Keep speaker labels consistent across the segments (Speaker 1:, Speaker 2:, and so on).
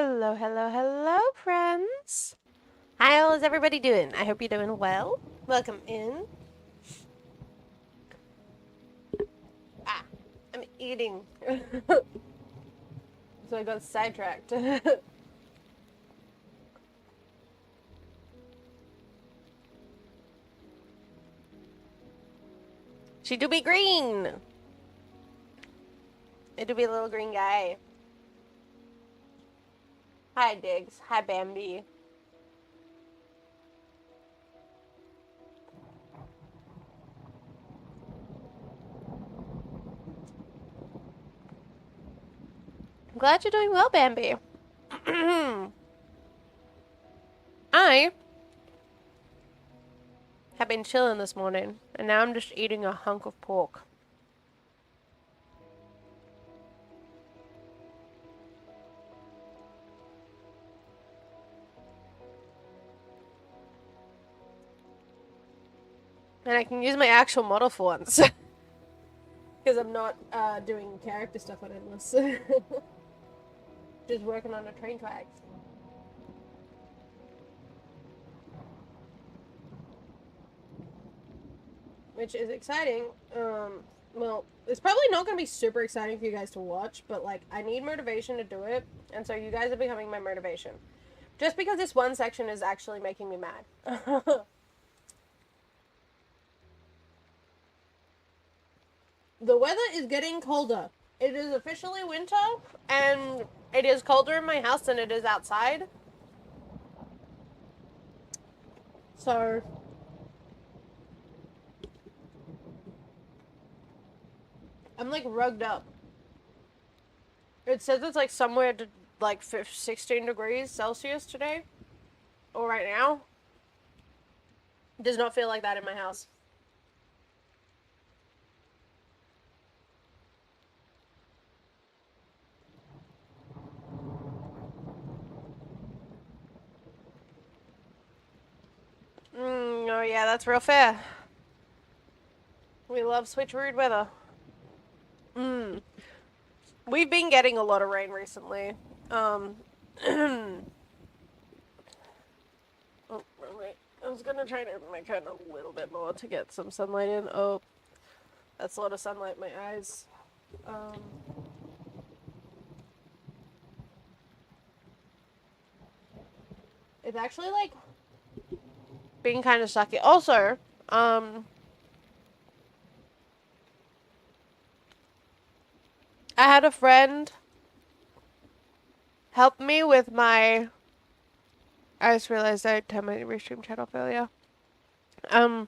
Speaker 1: Hello, hello, hello, friends. How is everybody doing? I hope you're doing well. Welcome in. I'm eating. So I got sidetracked. She do be green. It do be a little green guy. Hi, Diggs. Hi, Bambi. I'm glad you're doing well, Bambi. I have been chilling this morning, and now I'm just eating a hunk of pork. And I can use my actual model for once. Because I'm not doing character stuff on Endless. Just working on the train tracks. Which is exciting. Well, it's probably not going to be super exciting for you guys to watch, but like, I need motivation to do it, and so you guys are becoming my motivation. Just because this one section is actually making me mad. The weather is getting colder. It is officially winter, and it is colder in my house than it is outside. So I'm like rugged up. It says it's like somewhere to like 16 degrees Celsius today, or right now. It does not feel like that in my house. Oh yeah, that's real fair. We love switcheroo weather. We've been getting a lot of rain recently. Oh, wait. I was gonna try to open my curtain a little bit more to get some sunlight in. Oh, that's a lot of sunlight in my eyes. It's actually like being kind of sucky. Also, I had a friend help me with my. I just realized I turned my restream chat off earlier. I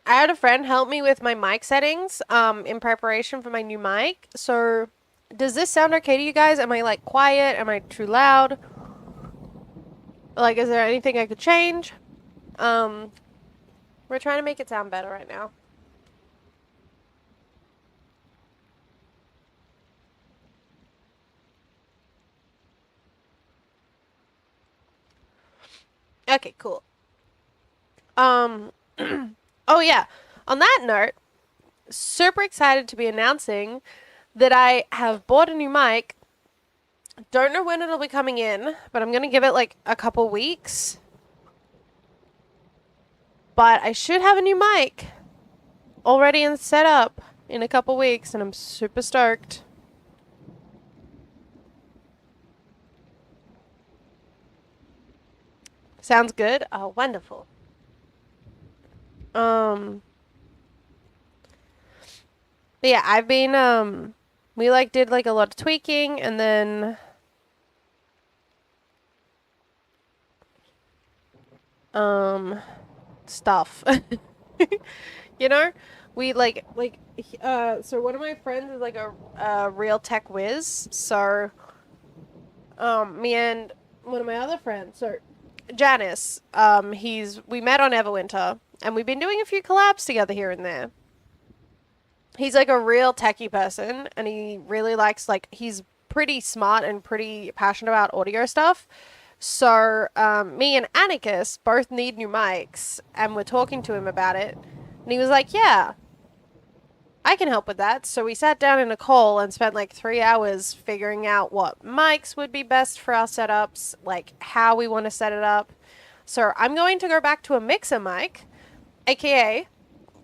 Speaker 1: had a friend help me with my mic settings in preparation for my new mic. So, does this sound okay to you guys? Am I like quiet? Am I too loud? Like, is there anything I could change? We're trying to make it sound better right now. Okay, cool. Oh yeah. On that note, super excited to be announcing that I have bought a new mic. Don't know when it'll be coming in, but I'm gonna give it like a couple weeks. But I should have a new mic already and set up in a couple weeks, and I'm super stoked. Sounds good? Oh, wonderful. But yeah, I've been, we like did like a lot of tweaking and then, stuff. You know? We so one of my friends is like a real tech whiz. So, me and one of my other friends, so Janice, we met on Everwinter and we've been doing a few collabs together here and there. He's like a real techie person and he really likes, like, he's pretty smart and pretty passionate about audio stuff. So, me and Anarchus both need new mics and we're talking to him about it. And he was like, yeah, I can help with that. So we sat down in a call and spent like 3 hours figuring out what mics would be best for our setups, like how we want to set it up. So I'm going to go back to a mixer mic, aka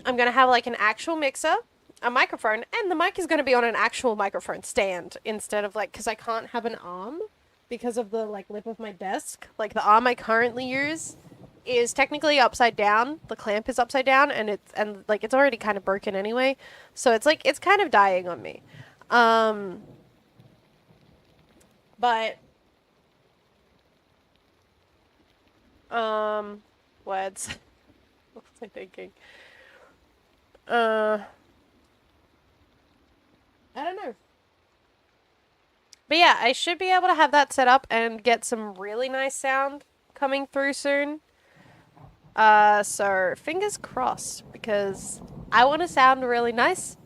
Speaker 1: I'm going to have like an actual mixer, a microphone, and the mic is going to be on an actual microphone stand instead of like, because I can't have an arm because of the like lip of my desk. Like the arm I currently use is technically upside down. The clamp is upside down, and it's already kind of broken anyway. So it's like it's kind of dying on me. But words. What was I thinking? I don't know. But yeah, I should be able to have that set up and get some really nice sound coming through soon. So fingers crossed, because I want to sound really nice,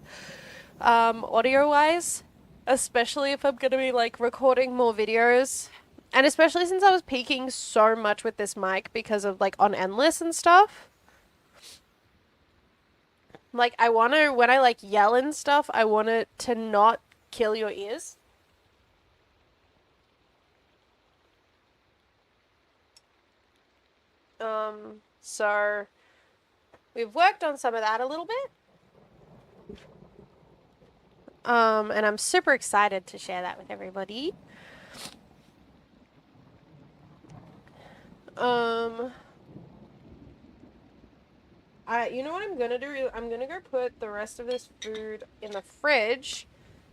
Speaker 1: audio-wise, especially if I'm gonna be like recording more videos, and especially since I was peaking so much with this mic because of like on Endless and stuff. Like I want to, when I like yell and stuff, I want it to not kill your ears. So we've worked on some of that a little bit. And I'm super excited to share that with everybody. You know what I'm gonna do? I'm gonna go put the rest of this food in the fridge.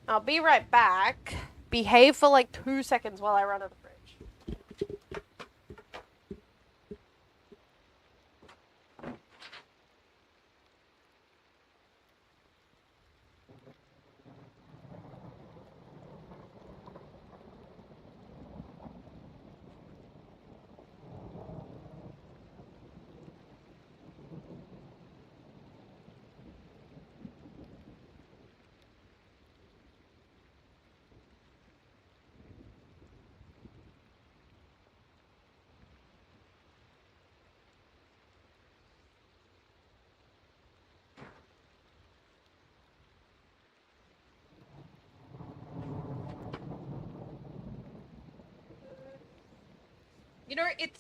Speaker 1: I'll be right back. Behave for like 2 seconds while I run to the fridge. You know, it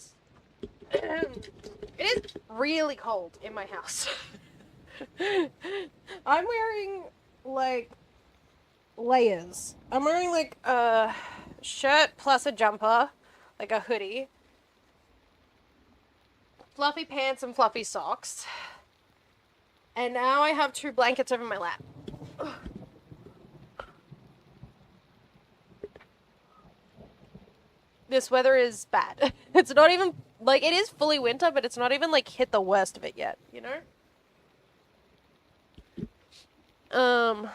Speaker 1: is really cold in my house. I'm wearing like layers. I'm wearing like a shirt plus a jumper, like a hoodie, fluffy pants and fluffy socks. And now I have 2 blankets over my lap. This weather is bad. It's not even, like, it is fully winter, but it's not even, like, hit the worst of it yet, you know? I'm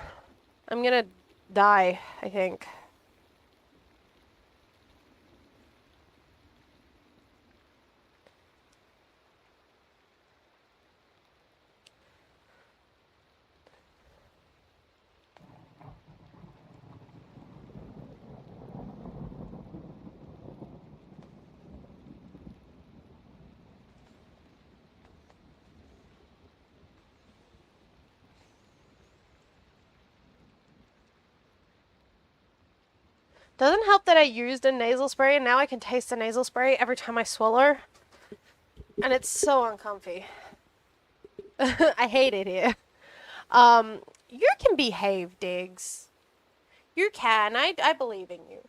Speaker 1: gonna die, I think. Doesn't help that I used a nasal spray and now I can taste the nasal spray every time I swallow. And it's so uncomfy. I hate it here. You can behave, Diggs. You can. I believe in you.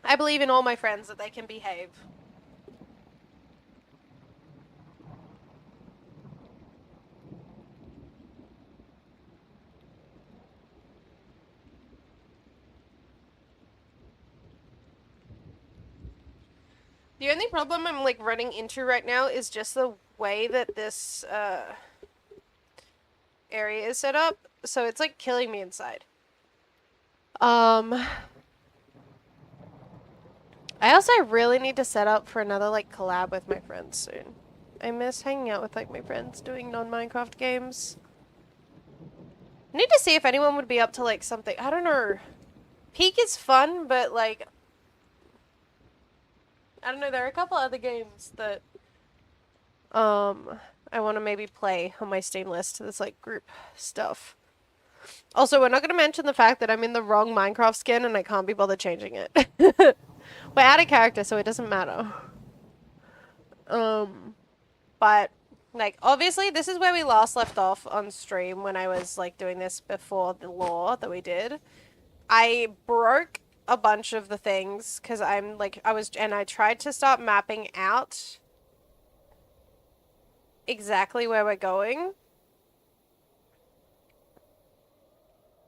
Speaker 1: I believe in all my friends that they can behave. The only problem I'm like running into right now is just the way that this area is set up. So it's like killing me inside. I also really need to set up for another like collab with my friends soon. I miss hanging out with like my friends doing non-Minecraft games. I need to see if anyone would be up to like something. I don't know. Peak is fun, but like I don't know, there are a couple other games that I want to maybe play on my Steam list. There's like group stuff. Also, we're not going to mention the fact that I'm in the wrong Minecraft skin and I can't be bothered changing it. We're out of character, so it doesn't matter. But like obviously this is where we last left off on stream when I was like doing this before the lore that we did. I broke a bunch of the things because I tried to start mapping out exactly where we're going.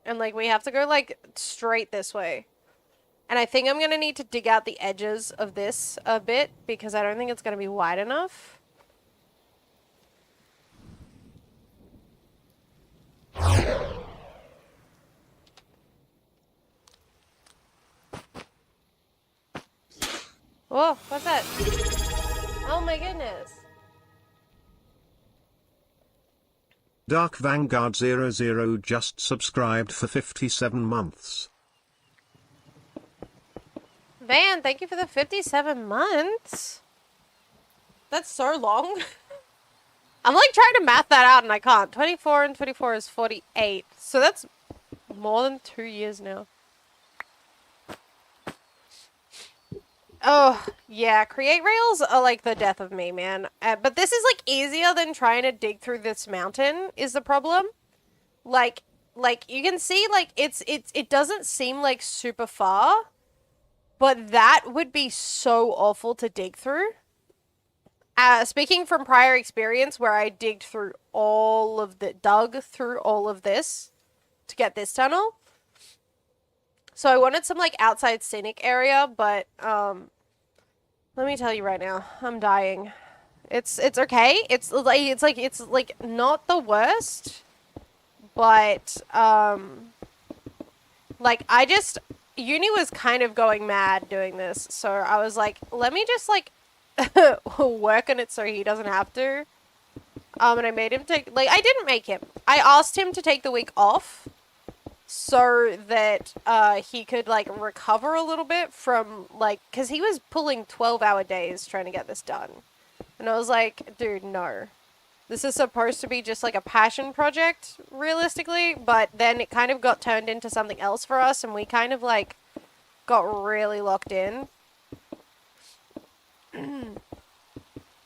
Speaker 1: And like we have to go like straight this way. And I think I'm gonna need to dig out the edges of this a bit because I don't think it's gonna be wide enough. Whoa, what's that? Oh my goodness.
Speaker 2: Dark Vanguard 00 just subscribed for 57 months.
Speaker 1: Van, thank you for the 57 months. That's so long. I'm like trying to math that out and I can't. 24 and 24 is 48. So that's more than 2 years now. Oh, yeah. Create rails are like the death of me, man. But this is like easier than trying to dig through this mountain is the problem. Like you can see like it doesn't seem like super far. But that would be so awful to dig through. Speaking from prior experience where I dug through all of this to get this tunnel. So I wanted some like outside scenic area, but let me tell you right now, I'm dying. It's okay. It's like not the worst, but like uni was kind of going mad doing this, so I was like, let me just like work on it so he doesn't have to. And I made him take, like, I didn't make him. I asked him to take the week off so that he could like recover a little bit from like, because he was pulling 12-hour days trying to get this done. And I was like, dude, no. This is supposed to be just like a passion project, realistically, but then it kind of got turned into something else for us, and we kind of like got really locked in.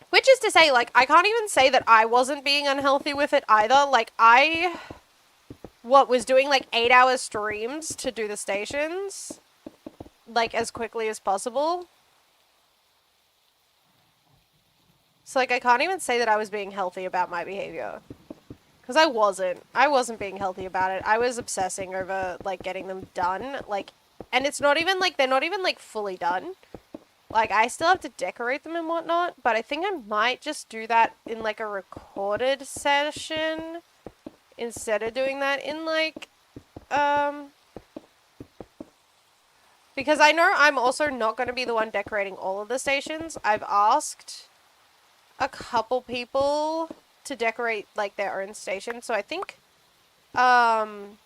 Speaker 1: Which is to say, like, I can't even say that I wasn't being unhealthy with it either. Like, I was doing like 8-hour streams to do the stations, like, as quickly as possible. So, like, I can't even say that I was being healthy about my behavior. Because I wasn't. I wasn't being healthy about it. I was obsessing over, like, getting them done. Like, and it's not even, like, they're not even, like, fully done. Like, I still have to decorate them and whatnot. But I think I might just do that in, like, a recorded session. Instead of doing that in, like, because I know I'm also not going to be the one decorating all of the stations. I've asked a couple people to decorate like their own station, so I think Grav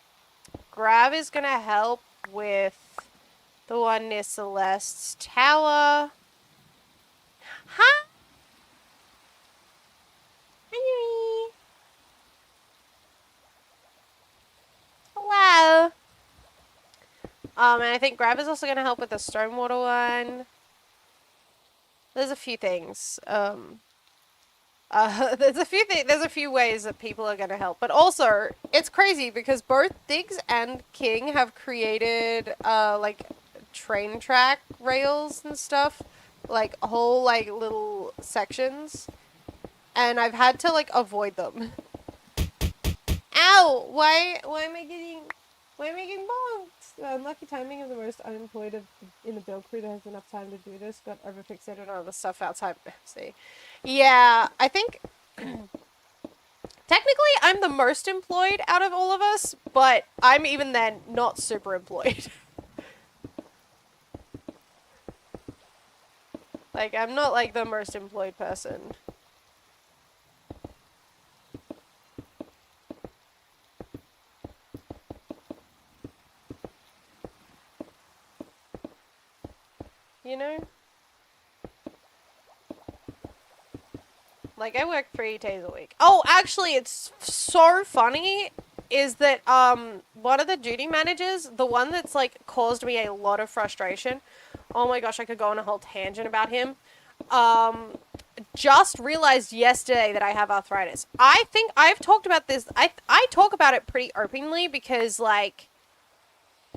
Speaker 1: is gonna help with the one near Celeste's tower. Hi. Hi. Hello. And I think Grav is also gonna help with the Stonewater one. There's a few things. There's a few ways that people are going to help, but also it's crazy because both Diggs and King have created like train track rails and stuff, like whole like little sections, and I've had to like avoid them. Ow! Why am I getting bonked? Unlucky timing of the most unemployed in the build crew that has enough time to do this. Got overfixated on other stuff outside. See, yeah, I think technically I'm the most employed out of all of us, but I'm even then not super employed. Like, I'm not like the most employed person. You know? Like, I work 3 days a week. Oh, actually, it's so funny is that, one of the duty managers, the one that's, like, caused me a lot of frustration, oh my gosh, I could go on a whole tangent about him, just realized yesterday that I have arthritis. I think I've talked about this, I talk about it pretty openly because, like,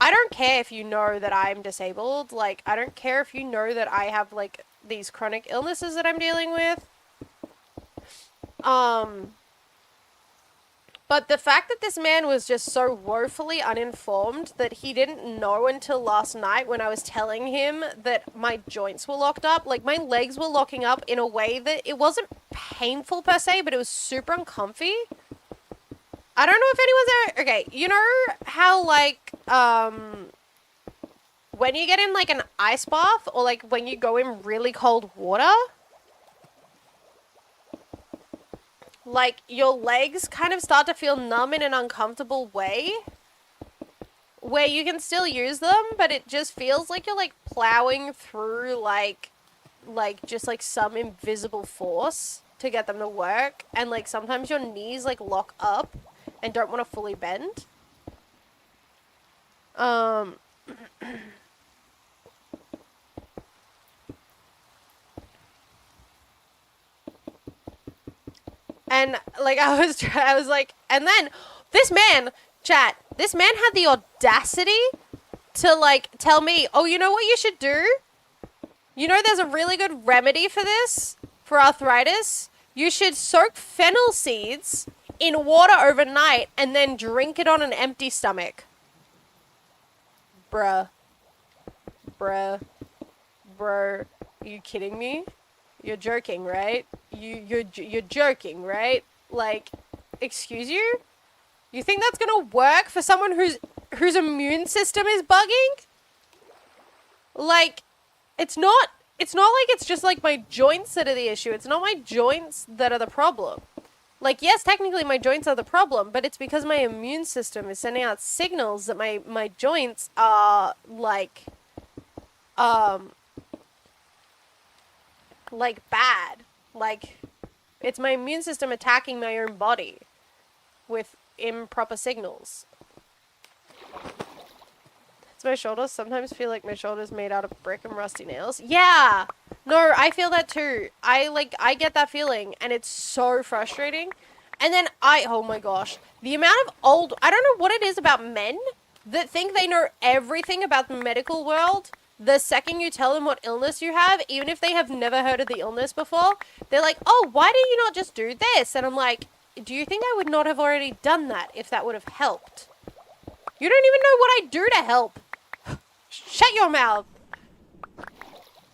Speaker 1: I don't care if you know that I'm disabled, like, I don't care if you know that I have, like, these chronic illnesses that I'm dealing with. But the fact that this man was just so woefully uninformed that he didn't know until last night when I was telling him that my joints were locked up, like my legs were locking up in a way that it wasn't painful per se, but it was super uncomfy. I don't know if anyone's ever, okay, you know how like, when you get in like an ice bath or like when you go in really cold water, like, your legs kind of start to feel numb in an uncomfortable way, where you can still use them, but it just feels like you're, like, plowing through, like, just, like, some invisible force to get them to work, and, like, sometimes your knees, like, lock up and don't want to fully bend. And, like, I was like, and then, this man, chat, this man had the audacity to, like, tell me, oh, you know what you should do? You know there's a really good remedy for this, for arthritis? You should soak fennel seeds in water overnight and then drink it on an empty stomach. Bruh. Bruh. Bro. Are you kidding me? You're joking, right? You're joking, right? Like, excuse you? You think that's gonna work for someone whose immune system is bugging? Like, it's not like it's just like my joints that are the issue. It's not my joints that are the problem. Like, yes, technically my joints are the problem, but it's because my immune system is sending out signals that my joints are like bad. Like, it's my immune system attacking my own body with improper signals. It's my shoulders. Sometimes feel like my shoulders made out of brick and rusty nails. Yeah! No, I feel that too. I get that feeling, and it's so frustrating. And then oh my gosh, the amount of I don't know what it is about men that think they know everything about the medical world. The second you tell them what illness you have, even if they have never heard of the illness before, they're like, oh, why do you not just do this? And I'm like, do you think I would not have already done that if that would have helped? You don't even know what I do to help. Shut your mouth.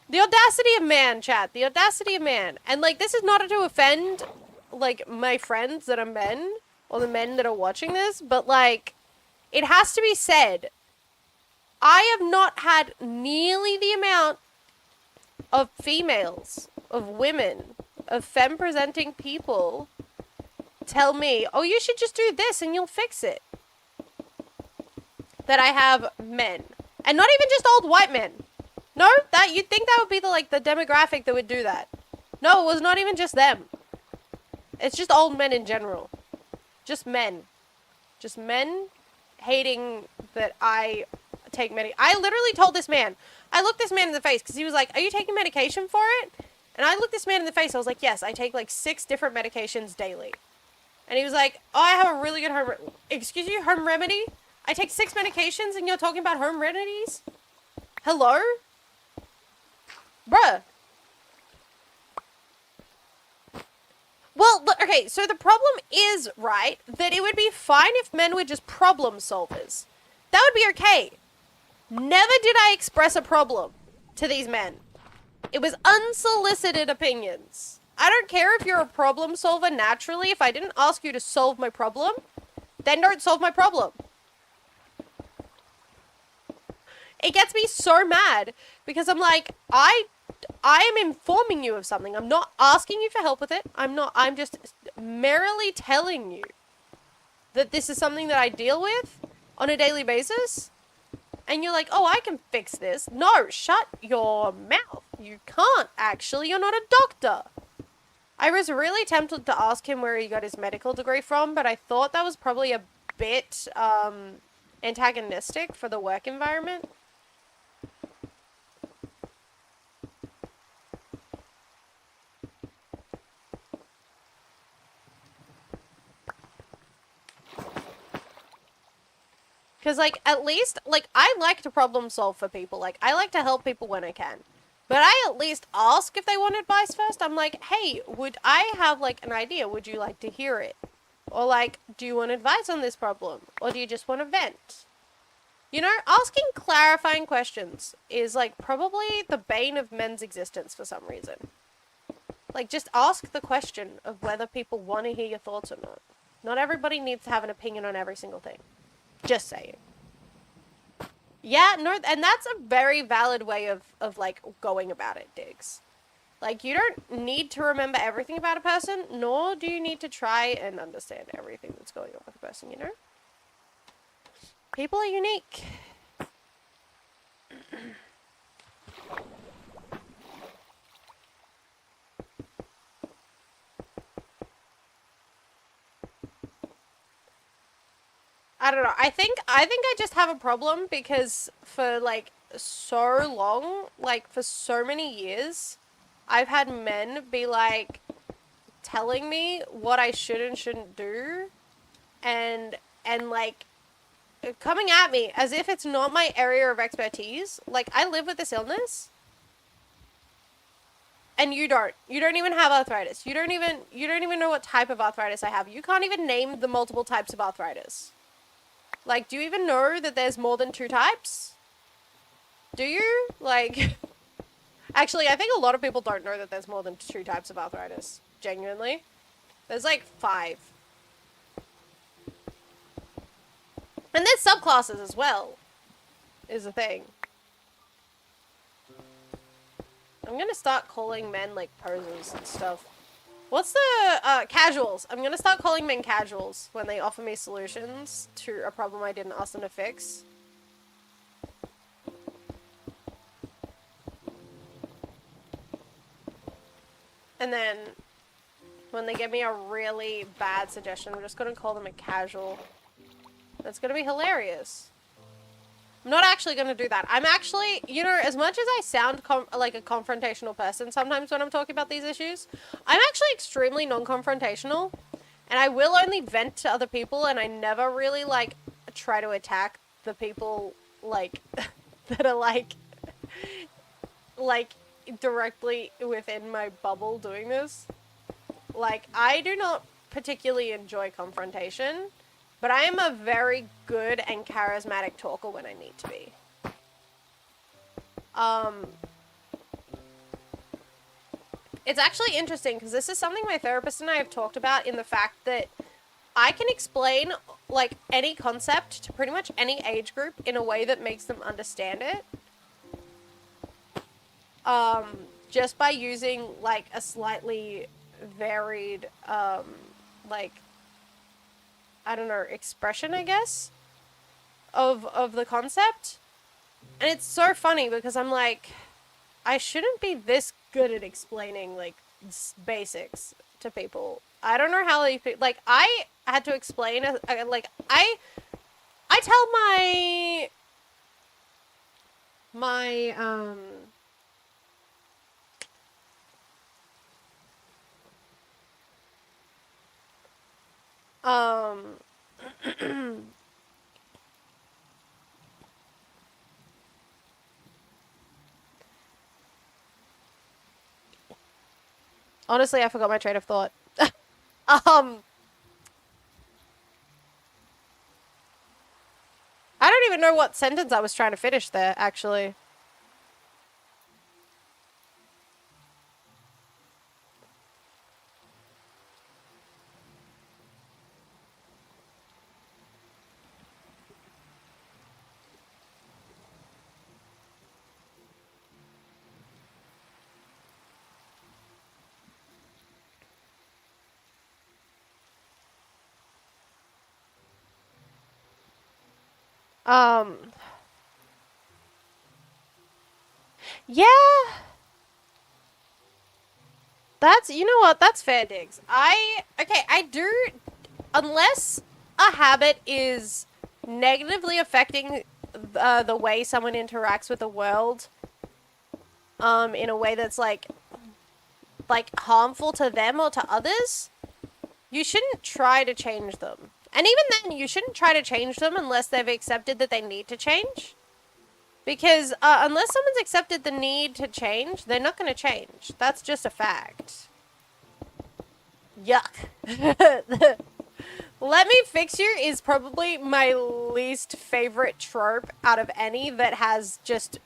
Speaker 1: The audacity of man, chat. The audacity of man. And, like, this is not to offend, like, my friends that are men, or the men that are watching this, but, like, it has to be said, I have not had nearly the amount of females, of women, of femme-presenting people tell me, oh, you should just do this and you'll fix it, that I have men. And not even just old white men. No, you'd think that would be the demographic that would do that. No, it was not even just them. It's just old men in general. Just men. Just men hating that I take I literally told this man, I looked this man in the face because he was like, are you taking medication for it? And I looked this man in the face. I was like, yes, I take like 6 different medications daily. And he was like, oh, I have a really good excuse you, home remedy? I take 6 medications and you're talking about home remedies? Hello? Bruh. Well, okay, so the problem is, right, that it would be fine if men were just problem solvers. That would be okay. Never did I express a problem to these men. It was unsolicited opinions. I don't care if you're a problem solver naturally. If I didn't ask you to solve my problem, then don't solve my problem. It gets me so mad because I'm like, I am informing you of something. I'm not asking you for help with it. I'm just merely telling you that this is something that I deal with on a daily basis. And you're like, oh, I can fix this. No, shut your mouth. You can't actually. You're not a doctor. I was really tempted to ask him where he got his medical degree from, but I thought that was probably a bit antagonistic for the work environment. Because, like, at least, like, I like to problem solve for people. Like, I like to help people when I can. But I at least ask if they want advice first. I'm like, hey, would I have, like, an idea? Would you like to hear it? Or, like, do you want advice on this problem? Or do you just want to vent? You know, asking clarifying questions is, like, probably the bane of men's existence for some reason. Like, just ask the question of whether people want to hear your thoughts or not. Not everybody needs to have an opinion on every single thing. Just saying. Yeah, no, and that's a very valid way of like, going about it, Diggs. Like, you don't need to remember everything about a person, nor do you need to try and understand everything that's going on with a person, you know? People are unique. I don't know. I think I just have a problem because for like so long, like for so many years, I've had men be like telling me what I should and shouldn't do, and like coming at me as if it's not my area of expertise. Like, I live with this illness and you don't. You don't even have arthritis. You don't even know what type of arthritis I have. You can't even name the multiple types of arthritis. Like, do you even know that there's more than 2 types? Do you? Like, actually, I think a lot of people don't know that there's more than 2 types of arthritis. Genuinely. There's like 5. And there's subclasses as well, is the thing. I'm gonna start calling men, like, posers and stuff. What's the, casuals? I'm gonna start calling men casuals when they offer me solutions to a problem I didn't ask them to fix. And then, when they give me a really bad suggestion, I'm just gonna call them a casual. That's gonna be hilarious. I'm not actually gonna do that. I'm actually, you know, as much as I sound like a confrontational person sometimes when I'm talking about these issues, I'm actually extremely non-confrontational. And I will only vent to other people, and I never really, like, try to attack the people, like, that are, like, directly within my bubble doing this. Like, I do not particularly enjoy confrontation, but I am a very good and charismatic talker when I need to be. It's actually interesting, because this is something my therapist and I have talked about, in the fact that I can explain, like, any concept to pretty much any age group in a way that makes them understand it. Just by using, like, a slightly varied, like, I don't know, expression, I guess, of the concept. And it's so funny because I'm like, I shouldn't be this good at explaining, like, basics to people. I don't know how they, like, I had to explain, like, I tell my, honestly, I forgot my train of thought. I don't even know what sentence I was trying to finish there, actually. Um, yeah, That's, you know what, that's fair, Diggs. Okay, I do, unless a habit is negatively affecting the way someone interacts with the world, in a way that's like harmful to them or to others, you shouldn't try to change them. And even then, you shouldn't try to change them unless they've accepted that they need to change. Because unless someone's accepted the need to change, they're not going to change. That's just a fact. Yuck. Let me fix you is probably my least favorite trope out of any that has just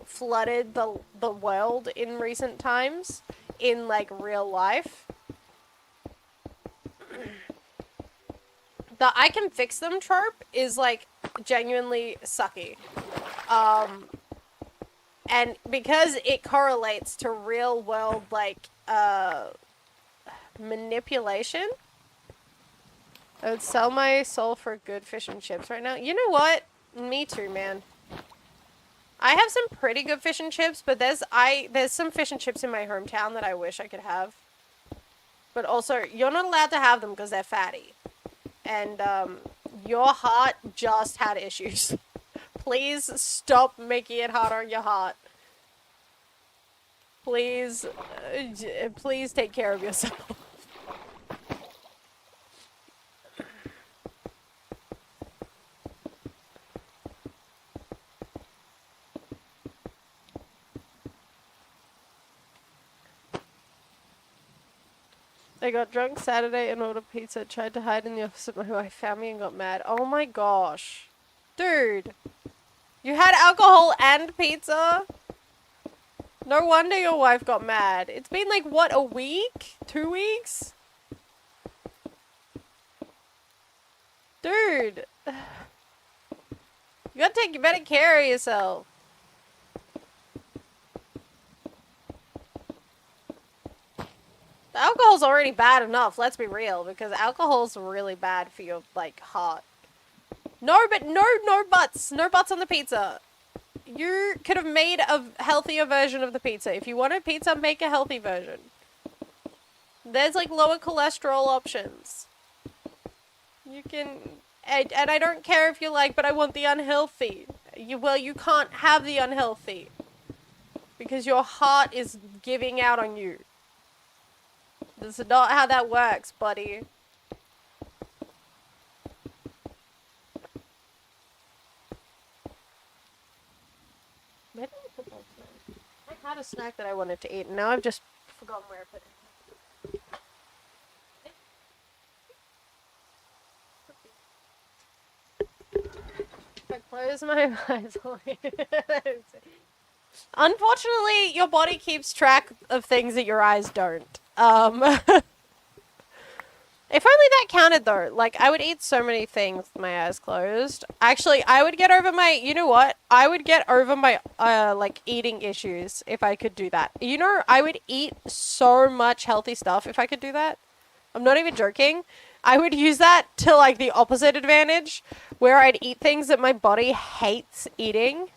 Speaker 1: flooded the world in recent times in like real life. The I can fix them trope is like genuinely sucky. And because it correlates to real world like manipulation, I would sell my soul for good fish and chips right now. You know what? Me too, man. I have some pretty good fish and chips, but there's some fish and chips in my hometown that I wish I could have. But also, you're not allowed to have them because they're fatty. And your heart just had issues. Please stop making it hard on your heart. Please, please take care of yourself. I got drunk Saturday and ordered pizza. Tried to hide in the office, but my wife found me and got mad. Oh my gosh. Dude. You had alcohol and pizza? No wonder your wife got mad. It's been like, what, a week? 2 weeks? Dude. You gotta take better care of yourself. The alcohol's already bad enough, let's be real, because alcohol's really bad for your, like, heart. No, but no butts. No butts on the pizza. You could have made a healthier version of the pizza. If you wanted pizza, make a healthy version. There's, like, lower cholesterol options. You can... And I don't care if you're like, but I want the unhealthy. Well, you can't have the unhealthy. Because your heart is giving out on you. This is not how that works, buddy. Where did I put that snack? I had a snack that I wanted to eat, and now I've just forgotten where I put it. If I close my eyes, unfortunately, your body keeps track of things that your eyes don't. If only that counted though. Like, I would eat so many things with my eyes closed. Actually, I would get over my, you know what? I would get over my, like, eating issues if I could do that. You know, I would eat so much healthy stuff if I could do that. I'm not even joking. I would use that to, like, the opposite advantage, where I'd eat things that my body hates eating.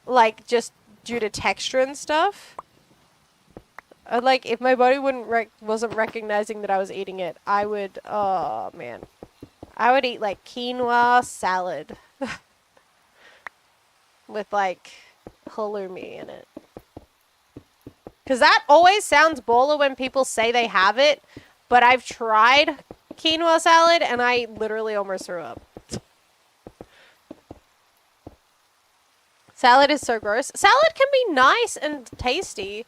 Speaker 1: Like, just due to texture and stuff. Like, if my body wasn't recognizing that I was eating it, I would, oh, man. I would eat, like, quinoa salad. With, like, halloumi in it. Because that always sounds baller when people say they have it, but I've tried quinoa salad, and I literally almost threw up. Salad is so gross. Salad can be nice and tasty.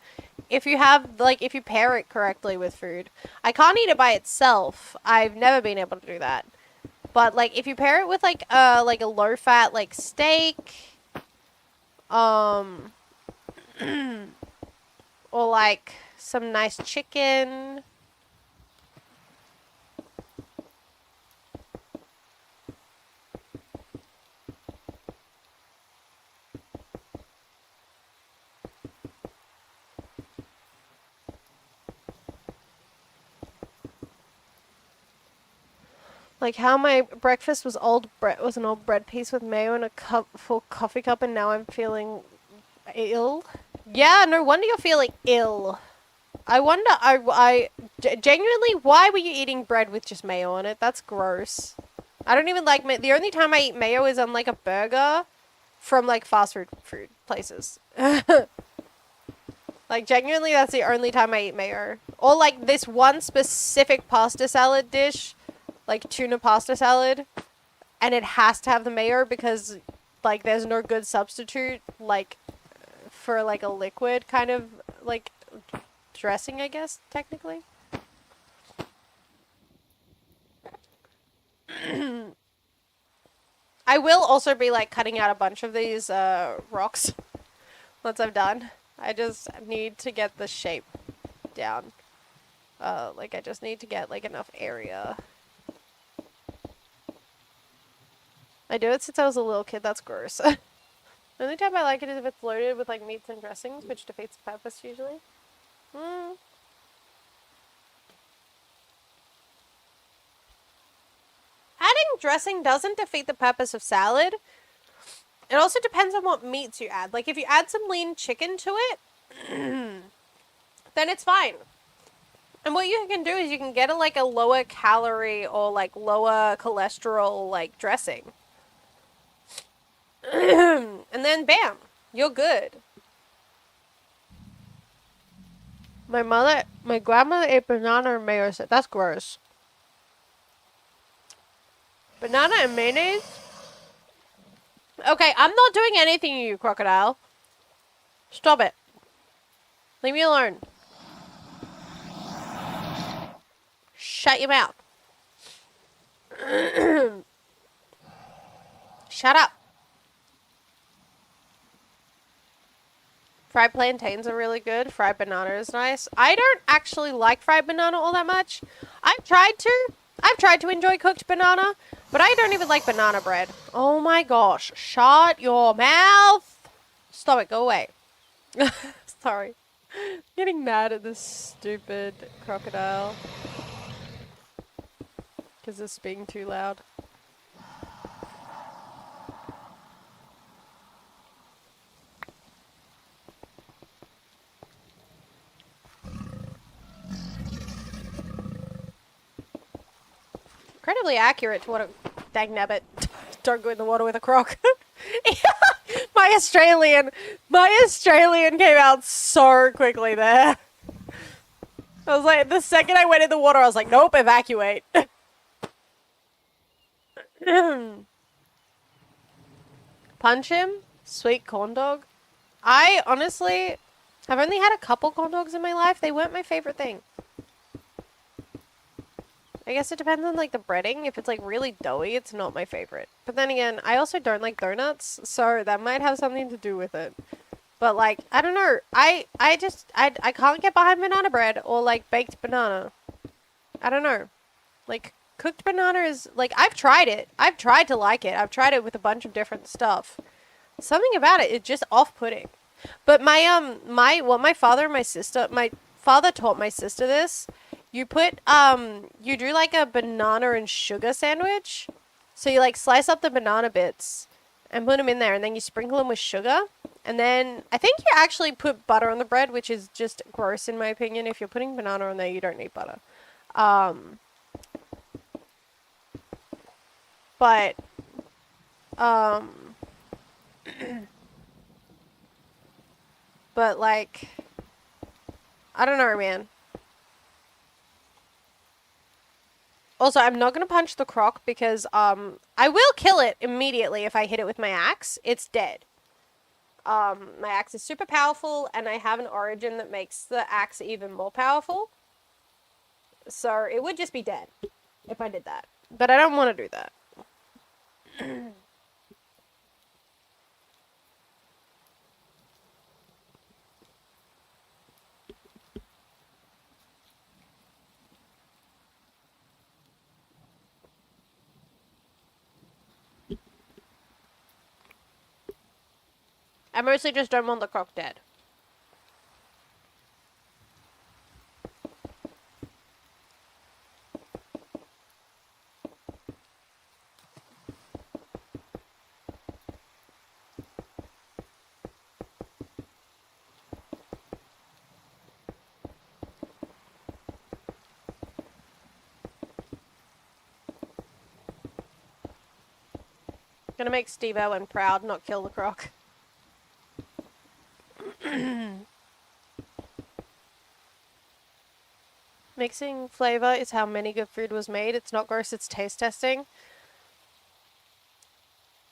Speaker 1: If you have, like, if you pair it correctly with food. I can't eat it by itself. I've never been able to do that. But, like, if you pair it with, like a low-fat, like, steak, or, like, some nice chicken. Like how my breakfast was an old bread piece with mayo and a full coffee cup, and now I'm feeling ill. Yeah, no wonder you're feeling ill. I wonder, genuinely, why were you eating bread with just mayo on it? That's gross. I don't even like mayo. The only time I eat mayo is on like a burger from like fast food places. Like, genuinely, that's the only time I eat mayo. Or like this one specific pasta salad dish, like tuna pasta salad, and it has to have the mayo because like there's no good substitute like for like a liquid kind of like dressing, I guess, technically. I will also be like cutting out a bunch of these rocks once I'm done. I just need to get the shape down. Like I just need to get like enough area. I do it since I was a little kid. That's gross. The only time I like it is if it's loaded with like meats and dressings, which defeats the purpose usually. Adding dressing doesn't defeat the purpose of salad. It also depends on what meats you add. Like if you add some lean chicken to it, then it's fine. And what you can do is you can get a lower calorie or like lower cholesterol like dressing. And then bam, you're good. My grandmother ate banana and mayo. That's gross. Banana and mayonnaise? Okay, I'm not doing anything to you, crocodile. Stop it. Leave me alone. Shut your mouth. Shut up. Fried plantains are really good. Fried banana is nice. I don't actually like fried banana all that much. I've tried to enjoy cooked banana, but I don't even like banana bread. Oh my gosh. Shut your mouth. Stop it. Go away. Sorry. I'm getting mad at this stupid crocodile. Because it's being too loud. Incredibly accurate to what a dang nabbit. Don't go in the water with a croc. my Australian came out so quickly there. I was like, the second I went in the water, I was like, nope, evacuate. Punch him? Sweet corn dog? I honestly have only had a couple corn dogs in my life. They weren't my favorite thing. I guess it depends on like the breading. If it's like really doughy, it's not my favorite. But then again, I also don't like donuts, so that might have something to do with it. But like, I don't know. I can't get behind banana bread or like baked banana. I don't know. Like cooked banana is like, I've tried it. I've tried to like it. I've tried it with a bunch of different stuff. Something about it is just off-putting. But my father and my father taught my sister this. You do like a banana and sugar sandwich. So you like slice up the banana bits and put them in there, and then you sprinkle them with sugar. And then I think you actually put butter on the bread, which is just gross in my opinion. If you're putting banana on there, you don't need butter. But but like, I don't know, man. Also, I'm not going to punch the croc because I will kill it immediately if I hit it with my axe. It's dead. My axe is super powerful, and I have an origin that makes the axe even more powerful. So it would just be dead if I did that. But I don't want to do that. I mostly just don't want the croc dead. Gonna make Steve Owen proud, not kill the croc. Mixing flavor is how many good food was made. It's not gross, it's taste testing.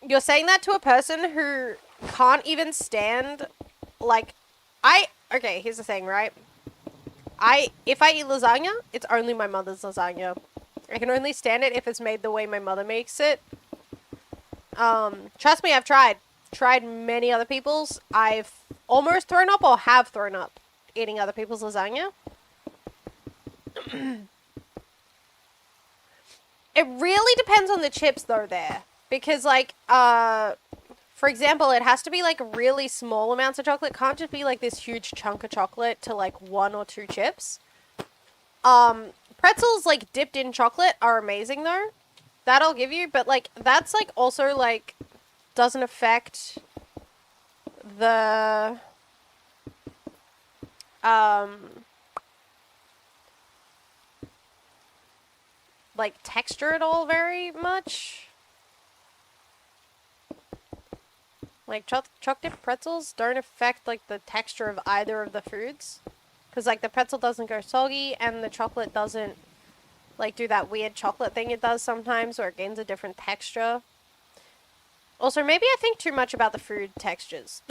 Speaker 1: You're saying that to a person who can't even stand, like, okay, here's the thing, right? If I eat lasagna, it's only my mother's lasagna. I can only stand it if it's made the way my mother makes it. Trust me, I've tried many other people's. I've almost thrown up or have thrown up eating other people's lasagna. It really depends on the chips though there. Because like, for example, it has to be like really small amounts of chocolate. It can't just be like this huge chunk of chocolate to like 1 or 2 chips. Pretzels like dipped in chocolate are amazing though. That I'll give you, but like that's like also like doesn't affect the like texture at all very much. Like choc dip pretzels don't affect like the texture of either of the foods, because like the pretzel doesn't go soggy and the chocolate doesn't like do that weird chocolate thing it does sometimes where it gains a different texture. Also, maybe I think too much about the food textures.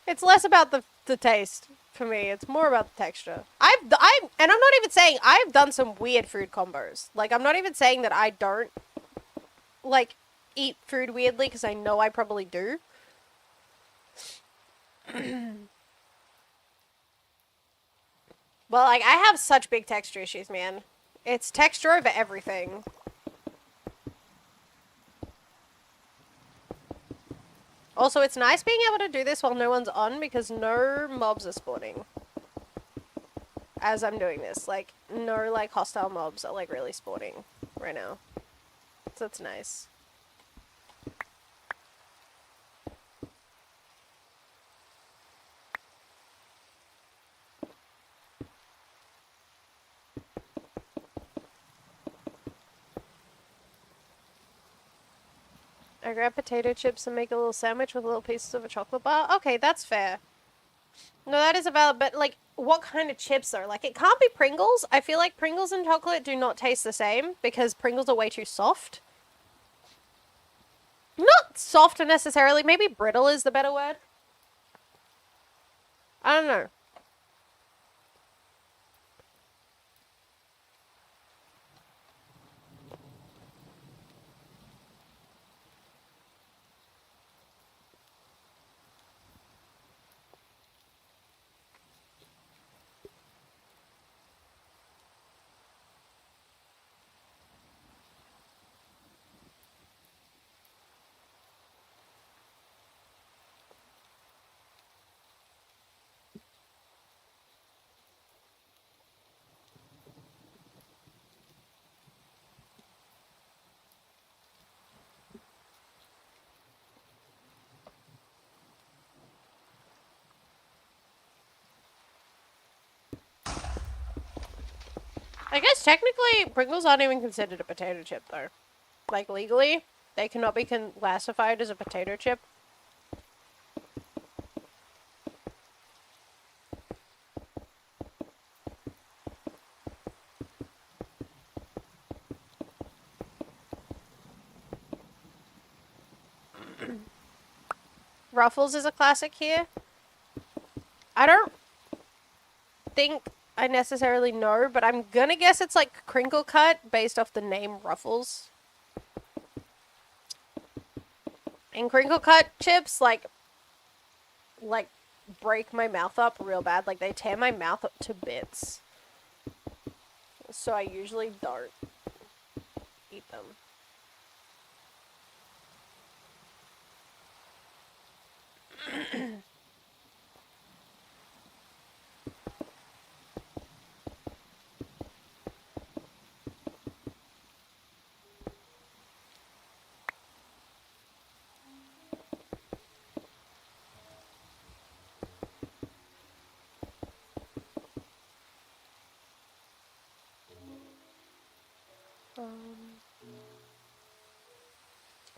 Speaker 1: It's less about the taste for me. It's more about the texture. And I'm not even saying I've done some weird food combos. Like, I'm not even saying that I don't like eat food weirdly, because I know I probably do. Well, like, I have such big texture issues, man. It's texture over everything. Also, it's nice being able to do this while no one's on, because no mobs are spawning as I'm doing this. Like, no, like, hostile mobs are, like, really spawning right now. So that's nice. I grab potato chips and make a little sandwich with little pieces of a chocolate bar. Okay, that's fair. No, that is a valid, but like, what kind of chips though? Like, it can't be Pringles. I feel like Pringles and chocolate do not taste the same because Pringles are way too soft. Not soft necessarily. Maybe brittle is the better word. I don't know. I guess technically Pringles aren't even considered a potato chip though. Like, legally, they cannot be classified as a potato chip. Ruffles is a classic here. I don't think I necessarily know, but I'm gonna guess it's like crinkle cut based off the name Ruffles. And crinkle cut chips like break my mouth up real bad. Like, they tear my mouth up to bits. So I usually don't eat them.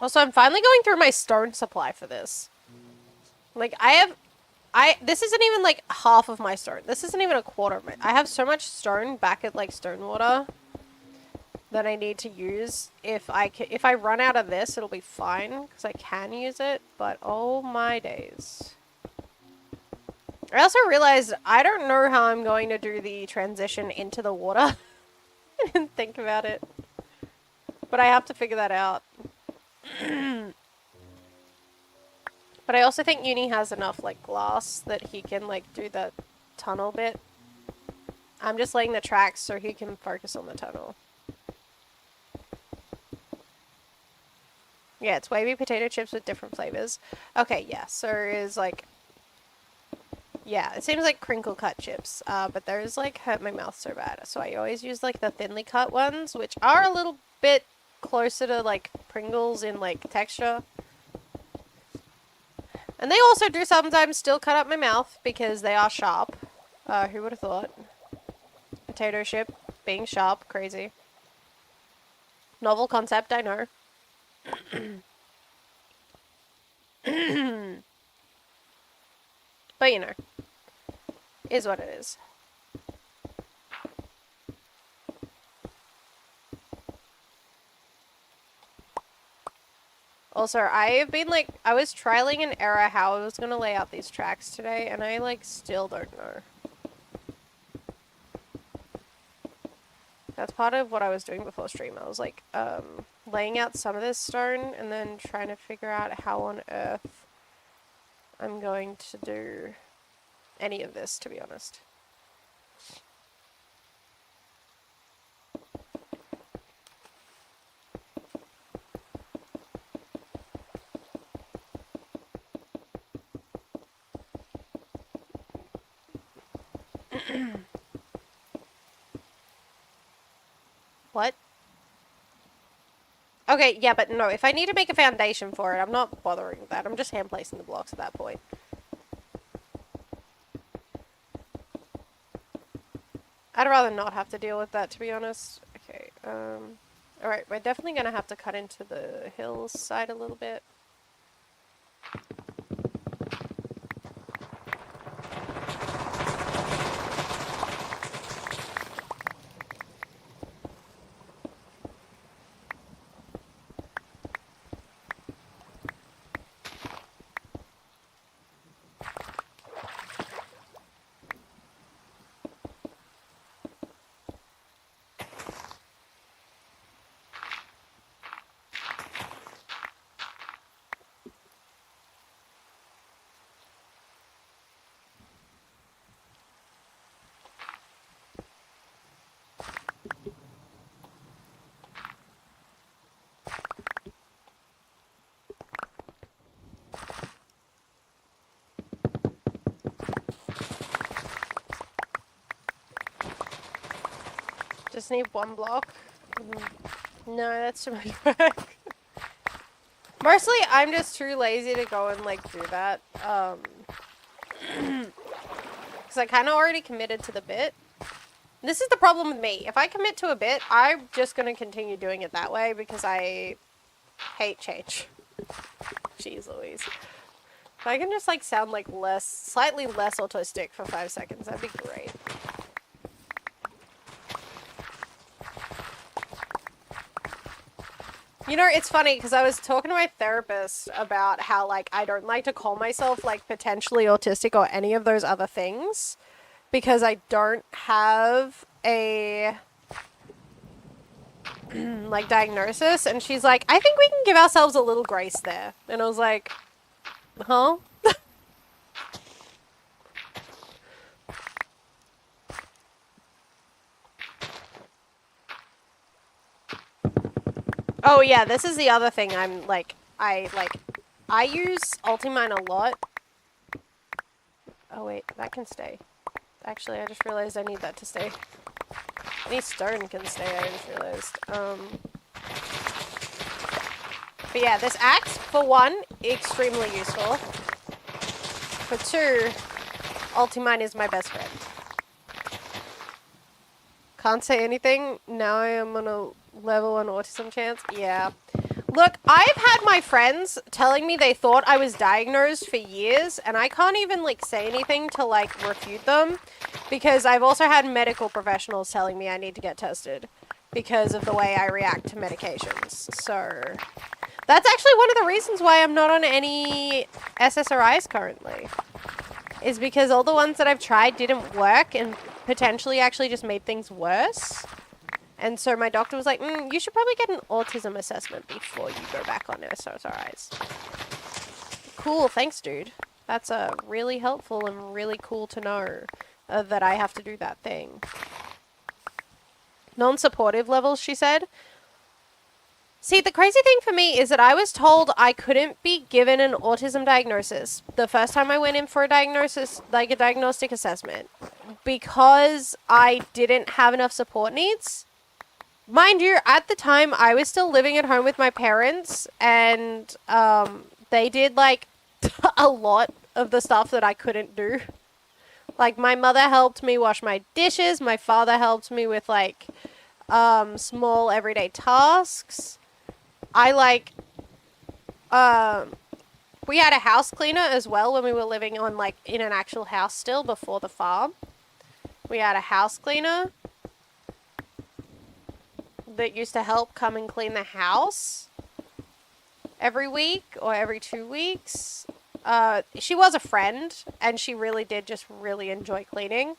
Speaker 1: Also, I'm finally going through my stone supply for this. Like, this isn't even like half of my stone. This isn't even a quarter of it. I have so much stone back at like Stonewater that I need to use. If I run out of this, it'll be fine because I can use it. But oh my days. I also realized I don't know how I'm going to do the transition into the water. I didn't think about it. But I have to figure that out. But I also think Uni has enough like glass that he can like do the tunnel bit. I'm just laying the tracks so he can focus on the tunnel. Yeah, it's wavy potato chips with different flavors. Okay, yeah, so it's like... Yeah, it seems like crinkle cut chips, but those like hurt my mouth so bad. So I always use like the thinly cut ones, which are a little bit closer to like Pringles in like texture. And they also do sometimes still cut up my mouth because they are sharp. Who would have thought? Potato chip being sharp, crazy. Novel concept, I know. But you know, is what it is. Also, I've been like, I was trialing an error how I was gonna lay out these tracks today, and I like still don't know. That's part of what I was doing before stream. I was like, laying out some of this stone and then trying to figure out how on earth I'm going to do any of this, to be honest. What? Okay, yeah, but no, if I need to make a foundation for it, I'm not bothering with that. I'm just hand placing the blocks at that point. I'd rather not have to deal with that, to be honest. Okay, alright, we're definitely gonna have to cut into the hillside a little bit. Just need one block. No, that's too much work. Mostly, I'm just too lazy to go and, like, do that. Because I kind of already committed to the bit. This is the problem with me. If I commit to a bit, I'm just going to continue doing it that way because I hate change. Jeez Louise. If I can just, like, sound, like, slightly less autistic for 5 seconds, that'd be great. You know, it's funny because I was talking to my therapist about how, like, I don't like to call myself, like, potentially autistic or any of those other things because I don't have a, like, diagnosis. And she's like, I think we can give ourselves a little grace there. And I was like, huh? Oh yeah, this is the other thing I'm like, I use Ultimine a lot. Oh wait, that can stay. Actually, I just realized I need that to stay. Any stone can stay, I just realized. But yeah, this axe, for one, extremely useful. For two, Ultimine is my best friend. Can't say anything. Now I am on a level on autism chance. Yeah. Look, I've had my friends telling me they thought I was diagnosed for years, and I can't even, like, say anything to, like, refute them, because I've also had medical professionals telling me I need to get tested because of the way I react to medications. So, that's actually one of the reasons why I'm not on any SSRIs currently, is because all the ones that I've tried didn't work and potentially actually just made things worse. And so my doctor was like, you should probably get an autism assessment before you go back on SSRIs. Cool, thanks, dude. That's really helpful and really cool to know that I have to do that thing. Non-supportive levels, she said. See, the crazy thing for me is that I was told I couldn't be given an autism diagnosis the first time I went in for a diagnosis, like a diagnostic assessment, because I didn't have enough support needs. Mind you, at the time, I was still living at home with my parents, and they did, like, a lot of the stuff that I couldn't do. Like, my mother helped me wash my dishes, my father helped me with, like, small everyday tasks. I, like, we had a house cleaner as well when we were living on, like, in an actual house still before the farm. We had a house cleaner that used to help come and clean the house every week or every 2 weeks. She was a friend, and she really did just really enjoy cleaning.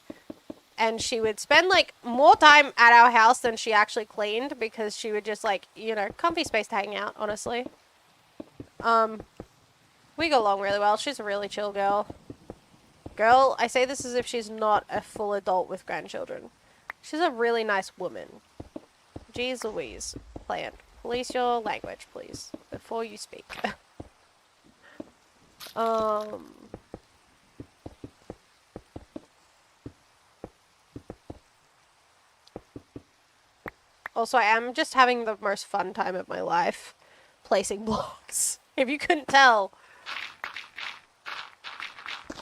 Speaker 1: And she would spend, like, more time at our house than she actually cleaned, because she would just, like, you know, comfy space to hang out, honestly. We go along really well. She's a really chill girl. Girl, I say this as if she's not a full adult with grandchildren. She's a really nice woman. Jeez Louise. Plant. Police your language, please, before you speak. Also, I am just having the most fun time of my life placing blocks. If you couldn't tell.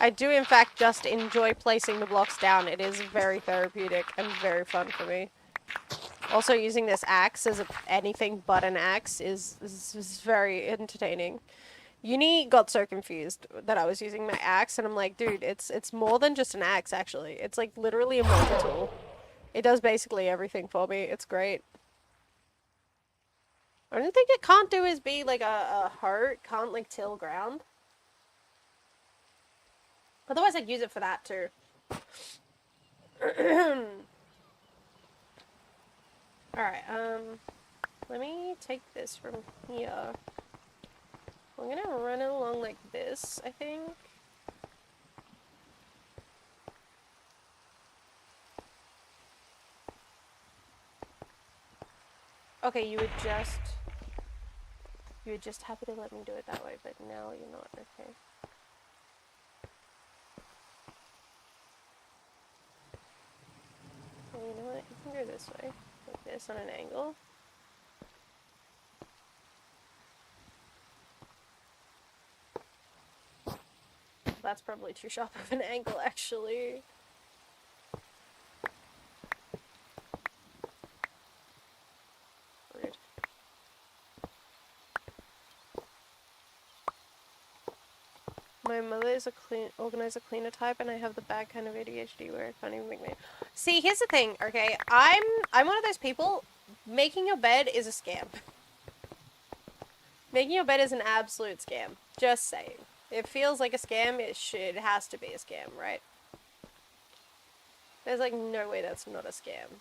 Speaker 1: I do, in fact, just enjoy placing the blocks down. It is very therapeutic and very fun for me. Also, using this axe as anything but an axe is very entertaining. Uni got so confused that I was using my axe, and I'm like, dude, it's more than just an axe, actually. It's, like, literally a multi-tool. It does basically everything for me. It's great. Only thing it can't do is be, like, a hoe. It can't, like, till ground. Otherwise, I'd use it for that, too. Alright, let me take this from here. I'm gonna run it along like this, I think. Okay, you were just happy to let me do it that way, but now you're not, okay. Well, you know what, you can go this way, like this on an angle. That's probably too sharp of an angle, actually. Rude. My mother is a organizer cleaner type, and I have the bad kind of ADHD where I can't even make my... See, here's the thing, okay? I'm one of those people, making your bed is a scam. Making your bed is an absolute scam. Just saying. It feels like a scam, it has to be a scam, right? There's, like, no way that's not a scam.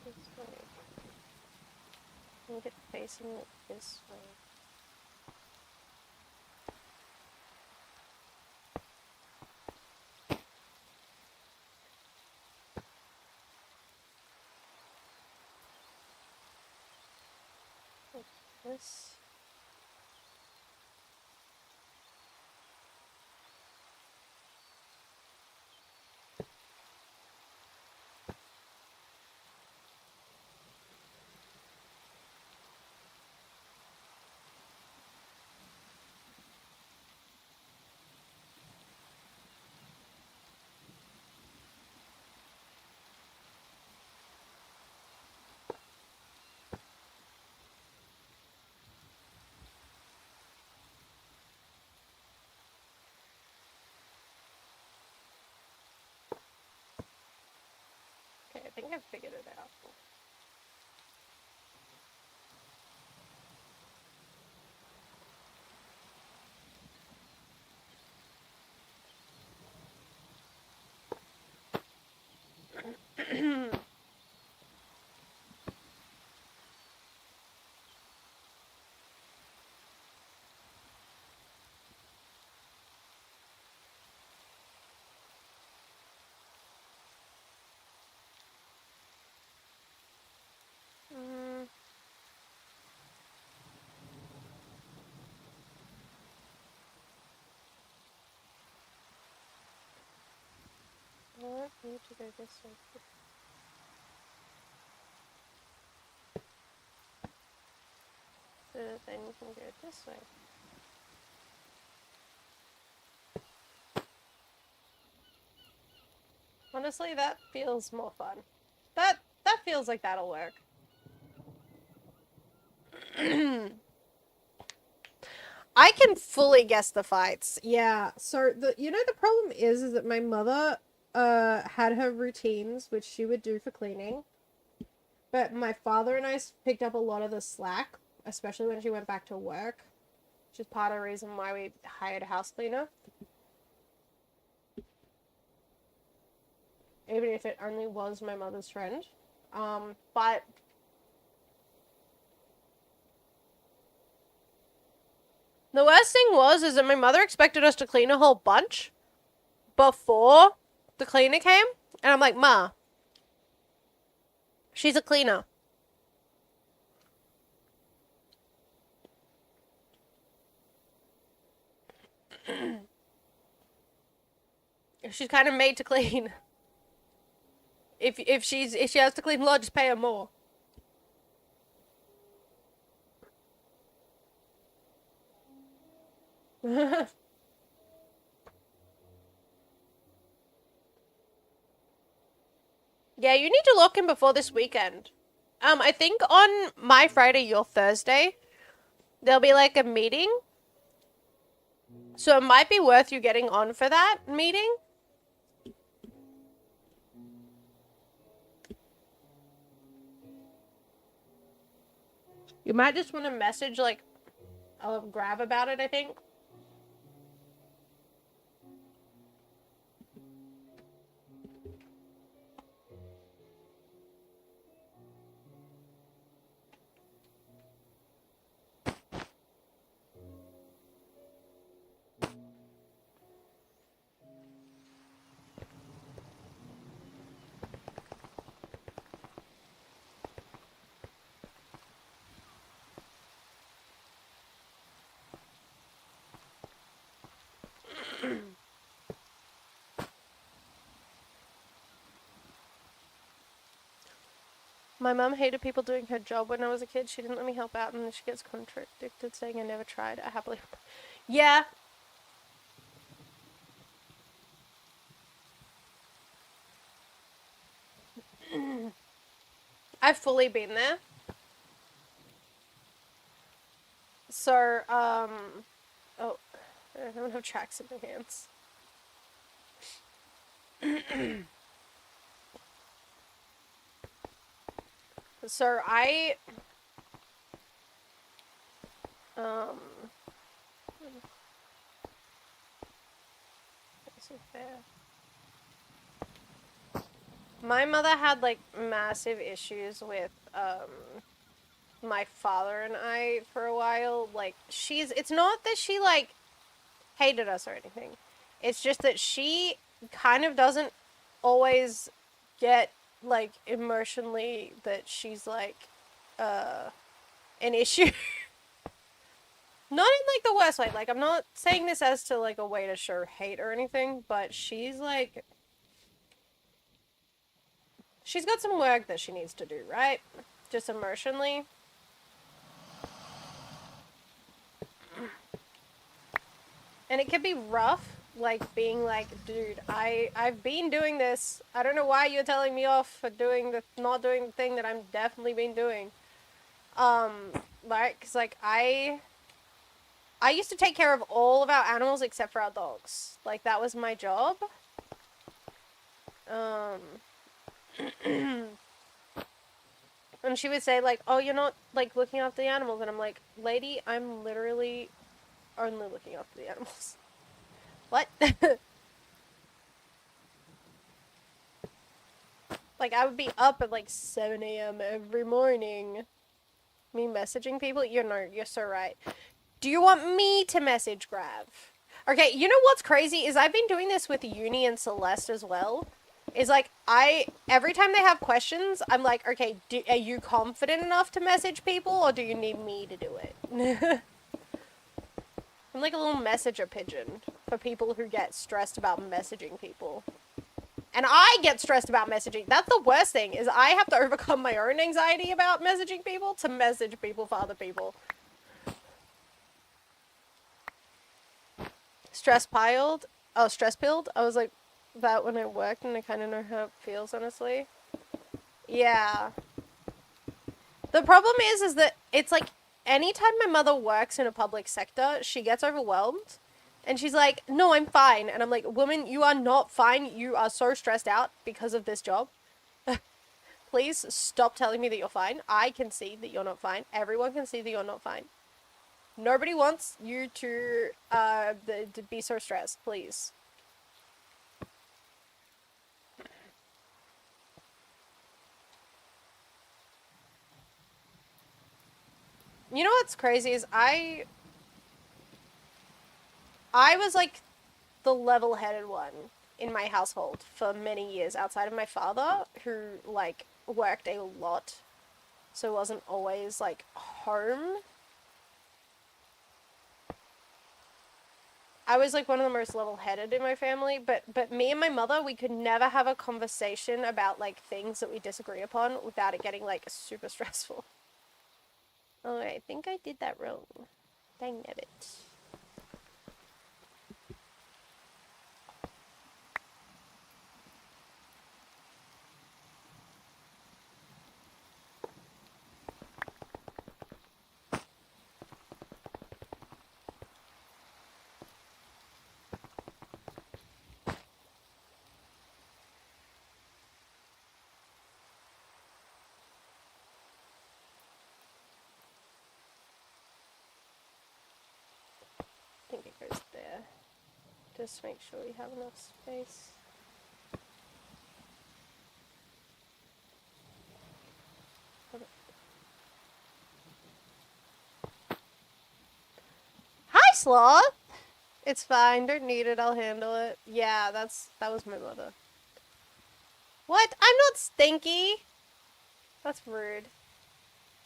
Speaker 1: This way. Need it facing it this way. Like this. think I figured it out. I want you to go this way. So then you can go this way. Honestly, that feels more fun. That feels like that'll work. I can fully guess the fights. Yeah. So the problem is that my mother had her routines which she would do for cleaning. But my father and I picked up a lot of the slack, especially when she went back to work, which is part of the reason why we hired a house cleaner. Even if it only was my mother's friend. But the worst thing is that my mother expected us to clean a whole bunch before the cleaner came. And I'm like, Ma, she's a cleaner. She's kind of made to clean. If she has to clean more, just pay her more. Yeah, you need to lock in before this weekend. I think on my Friday, your Thursday, there'll be like a meeting. So it might be worth you getting on for that meeting. You might just want to message like I'll grab about it, I think. My mom hated people doing her job when I was a kid. She didn't let me help out, and then she gets contradicted saying I never tried. I happily... Yeah. I've fully been there. So, oh, I don't have tracks in my hands. So my mother had like massive issues with my father and I for a while. Like it's not that she like hated us or anything. It's just that she kind of doesn't always get like emotionally that she's like an issue. Not in like the worst way. Like I'm not saying this as to like a way to show hate or anything, but she's like she's got some work that she needs to do, right? Just emotionally. And it can be rough, like being like, dude, I've been doing this. I don't know why you're telling me off for not doing the thing that I'm definitely been doing. Right? Cause like I used to take care of all of our animals except for our dogs. Like that was my job. And she would say, like, oh, you're not, like, looking after the animals. And I'm like, lady, I'm literally only looking after the animals. What? Like, I would be up at, like, 7 a.m. every morning. Me messaging people? You're so right. Do you want me to message Grav? Okay, you know what's crazy is I've been doing this with Uni and Celeste as well. Is like every time they have questions, I'm like, okay, are you confident enough to message people, or do you need me to do it? I'm like a little messenger pigeon for people who get stressed about messaging people. And I get stressed about messaging. That's the worst thing, is I have to overcome my own anxiety about messaging people to message people for other people. Stress piled? Oh, stress pilled? I was like that when I worked, and I kind of know how it feels, honestly. Yeah. The problem is that it's like anytime my mother works in a public sector, she gets overwhelmed. And she's like, no, I'm fine. And I'm like, woman, you are not fine. You are so stressed out because of this job. Please stop telling me that you're fine. I can see that you're not fine. Everyone can see that you're not fine. Nobody wants you to be so stressed, please. You know what's crazy is I was like the level-headed one in my household for many years outside of my father, who like worked a lot, so wasn't always like home. I was like one of the most level-headed in my family, but me and my mother, we could never have a conversation about like things that we disagree upon without it getting like super stressful. Oh, I think I did that wrong. Dang it. I think it goes there. Just make sure we have enough space. Hi, Sloth! It's fine, don't need it, I'll handle it. Yeah, that was my mother. What? I'm not stinky! That's rude.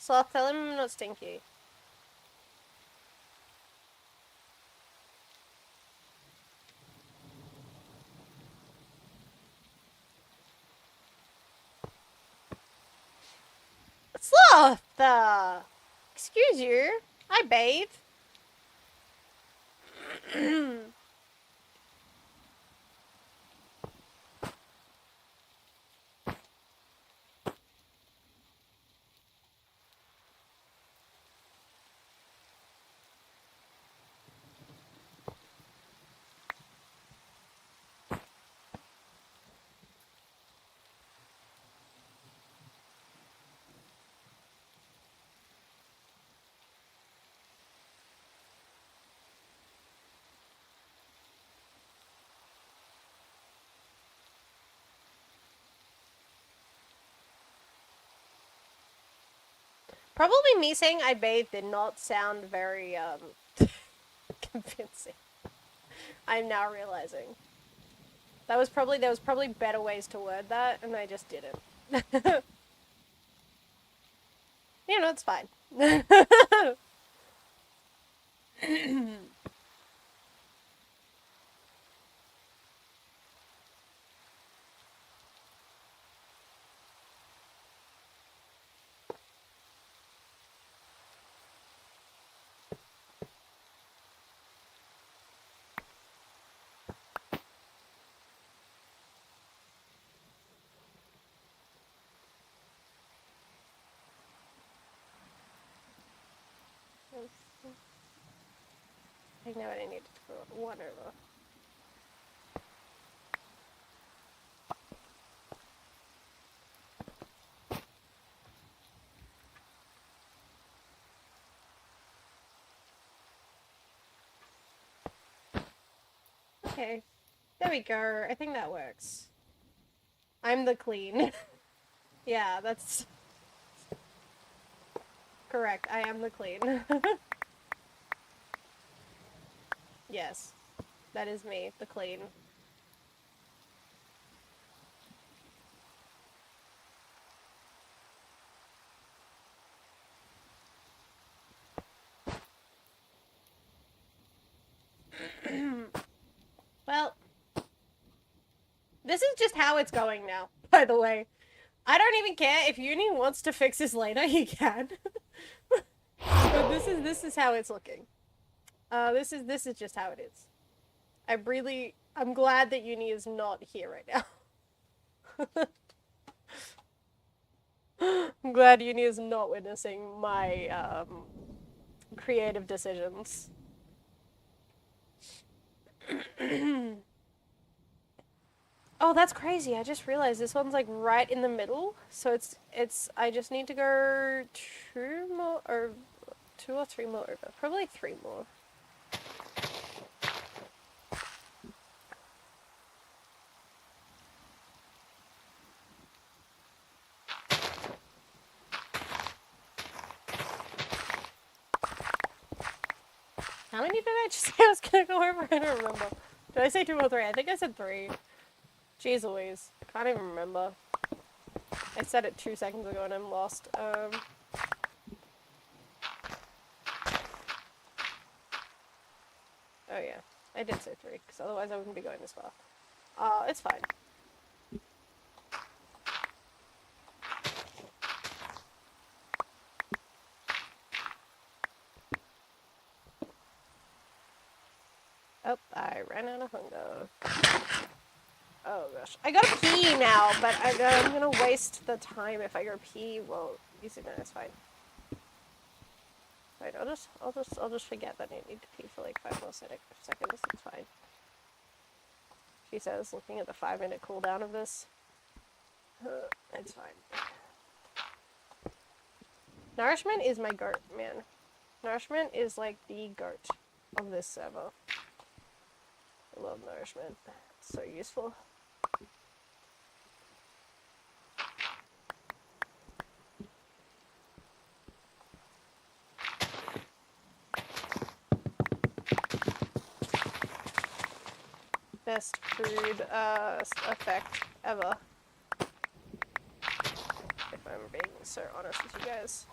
Speaker 1: Sloth, tell him I'm not stinky. Sloth! Excuse you. I bathe. Probably me saying I bathe did not sound very, convincing. I'm now realizing. There was probably better ways to word that, and I just didn't. You know, it's fine. I know what I needed to put one over. Okay. There we go. I think that works. I'm the clean. Yeah, that's correct. I am the clean. Yes. That is me, the clean. Well, this is just how it's going now, by the way. I don't even care if Uni wants to fix this later, he can. But this is how it's looking. This is just how it is. I'm glad that Uni is not here right now. I'm glad Uni is not witnessing my creative decisions. Oh, that's crazy. I just realized this one's like right in the middle. So I just need to go two or three more over. Probably three more. How many did I just say I was gonna go over? I don't remember. Did I say two or three? I think I said three. Jeez Louise. I can't even remember. I said it 2 seconds ago and I'm lost. Oh yeah. I did say three, because otherwise I wouldn't be going this far. It's fine. Oh, I ran out of hunger. Oh gosh. I gotta pee now, but I'm gonna waste the time if I go pee. Well, easy, no, it's fine. Right, I'll just forget that I need to pee for like 5 more seconds. It's fine. She says, looking at the 5-minute cooldown of this. It's fine. Nourishment is my goat, man. Nourishment is like the goat of this server. I love nourishment. It's so useful. Best food effect ever. If I'm being so honest with you guys.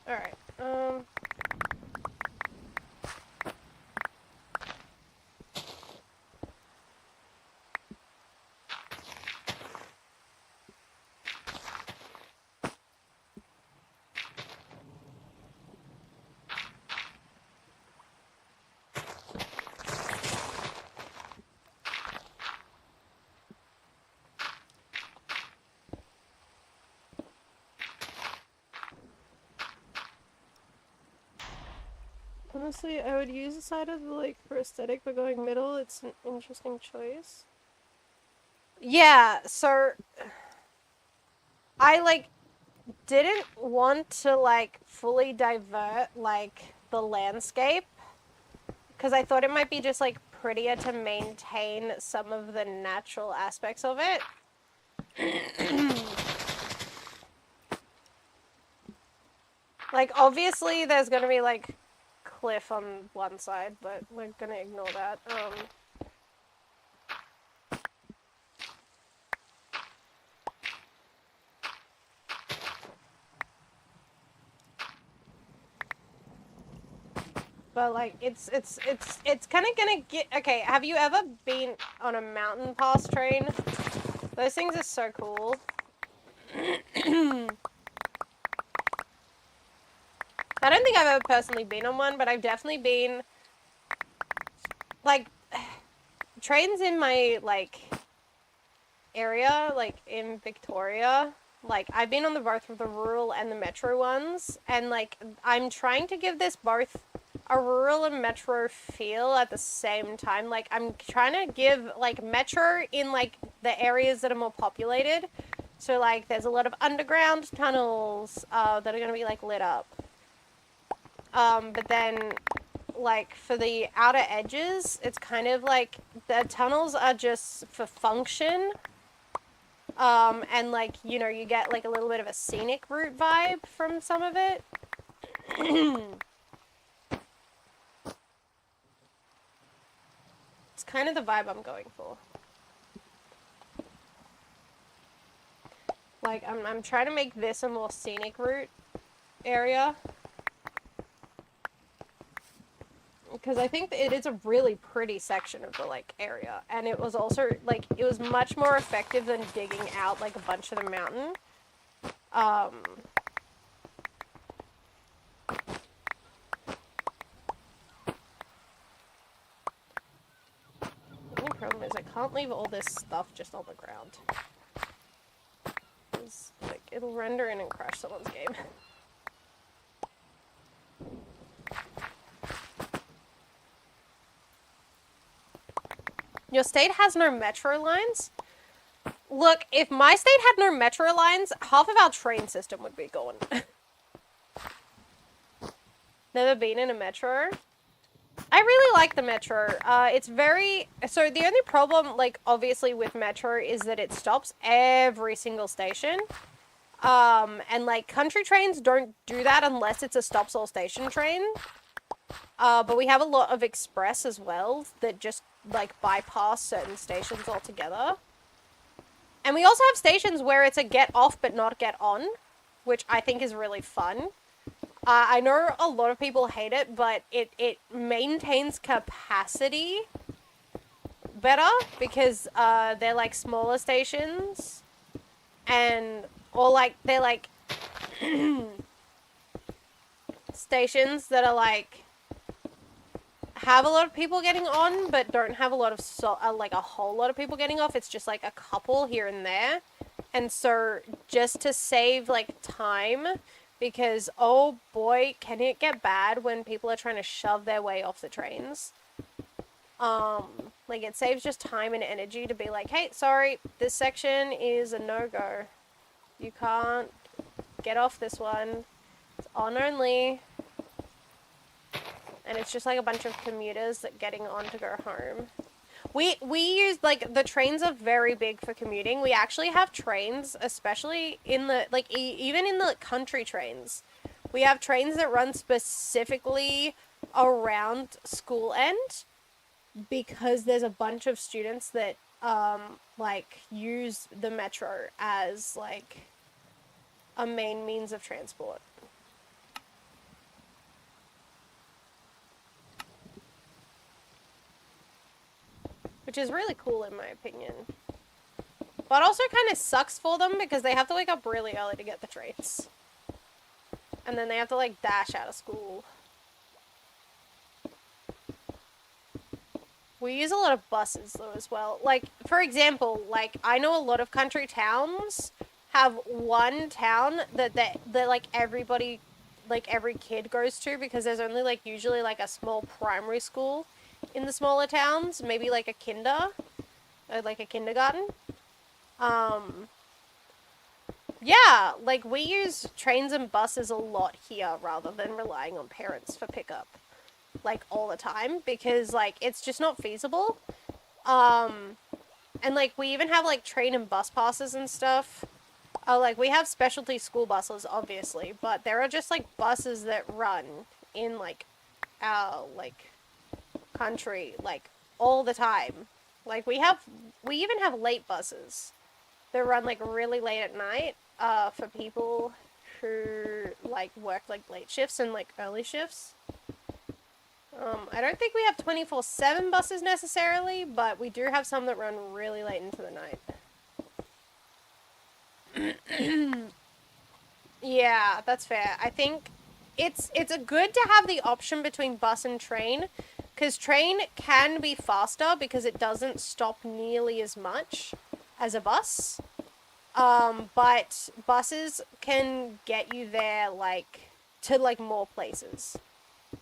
Speaker 1: Alright, honestly, I would use the side of the lake for aesthetic, but going middle, it's an interesting choice. Yeah, so I like didn't want to like fully divert like the landscape because I thought it might be just like prettier to maintain some of the natural aspects of it. Like obviously there's gonna be like cliff on one side, but we're gonna ignore that. But like it's kind of gonna get okay. Have you ever been on a mountain pass train? Those things are so cool. I don't think I've ever personally been on one, but I've definitely been like trains in my, like, area, like, in Victoria, like, I've been on the both of the rural and the metro ones, and, like, I'm trying to give this both a rural and metro feel at the same time. Like, I'm trying to give, like, metro in, like, the areas that are more populated. So, like, there's a lot of underground tunnels that are going to be, like, lit up. But then, like, for the outer edges, it's kind of like the tunnels are just for function. And, like, you know, you get, like, a little bit of a scenic route vibe from some of it. It's kind of the vibe I'm going for. Like, I'm trying to make this a more scenic route area. Because I think it is a really pretty section of the, like, area. And it was also, like, it was much more effective than digging out, like, a bunch of the mountain. The only problem is I can't leave all this stuff just on the ground. Because, like, it'll render in and crash someone's game. Your state has no metro lines? Look, if my state had no metro lines, half of our train system would be gone. Never been in a metro? I really like the metro. It's very... So the only problem, like, obviously with metro is that it stops every single station. And, like, country trains don't do that unless it's a stops all station train. But we have a lot of express as well that just, like, bypass certain stations altogether. And we also have stations where it's a get off but not get on, which I think is really fun. I know a lot of people hate it, but it maintains capacity better because they're, like, smaller stations. And, or, like, they're, like, stations that are, like, have a lot of people getting on, but don't have a lot of, like, a whole lot of people getting off. It's just, like, a couple here and there. And so, just to save, like, time, because, oh boy, can it get bad when people are trying to shove their way off the trains. Like, it saves just time and energy to be like, hey, sorry, this section is a no-go. You can't get off this one. It's on only. And it's just like a bunch of commuters that getting on to go home. We use, like, the trains are very big for commuting. We actually have trains, especially in the, like, even in the country trains. We have trains that run specifically around school end because there's a bunch of students that, like, use the metro as, like, a main means of transport. Which is really cool in my opinion. But also kind of sucks for them because they have to wake up really early to get the trains. And then they have to, like, dash out of school. We use a lot of buses though as well. Like, for example, like, I know a lot of country towns have one town that like, everybody, like, every kid goes to because there's only, like, usually, like, a small primary school in the smaller towns, maybe like a like a kindergarten. Yeah, like, we use trains and buses a lot here rather than relying on parents for pickup, like, all the time, because, like, it's just not feasible. And, like, we even have, like, train and bus passes and stuff. Like, we have specialty school buses, obviously, but there are just, like, buses that run in, like, our, like, country, like, all the time. Like, we even have late buses that run, like, really late at night, for people who, like, work, like, late shifts and, like, early shifts. I don't think we have 24/7 buses necessarily, but we do have some that run really late into the night. Yeah, that's fair. I think it's a good to have the option between bus and train, Because train can be faster because it doesn't stop nearly as much as a bus. But buses can get you there, like, to, like, more places.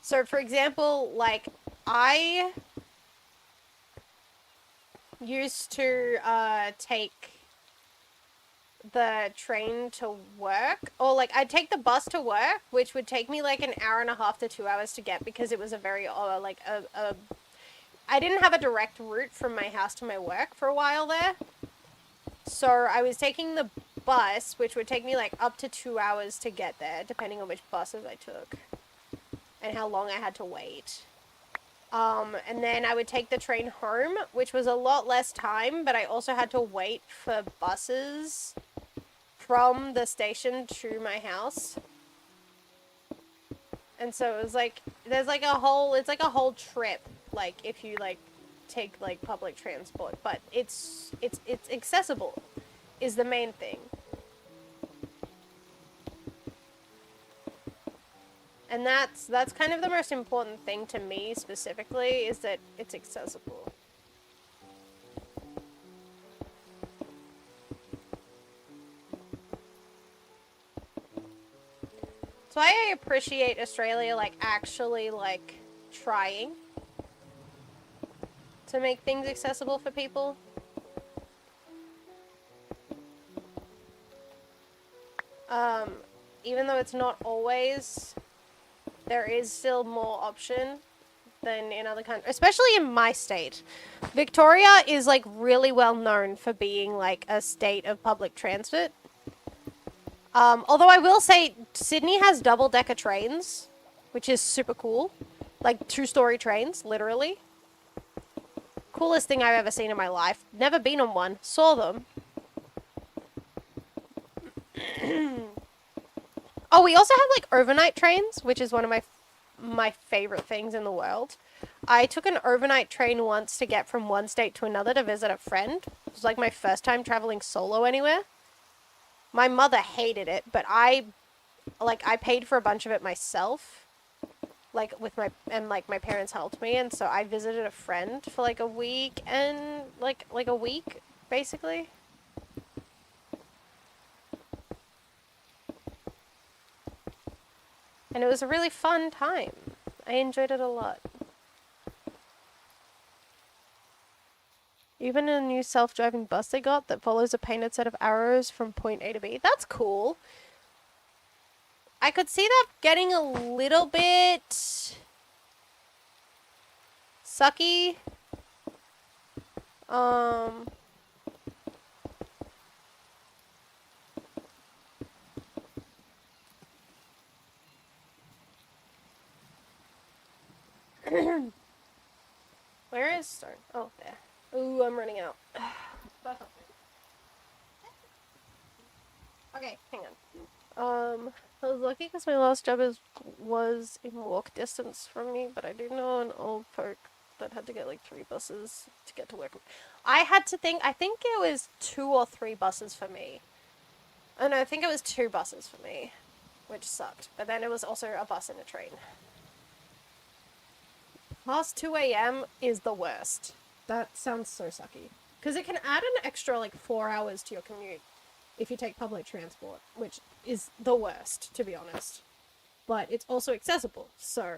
Speaker 1: So, for example, like, I used to, take the train to work, or, like, I'd take the bus to work, which would take me, like, an hour and a half to 2 hours to get, because it was a very, I didn't have a direct route from my house to my work for a while there. So I was taking the bus, which would take me like up to 2 hours to get there, depending on which buses I took and how long I had to wait. And then I would take the train home, which was a lot less time, but I also had to wait for buses from the station to my house. And so it was like, it's like a whole trip, like if you like take like public transport, but it's accessible is the main thing. And that's kind of the most important thing to me specifically, is that it's accessible. So I appreciate Australia like actually like trying to make things accessible for people. Even though it's not always, there is still more option than in other countries, especially in my state. Victoria is like really well known for being like a state of public transit. Although I will say Sydney has double-decker trains, which is super cool. Like 2-story trains, literally. Coolest thing I've ever seen in my life. Never been on one. Saw them. Oh, we also have like overnight trains, which is one of my favorite things in the world. I took an overnight train once to get from one state to another to visit a friend. It was like my first time traveling solo anywhere. My mother hated it, but I paid for a bunch of it myself. Like with my parents helped me, and so I visited a friend for like a week and like a week basically. And it was a really fun time. I enjoyed it a lot. Even a new self-driving bus they got that follows a painted set of arrows from point A to B. That's cool. I could see that getting a little bit sucky. Where is start? Oh, there. Ooh, I'm running out. Okay, hang on. I was lucky because my last job was in walk distance from me, but I do know an old folk that had to get like 3 buses to get to work. I think it was 2 or 3 buses for me. Oh no, I think it was 2 buses for me, which sucked. But then it was also a bus and a train. Past 2 a.m. is the worst. That sounds so sucky. Because it can add an extra like 4 hours to your commute if you take public transport, which is the worst, to be honest. But it's also accessible, so,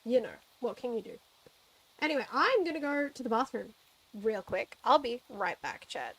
Speaker 1: you know, what can you do? Anyway, I'm gonna go to the bathroom real quick. I'll be right back, chat.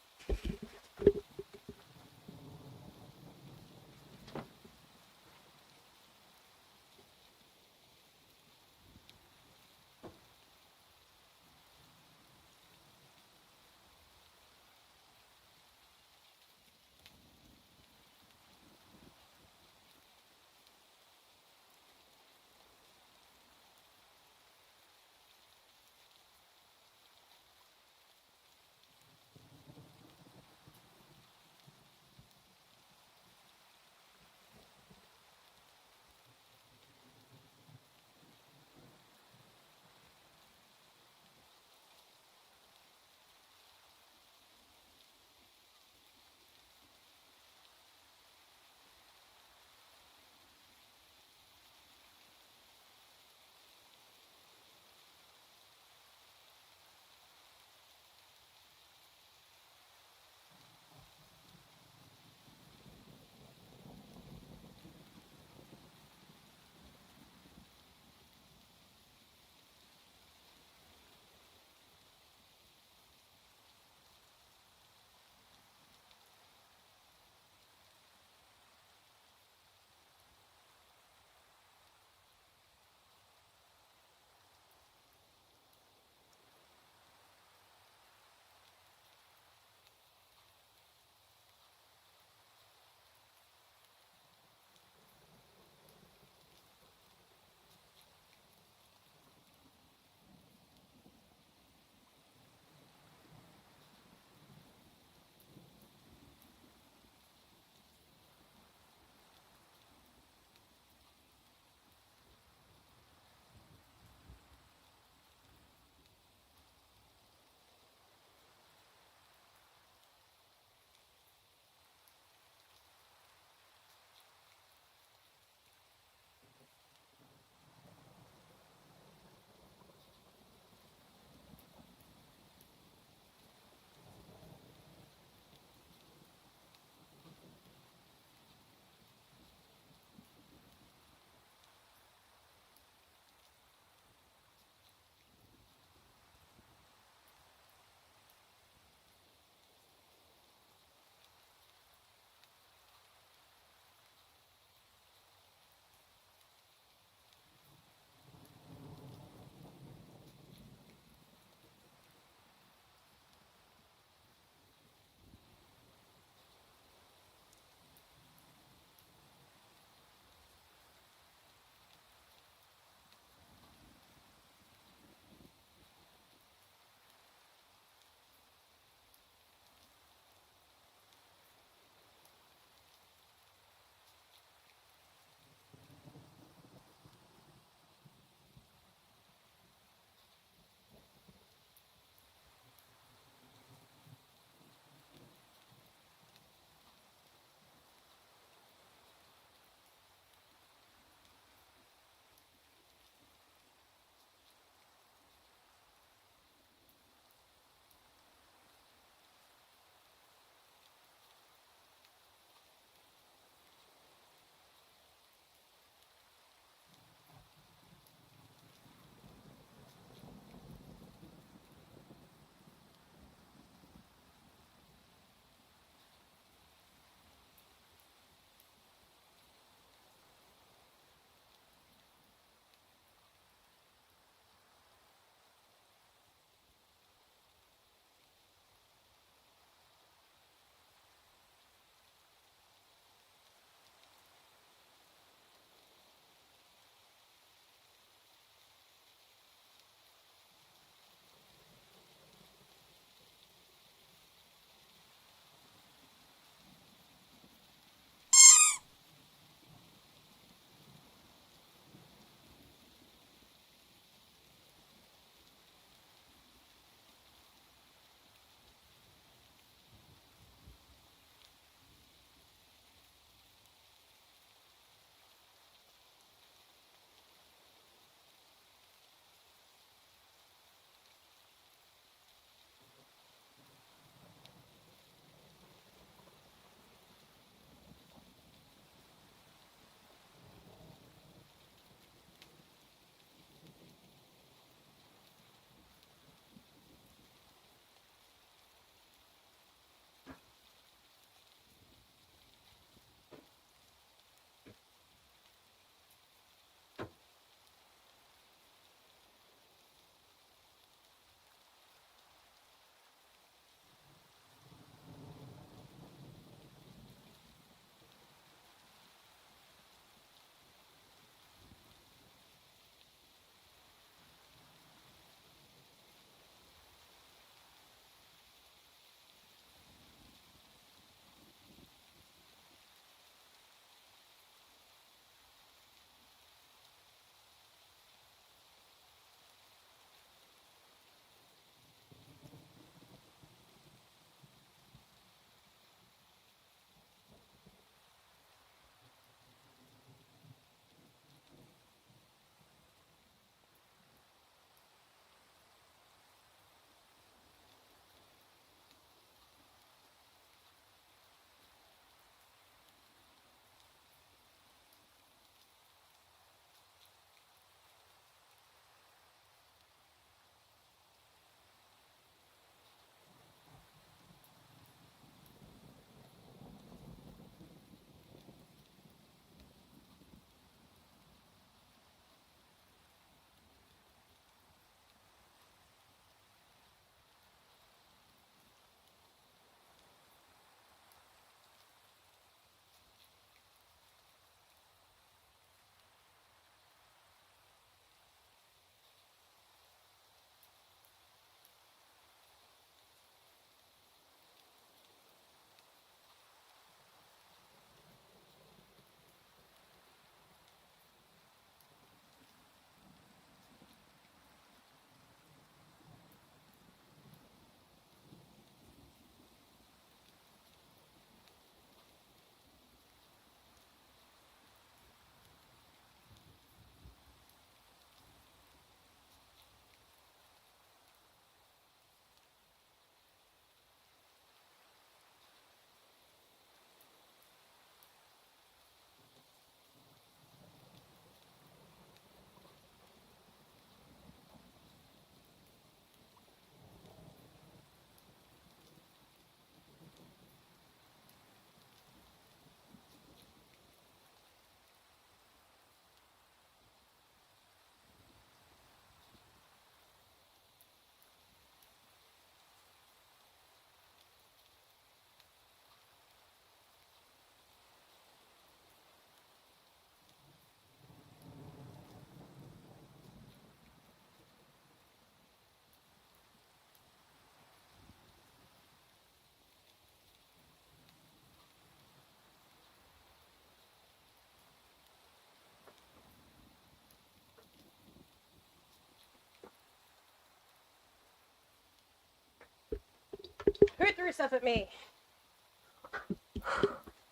Speaker 1: threw stuff at me.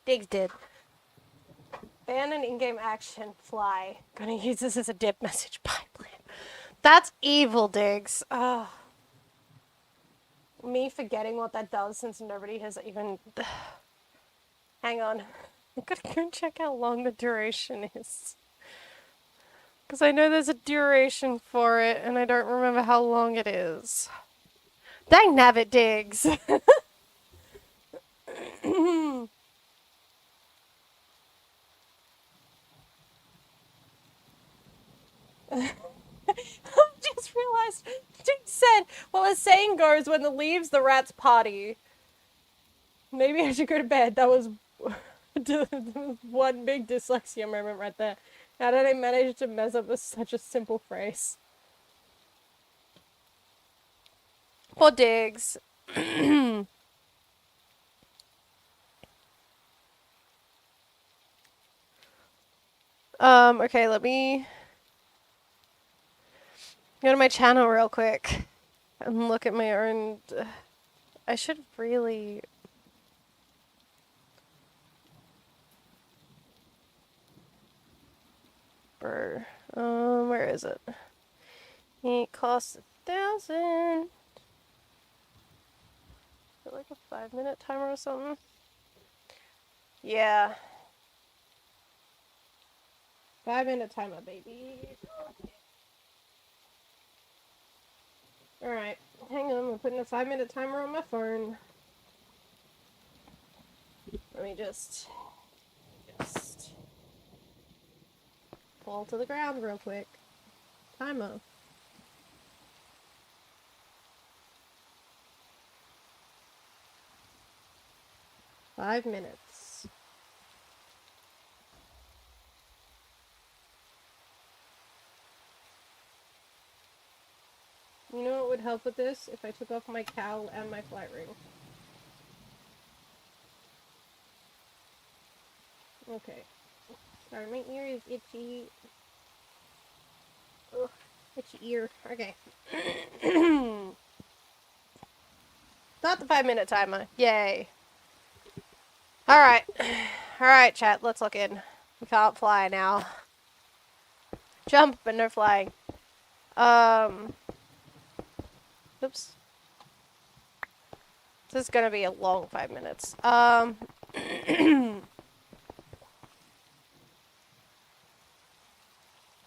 Speaker 1: Diggs did. Ban an in-game action. Fly. Gonna use this as a dip message pipeline. That's evil, Diggs. Oh. Me forgetting what that does since nobody has even... Hang on. I'm gonna go and check how long the duration is. Because I know there's a duration for it, and I don't remember how long it is. Dang nabbit, Diggs! I just realized Diggs said, well, as saying goes, when the leaves, the rats party. Maybe I should go to bed. That was one big dyslexia moment right there. How did I manage to mess up with such a simple phrase? Poor Diggs. Okay, let me go to my channel real quick and look at my own... I should really... Bro. Where is it? It costs 1,000. Is it like a 5-minute timer or something? Yeah. 5-minute timer, baby. Alright, hang on, I'm putting a 5-minute timer on my phone. Let me just fall to the ground real quick. Timer. Five minutes. You know what would help with this? If I took off my cowl and my flight ring. Okay. Sorry, my ear is itchy. Ugh, itchy ear. Okay. Not the 5-minute timer. Yay. Alright. Alright, chat. Let's look in. We can't fly now. Jump, but no flying. Oops. This is gonna be a long 5 minutes.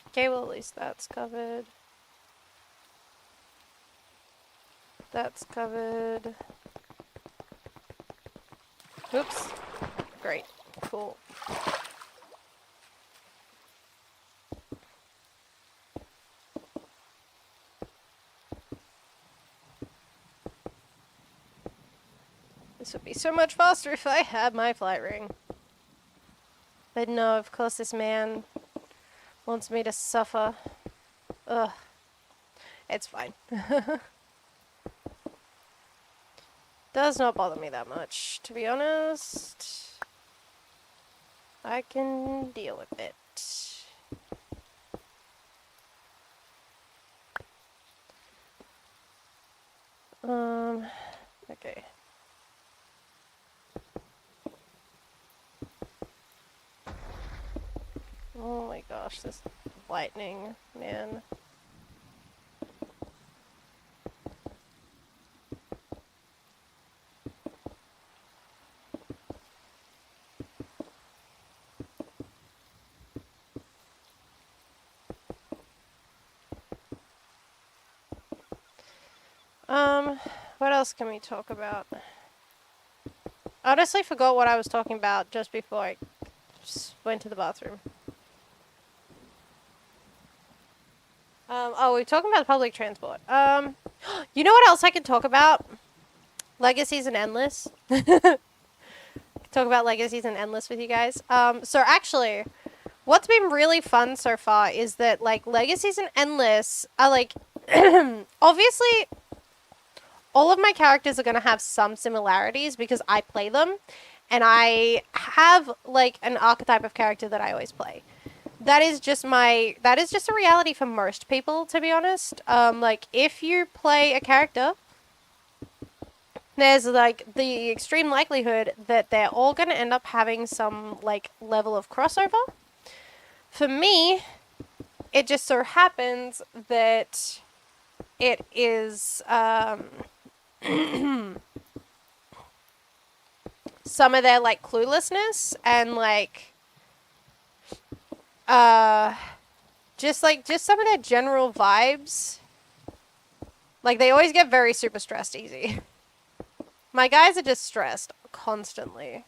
Speaker 1: Okay, well, at least that's covered. That's covered. Oops. Great. Cool. This would be so much faster if I had my flight ring. But no, of course this man wants me to suffer. Ugh. It's fine. Does not bother me that much, to be honest. I can deal with it. Okay. Oh my gosh, this lightning, man. What else can we talk about? I honestly forgot what I was talking about just before I just went to the bathroom. Oh, we're talking about public transport. You know what else I can talk about? Legacies and Endless. Talk about Legacies and Endless with you guys. So actually, what's been really fun so far is that, like, Legacies and Endless are, like, obviously, all of my characters are going to have some similarities because I play them, and I have, like, an archetype of character that I always play. That is just a reality for most people, to be honest. Like, if you play a character there's like the extreme likelihood that they're all going to end up having some like level of crossover. For me, it just so happens that it is some of their like cluelessness and like just some of their general vibes. Like they always get very super stressed easy. My guys are just stressed constantly.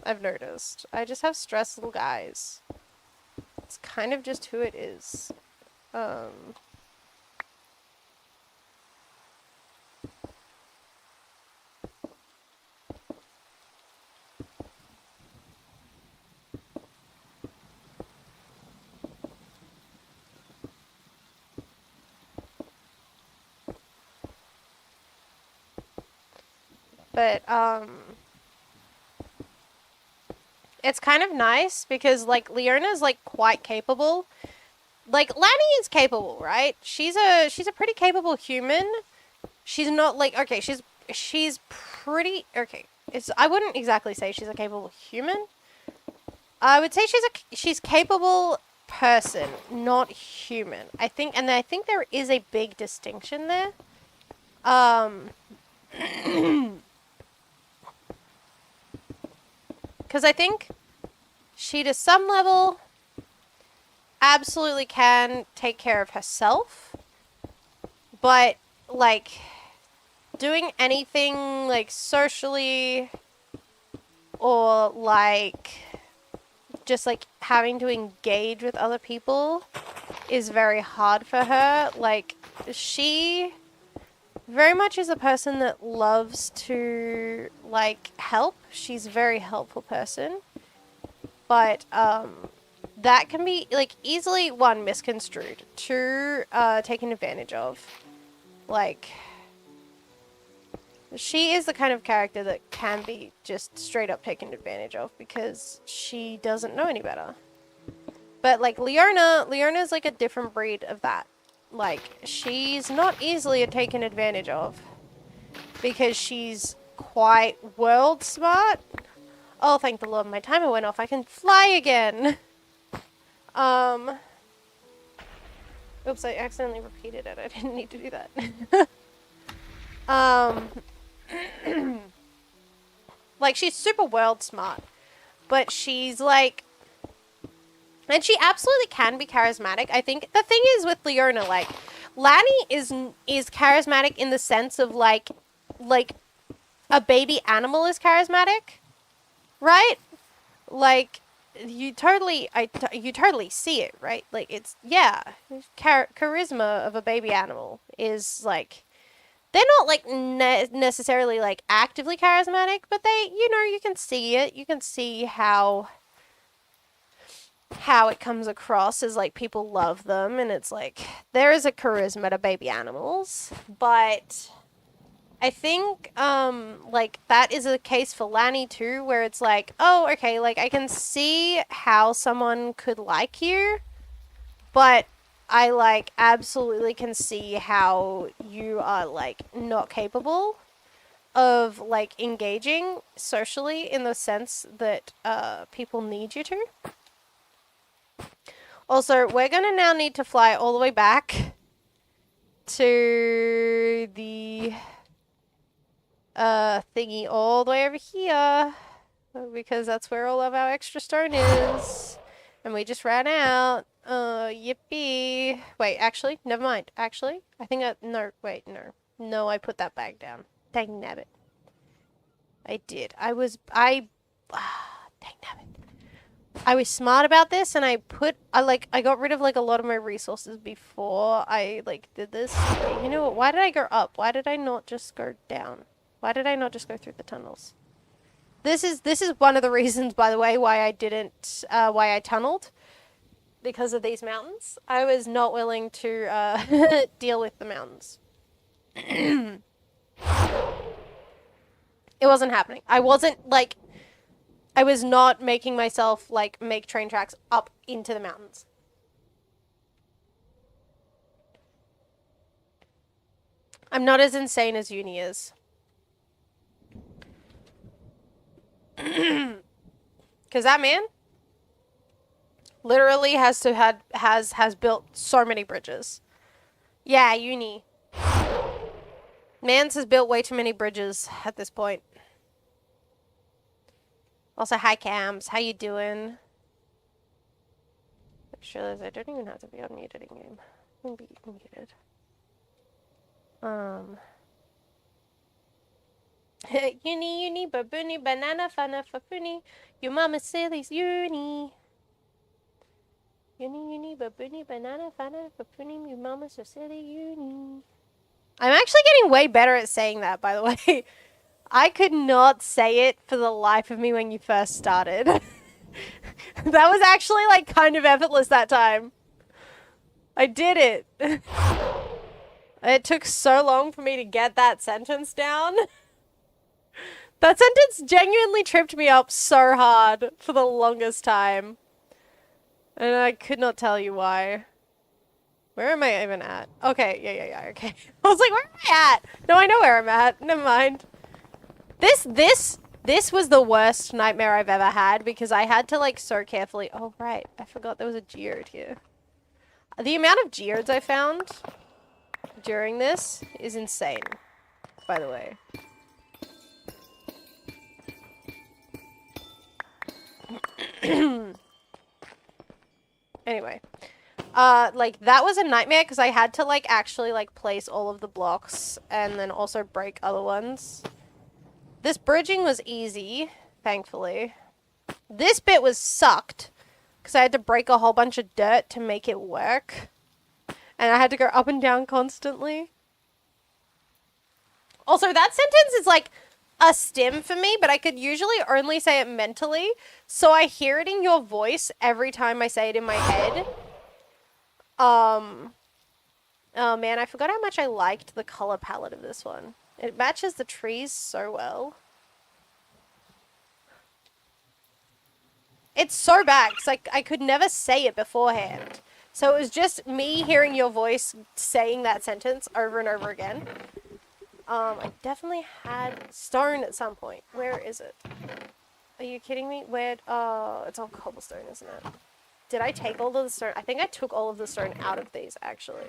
Speaker 1: I've noticed. I just have stressed little guys. It's kind of just who it is. But it's kind of nice because like Leona's like quite capable. Like Lani is capable, right? She's a pretty capable human. She's not like okay, she's pretty okay. I wouldn't exactly say she's a capable human. I would say she's capable person, not human. I think there is a big distinction there. Because I think she, to some level, absolutely can take care of herself. But, like, doing anything, like, socially or, like, just, like, having to engage with other people is very hard for her. Like, she very much is a person that loves to, like, help. She's a very helpful person. But, that can be, like, easily, one, misconstrued. Two, taken advantage of. Like, she is the kind of character that can be just straight up taken advantage of because she doesn't know any better. But, like, Leona's, like, a different breed of that. Like, she's not easily taken advantage of because she's quite world smart. Oh, thank the Lord, my timer went off. I can fly again. Oops, I accidentally repeated it. I didn't need to do that. Like, she's super world smart, but she's like, and she absolutely can be charismatic. I think the thing is with Leona, like, Lani is charismatic in the sense of like a baby animal is charismatic, right? Like, you totally see it, right? Like, it's, yeah, charisma of a baby animal is like, they're not like necessarily like actively charismatic, but they, you can see it. You can see how it comes across as like people love them, and it's like there is a charisma to baby animals. But I think like that is a case for Lani too, where it's like, oh, okay, like I can see how someone could like you, but I like absolutely can see how you are like not capable of like engaging socially in the sense that people need you to. Also, we're gonna now need to fly all the way back to the thingy all the way over here because that's where all of our extra stone is, and we just ran out. Yippee! Wait, actually, never mind. Actually, I think no, I put that bag down. Dang nabbit. I did. Dang nabbit. I was smart about this, and I got rid of like a lot of my resources before I like did this. You know what? Why did I go up? Why did I not just go down? Why did I not just go through the tunnels? This is one of the reasons, by the way, why I didn't why I tunneled, because of these mountains. I was not willing to deal with the mountains. It wasn't happening. I was not making myself, like, make train tracks up into the mountains. I'm not as insane as Uni is. Because that man literally has built so many bridges. Yeah, uni. Mans has built way too many bridges at this point. Also, hi Cams, how you doing? Sure, I don't even have to be unmuted in game. I can be muted. Uni, babuni, banana, fana, fafuni. Your mama silly's uni. Uni, babuni, banana, fana, fafuni. Your mama's so silly, uni. I'm actually getting way better at saying that, by the way. I could not say it for the life of me when you first started. That was actually, like, kind of effortless that time. I did it. It took so long for me to get that sentence down. That sentence genuinely tripped me up so hard for the longest time. And I could not tell you why. Where am I even at? Okay, yeah, okay. I was like, where am I at? No, I know where I'm at. Never mind. This was the worst nightmare I've ever had because I had to, like, so carefully... Oh, right. I forgot there was a geode here. The amount of geodes I found during this is insane, by the way. Anyway. Like, that was a nightmare because I had to, like, actually, like, place all of the blocks and then also break other ones. This bridging was easy, thankfully. This bit was sucked because I had to break a whole bunch of dirt to make it work. And I had to go up and down constantly. Also, that sentence is, like, a stim for me, but I could usually only say it mentally. So I hear it in your voice every time I say it in my head. Oh man, I forgot how much I liked the color palette of this one. It matches the trees so well. It's so bad, because I could never say it beforehand. So it was just me hearing your voice saying that sentence over and over again. I definitely had stone at some point. Where is it? Are you kidding me? Where? Oh, it's all cobblestone, isn't it? Did I take all of the stone? I think I took all of the stone out of these, actually.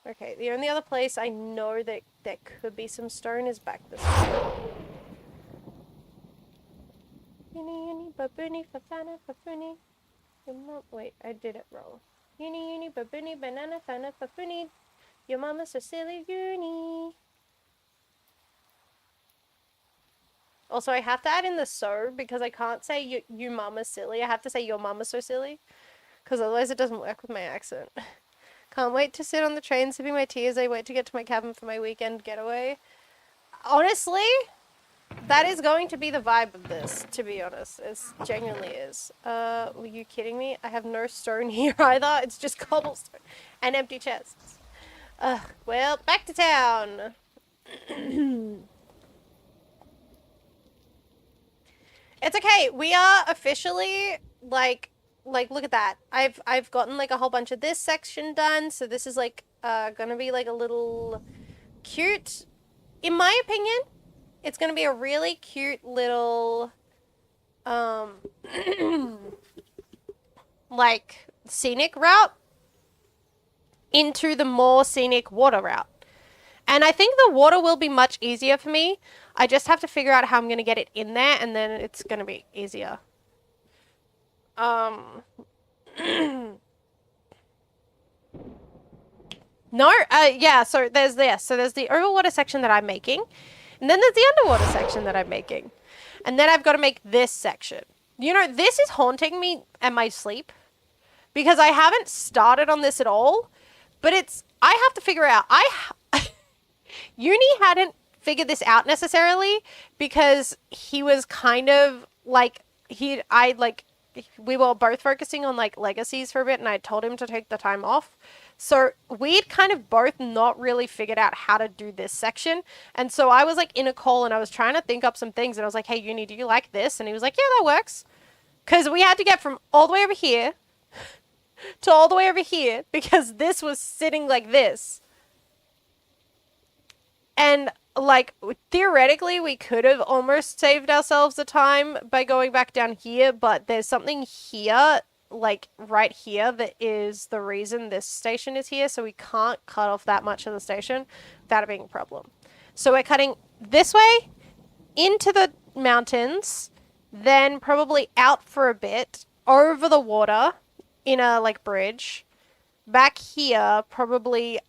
Speaker 1: Okay, the only other place I know that there could be some stone is back this way. Wait, I did it wrong. Uni, babuni, banana, fana, fafuni. Your mama's so silly, uni. Also, I have to add in the so because I can't say you mama's silly. I have to say your mama's so silly. Because otherwise it doesn't work with my accent. Can't wait to sit on the train sipping my tea as I wait to get to my cabin for my weekend getaway. Honestly, that is going to be the vibe of this, to be honest. It genuinely is. Were you kidding me? I have no stone here either. It's just cobblestone and empty chests. Well, back to town. It's okay. We are officially, like, look at that. I've gotten, like, a whole bunch of this section done. So this is, like, gonna be, like, a little cute. In my opinion, it's gonna be a really cute little, like, scenic route into the more scenic water route. And I think the water will be much easier for me. I just have to figure out how I'm going to get it in there, and then it's going to be easier. No, yeah, so there's this. So there's the overwater section that I'm making, and then there's the underwater section that I'm making. And then I've got to make this section. You know, this is haunting me in my sleep, because I haven't started on this at all, but I have to figure out, Uni hadn't figured this out necessarily because he was kind of like, we were both focusing on like legacies for a bit and I told him to take the time off. So we'd kind of both not really figured out how to do this section. And so I was like in a call and I was trying to think up some things and I was like, hey, Uni, do you like this? And he was like, yeah, that works. Because we had to get from all the way over here to all the way over here because this was sitting like this. And like, theoretically, we could have almost saved ourselves the time by going back down here, but there's something here, like, right here, that is the reason this station is here, so we can't cut off that much of the station without it being a problem. So we're cutting this way, into the mountains, then probably out for a bit, over the water, in a, like, bridge, back here, probably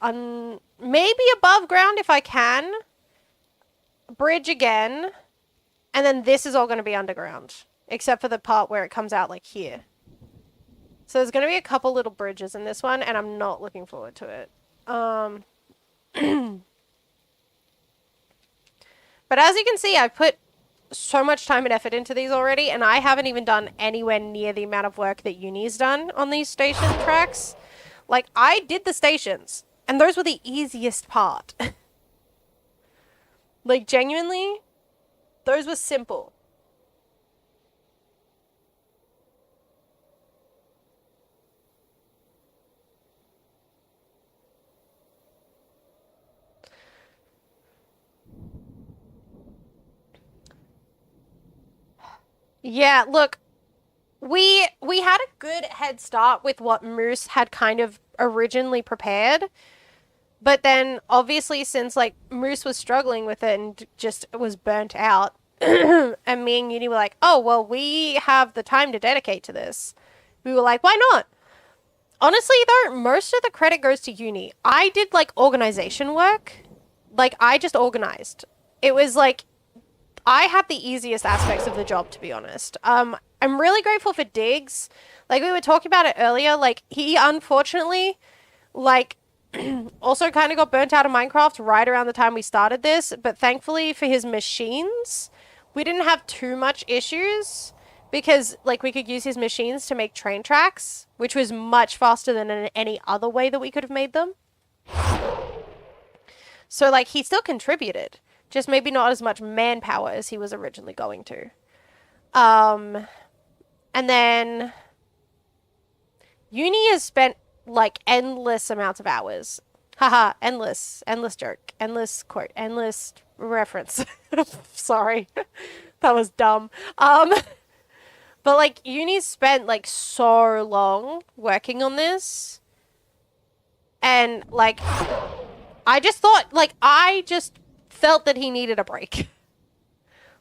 Speaker 1: maybe above ground if I can, bridge again, and then this is all going to be underground, except for the part where it comes out like here. So there's going to be a couple little bridges in this one, and I'm not looking forward to it. But as you can see, I've put so much time and effort into these already, and I haven't even done anywhere near the amount of work that Uni's done on these station tracks. Like, I did the stations, and those were the easiest part. Like, genuinely, those were simple. Yeah, look, we had a good head start with what Moose had kind of originally prepared. But then, obviously, since, like, Moose was struggling with it and just was burnt out, and me and Uni were like, oh, well, we have the time to dedicate to this. We were like, why not? Honestly, though, most of the credit goes to Uni. I did, like, organization work. Like, I just organized. It was, like, I had the easiest aspects of the job, to be honest. I'm really grateful for Diggs. Like, we were talking about it earlier. Like, he unfortunately, like, also kind of got burnt out of Minecraft right around the time we started this. But thankfully for his machines, we didn't have too much issues. Because, like, we could use his machines to make train tracks, which was much faster than in any other way that we could have made them. So, like, he still contributed. Just maybe not as much manpower as he was originally going to. And then Uni has spent, like, endless amounts of hours. Haha, endless. Endless joke. Endless quote. Endless reference. Sorry. That was dumb. But, like, Uni's spent, like, so long working on this. And, like, I just thought, like, I just felt that he needed a break.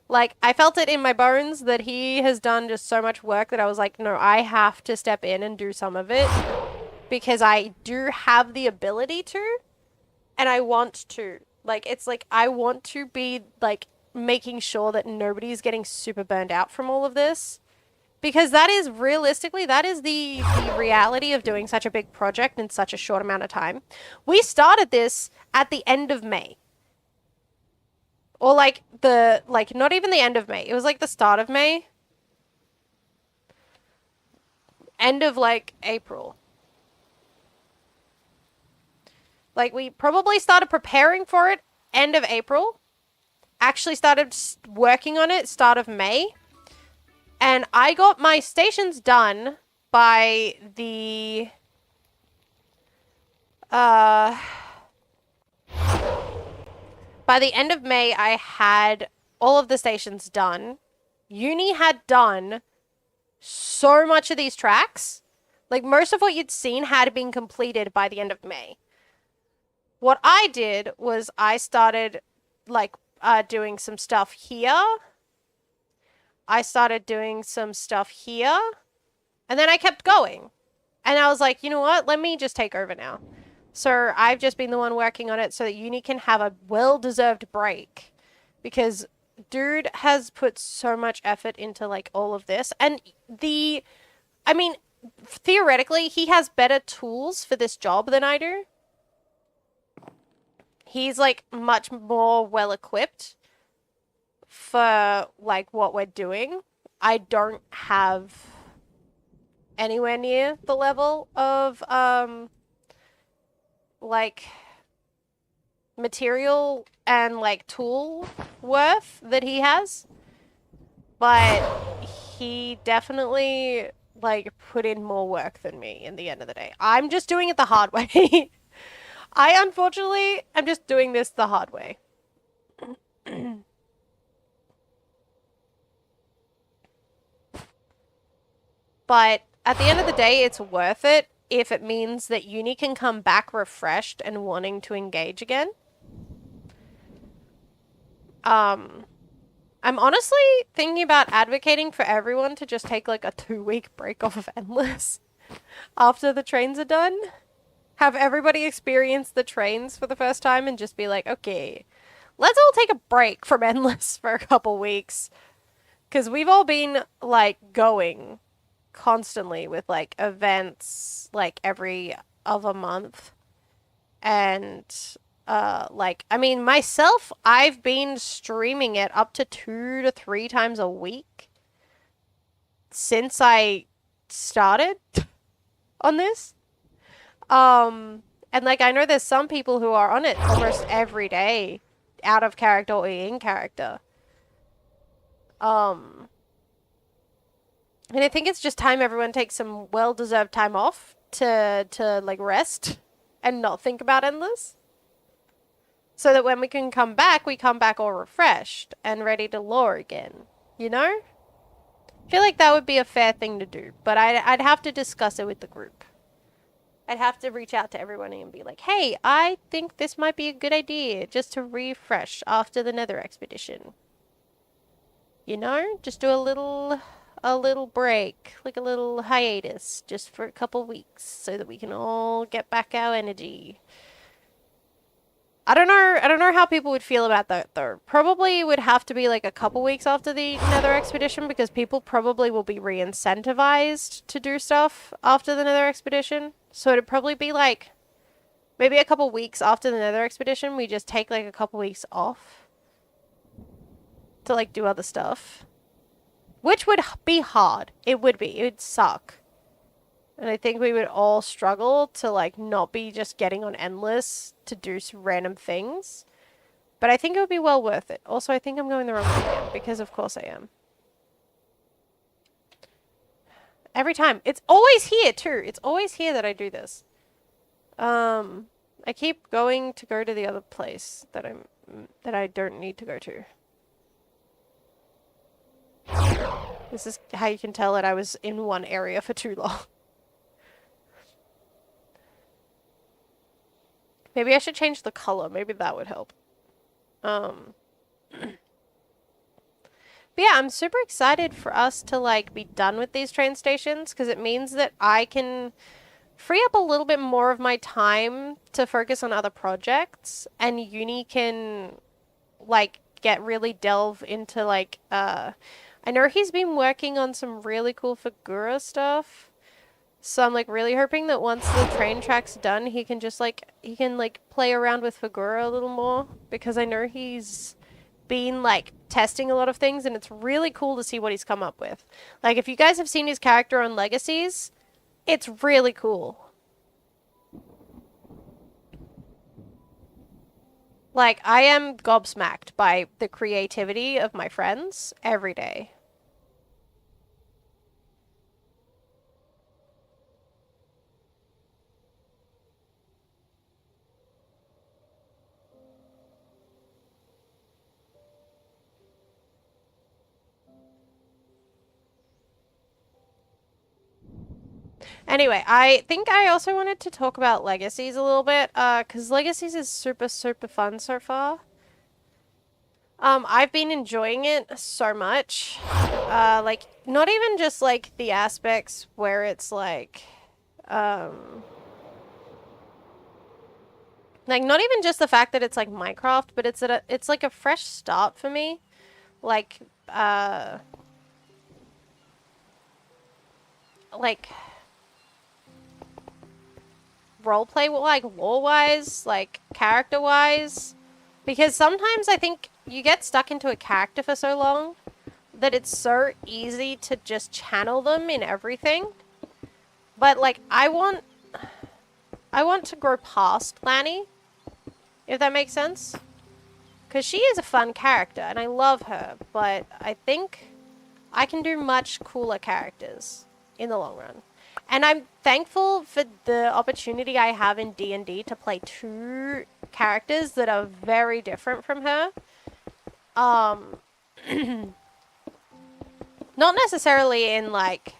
Speaker 1: Like, I felt it in my bones that he has done just so much work that I was like, no, I have to step in and do some of it. Because I do have the ability to. And I want to. Like, it's like, I want to be, like, making sure that nobody's getting super burned out from all of this. Because that is, realistically, that is the reality of doing such a big project in such a short amount of time. We started this at the end of May. Or, like, not even the end of May. It was, like, the start of May. End of, like, April. Like, we probably started preparing for it end of April. Actually started working on it start of May. And I got my stations done by the... by the end of May, I had all of the stations done. Uni had done so much of these tracks. Like, most of what you'd seen had been completed by the end of May. What I did was I started, like, doing some stuff here. I started doing some stuff here. And then I kept going. And I was like, you know what? Let me just take over now. So I've just been the one working on it so that Uni can have a well-deserved break. Because dude has put so much effort into, like, all of this. And I mean, theoretically, he has better tools for this job than I do. He's, like, much more well-equipped for, like, what we're doing. I don't have anywhere near the level of, like, material and, like, tool worth that he has. But he definitely, like, put in more work than me in the end of the day. I'm just doing it the hard way. I, unfortunately, am just doing this the hard way. But at the end of the day, it's worth it if it means that uni can come back refreshed and wanting to engage again. I'm honestly thinking about advocating for everyone to just take like a 2-week break off of Endless after the trains are done. Have everybody experience the trains for the first time and just be like, okay, let's all take a break from Endless for a couple weeks. Because we've all been like going constantly with like events like every other month. And like, I mean, myself, I've been streaming it up to 2 to 3 times a week since I started on this. And like, I know there's some people who are on it almost every day, out of character or in character. And I think it's just time everyone takes some well-deserved time off to like rest and not think about Endless. So that when we can come back, we come back all refreshed and ready to lore again. You know? I feel like that would be a fair thing to do, but I'd have to discuss it with the group. I'd have to reach out to everyone and be like, hey, I think this might be a good idea just to refresh after the Nether expedition. You know? Just do a little break, like a little hiatus, just for a couple weeks so that we can all get back our energy. I don't know how people would feel about that though. Probably would have to be like a couple weeks after the Nether expedition because people probably will be re-incentivized to do stuff after the Nether expedition. So it'd probably be like maybe a couple weeks after the Nether expedition, we just take like a couple weeks off to like do other stuff. Which would be hard. It would be. It would suck. And I think we would all struggle to like not be just getting on Endless to do some random things. But I think it would be well worth it. Also, I think I'm going the wrong way again because of course I am. Every time. It's always here too. It's always here that I do this. I keep going to go to the other place that I don't need to go to. This is how you can tell that I was in one area for too long. Maybe I should change the color. Maybe that would help. But yeah, I'm super excited for us to like be done with these train stations because it means that I can free up a little bit more of my time to focus on other projects and uni can like get really delve into like I know he's been working on some really cool Figura stuff. So I'm like really hoping that once the train track's done, he can just like play around with Figura a little more because I know he's been like testing a lot of things and it's really cool to see what he's come up with. Like if you guys have seen his character on Legacies, it's really cool. Like I am gobsmacked by the creativity of my friends every day. Anyway, I think I also wanted to talk about Legacies a little bit, because Legacies is super, super fun so far. I've been enjoying it so much. Like, not even just, like, the aspects where it's, like, not even just the fact that it's, like, Minecraft, but it's like, a fresh start for me. Like, roleplay, like lore-wise, like character-wise, because sometimes I think you get stuck into a character for so long that it's so easy to just channel them in everything. But like I want to grow past Lanny, if that makes sense, because she is a fun character and I love her, but I think I can do much cooler characters in the long run. And I'm thankful for the opportunity I have in D&D to play 2 characters that are very different from her. Not necessarily in, like,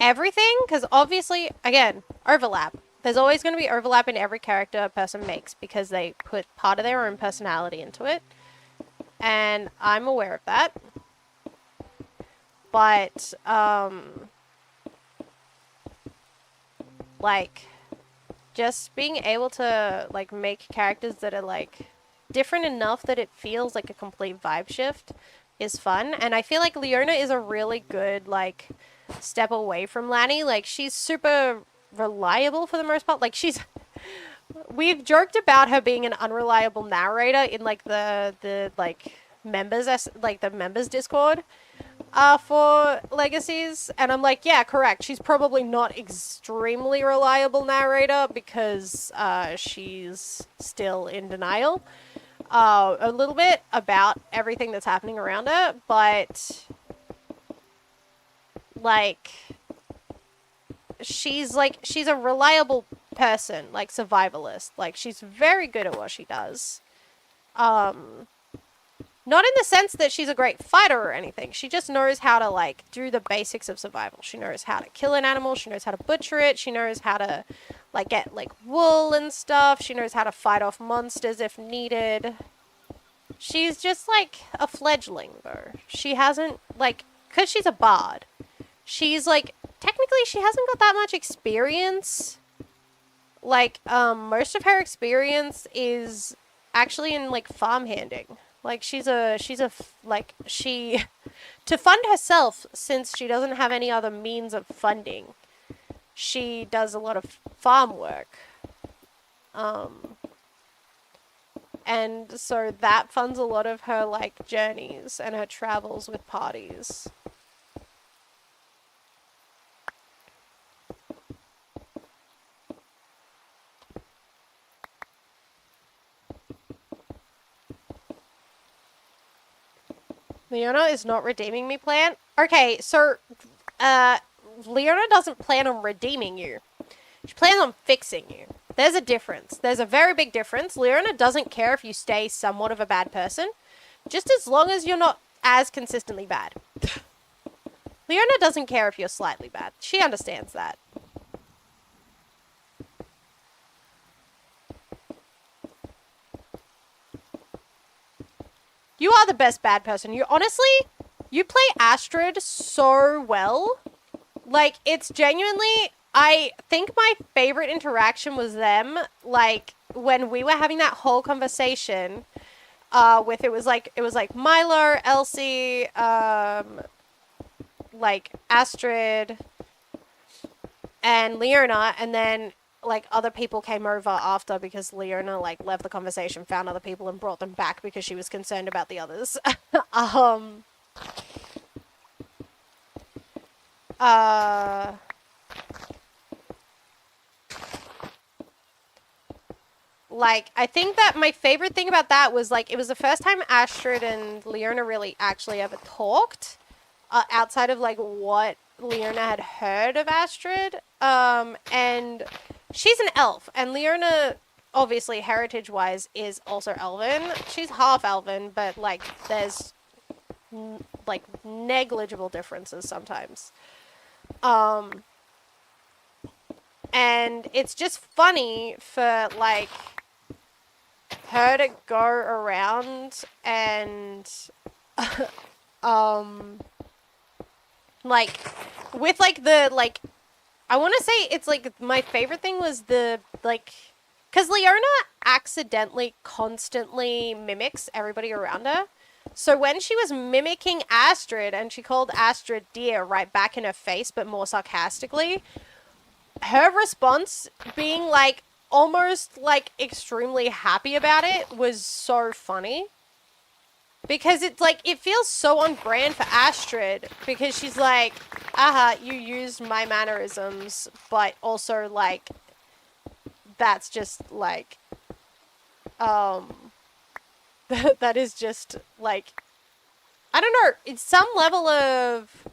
Speaker 1: everything, because obviously, again, overlap. There's always going to be overlap in every character a person makes because they put part of their own personality into it. And I'm aware of that. But, like, just being able to, like, make characters that are, like, different enough that it feels like a complete vibe shift is fun. And I feel like Leona is a really good, like, step away from Lanny. Like, she's super reliable for the most part. Like, we've joked about her being an unreliable narrator in, like, the members Discord for Legacies, and I'm like, yeah, correct. She's probably not extremely reliable narrator because she's still in denial a little bit about everything that's happening around her, but like she's a reliable person, like survivalist. Like she's very good at what she does. Not in the sense that she's a great fighter or anything. She just knows how to, like, do the basics of survival. She knows how to kill an animal. She knows how to butcher it. She knows how to, like, get, like, wool and stuff. She knows how to fight off monsters if needed. She's just, like, a fledgling, though. She hasn't, like, because she's a bard. She's, like, technically she hasn't got that much experience. Like, most of her experience is actually in, like, farmhanding. Like, she, to fund herself, since she doesn't have any other means of funding, she does a lot of farm work. And so that funds a lot of her, like, journeys and her travels with parties. Leona is not redeeming me, plan? Okay, so, Leona doesn't plan on redeeming you. She plans on fixing you. There's a difference. There's a very big difference. Leona doesn't care if you stay somewhat of a bad person, just as long as you're not as consistently bad. Leona doesn't care if you're slightly bad. She understands that. You are the best bad person. You play Astrid so well. Like, it's genuinely, I think my favorite interaction was them, like, when we were having that whole conversation, it was like Milo, Elsie, like, Astrid, and Leona, and then, like, other people came over after because Leona, like, left the conversation, found other people, and brought them back because she was concerned about the others. Like, I think that my favorite thing about that was, like, it was the first time Astrid and Leona really actually ever talked, outside of, like, what Leona had heard of Astrid. And she's an elf, and Leona, obviously, heritage-wise, is also elven. She's half elven, but, like, there's, like, negligible differences sometimes. And it's just funny for, like, her to go around and, like, with, like, the, like, I want to say it's, like, my favorite thing was the, like, because Leona accidentally constantly mimics everybody around her. So when she was mimicking Astrid and she called Astrid dear right back in her face, but more sarcastically, her response being, like, almost, like, extremely happy about it was so funny. Because it's, like, it feels so on brand for Astrid, because she's like, aha, you used my mannerisms, but also, like, that's just, like, that is just, like, I don't know, it's some level of,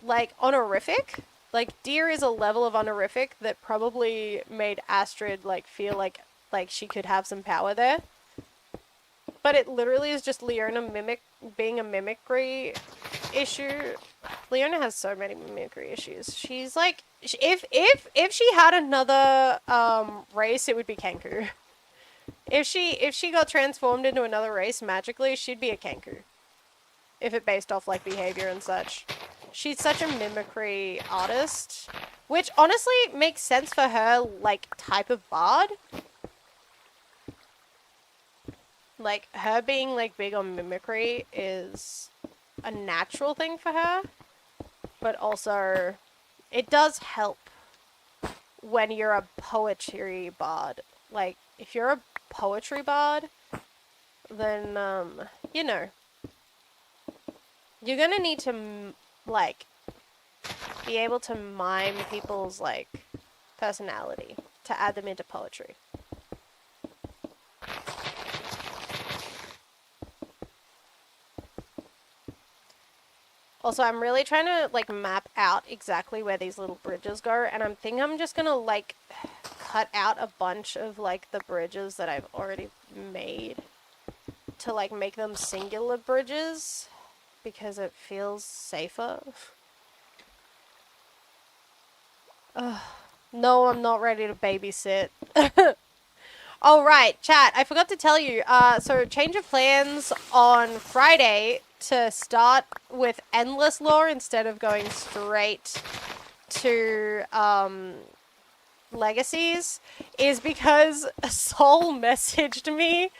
Speaker 1: like, honorific. Like, deer is a level of honorific that probably made Astrid, like, feel like she could have some power there. But it literally is just Leona being a mimicry issue. Leona has so many mimicry issues. She's like, if she had another race, it would be Kenku. If she got transformed into another race magically, she'd be a Kenku. If it based off like behavior and such. She's such a mimicry artist, which honestly makes sense for her like type of bard. Like her being like big on mimicry is a natural thing for her, but also it does help when you're a poetry bard. Like if you're a poetry bard, then you know, you're gonna need to like be able to mime people's like personality to add them into poetry. Also, I'm really trying to like map out exactly where these little bridges go, and I'm thinking I'm just gonna like cut out a bunch of like the bridges that I've already made to like make them singular bridges because it feels safer. No, I'm not ready to babysit. Oh, right, chat. I forgot to tell you. So change of plans on Friday to start with Endless lore instead of going straight to Legacies is because Soul messaged me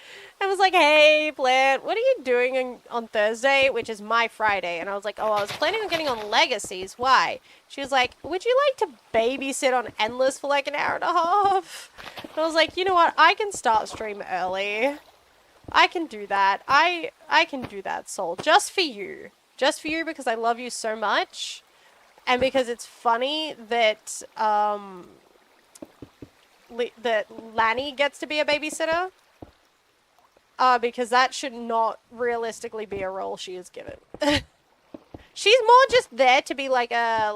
Speaker 1: and was like, hey, Plant, what are you doing on Thursday, which is my Friday? And I was like, oh, I was planning on getting on Legacies. Why? She was like, would you like to babysit on Endless for like an hour and a half? And I was like, you know what? I can start stream early. I can do that. I can do that, Soul. Just for you. Just for you because I love you so much. And because it's funny that, that Lanny gets to be a babysitter. Because that should not realistically be a role she is given. She's more just there to be like a,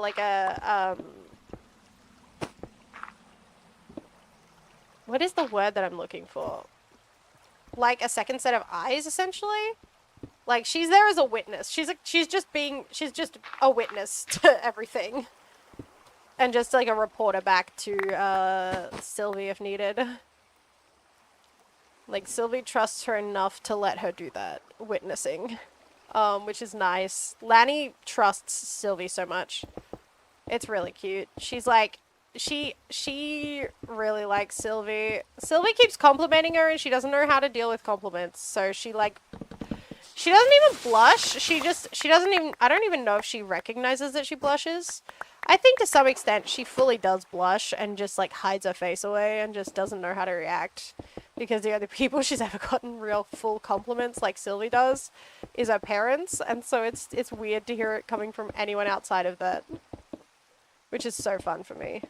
Speaker 1: what is the word that I'm looking for? Like a second set of eyes, essentially. Like she's there as a witness. She's just a witness to everything. And just like a reporter back to Sylvie if needed. Like Sylvie trusts her enough to let her do that witnessing. Which is nice. Lanny trusts Sylvie so much. It's really cute. She's like, she really likes Sylvie. Sylvie keeps complimenting her and she doesn't know how to deal with compliments. So she like, she doesn't even blush. She doesn't even, I don't even know if she recognizes that she blushes. I think to some extent she fully does blush and just like hides her face away and just doesn't know how to react. Because the only people she's ever gotten real full compliments like Sylvie does is her parents. And so it's weird to hear it coming from anyone outside of that. Which is so fun for me.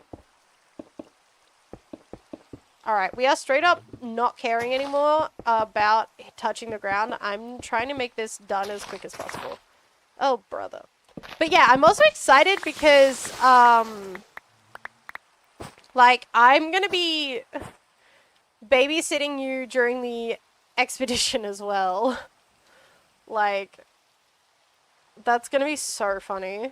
Speaker 1: Alright, we are straight up not caring anymore about touching the ground. I'm trying to make this done as quick as possible. Oh, brother. But yeah, I'm also excited because, like, I'm gonna be babysitting you during the expedition as well. Like, that's gonna be so funny.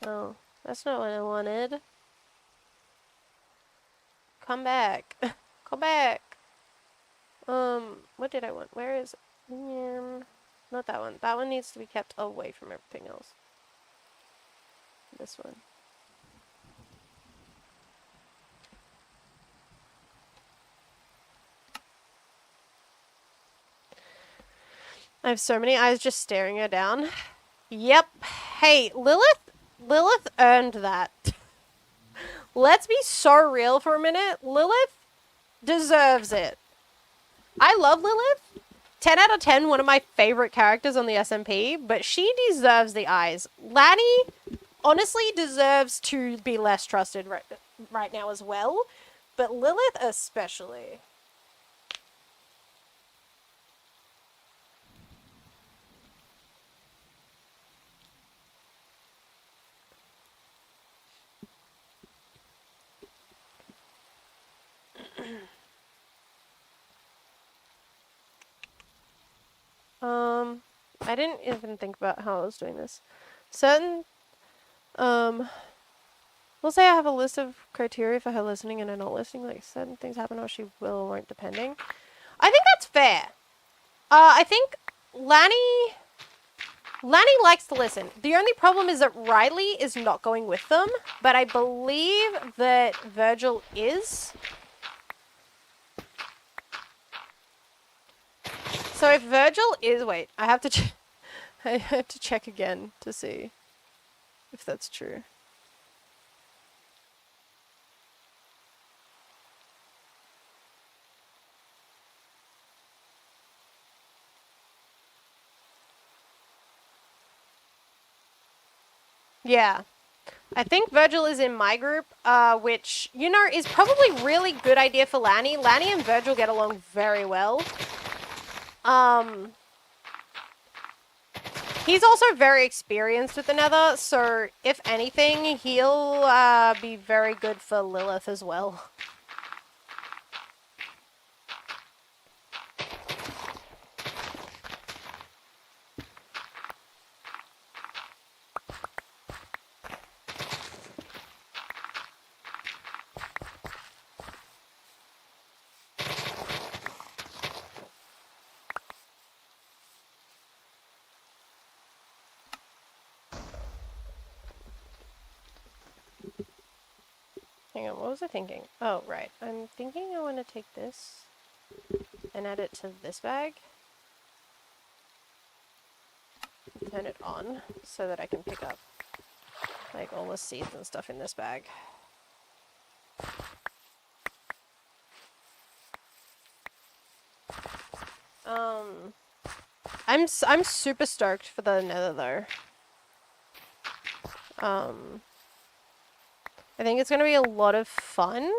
Speaker 1: Oh, that's not what I wanted. Come back. Come back. What did I want? Where is it? Not that one. That one needs to be kept away from everything else. This one. I have so many eyes just staring her down. Yep. Hey, Lilith earned that. Let's be so real for a minute. Lilith deserves it. I love Lilith. 10 out of 10, one of my favorite characters on the SMP, but she deserves the eyes. Lanny honestly deserves to be less trusted right now as well, but Lilith especially. I didn't even think about how I was doing this. Certain, we'll say I have a list of criteria for her listening and her not listening. Like certain things happen or she will or won't depending. I think that's fair. I think Lanny likes to listen. The only problem is that Riley is not going with them, but I believe that Virgil is. So if Virgil is, wait, I have to I have to check again to see if that's true. Yeah. I think Virgil is in my group, which, you know, is probably really good idea for Lanny. Lanny and Virgil get along very well. He's also very experienced with the Nether, so if anything, he'll be very good for Lilith as well. Hang on, what was I thinking? Oh, right. I'm thinking I want to take this and add it to this bag. Turn it on so that I can pick up like all the seeds and stuff in this bag. I'm super stoked for the Nether though. I think it's gonna be a lot of fun.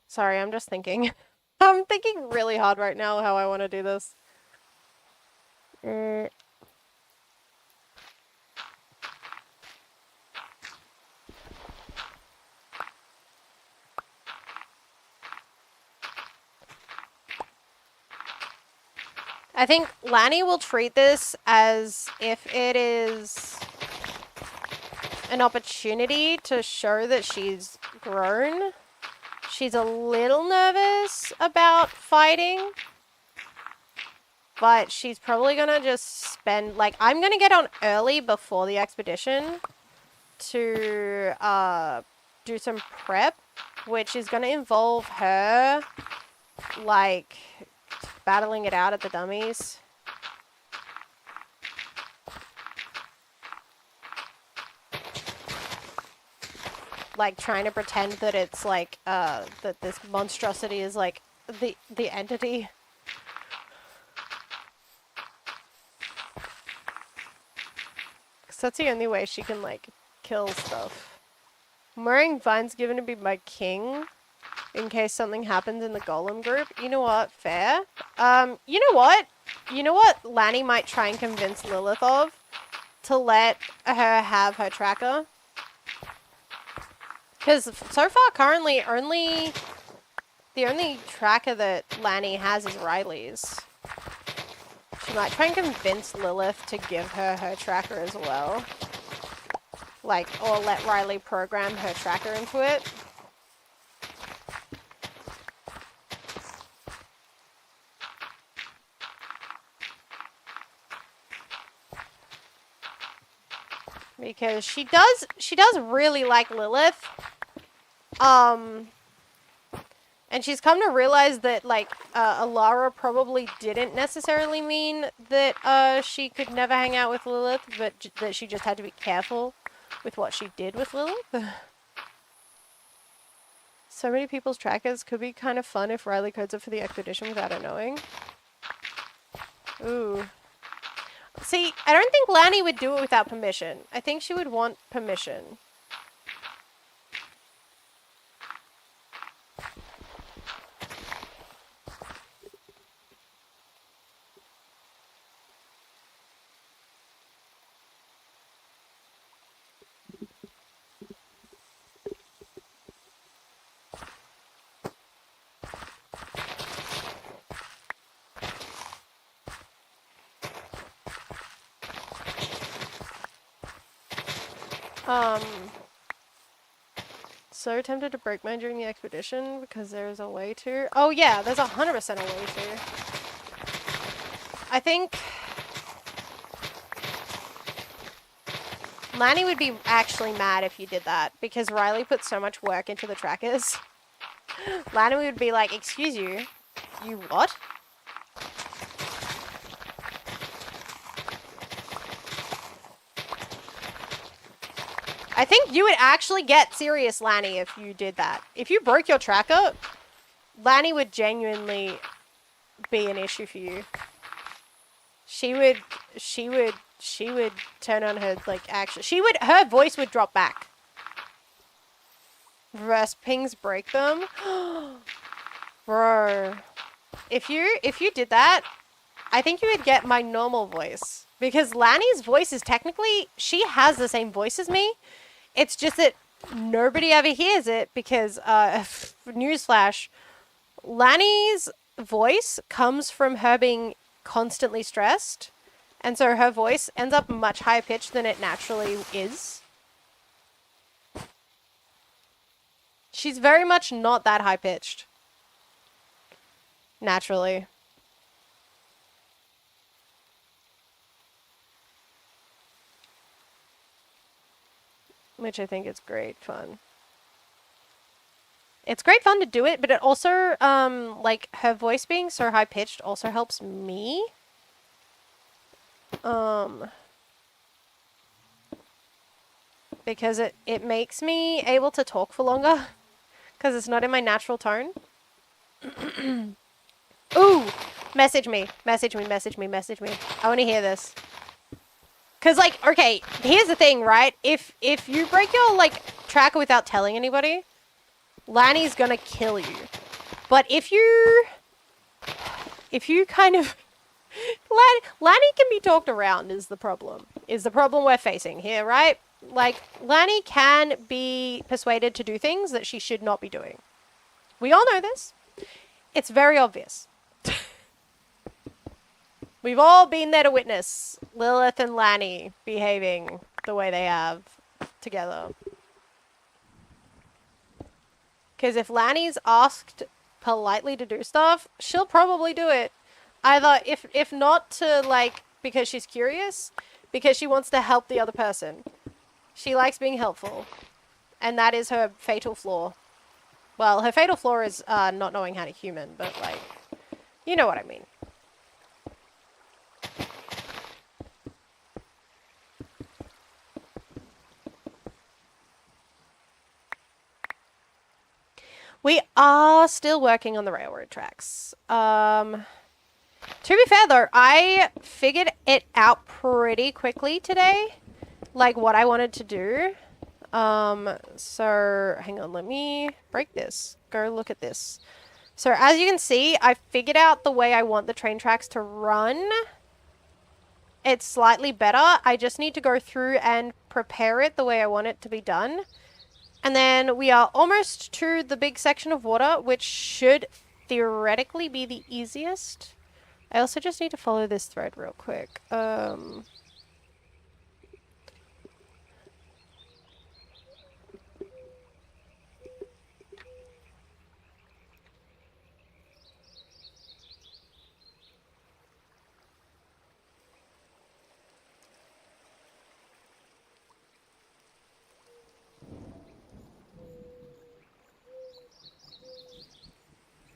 Speaker 1: Sorry, I'm just thinking. I'm thinking really hard right now how I want to do this. I think Lanny will treat this as if it is an opportunity to show that she's grown. She's a little nervous about fighting, but she's probably gonna just spend, like, I'm gonna get on early before the expedition to do some prep, which is gonna involve her, like, battling it out at the dummies. Like, trying to pretend that it's, like, that this monstrosity is, like, the entity. Because that's the only way she can, like, kill stuff. I'm wearing Vine's given to be my king in case something happens in the golem group. You know what? Fair. You know what? You know what Lanny might try and convince Lilith of? To let her have her tracker. Because so far, currently, the only tracker that Lanny has is Riley's. She might try and convince Lilith to give her her tracker as well. Like, or let Riley program her tracker into it. Because she does really like Lilith. And she's come to realize that, like, Alara probably didn't necessarily mean that she could never hang out with Lilith, but that she just had to be careful with what she did with Lilith. So many people's trackers could be kind of fun if Riley codes it for the expedition without her knowing. Ooh. See, I don't think Lanny would do it without permission. I think she would want permission. Um, so tempted to break mine during the expedition because there's a way to. Oh yeah, there's 100% a way to. I think Lanny would be actually mad if you did that because Riley put so much work into the trackers. Lanny would be like, excuse you, you what? I think you would actually get serious, Lanny, if you did that. If you broke your tracker, Lanny would genuinely be an issue for you. She would turn on her, like, action. Her voice would drop back. Reverse pings break them. Bro. If you did that, I think you would get my normal voice. Because Lanny's voice is technically, she has the same voice as me. It's just that nobody ever hears it because, newsflash, Lanny's voice comes from her being constantly stressed. And so her voice ends up much higher pitched than it naturally is. She's very much not that high pitched. Naturally. Which I think is great fun. It's great fun to do it, but it also, like, her voice being so high-pitched also helps me. Because it makes me able to talk for longer. Because it's not in my natural tone. Ooh! Message me. Message me, message me, message me. I want to hear this. Because, like, okay, here's the thing, right? If you break your, like, tracker without telling anybody, Lanny's gonna kill you. But if you kind of... Lanny can be talked around is the problem. Is the problem we're facing here, right? Like, Lanny can be persuaded to do things that she should not be doing. We all know this. It's very obvious. We've all been there to witness Lilith and Lanny behaving the way they have together. Because if Lanny's asked politely to do stuff, she'll probably do it. Either, if not to, like, because she's curious, because she wants to help the other person. She likes being helpful. And that is her fatal flaw. Well, her fatal flaw is not knowing how to human, but, like, you know what I mean. We are still working on the railroad tracks. To be fair, though, I figured it out pretty quickly today. Like, what I wanted to do. So, hang on, let me break this. Go look at this. So, as you can see, I figured out the way I want the train tracks to run. It's slightly better. I just need to go through and prepare it the way I want it to be done. And then we are almost to the big section of water, which should theoretically be the easiest. I also just need to follow this thread real quick.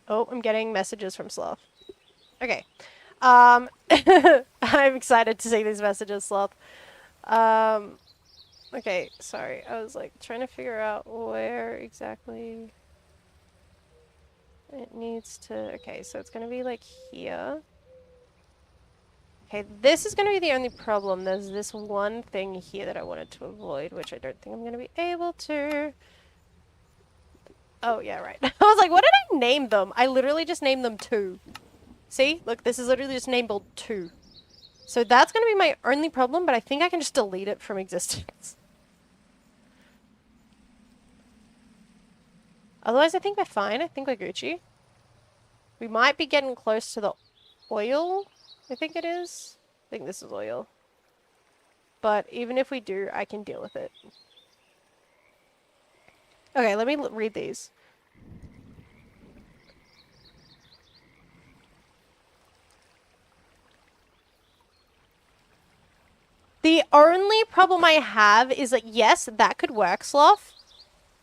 Speaker 1: Oh, I'm getting messages from Sloth. Okay. I'm excited to see these messages, Sloth. Okay, sorry. I was, like, trying to figure out where exactly it needs to... Okay, so it's gonna be, like, here. Okay, this is gonna be the only problem. There's this one thing here that I wanted to avoid, which I don't think I'm gonna be able to... Oh, yeah, right. I was like, what did I name them? I literally just named them 2. See? Look, this is literally just named 2. So that's going to be my only problem, but I think I can just delete it from existence. Otherwise, I think we're fine. I think we're Gucci. We might be getting close to the oil, I think it is. I think this is oil. But even if we do, I can deal with it. Okay, let me read these. The only problem I have is that, yes, that could work, Sloth.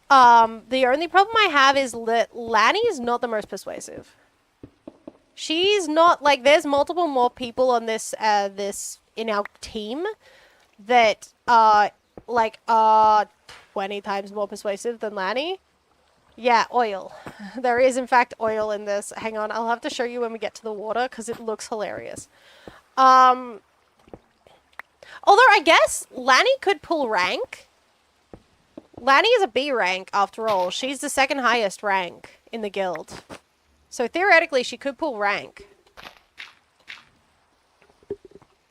Speaker 1: The only problem I have is that Lanny is not the most persuasive. She's not, like, there's multiple more people on this, in our team that are, 20 times more persuasive than Lanny. Yeah, oil. There is, in fact, oil in this. Hang on, I'll have to show you when we get to the water, because it looks hilarious. Although I guess Lanny could pull rank. Lanny is a B rank, after all. She's the second highest rank in the guild. So theoretically, she could pull rank.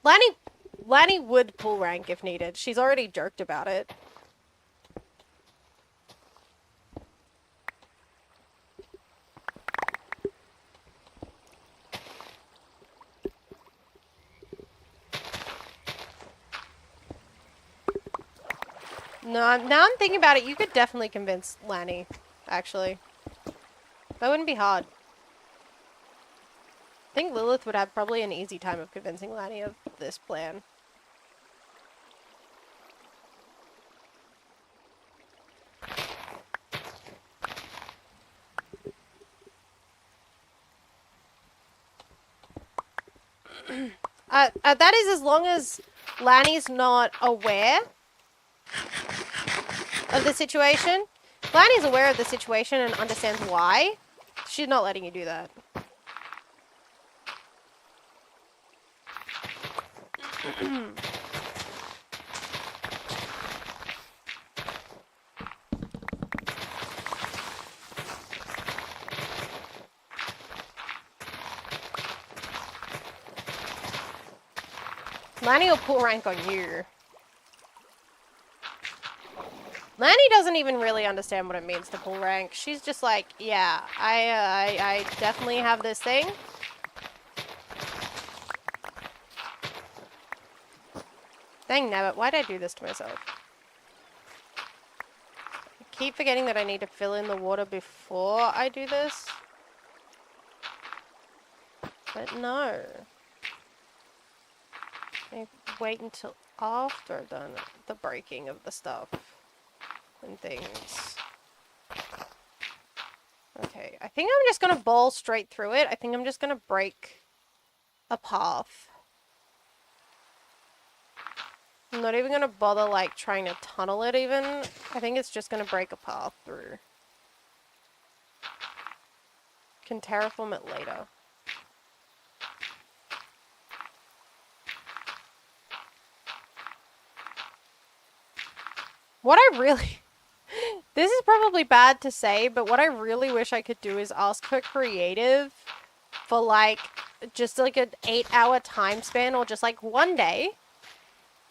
Speaker 1: Lanny would pull rank if needed. She's already jerked about it. No, now I'm thinking about it, you could definitely convince Lanny, actually. That wouldn't be hard. I think Lilith would have probably an easy time of convincing Lanny of this plan. That is as long as Lanny's not aware of the situation. If Lanny's aware of the situation and understands why, she's not letting you do that. Lanny will pull rank on you. Lanny doesn't even really understand what it means to pull rank. She's just like, yeah, I definitely have this thing. Dang nabbit, why'd I do this to myself? I keep forgetting that I need to fill in the water before I do this. But no. I wait until after I've done the breaking of the stuff and things. Okay, I think I'm just gonna bowl straight through it. I think I'm just gonna break a path. I'm not even gonna bother, like, trying to tunnel it even. I think it's just gonna break a path through. Can terraform it later. What I really... This is probably bad to say, but what I really wish I could do is ask for creative for, like, just, like, an 8-hour time span or just, like, one day.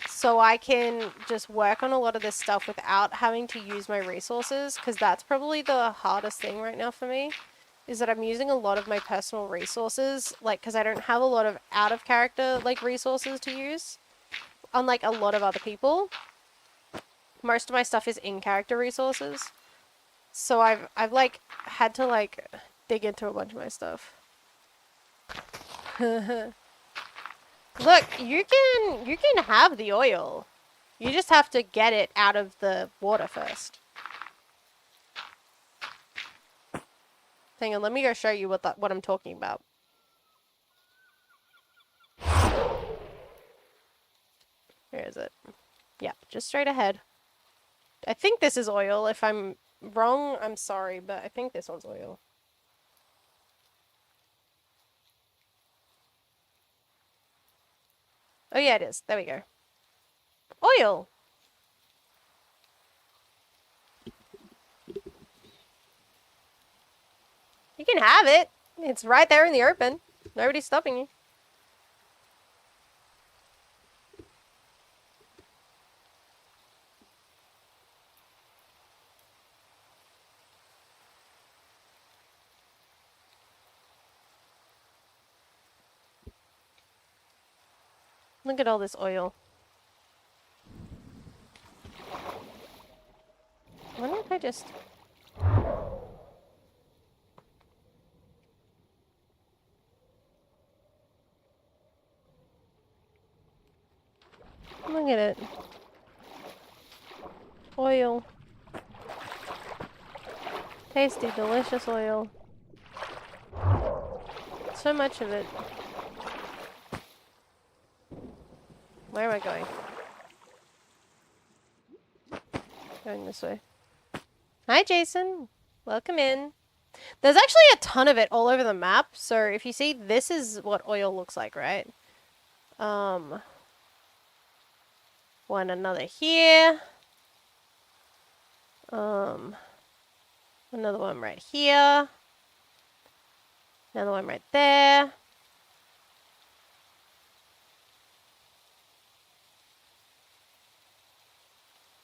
Speaker 1: So I can just work on a lot of this stuff without having to use my resources. Because that's probably the hardest thing right now for me. Is that I'm using a lot of my personal resources. Like, because I don't have a lot of out-of-character, like, resources to use. Unlike a lot of other people. Most of my stuff is in-character resources. So I've like, had to, like, dig into a bunch of my stuff. Look, you can have the oil. You just have to get it out of the water first. Hang on, let me go show you what I'm talking about. Where is it? Yeah, just straight ahead. I think this is oil. If I'm wrong, I'm sorry, but I think this one's oil. Oh yeah, it is. There we go. Oil! You can have it. It's right there in the open. Nobody's stopping you. Look at all this oil. I wonder if I just... Look at it. Oil. Tasty, delicious oil. So much of it. Where am I going? Going this way. Hi, Jason. Welcome in. There's actually a ton of it all over the map. So if you see, this is what oil looks like, right? One another here. Another one right here. Another one right there.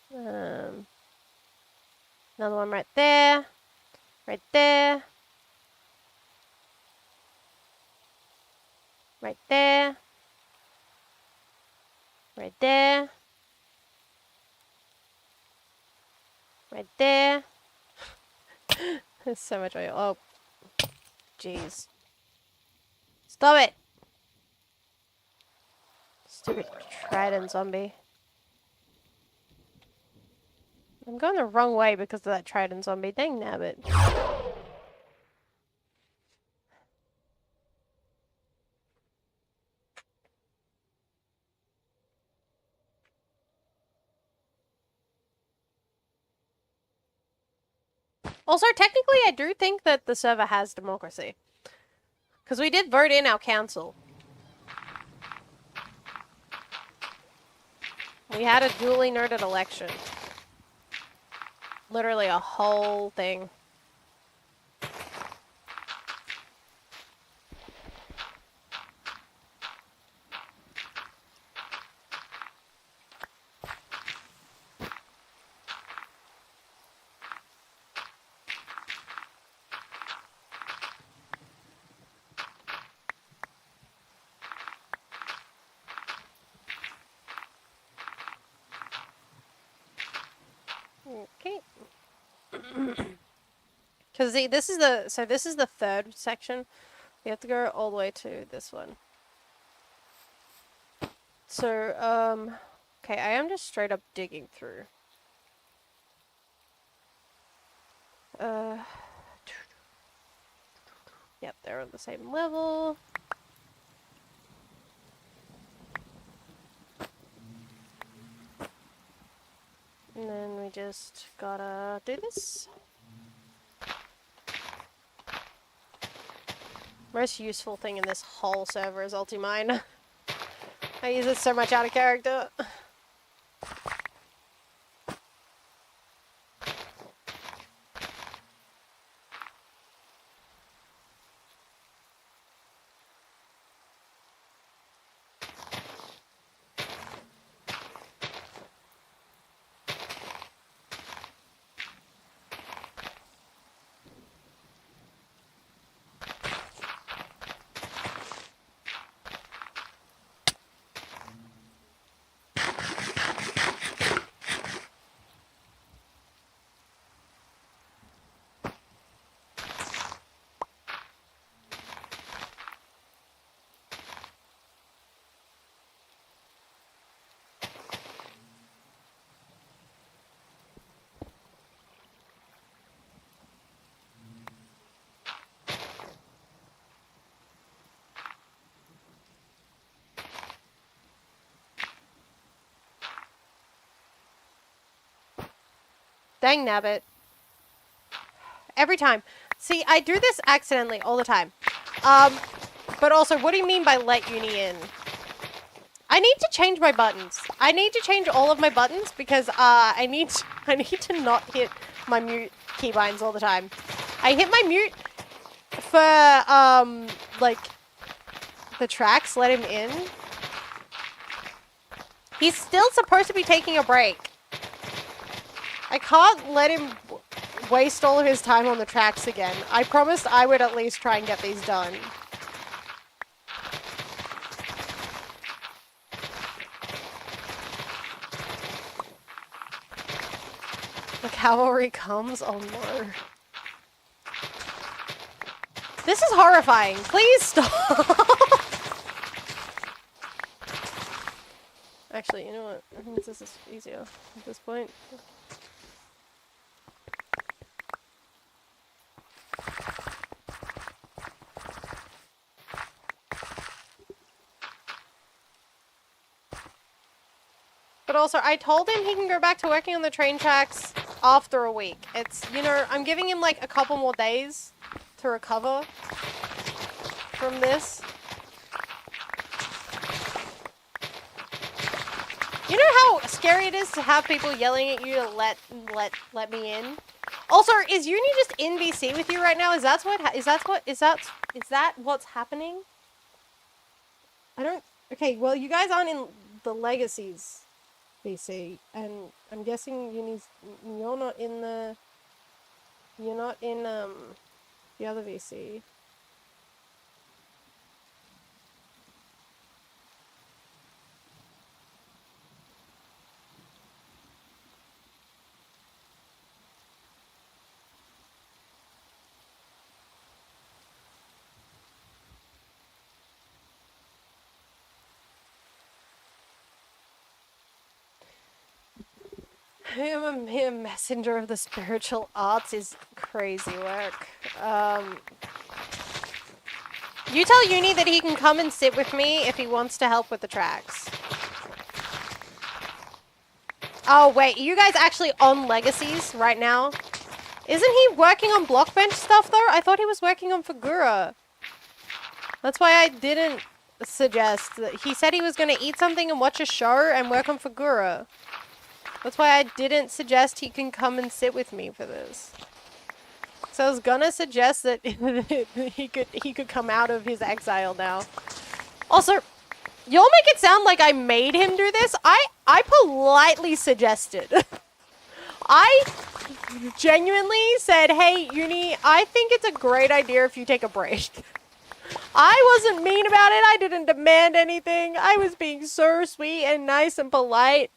Speaker 1: Another one right there. Right there. Right there. Right there. Right there. There's so much oil. Oh. Jeez. Stop it! Stupid trident zombie. I'm going the wrong way because of that trident zombie. Dang nabbit. Also, technically, I do think that the server has democracy. Because we did vote in our council. We had a duly noted election. Literally a whole thing. Okay. Because this is the third section. We have to go all the way to this one. So, okay, I am just straight up digging through. Yep, they're on the same level. And then we just gotta do this. Most useful thing in this whole server is ulti-mine. I use it so much out of character. Dang nabbit. Every time. See, I do this accidentally all the time. But also, what do you mean by let uni in? I need to change my buttons. I need to change all of my buttons because I need to not hit my mute keybinds all the time. I hit my mute for like the tracks, let him in. He's still supposed to be taking a break. I can't let him waste all of his time on the tracks again. I promised I would at least try and get these done. The cavalry comes? Oh no. This is horrifying. Please stop. Actually, you know what? I think this is easier at this point. But also, I told him he can go back to working on the train tracks after a week. It's, you know, I'm giving him like a couple more days to recover from this. You know how scary it is to have people yelling at you to let me in? Also, is Uni just in VC with you right now? Is that what's happening? I don't. Okay, well, you guys aren't in the Legacies VC, and I'm guessing you're not in the other VC. I am a mere messenger of the spiritual arts is crazy work. You tell Uni that he can come and sit with me if he wants to help with the tracks. Oh, wait, are you guys actually on Legacies right now? Isn't he working on Blockbench stuff, though? I thought he was working on Figura. That's why I didn't suggest that. He said he was going to eat something and watch a show and work on Figura. That's why I didn't suggest he can come and sit with me for this. So I was gonna suggest that he could come out of his exile now. Also, y'all make it sound like I made him do this. I politely suggested. I genuinely said, hey, Uni, I think it's a great idea if you take a break. I wasn't mean about it. I didn't demand anything. I was being so sweet and nice and polite.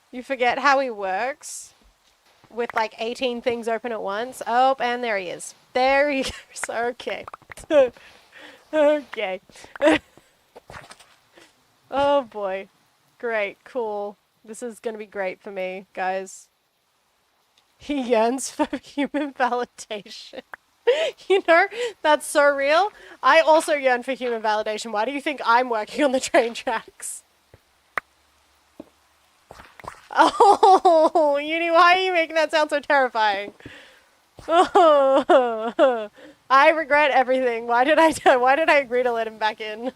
Speaker 1: You forget how he works with like 18 things open at once. Oh, and there he is. There he goes. Okay. Okay. Oh boy. Great. Cool. This is gonna be great for me, guys. He yearns for human validation. You know, that's so real. I also yearn for human validation. Why do you think I'm working on the train tracks? Oh, Uni, why are you making that sound so terrifying? Oh, I regret everything. Why did I agree to let him back in?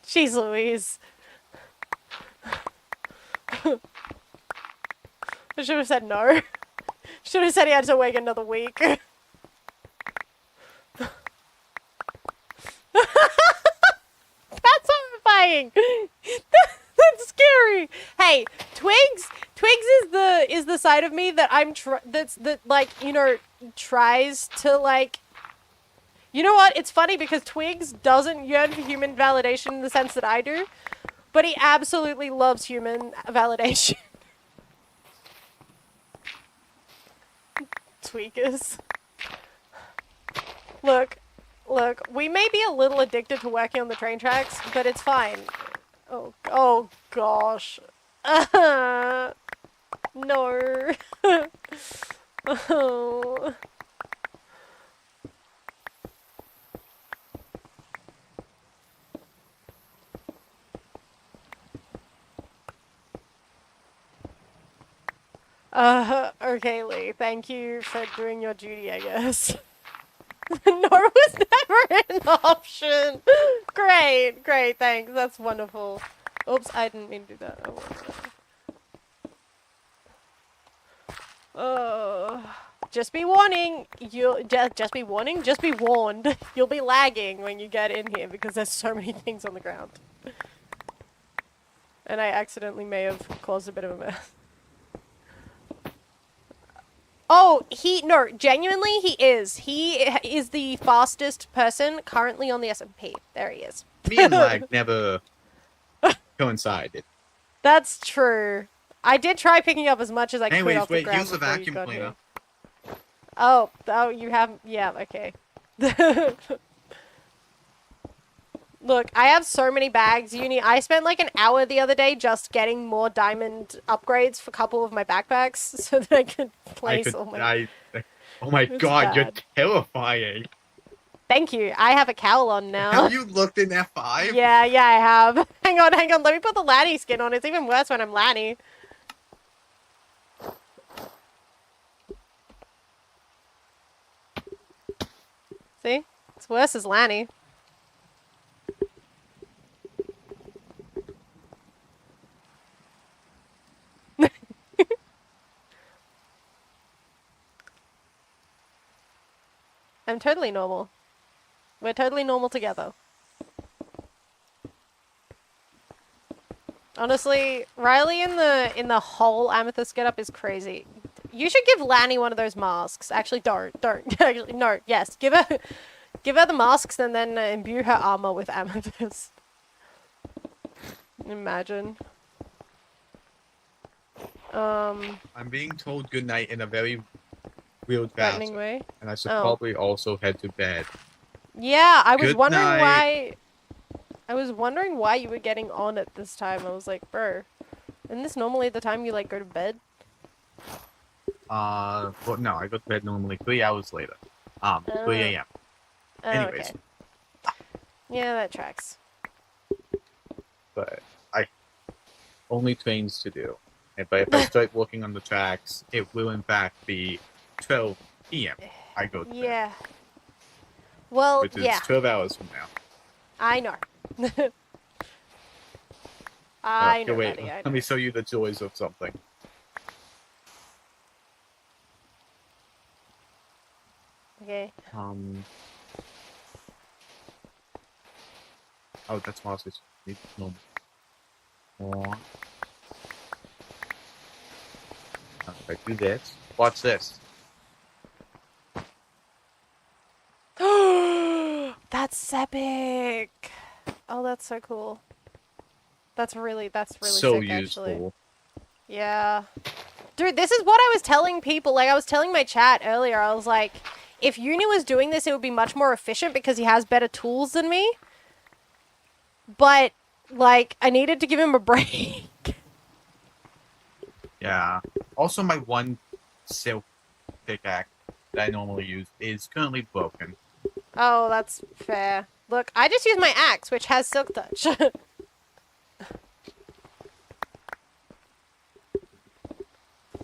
Speaker 1: Jeez Louise. I should have said no. Should have said he had to wait another week. That's horrifying. That's scary. Hey, Twigs is the side of me that tries to like. You know what? It's funny because Twigs doesn't yearn for human validation in the sense that I do, but he absolutely loves human validation. Tweakers. Look, we may be a little addicted to working on the train tracks, but it's fine. Oh gosh. No. Oh. Okay, Lee, thank you for doing your duty, I guess. No was never an option. Great, thanks. That's wonderful. Oops, I didn't mean to do that. Just be warning. Just be warning. Just be warned. You'll be lagging when you get in here because there's so many things on the ground. And I accidentally may have caused a bit of a mess. Oh, no, genuinely he is. He is the fastest person currently on the SMP. There he is.
Speaker 3: Me and lag never coincided.
Speaker 1: That's true. I did try picking up as much as I could off the ground.
Speaker 3: Use the vacuum cleaner.
Speaker 1: Oh, you have, yeah, okay. Look, I have so many bags, Uni. I spent like an hour the other day just getting more diamond upgrades for a couple of my backpacks so that I could place all my...
Speaker 3: Oh my
Speaker 1: It's
Speaker 3: god, you're
Speaker 1: bad.
Speaker 3: terrifying.
Speaker 1: Thank you. I have a cowl on now.
Speaker 3: Have you looked in F5?
Speaker 1: Yeah, I have. Hang on. Let me put the Lanny skin on. It's even worse when I'm Lanny. See? It's worse as Lanny. I'm totally normal. We're totally normal together. Honestly, Riley in the whole amethyst getup is crazy. You should give Lanny one of those masks. Actually, don't. Actually, no. Yes, give her the masks and then imbue her armor with amethyst. Imagine.
Speaker 3: I'm being told goodnight in a very weird
Speaker 1: Threatening
Speaker 3: fashion,
Speaker 1: way.
Speaker 3: and I should
Speaker 1: Oh.
Speaker 3: probably also head to bed.
Speaker 1: Yeah, I was
Speaker 3: Good
Speaker 1: wondering
Speaker 3: night.
Speaker 1: why. I was wondering why you were getting on at this time. I was like, bro, isn't this normally the time you like go to bed?
Speaker 3: Well, no, I go to bed normally 3 hours later. 3 a.m.
Speaker 1: Oh,
Speaker 3: Anyways,
Speaker 1: okay. Yeah, that tracks.
Speaker 3: but I only trains to do. But if I start working on the tracks, it will in fact be 12 p.m. I go to bed,
Speaker 1: Yeah. Well,
Speaker 3: which is
Speaker 1: yeah,
Speaker 3: 12 hours from now.
Speaker 1: I know. I know,
Speaker 3: wait,
Speaker 1: buddy, I
Speaker 3: let
Speaker 1: know.
Speaker 3: me show you the joys of something.
Speaker 1: Okay.
Speaker 3: Oh, that's monsters. No. If I do this, watch this.
Speaker 1: That's epic. Oh, that's so cool. That's really
Speaker 3: So
Speaker 1: sick, actually.
Speaker 3: useful.
Speaker 1: Yeah. Dude, this is what I was telling people. Like, I was telling my chat earlier. I was like, if Uni was doing this, it would be much more efficient because he has better tools than me. But, like, I needed to give him a break.
Speaker 3: Yeah. Also, my one silk pickaxe that I normally use is currently broken.
Speaker 1: Oh, that's fair. Look, I just use my axe, which has silk touch.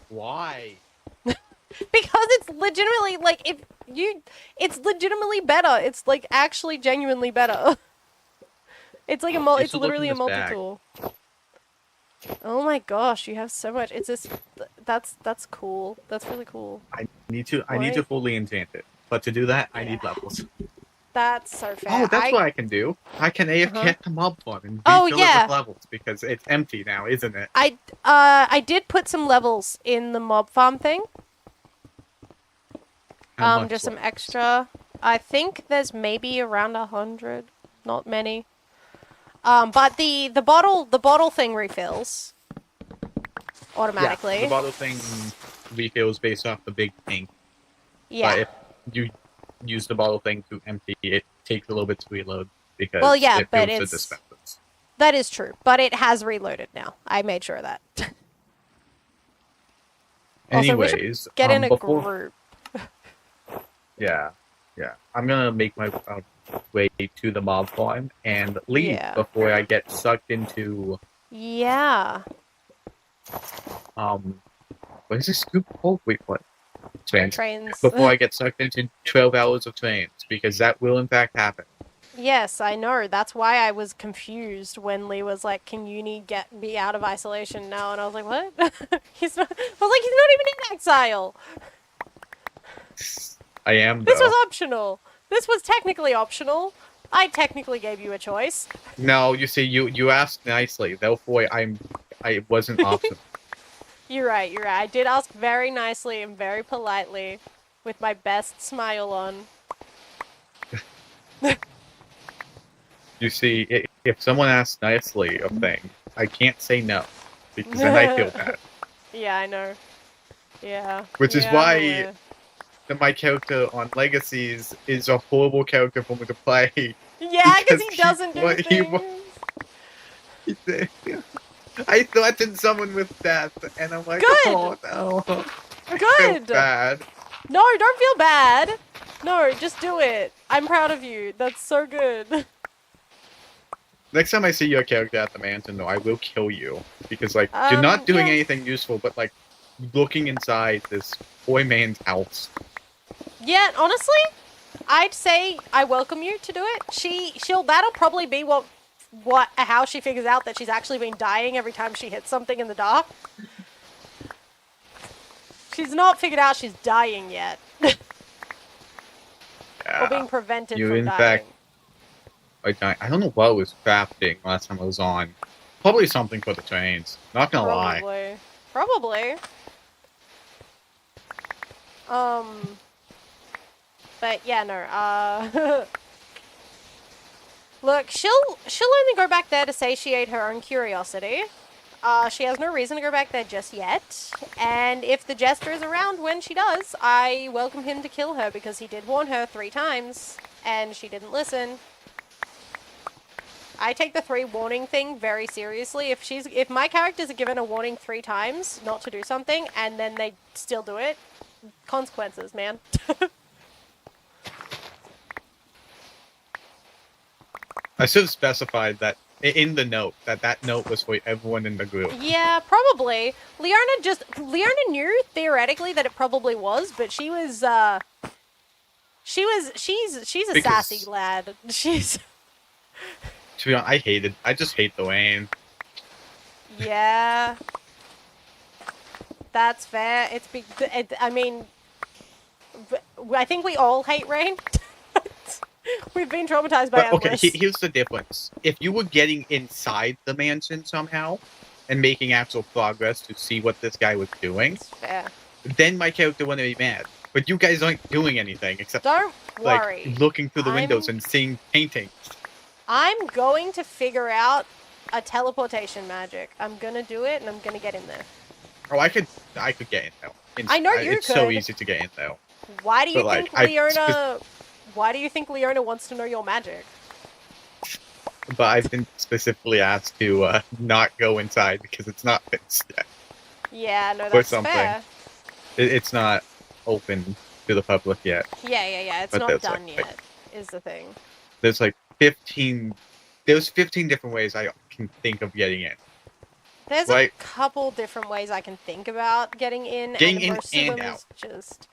Speaker 3: Why?
Speaker 1: Because it's legitimately, like, it's legitimately better. It's, like, actually genuinely better. It's like
Speaker 3: You
Speaker 1: it's
Speaker 3: should look
Speaker 1: literally
Speaker 3: in
Speaker 1: a
Speaker 3: this bag.
Speaker 1: multi-tool. Oh my gosh, you have so much. It's this, that's cool. That's really cool.
Speaker 3: I need to fully enchant it. But to do that, I need levels.
Speaker 1: That's so fair.
Speaker 3: Oh, that's what I can do. I can AFK
Speaker 1: Uh-huh.
Speaker 3: the mob farm and
Speaker 1: Oh,
Speaker 3: refill it
Speaker 1: yeah.
Speaker 3: with levels because it's empty now, isn't it?
Speaker 1: I did put some levels in the mob farm thing.
Speaker 3: How much
Speaker 1: Just some
Speaker 3: levels?
Speaker 1: extra. I think there's maybe around 100. Not many. But the bottle thing refills automatically.
Speaker 3: Yeah, the bottle thing refills based off the big tank.
Speaker 1: Yeah.
Speaker 3: But if you use the bottle thing to empty, it takes a little bit to reload because
Speaker 1: Well, yeah,
Speaker 3: it
Speaker 1: but
Speaker 3: fills the
Speaker 1: it's-
Speaker 3: dispensers.
Speaker 1: That is true, but it has reloaded now. I made sure of that. Also, we should
Speaker 3: Anyways,
Speaker 1: get in a
Speaker 3: before,
Speaker 1: group.
Speaker 3: yeah, I'm gonna make my way to the mob farm and leave
Speaker 1: Yeah.
Speaker 3: before I get sucked into
Speaker 1: Yeah.
Speaker 3: what is this scoop? Oh wait, what? Trains.
Speaker 1: Trains.
Speaker 3: Before I get sucked into 12 hours of trains, because that will in fact happen.
Speaker 1: Yes, I know. That's why I was confused when Lee was like, "Can Uni get me out of isolation now?" And I was like, "What?" He's not. I was like, "He's not even in exile.
Speaker 3: I am,
Speaker 1: This
Speaker 3: though.
Speaker 1: was optional. This was technically optional. I technically gave you a choice."
Speaker 3: No, you see, you asked nicely. Therefore, I wasn't optional.
Speaker 1: You're right. You're right. I did ask very nicely and very politely, with my best smile on.
Speaker 3: You see, if someone asks nicely a thing, I can't say no, because then I feel bad.
Speaker 1: Yeah, I know. Yeah.
Speaker 3: Which is
Speaker 1: Yeah, I'm
Speaker 3: why
Speaker 1: aware.
Speaker 3: my character on Legacies is a horrible character for me to play.
Speaker 1: Yeah, Yeah, because he doesn't do things.
Speaker 3: He did. I threatened someone with death, and I'm like,
Speaker 1: Good.
Speaker 3: oh no. I feel
Speaker 1: Good.
Speaker 3: bad.
Speaker 1: No, don't feel bad. No, just do it. I'm proud of you. That's so good.
Speaker 3: Next time I see your character at the mansion, though, I will kill you. Because, like, you're not doing
Speaker 1: Yeah.
Speaker 3: anything useful, but, like, looking inside this boy man's house.
Speaker 1: Yeah, honestly, I'd say I welcome you to do it. That'll probably be how she figures out that she's actually been dying every time she hits something in the dark. She's not figured out she's dying yet. Or being prevented
Speaker 3: You,
Speaker 1: from
Speaker 3: in
Speaker 1: dying.
Speaker 3: fact, I don't know what I was crafting last time I was on. Probably something for the trains. Not gonna lie.
Speaker 1: Probably. But yeah, no, look, she'll only go back there to satiate her own curiosity. She has no reason to go back there just yet. And if the Jester is around when she does, I welcome him to kill her because he did warn her 3 times and she didn't listen. I take the 3 warning thing very seriously. If my characters are given a warning 3 times not to do something and then they still do it, consequences, man.
Speaker 3: I should have specified that in the note, that note was for everyone in the group.
Speaker 1: Yeah, probably. Leona knew theoretically that it probably was, but she's a sassy lad. She's
Speaker 3: To be honest, I just hate the Wayne.
Speaker 1: Yeah. That's fair. I mean, I think we all hate rain. We've been traumatized by Endless.
Speaker 3: Okay, here's the difference. If you were getting inside the mansion somehow and making actual progress to see what this guy was doing,
Speaker 1: That's fair.
Speaker 3: then my character wouldn't be mad. But you guys aren't doing anything except
Speaker 1: Don't worry.
Speaker 3: like looking through the windows and seeing paintings.
Speaker 1: I'm going to figure out a teleportation magic. I'm gonna do it, and I'm gonna get in there.
Speaker 3: Oh, I could get in though.
Speaker 1: I know you
Speaker 3: It's
Speaker 1: could.
Speaker 3: so easy to get in though.
Speaker 1: Why do you
Speaker 3: But,
Speaker 1: think
Speaker 3: like,
Speaker 1: Leona? Why do you think Leona wants to know your magic?
Speaker 3: But I've been specifically asked to not go inside because it's not fixed yet.
Speaker 1: Yeah, no,
Speaker 3: Or
Speaker 1: that's
Speaker 3: something.
Speaker 1: fair.
Speaker 3: It's not open to the public yet.
Speaker 1: Yeah. It's
Speaker 3: But
Speaker 1: not
Speaker 3: there's,
Speaker 1: done
Speaker 3: like,
Speaker 1: yet. Is the thing.
Speaker 3: There's like 15. There's 15 different ways I can think of getting in.
Speaker 1: There's a couple different ways I can think about getting in, most of them is just.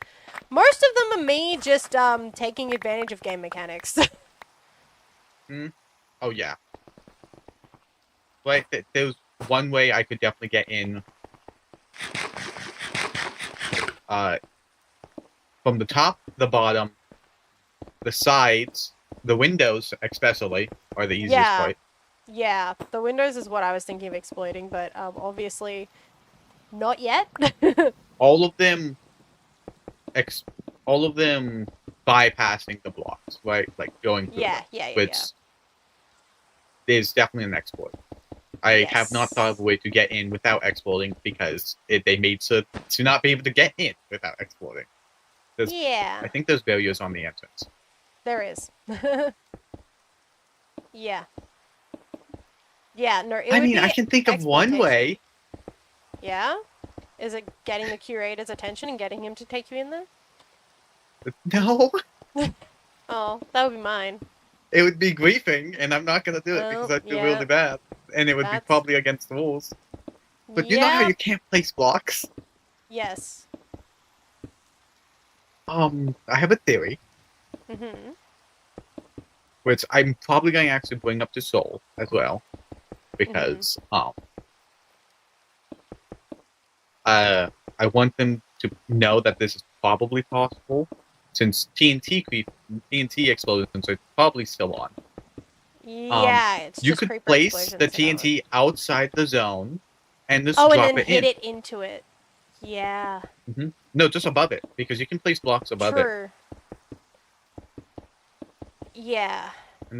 Speaker 1: Most of them are me just taking advantage of game mechanics.
Speaker 3: Oh yeah. Like there's one way I could definitely get in. From the top, the bottom, the sides, the windows especially are the easiest part.
Speaker 1: Yeah, the windows is what I was thinking of exploiting, but obviously not yet.
Speaker 3: all of them bypassing the blocks, right? Like going through them. Which is definitely an exploit. I have not thought of a way to get in without exploiting because they made so to not be able to get in without exploiting. I think there's barriers on the entrance.
Speaker 1: There is. Yeah. Yeah, no,
Speaker 3: I mean, I can think of one way.
Speaker 1: Yeah? Is it getting the curator's attention and getting him to take you in there?
Speaker 3: No.
Speaker 1: Oh, that would be mine.
Speaker 3: It would be griefing, and I'm not going to do it because I feel really bad. And it would be probably against the rules. But you know how you can't place blocks?
Speaker 1: Yes.
Speaker 3: I have a theory.
Speaker 1: Mm-hmm.
Speaker 3: Which I'm probably going to actually bring up to Soul as well. Because, I want them to know that this is probably possible. Since TNT explosions are probably still on.
Speaker 1: Yeah, it's
Speaker 3: you
Speaker 1: just
Speaker 3: could place the TNT outside the zone and just
Speaker 1: drop
Speaker 3: and then
Speaker 1: it hit it into it. Yeah.
Speaker 3: Mm-hmm. No, just above it, because you can place blocks above it.
Speaker 1: Yeah.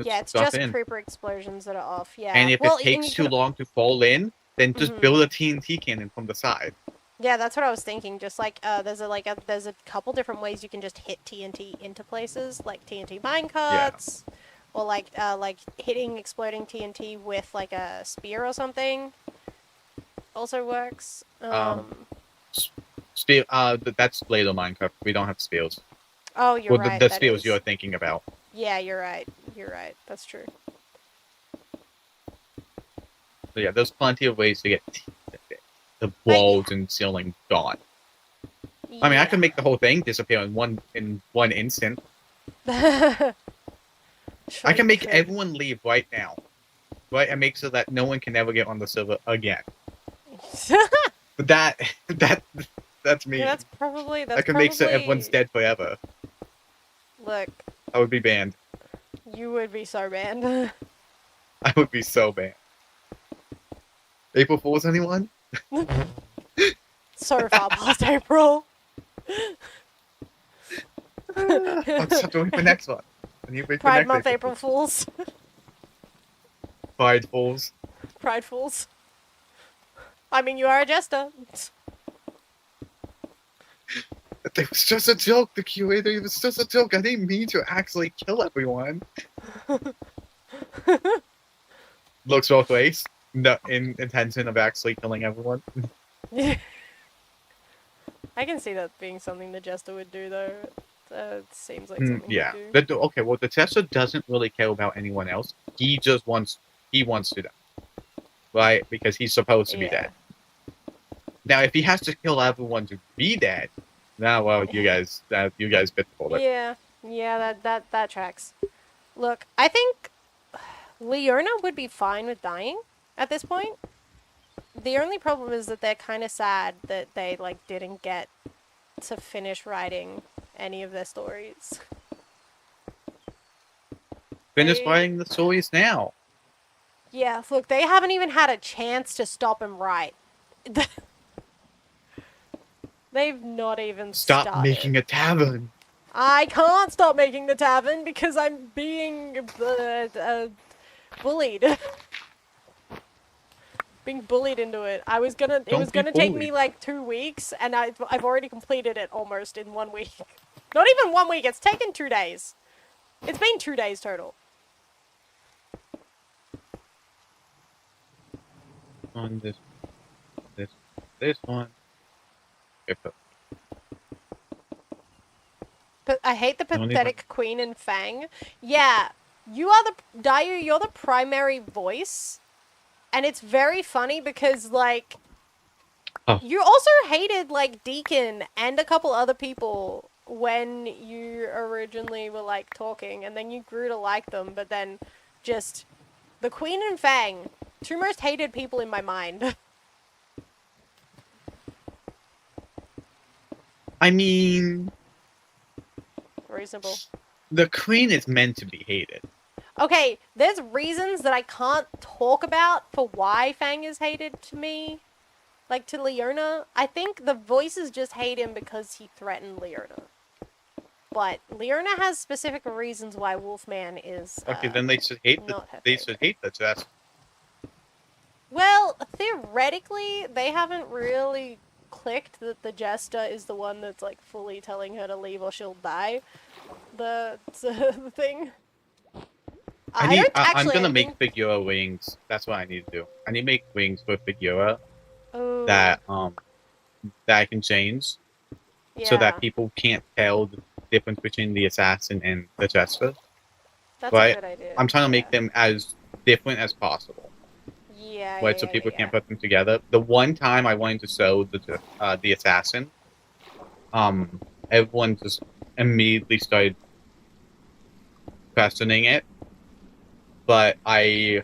Speaker 1: Yeah, it's just creeper explosions that are off. Yeah.
Speaker 3: And if it takes too long to fall in, then just build a TNT cannon from the side.
Speaker 1: Yeah, that's what I was thinking. Just like there's a couple different ways you can just hit TNT into places, like TNT minecarts, or like hitting exploding TNT with like a spear or something also works.
Speaker 3: Steel. That's later Minecraft. We don't have spears.
Speaker 1: Oh, you're
Speaker 3: Well,
Speaker 1: right.
Speaker 3: the
Speaker 1: That
Speaker 3: spears
Speaker 1: is.
Speaker 3: you're thinking about.
Speaker 1: Yeah, you're right. You're right. That's true.
Speaker 3: So yeah, there's plenty of ways to get the
Speaker 1: But
Speaker 3: walls and ceiling gone. I mean, I could make the whole thing disappear in one instant.
Speaker 1: yeah.
Speaker 3: I
Speaker 1: Sure
Speaker 3: can
Speaker 1: you
Speaker 3: make
Speaker 1: could.
Speaker 3: everyone leave right now, right, and make so that no one can ever get on the server again. But that's me.
Speaker 1: Yeah, that's probably
Speaker 3: I can make so everyone's dead forever.
Speaker 1: Look,
Speaker 3: I would be banned.
Speaker 1: you would be so banned.
Speaker 3: I would be so banned. April Fool's, anyone?
Speaker 1: So far past April.
Speaker 3: I'll just have to wait for next one. I need to wait for
Speaker 1: Pride
Speaker 3: next
Speaker 1: Month, April Fools.
Speaker 3: Pride Fools.
Speaker 1: Pride Fools. I mean, you are a jester.
Speaker 3: It was just a joke, the curator. It was just a joke. I didn't mean to actually kill everyone. Looks both ways. No, in intention of actually killing everyone.
Speaker 1: I can see that being something the jester would do, though. It seems like something
Speaker 3: Yeah.
Speaker 1: he'd do.
Speaker 3: Okay, well, the jester doesn't really care about anyone else. He just wants to die. Right? Because he's supposed to be dead. Now, if he has to kill everyone to be dead, now, well, you guys bit the bullet.
Speaker 1: Yeah, that tracks. Look, I think Leona would be fine with dying at this point. The only problem is that they're kind of sad that they like didn't get to finish writing any of their stories.
Speaker 3: Finish writing the stories now.
Speaker 1: Yeah, look, they haven't even had a chance to stop and write. They've not even started.
Speaker 3: Stop making a tavern.
Speaker 1: I can't stop making the tavern because I'm being bullied. Being bullied into it. It was gonna take me like 2 weeks, and I've already completed it almost in 1 week. Not even 1 week. It's taken 2 days. It's been 2 days total.
Speaker 3: On this one.
Speaker 1: But I hate the pathetic Queen and Fang. Yeah, Dayu, you're the primary voice. And it's very funny because, like, you also hated, like, Deacon and a couple other people when you originally were, like, talking. And then you grew to like them, but then just the Queen and Fang, two most hated people in my mind.
Speaker 3: I mean...
Speaker 1: Reasonable.
Speaker 3: The Queen is meant to be hated.
Speaker 1: Okay, there's reasons that I can't talk about for why Fang is hated to me. Like, to Leona. I think the voices just hate him because he threatened Leona. But Leona has specific reasons why Wolfman is,
Speaker 3: okay, then they should hate the Jester.
Speaker 1: Well, theoretically, they haven't really clicked that the Jester is the one that's, like, fully telling her to leave or she'll die. The thing.
Speaker 3: I'm gonna make Figura wings. That's what I need to do. I need to make wings for Figura that I can change, so that people can't tell the difference between the assassin and the jester.
Speaker 1: That's a good idea.
Speaker 3: I'm trying to make them as different as possible.
Speaker 1: Yeah.
Speaker 3: So people can't put them together. The one time I wanted to sew the assassin, everyone just immediately started questioning it. But I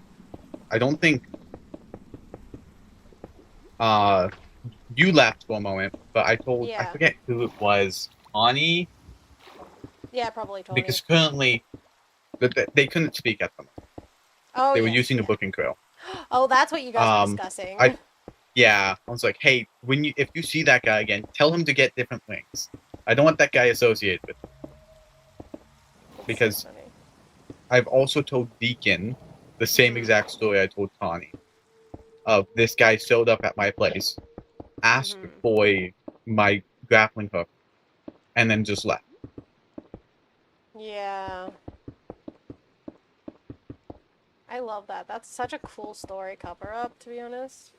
Speaker 3: don't think you left for a moment, but I forget who it was, Ani?
Speaker 1: Yeah, probably Tony.
Speaker 3: Because currently they couldn't speak at them.
Speaker 1: Oh,
Speaker 3: they were using the booking crew.
Speaker 1: Oh, that's what you guys were discussing.
Speaker 3: I was like, hey, if you see that guy again, tell him to get different wings. I don't want that guy associated with him. Because I've also told Deacon the same exact story I told Tawny. This guy showed up at my place, asked for my grappling hook, and then just left.
Speaker 1: Yeah. I love that. That's such a cool story cover-up, to be honest.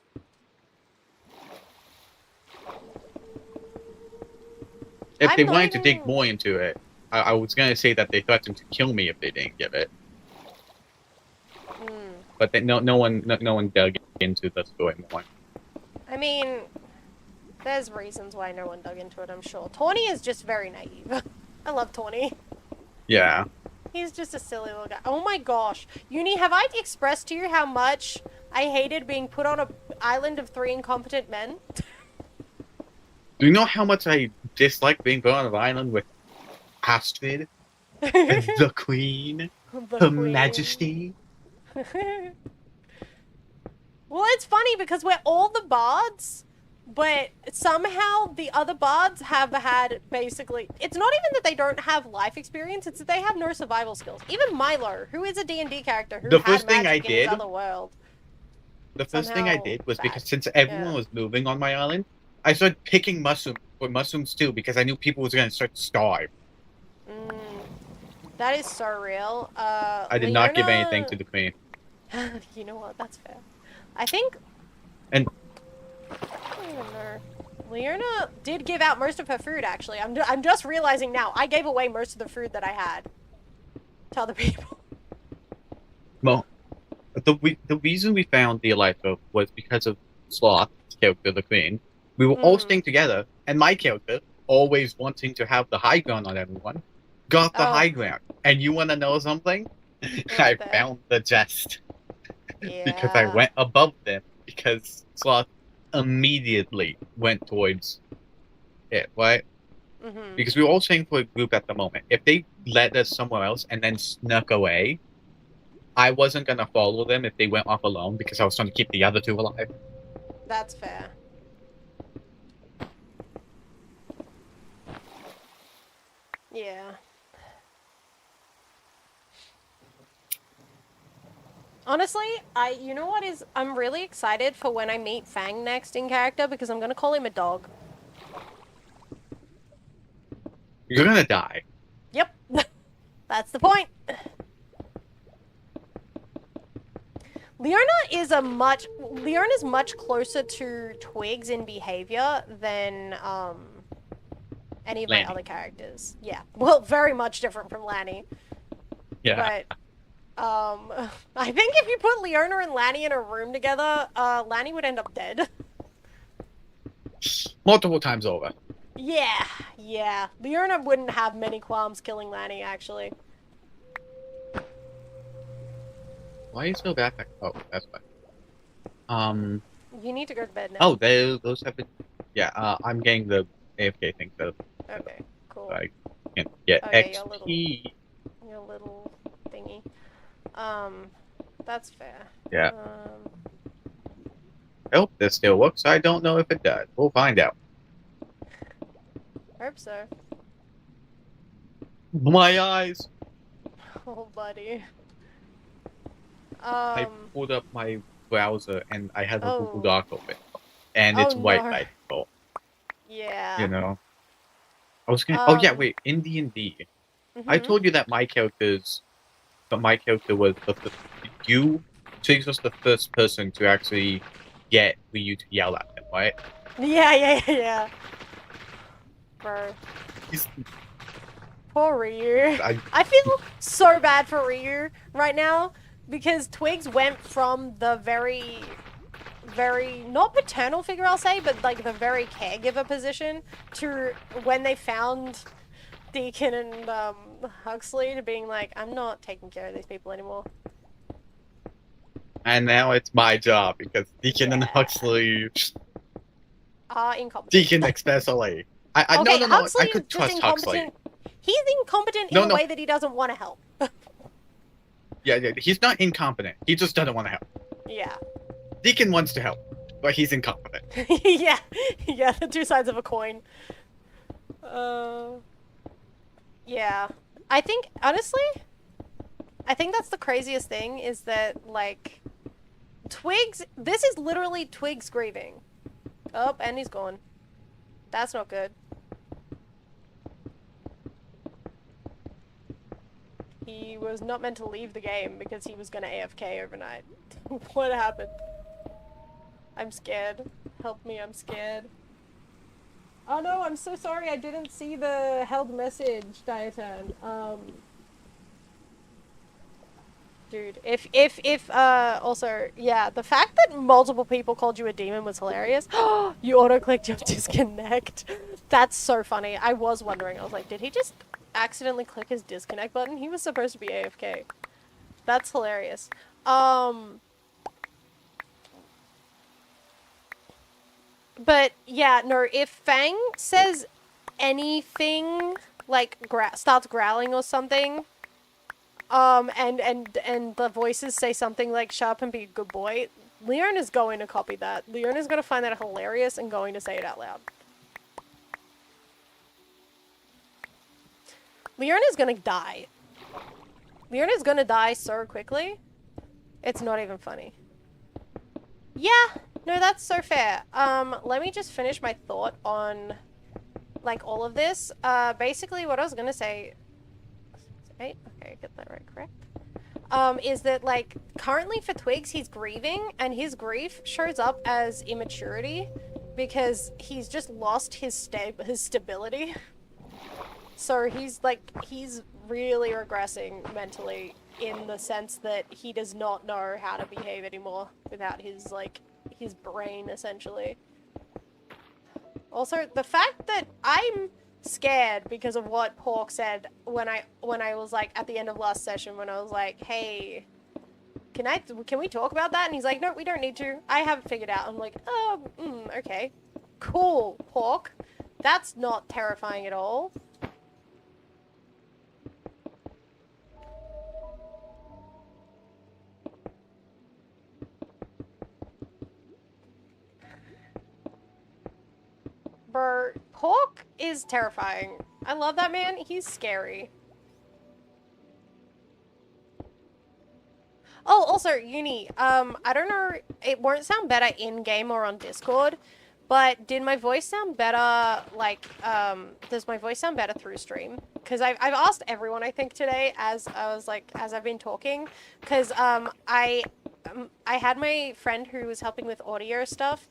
Speaker 3: If they
Speaker 1: I'm not
Speaker 3: wanted to dig
Speaker 1: even...
Speaker 3: more into it, I was gonna say that they threatened to kill me if they didn't give it. But no one dug into the story more.
Speaker 1: I mean, there's reasons why no one dug into it, I'm sure. Tawny is just very naive. I love Tawny.
Speaker 3: Yeah.
Speaker 1: He's just a silly little guy. Oh my gosh. Uni, have I expressed to you how much I hated being put on an island of 3 incompetent men?
Speaker 3: Do you know how much I dislike being put on an island with Astrid, the Queen, Her Majesty?
Speaker 1: Well, it's funny because we're all the bards, but somehow the other bards have had basically... It's not even that they don't have life experience, it's that they have no survival skills. Even Milo, who is a D&D character who had magic in his other world.
Speaker 3: The first thing I did was because since everyone was moving on my island, I started picking mushrooms too because I knew people was going to start to starve.
Speaker 1: That is so real.
Speaker 3: I did not give anything to the Queen.
Speaker 1: You know what? That's fair. I think...
Speaker 3: And...
Speaker 1: I don't even know. Leona did give out most of her food, actually. I'm just realizing now. I gave away most of the food that I had to other people.
Speaker 3: Well, the reason we found the Elytra was because of Sloth's character, the Queen. We were all staying together, and my character, always wanting to have the high ground on everyone, got the high ground. And you want to know something? I found the chest.
Speaker 1: Yeah.
Speaker 3: Because I went above them, because Sloth immediately went towards it, right? Because we were all staying for a group at the moment. If they led us somewhere else and then snuck away, I wasn't going to follow them if they went off alone because I was trying to keep the other 2 alive.
Speaker 1: That's fair. Yeah. Honestly, you know what is, I'm really excited for when I meet Fang next in character because I'm gonna call him a dog.
Speaker 3: You're gonna die.
Speaker 1: Yep. That's the point. Leona's much closer to Twigs in behavior than, any of my other characters. Yeah. Well, very much different from Lanny.
Speaker 3: Yeah.
Speaker 1: But, I think if you put Leona and Lanny in a room together, Lanny would end up dead.
Speaker 3: Multiple times over.
Speaker 1: Yeah, yeah. Leona wouldn't have many qualms killing Lanny, actually.
Speaker 3: Why are you still back? Oh, that's fine.
Speaker 1: You need to go to bed now.
Speaker 3: Oh, those have been... Yeah, I'm getting the AFK thing, so...
Speaker 1: Okay, cool.
Speaker 3: So I can get XP.
Speaker 1: Your little thingy. That's fair.
Speaker 3: Yeah. I hope this still works. I don't know if it does. We'll find out.
Speaker 1: Hope so.
Speaker 3: My eyes!
Speaker 1: Oh, buddy.
Speaker 3: I pulled up my browser and I had a Google Doc open. And it's white by default.
Speaker 1: Yeah.
Speaker 3: You know? I was gonna... oh, yeah, wait. In D&D, I told you that my character was you, Tiggs was the first person to actually get Ryu to yell at him, right?
Speaker 1: Yeah. Bro. Poor Ryu. I feel so bad for Ryu right now because Twigs went from the very, not paternal figure I'll say, but like the very caregiver position to when they found Deacon and Huxley to being like, I'm not taking care of these people anymore.
Speaker 3: And now it's my job because Deacon and Huxley
Speaker 1: are incompetent.
Speaker 3: Deacon especially. No, I could trust Huxley.
Speaker 1: He's incompetent in a way that he doesn't want to help.
Speaker 3: Yeah, he's not incompetent. He just doesn't want to help.
Speaker 1: Yeah.
Speaker 3: Deacon wants to help, but he's incompetent.
Speaker 1: Yeah, the 2 sides of a coin. Yeah. I think, honestly, that's the craziest thing is that, like, Twigs, this is literally Twigs grieving. Oh, and he's gone. That's not good. He was not meant to leave the game because he was gonna AFK overnight. What happened? I'm scared. Help me, I'm scared. Oh no, I'm so sorry, I didn't see the held message, Diatan. Dude, also, yeah, the fact that multiple people called you a demon was hilarious. You auto-clicked your disconnect. That's so funny. I was wondering, I was like, did he just accidentally click his disconnect button? He was supposed to be AFK. That's hilarious. But, yeah, no, if Fang says anything, like, starts growling or something, and the voices say something like, shut up and be a good boy, Leon is going to copy that. Leon is going to find that hilarious and going to say it out loud. Leon is going to die. Leon is going to die so quickly. It's not even funny. Yeah, no, that's so fair. Let me just finish my thought on, like, all of this. Basically, what I was going to say... Okay, get that right, correct. Is that, like, currently for Twigs, he's grieving, and his grief shows up as immaturity because he's just lost his stability. So he's really regressing mentally in the sense that he does not know how to behave anymore without his, like, his brain, essentially. Also, the fact that I'm scared because of what Pork said when I was like at the end of last session when I was like, hey, can we talk about that? And he's like, no, we don't need to. I have it figured out. I'm like, oh, okay. Cool, Pork. That's not terrifying at all. Bro, Pork is terrifying. I love that man. He's scary. Oh, also, Uni, I don't know, it won't sound better in-game or on Discord, but did my voice sound better, like, does my voice sound better through stream? Because I've asked everyone, I think, today, as I've been talking, because, I had my friend who was helping with audio stuff,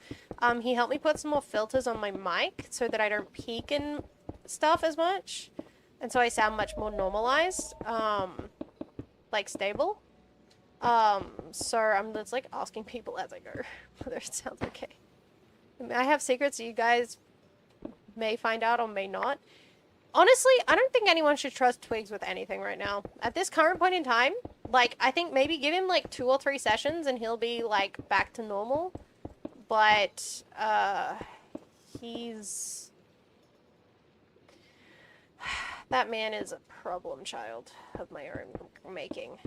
Speaker 1: he helped me put some more filters on my mic so that I don't peak and stuff as much, and so I sound much more normalized, like, stable. So I'm just, like, asking people as I go whether it sounds okay. I have secrets you guys may find out or may not. Honestly, I don't think anyone should trust Twigs with anything right now. At this current point in time, like, I think maybe give him, like, 2 or 3 sessions and he'll be, like, back to normal. But, he's... That man is a problem child of my own making.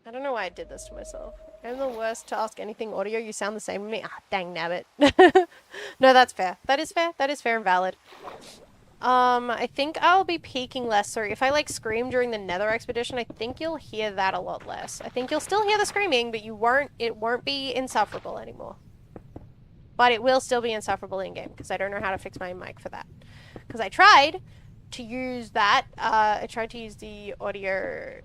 Speaker 1: I don't know why I did this to myself. I'm the worst to ask anything audio. You sound the same to me. Ah, dang nabbit. No, that's fair. That is fair. That is fair and valid. I think I'll be peaking less. So if I, like, scream during the Nether expedition, I think you'll hear that a lot less. I think you'll still hear the screaming, but it won't be insufferable anymore. But it will still be insufferable in-game, because I don't know how to fix my mic for that. Because I tried to use that. I tried to use the audio,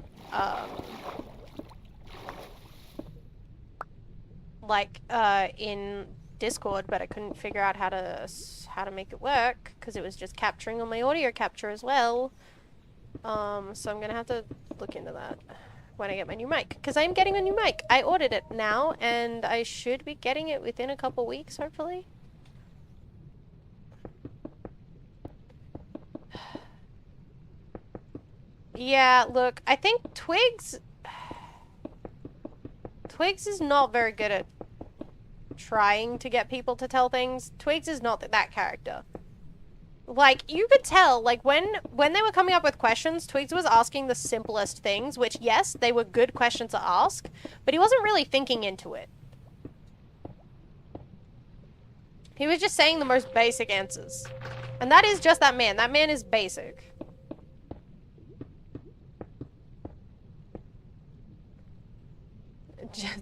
Speaker 1: in Discord, but I couldn't figure out how to make it work because it was just capturing on my audio capture as well. So I'm gonna have to look into that when I get my new mic, because I'm getting a new mic. I ordered it now, and I should be getting it within a couple weeks, hopefully. Yeah, look, I think Twigs is not very good at trying to get people to tell things. Twigs is not that character. Like, you could tell, like, when they were coming up with questions, Twigs was asking the simplest things, which, yes, they were good questions to ask, but he wasn't really thinking into it. He was just saying the most basic answers. And that is just that man. That man is basic.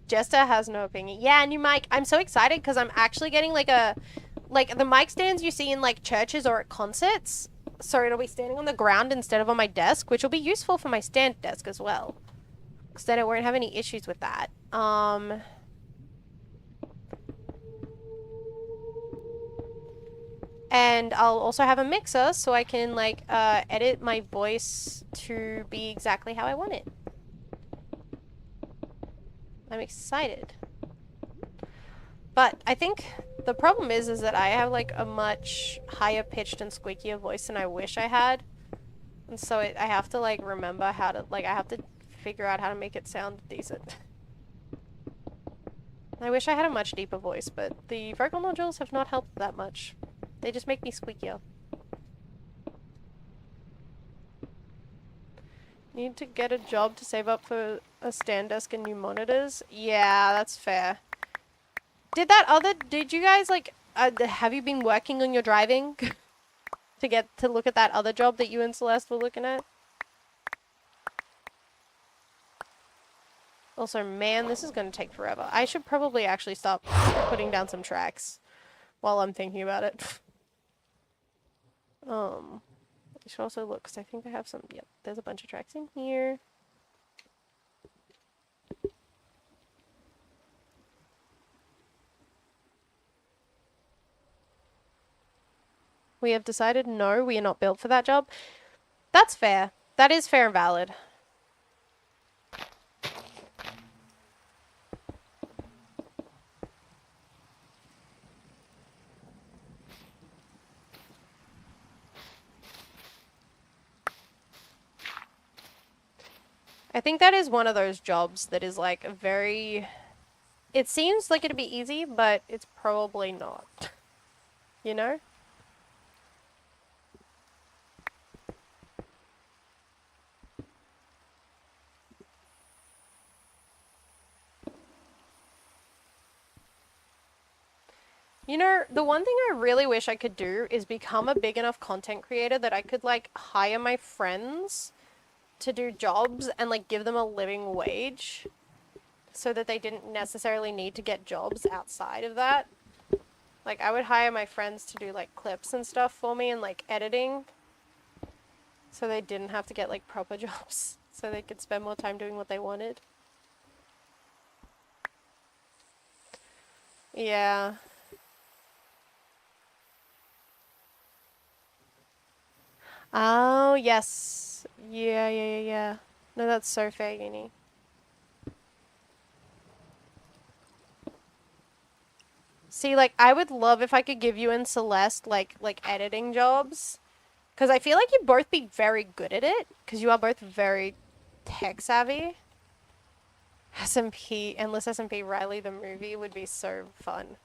Speaker 1: Jester has no opinion. Yeah, new mic. I'm so excited because I'm actually getting like the mic stands you see in like churches or at concerts. So it'll be standing on the ground instead of on my desk, which will be useful for my stand desk as well. Because then it won't have any issues with that. And I'll also have a mixer so I can, like, edit my voice to be exactly how I want it. I'm excited. But I think the problem is that I have, like, a much higher pitched and squeakier voice than I wish I had. And so I have to, like, remember how to, like, I have to figure out how to make it sound decent. I wish I had a much deeper voice, but the vocal nodules have not helped that much. They just make me squeakier. Need to get a job to save up for a stand desk and new monitors? Yeah, that's fair. Did you guys, like, have you been working on your driving? To get to look at that other job that you and Celeste were looking at? Also, man, this is going to take forever. I should probably actually stop putting down some tracks while I'm thinking about it. I should also look, because I think I have some, yep, there's a bunch of tracks in here. We have decided no, we are not built for that job. That's fair. That is fair and valid. I think that is one of those jobs that is like very... It seems like it'd be easy, but it's probably not. You know? You know, the one thing I really wish I could do is become a big enough content creator that I could, like, hire my friends to do jobs and, like, give them a living wage so that they didn't necessarily need to get jobs outside of that. Like, I would hire my friends to do, like, clips and stuff for me and, like, editing so they didn't have to get, like, proper jobs so they could spend more time doing what they wanted. Yeah. Oh, yes. Yeah. No, that's so fair, Uni. See, like, I would love if I could give you and Celeste, like editing jobs. Because I feel like you'd both be very good at it. Because you are both very tech savvy. SMP, Endless SMP Riley the movie would be so fun.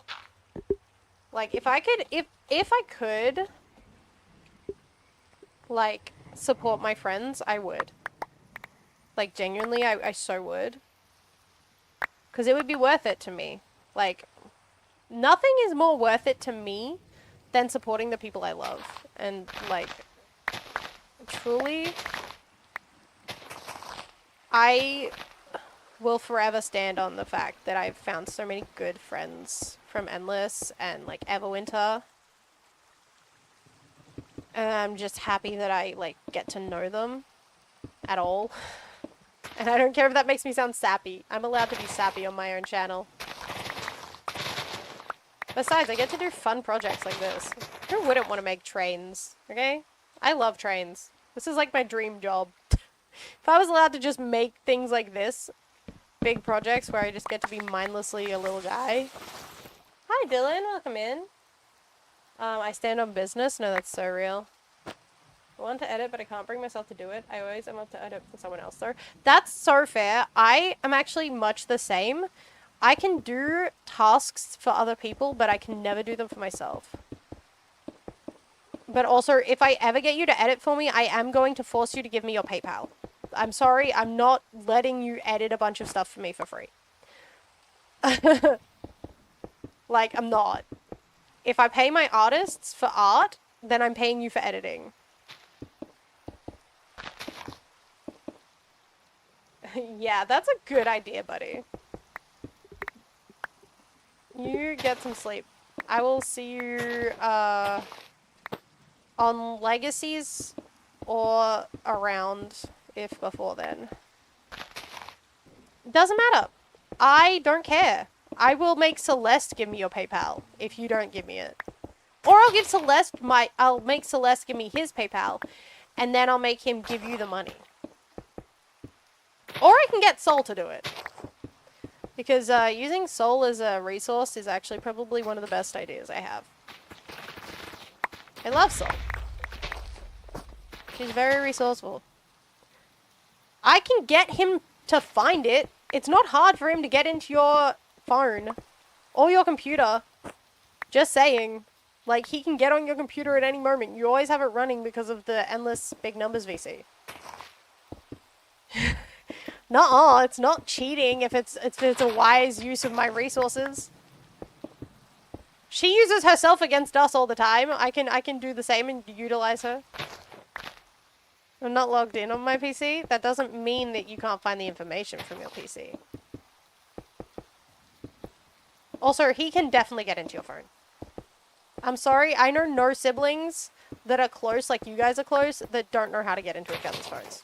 Speaker 1: Like, if I could, like, support my friends, I would. Like, genuinely, I so would. Because it would be worth it to me. Like, nothing is more worth it to me than supporting the people I love. And, like, truly, I will forever stand on the fact that I've found so many good friends from Endless and, like, Everwinter. And I'm just happy that I, like, get to know them at all. And I don't care if that makes me sound sappy. I'm allowed to be sappy on my own channel. Besides, I get to do fun projects like this. Who wouldn't want to make trains, okay? I love trains. This is like my dream job. If I was allowed to just make things like this, big projects where I just get to be mindlessly a little guy. Hi, Dylan. Welcome in. I stand on business. No, that's so real. I want to edit, but I can't bring myself to do it. I always am up to edit for someone else, though. That's so fair. I am actually much the same. I can do tasks for other people, but I can never do them for myself. But also, if I ever get you to edit for me, I am going to force you to give me your PayPal. I'm sorry, I'm not letting you edit a bunch of stuff for me for free. Like, I'm not. If I pay my artists for art, then I'm paying you for editing. Yeah, that's a good idea, buddy. You get some sleep. I will see you, on legacies or around if before then. Doesn't matter. I don't care. I will make Celeste give me your PayPal if you don't give me it. Or I'll make Celeste give me his PayPal and then I'll make him give you the money. Or I can get Soul to do it. Because using Soul as a resource is actually probably one of the best ideas I have. I love Soul. She's very resourceful. I can get him to find it. It's not hard for him to get into your phone or your computer. Just saying. Like, he can get on your computer at any moment. You always have it running because of the Endless Big Numbers VC. Nuh-uh, it's not cheating if it's a wise use of my resources. She uses herself against us all the time. I can do the same and utilize her. I'm not logged in on my PC. That doesn't mean that you can't find the information from your PC. Also, he can definitely get into your phone. I'm sorry, I know no siblings that are close, like you guys are close, that don't know how to get into each other's phones.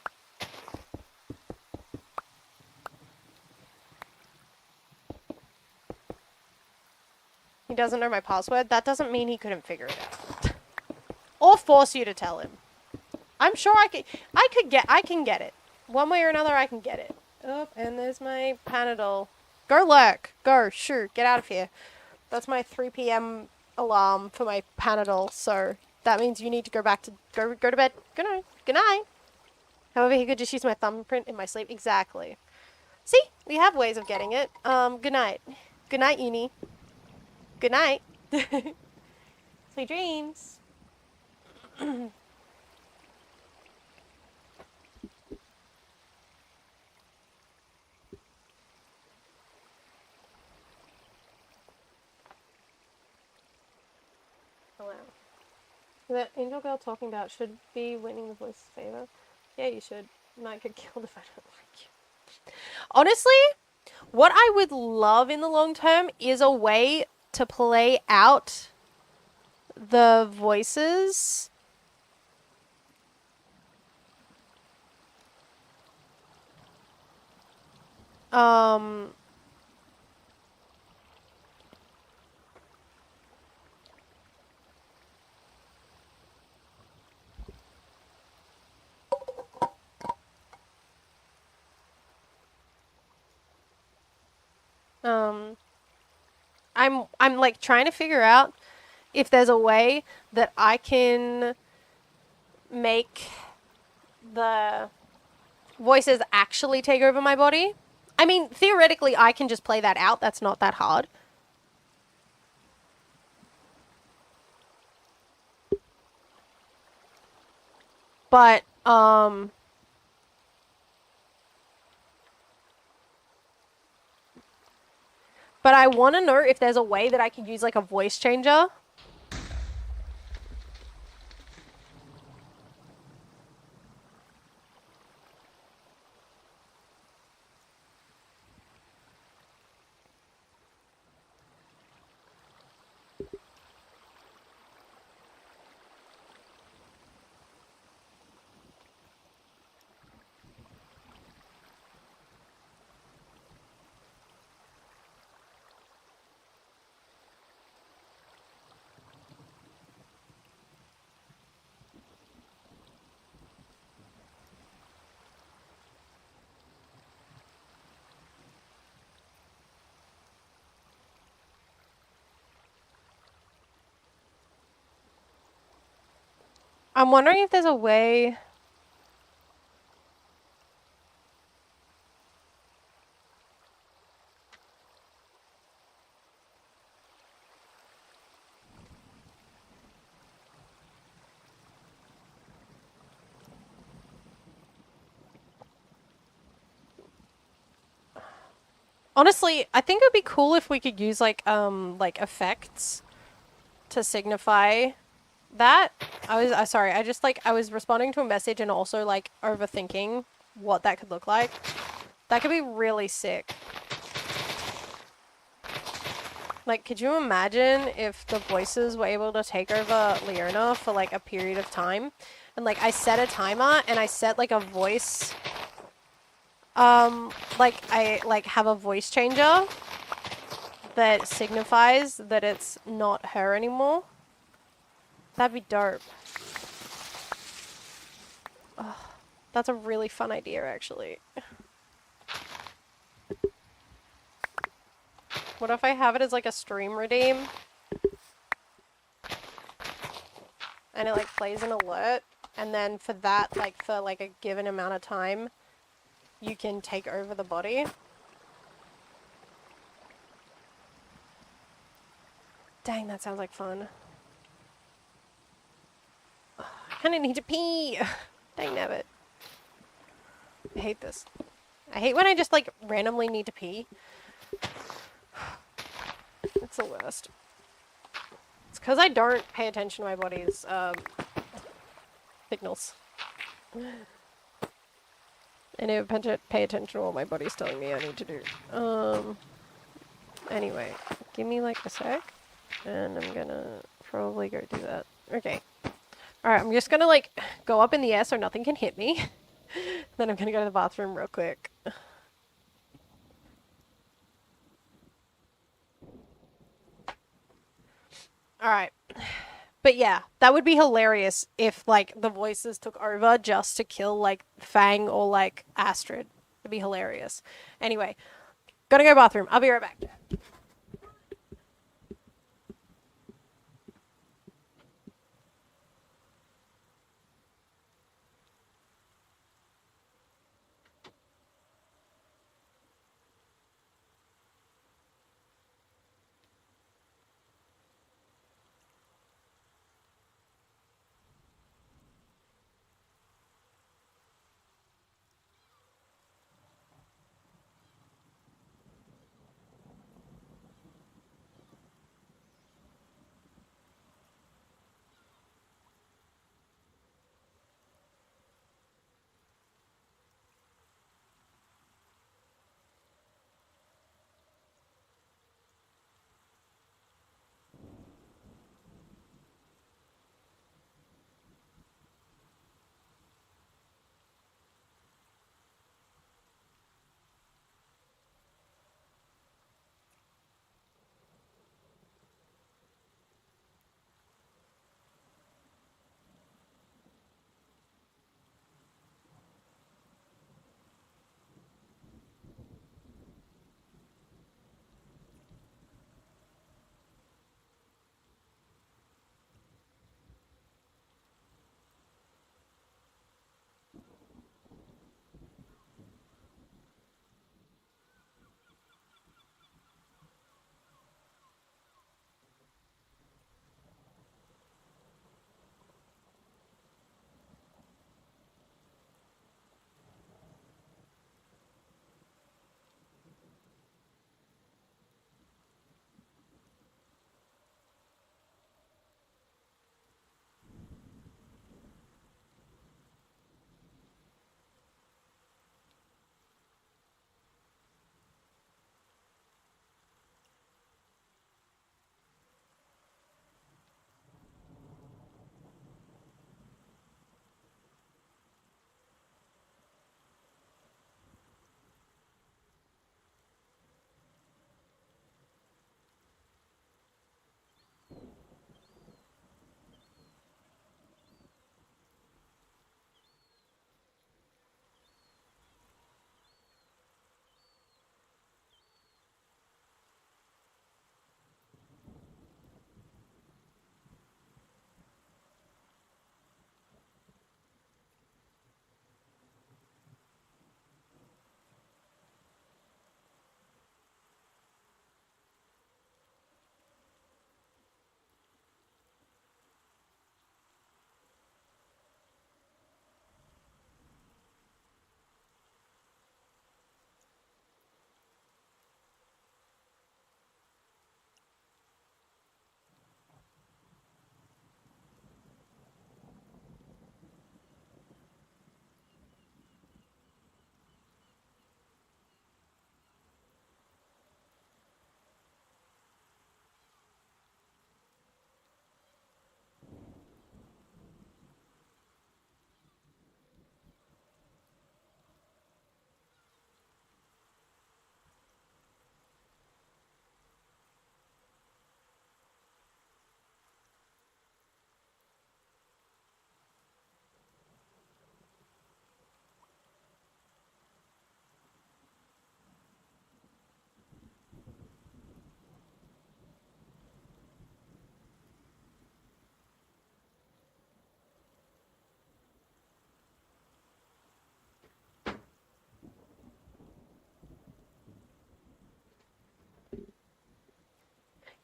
Speaker 1: He doesn't know my password. That doesn't mean he couldn't figure it out. Or force you to tell him. I'm sure I can get it. One way or another, I can get it. Oh, and there's my Panadol. Go lurk. Go. Shoot. Get out of here. That's my 3 p.m. alarm for my Panadol, so that means you need to go back to go to bed. Good night. Good night. However, he could just use my thumbprint in my sleep. Exactly. See? We have ways of getting it. Good night. Good night, Uni. Good night. Sweet dreams. Hello. The angel girl talking about should be winning the voice's favor. Yeah, you should. Might get killed if I don't like you. Honestly, what I would love in the long term is a way to play out the voices. I'm like trying to figure out if there's a way that I can make the voices actually take over my body. I mean, theoretically, I can just play that out. That's not that hard. But, but I want to know if there's a way that I could use like a voice changer. I'm wondering if there's a way. Honestly, I think it would be cool if we could use like effects to signify that. Sorry, I was responding to a message and also like overthinking what that could look like. That could be really sick. Like, could you imagine if the voices were able to take over Leona for, like, a period of time? And, like, I set a timer, and I set, like, a voice... like, I, like, have a voice changer that signifies that it's not her anymore. That'd be dope. Oh, that's a really fun idea, actually. What if I have it as, like, a stream redeem? And it, like, plays an alert. And then for that, like, for, like, a given amount of time, you can take over the body. Dang, that sounds like fun. I kinda need to pee! Dang nabbit. I hate this. I hate when I just, like, randomly need to pee. It's the worst. It's because I don't pay attention to my body's, signals. I never pay attention to what my body's telling me I need to do. Anyway, give me, like, a sec. And I'm gonna probably go do that. Okay. Alright, I'm just gonna, like, go up in the air so nothing can hit me. Then I'm gonna go to the bathroom real quick. Alright. But yeah, that would be hilarious if, like, the voices took over just to kill, like, Fang or, like, Astrid. It'd be hilarious. Anyway, gonna go bathroom. I'll be right back.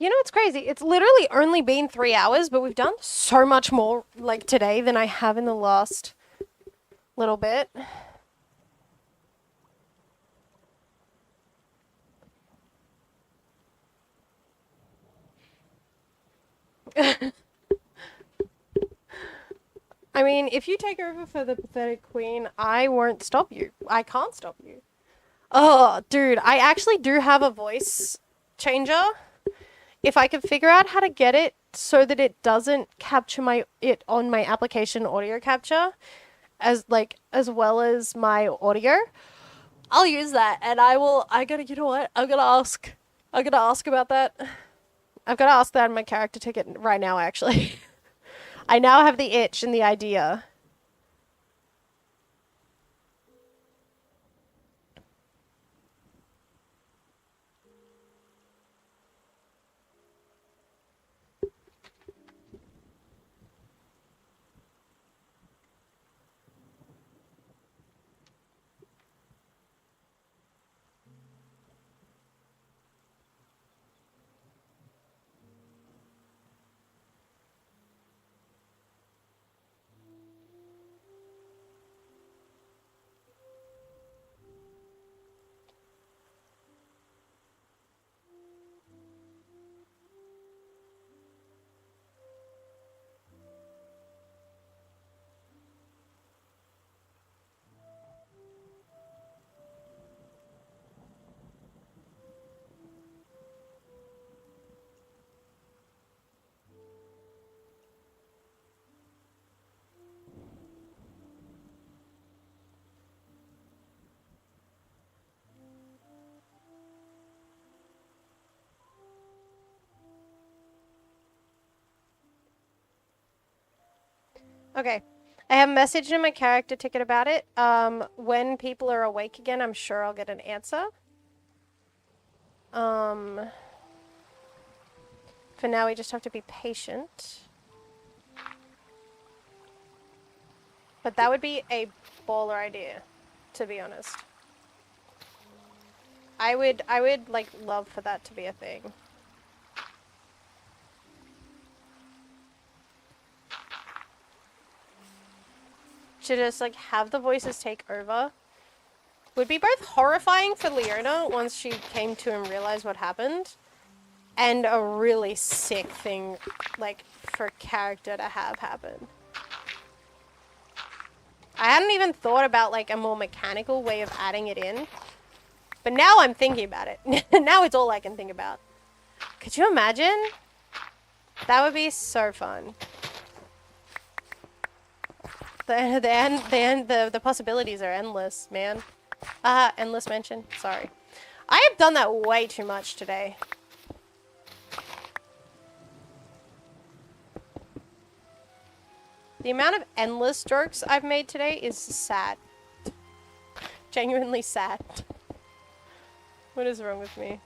Speaker 1: You know, it's crazy. It's literally only been 3 hours, but we've done so much more, like, today than I have in the last little bit. I mean, if you take over for the Pathetic Queen, I won't stop you. I can't stop you. Oh, dude, I actually do have a voice changer. If I could figure out how to get it so that it doesn't capture it on my application audio capture as well as my audio, I'll use that, and you know what? I'm gonna ask about that. I've got to ask that in my character ticket right now, actually. I now have the itch and the idea. Okay. I have messaged in my character ticket about it. When people are awake again, I'm sure I'll get an answer. For now, we just have to be patient. But that would be a baller idea, to be honest. I would like love for that to be a thing. To just like have the voices take over would be both horrifying for Leona once she came to and realized what happened, and a really sick thing like for character to have happen. I hadn't even thought about like a more mechanical way of adding it in, but now I'm thinking about it. Now it's all I can think about. Could you imagine? That would be so fun. The possibilities are endless, man. Endless mention. Sorry. I have done that way too much today. The amount of endless jokes I've made today is sad. Genuinely sad. What is wrong with me?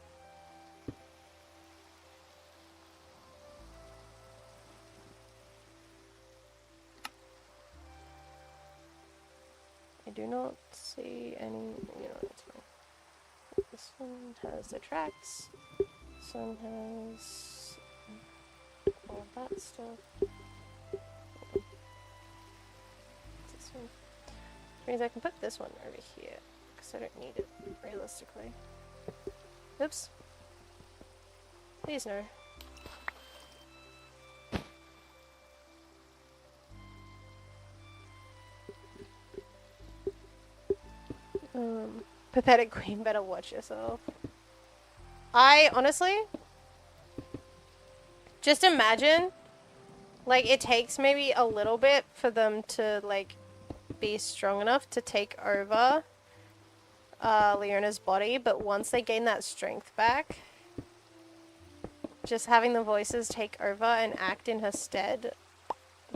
Speaker 1: I do not see any, you know, that's fine. This one has the tracks. This one has all that stuff. This one. Which means I can put this one over here, because I don't need it, realistically. Oops. Please no. Pathetic Queen, better watch yourself. I honestly just imagine like it takes maybe a little bit for them to like be strong enough to take over Leona's body, but once they gain that strength back, just having the voices take over and act in her stead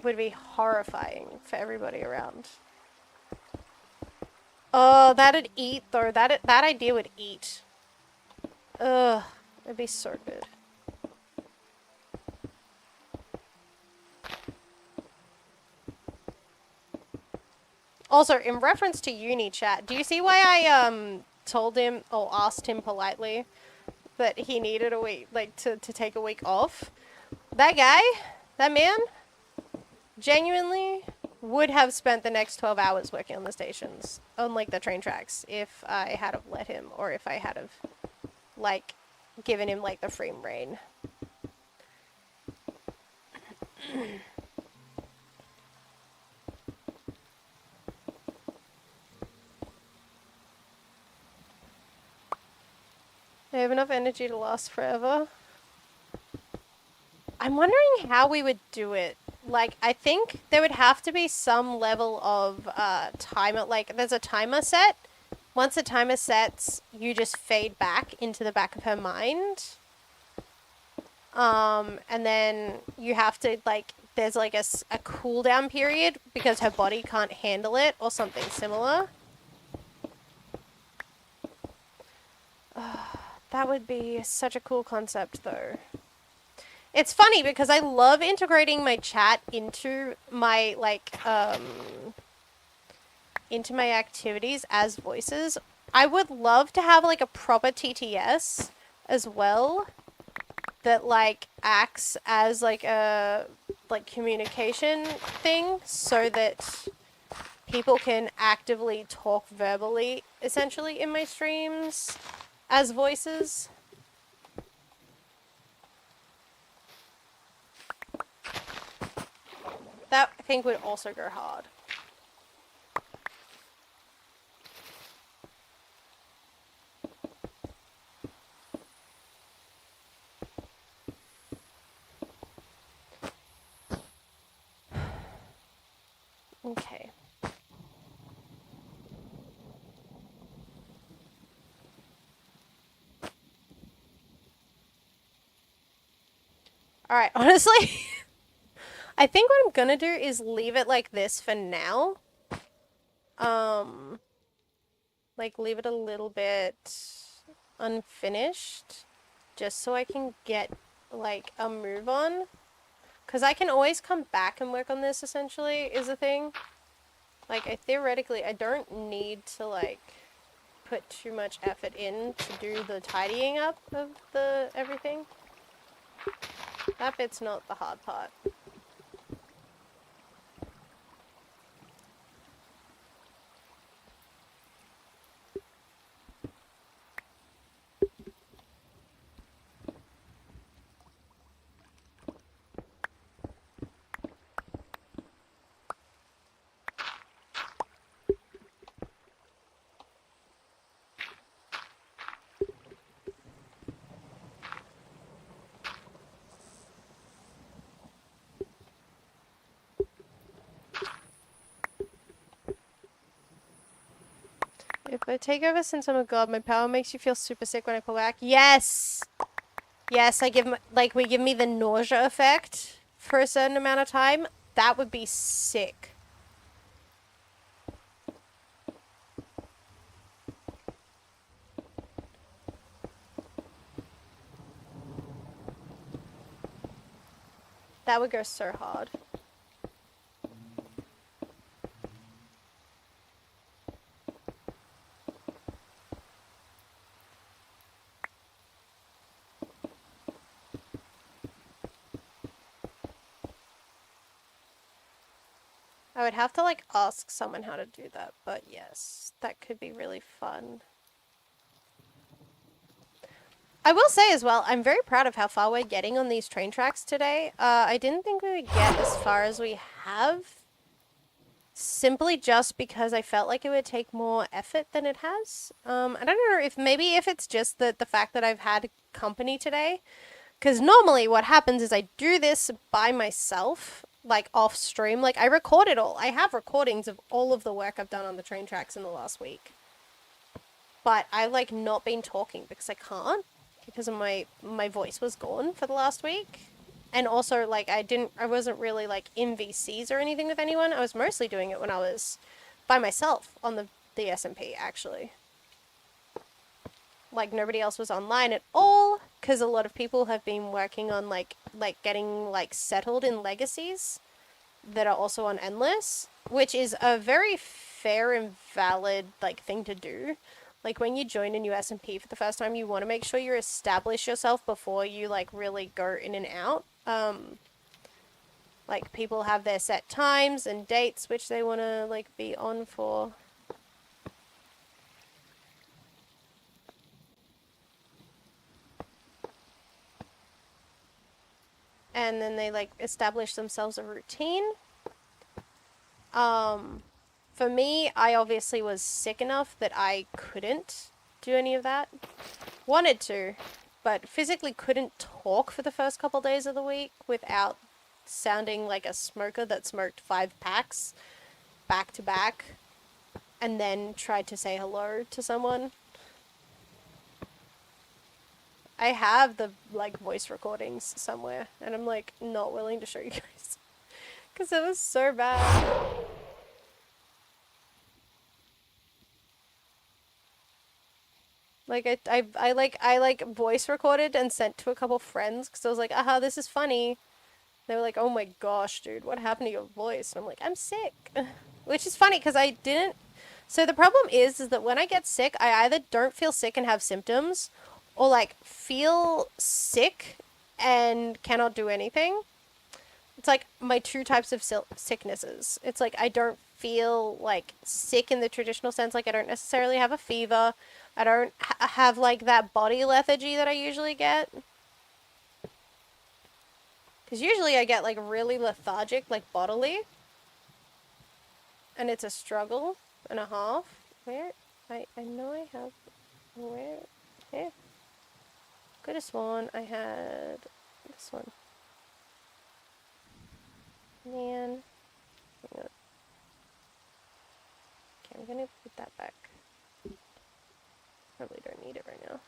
Speaker 1: would be horrifying for everybody around. Oh, that'd eat though. That idea would eat. Ugh, it'd be so good. Also, in reference to uni chat, do you see why I told him or asked him politely that he needed a week, like, to take a week off. That guy, that man, genuinely would have spent the next 12 hours working on the stations, on, like, the train tracks, if I had have let him, or if I had have, like, given him, like, the free rein. I have enough energy to last forever. I'm wondering how we would do it. Like, I think there would have to be some level of timer. Like, there's a timer set. Once the timer sets, you just fade back into the back of her mind. And then you have to, like, there's like a cooldown period because her body can't handle it or something similar. That would be such a cool concept, though. It's funny because I love integrating my chat into my, like, into my activities as voices. I would love to have, like, a proper TTS as well that, like, acts as, like, a, like, communication thing so that people can actively talk verbally, essentially, in my streams as voices. That, I think, would also go hard. Okay. Alright, honestly, I think what I'm gonna do is leave it like this for now. Like, leave it a little bit unfinished, just so I can get, like, a move on. Because I can always come back and work on this, essentially, is the thing. Like, theoretically, I don't need to, like, put too much effort in to do the tidying up of the everything. That bit's not the hard part. If I take over since I'm a god, my power makes you feel super sick when I pull back. Yes! Yes, I give we give me the nausea effect for a certain amount of time. That would be sick. That would go so hard. I would have to, like, ask someone how to do that, but yes, that could be really fun. I will say as well, I'm very proud of how far we're getting on these train tracks today. I didn't think we would get as far as we have, simply just because I felt like it would take more effort than it has. I don't know if maybe if it's just the fact that I've had company today, because normally what happens is I do this by myself, like off stream. Like, I record it all. I have recordings of all of the work I've done on the train tracks in the last week. But I, like, not been talking because I can't, because of my voice was gone for the last week. And also, like, I wasn't really, like, in VCs or anything with anyone. I was mostly doing it when I was by myself on the SMP, actually. Like, nobody else was online at all, because a lot of people have been working on, like getting, like, settled in legacies that are also on Endless, which is a very fair and valid, like, thing to do. Like when you join a new SMP for the first time, you want to make sure you establish yourself before you like really go in and out. Like people have their set times and dates which they want to like be on for. And then they like establish themselves a routine. For me, I obviously was sick enough that I couldn't do any of that. Wanted to, but physically couldn't talk for the first couple days of the week without sounding like a smoker that smoked 5 packs back to back and then tried to say hello to someone. I have the like voice recordings somewhere and I'm like not willing to show you guys because it was so bad. Like I voice recorded and sent to a couple friends because I was like, aha, this is funny. They were like, oh my gosh, dude, what happened to your voice? And I'm like, I'm sick. Which is funny because I didn't. So the problem is that when I get sick, I either don't feel sick and have symptoms or like feel sick and cannot do anything. It's like my 2 types of sicknesses. It's like I don't feel like sick in the traditional sense. Like I don't necessarily have a fever. I don't have like that body lethargy that I usually get. Because usually I get like really lethargic, like bodily. And it's a struggle and a half. Where? I know I have... Where? Here. Could have sworn I had this one. Man. Hang on. Okay, I'm gonna put that back. Probably don't need it right now.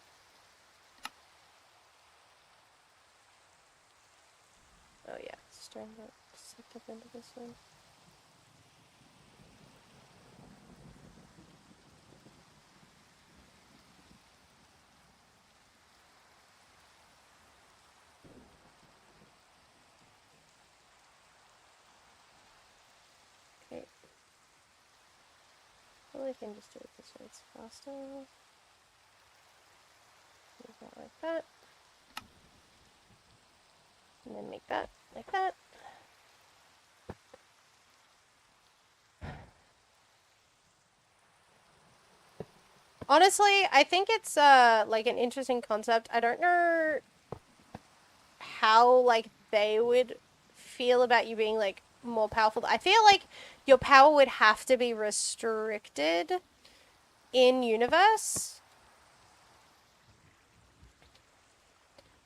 Speaker 1: Oh yeah, it's starting to suck up into this one. Okay. Probably I can just do it this way, it's faster. Make that like that. And then make that like that. Honestly, I think it's like an interesting concept. I don't know how like they would feel about you being like more powerful. I feel like your power would have to be restricted in universe.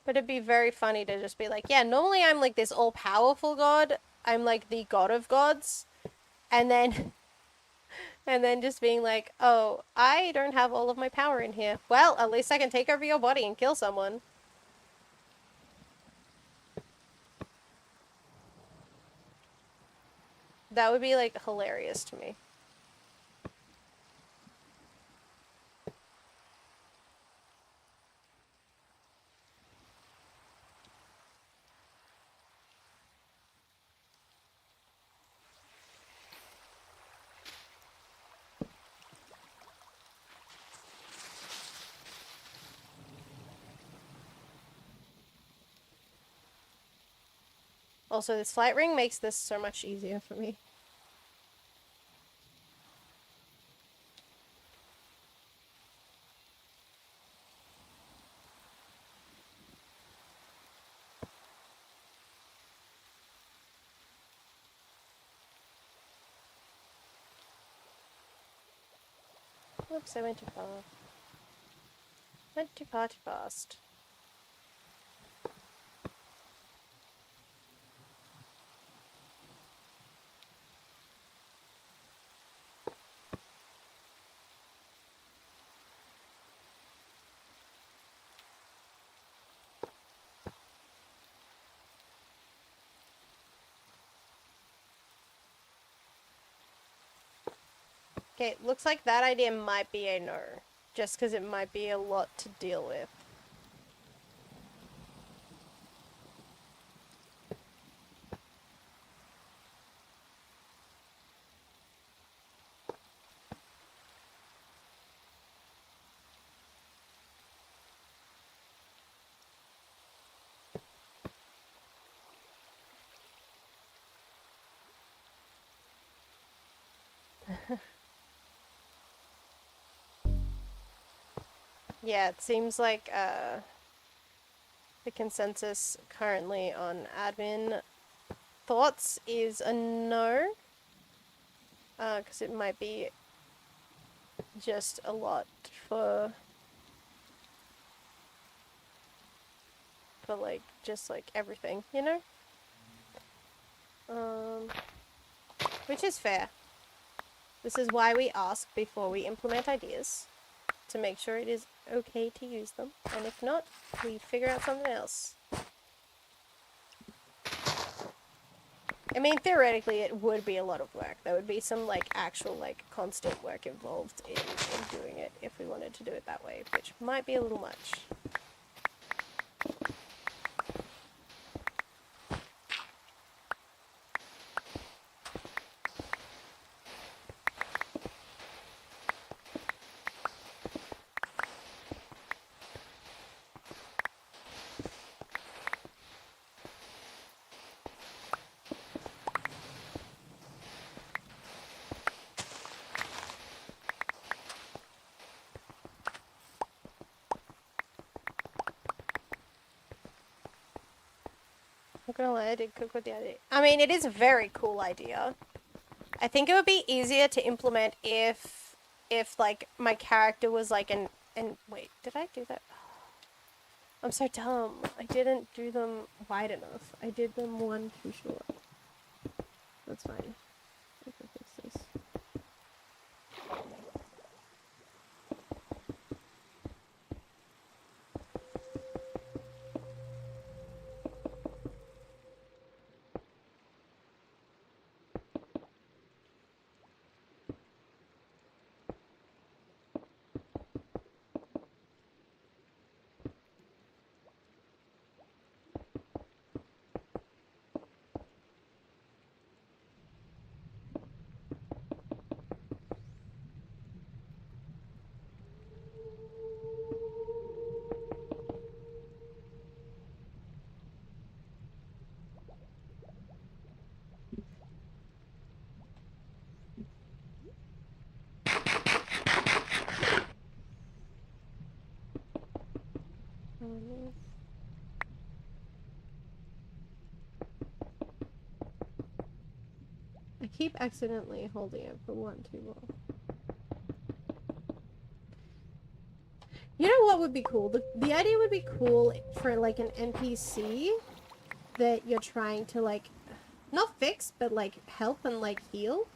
Speaker 1: But it'd be very funny to just be like, yeah, normally I'm like this all-powerful god. I'm like the god of gods. And then just being like, oh, I don't have all of my power in here. Well, at least I can take over your body and kill someone. That would be like hilarious to me. Also, this flight ring makes this so much easier for me. Oops, I went too far. Went too far too fast. Okay, looks like that idea might be a no. Just because it might be a lot to deal with. Yeah, it seems like the consensus currently on admin thoughts is a no. Because it might be just a lot for like just like everything, you know? Which is fair. This is why we ask before we implement ideas, to make sure it is okay to use them, and if not, we figure out something else. I mean, theoretically, it would be a lot of work. There would be some, like, actual, like, constant work involved in doing it if we wanted to do it that way, which might be a little much. I'm gonna lie, I did cook with the idea. I mean, it is a very cool idea. I think it would be easier to implement if like my character was like wait, did I do that? I'm so dumb. I didn't do them wide enough. I did them one too short. That's fine. I can fix this. I keep accidentally holding it for one too long. You know what would be cool? The idea would be cool for like an NPC that you're trying to like, not fix, but like help and like heal.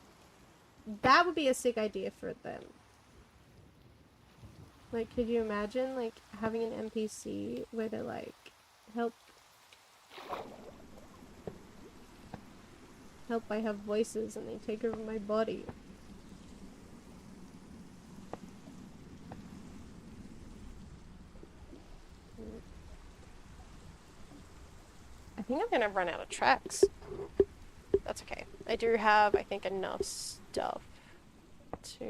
Speaker 1: That would be a sick idea for them. Like, could you imagine like having an NPC where they like help by have voices and they take over my body? I think I'm gonna run out of tracks. That's okay. I do have, I think, enough stuff to...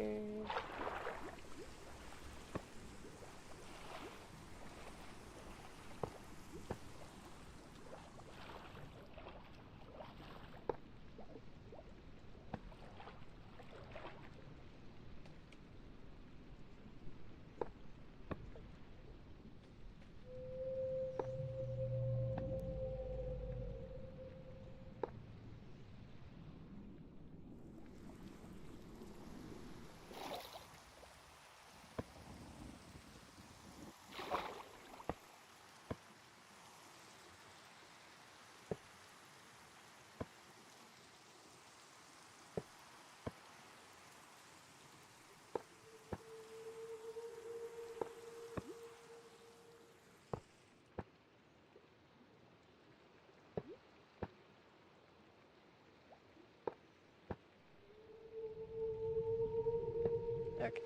Speaker 1: Okay.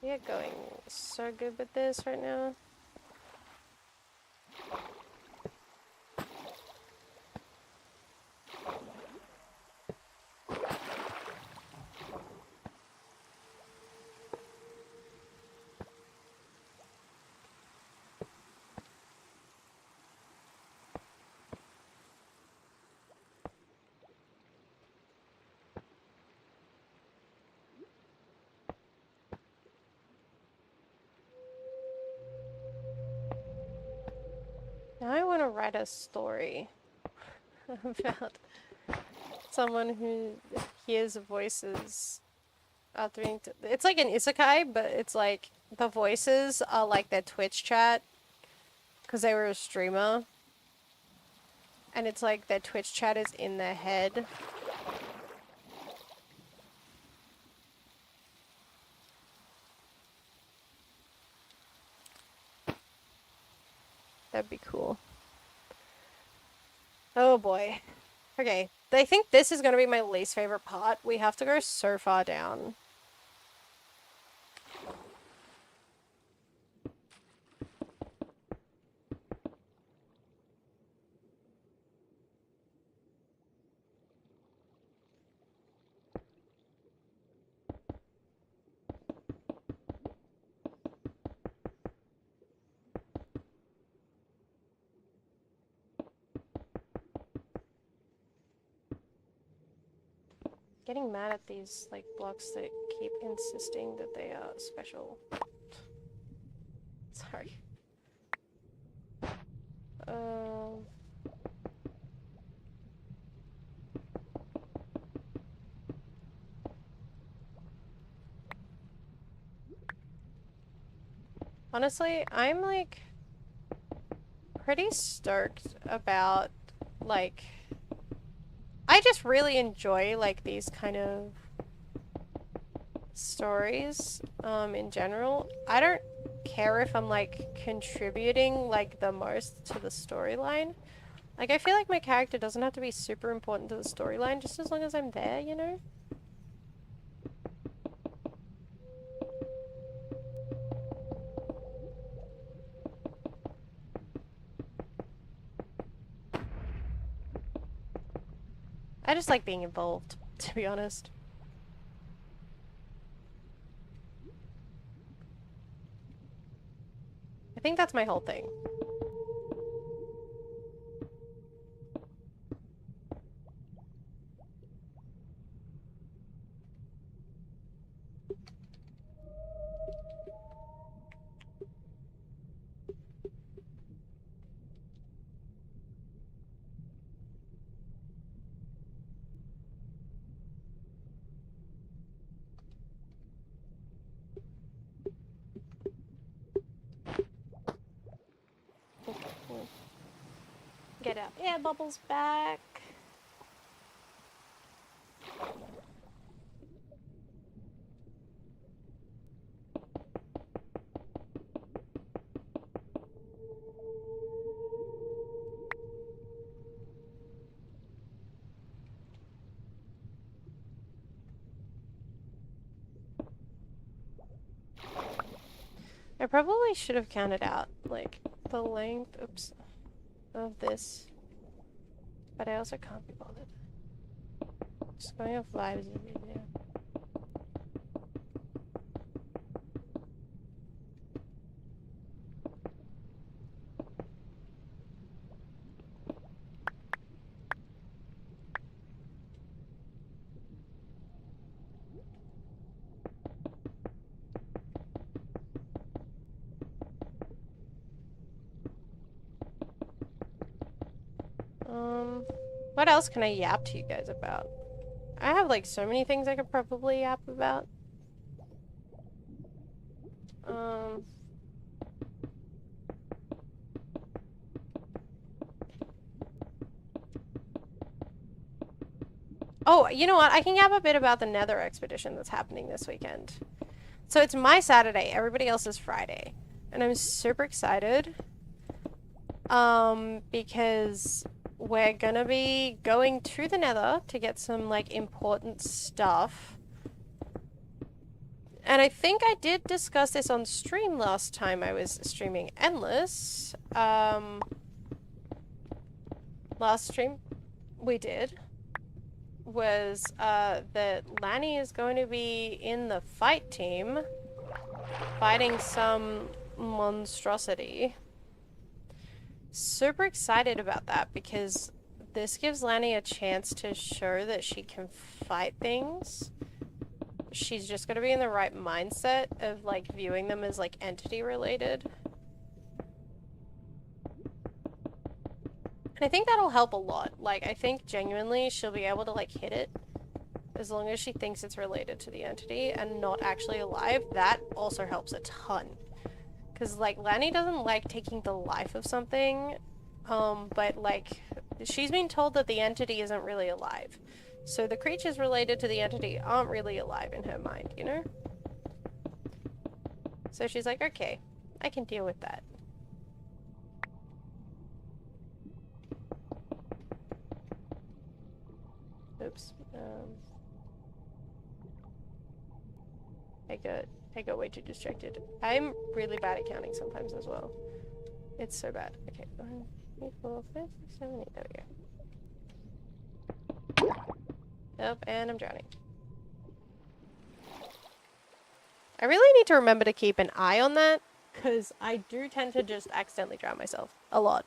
Speaker 1: We are going so good with this right now. Now I want to write a story about someone who hears voices uttering. It's like an isekai, but it's like the voices are like their Twitch chat because they were a streamer. And it's like their Twitch chat is in their head. That'd be cool. Oh boy. Okay, I think this is going to be my least favorite part. We have to go so far down. Getting mad at these like blocks that keep insisting that they are special. Sorry. Honestly, I'm like pretty stoked about like I just really enjoy like these kind of stories in general. I don't care if I'm like contributing like the most to the storyline. Like I feel like my character doesn't have to be super important to the storyline just as long as I'm there, you know? I just like being involved, to be honest. I think that's my whole thing. Get our air bubbles back. I probably should have counted out, like, the length, oops, of this. But I also can't be bothered. Just going off vibes of the video. What else can I yap to you guys about? I have like so many things I could probably yap about. Oh, you know what? I can yap a bit about the Nether expedition that's happening this weekend. So it's my Saturday, everybody else's Friday. And I'm super excited. Because we're gonna be going to the Nether to get some, like, important stuff. And I think I did discuss this on stream last time I was streaming Endless. Last stream we did was, that Lanny is going to be in the fight team fighting some monstrosity. Super excited about that because this gives Lanny a chance to show that she can fight things. She's just gonna be in the right mindset of like viewing them as like entity related. And I think that'll help a lot. Like, I think genuinely she'll be able to, like, hit it as long as she thinks it's related to the entity and not actually alive. That also helps a ton. Because, like, Lanny doesn't like taking the life of something, but, like, she's been told that the entity isn't really alive. So the creatures related to the entity aren't really alive in her mind, you know? So she's like, okay, I can deal with that. Oops. I got way too distracted. I'm really bad at counting sometimes as well. It's so bad. Okay, 1, 2, 3, 4, 5, 6, 7, 8. There we go. Nope, and I'm drowning. I really need to remember to keep an eye on that, because I do tend to just accidentally drown myself. A lot.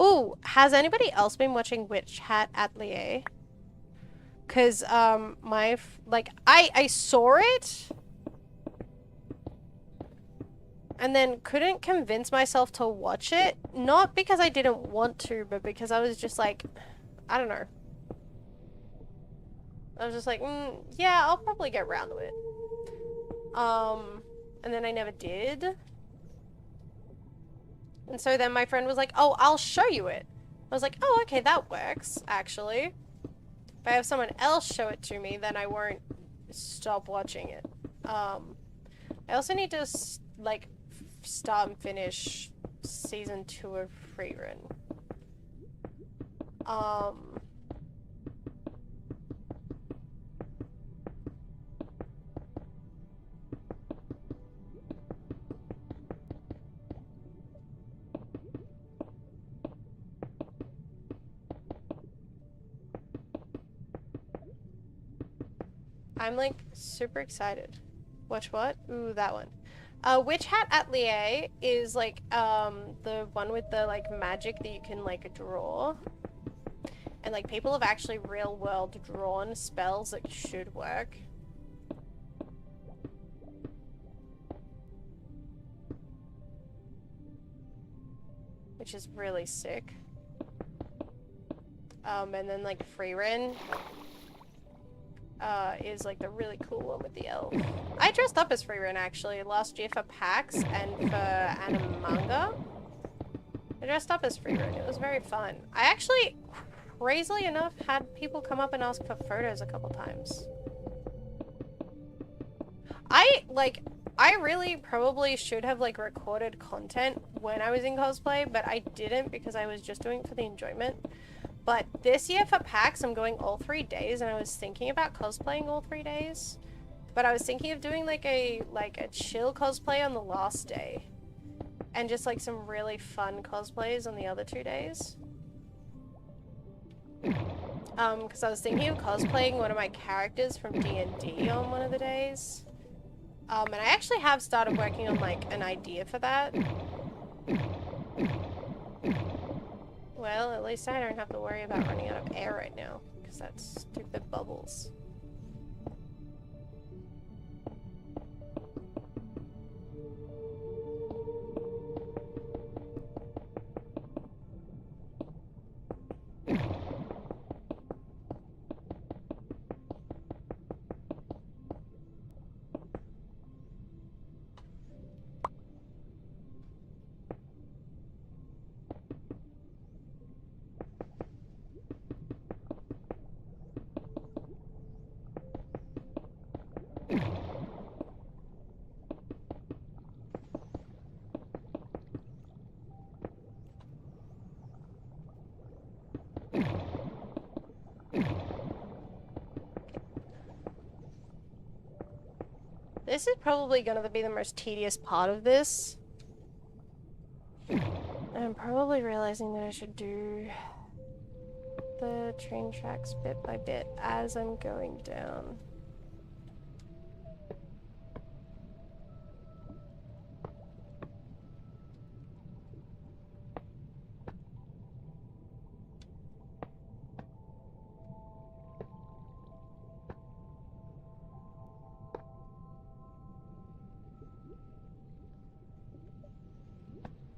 Speaker 1: Ooh, has anybody else been watching Witch Hat Atelier? Cause I saw it and then couldn't convince myself to watch it. Not because I didn't want to, but because I was just like, I don't know. I was just like, yeah, I'll probably get around to it. And then I never did. And so then my friend was like, oh, I'll show you it. I was like, oh, okay, that works, actually. If I have someone else show it to me, then I won't stop watching it. I also need to, like, start and finish season 2 of Freerun. I'm, like, super excited. Watch what? Ooh, that one. Witch Hat Atelier is, like, the one with the, like, magic that you can, like, draw. And, like, people have actually real-world drawn spells that should work. Which is really sick. And then, like, Freerun is, like, the really cool one with the elf. I dressed up as Freerun, actually, last year for PAX and for Animanga. I dressed up as Freerun. It was very fun. I actually, crazily enough, had people come up and ask for photos a couple times. I really probably should have, like, recorded content when I was in cosplay, but I didn't because I was just doing it for the enjoyment. But this year for PAX, I'm going all 3 days, and I was thinking about cosplaying all 3 days. But I was thinking of doing, like a chill cosplay on the last day. And just, like, some really fun cosplays on the other 2 days. Because I was thinking of cosplaying one of my characters from D&D on one of the days. And I actually have started working on, like, an idea for that. Well, at least I don't have to worry about running out of air right now, because that's stupid bubbles. This is probably going to be the most tedious part of this. I'm probably realizing that I should do the train tracks bit by bit as I'm going down.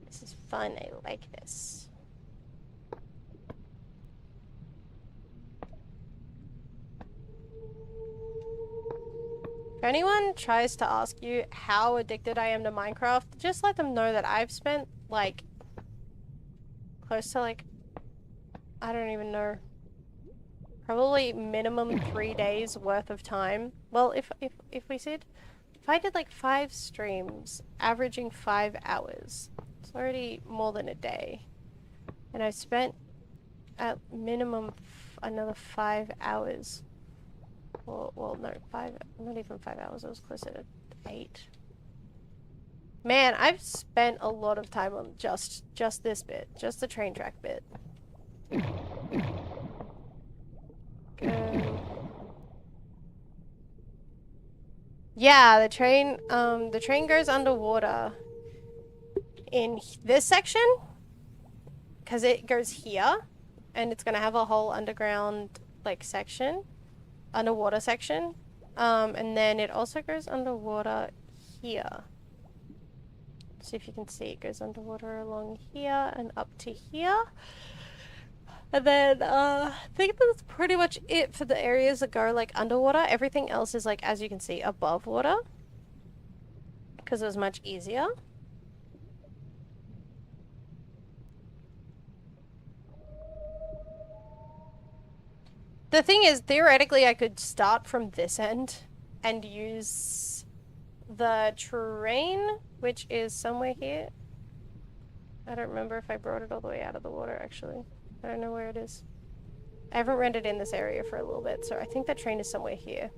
Speaker 1: This is fun, I like this. If anyone tries to ask you how addicted I am to Minecraft, just let them know that I've spent, like, close to, like, I don't even know, probably minimum 3 days worth of time. Well, if we said, if I did, like, 5 streams, averaging 5 hours, it's already more than a day. And I spent, at minimum, another 5 hours. Well, no, 5, not even 5 hours, it was closer to 8. Man, I've spent a lot of time on just this bit, just the train track bit. Yeah, the train goes underwater in this section, because it goes here, and it's gonna have a whole underground, like, section. Underwater section, and then it also goes underwater here. See if you can see, it goes underwater along here and up to here. And then I think that's pretty much it for the areas that go like underwater. Everything else is, like, as you can see, above water, because it was much easier. The thing is, theoretically, I could start from this end and use the train, which is somewhere here. I don't remember if I brought it all the way out of the water, actually. I don't know where it is. I haven't rendered in this area for a little bit, so I think that train is somewhere here.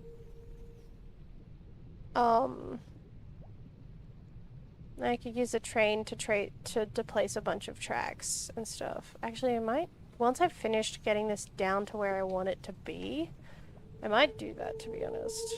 Speaker 1: I could use a train to place a bunch of tracks and stuff. Actually, I might, once I've finished getting this down to where I want it to be, I might do that, to be honest.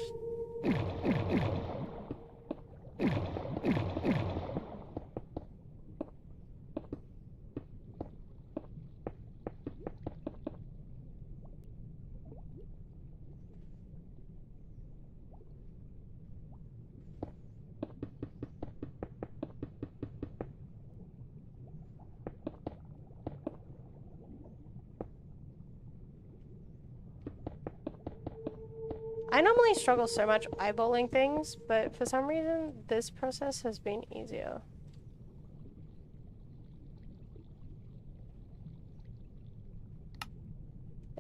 Speaker 1: I normally struggle so much eyeballing things, but for some reason, this process has been easier.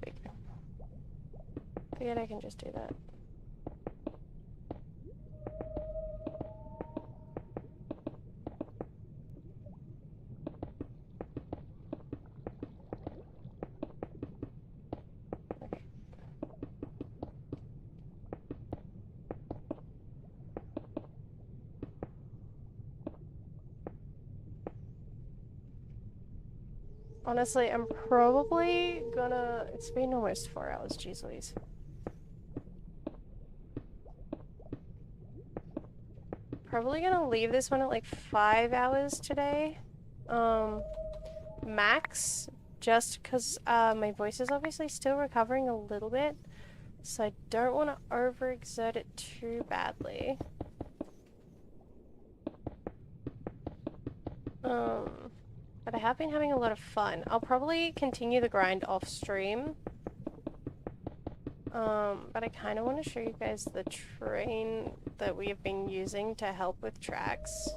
Speaker 1: There we go. Figured I can just do that. Honestly, I'm probably gonna... It's been almost 4 hours, jeez Louise. Probably gonna leave this one at like 5 hours today. Max. Just because my voice is obviously still recovering a little bit. So I don't want to overexert it too badly. But I have been having a lot of fun. I'll probably continue the grind off stream. But I kind of want to show you guys the train that we have been using to help with tracks.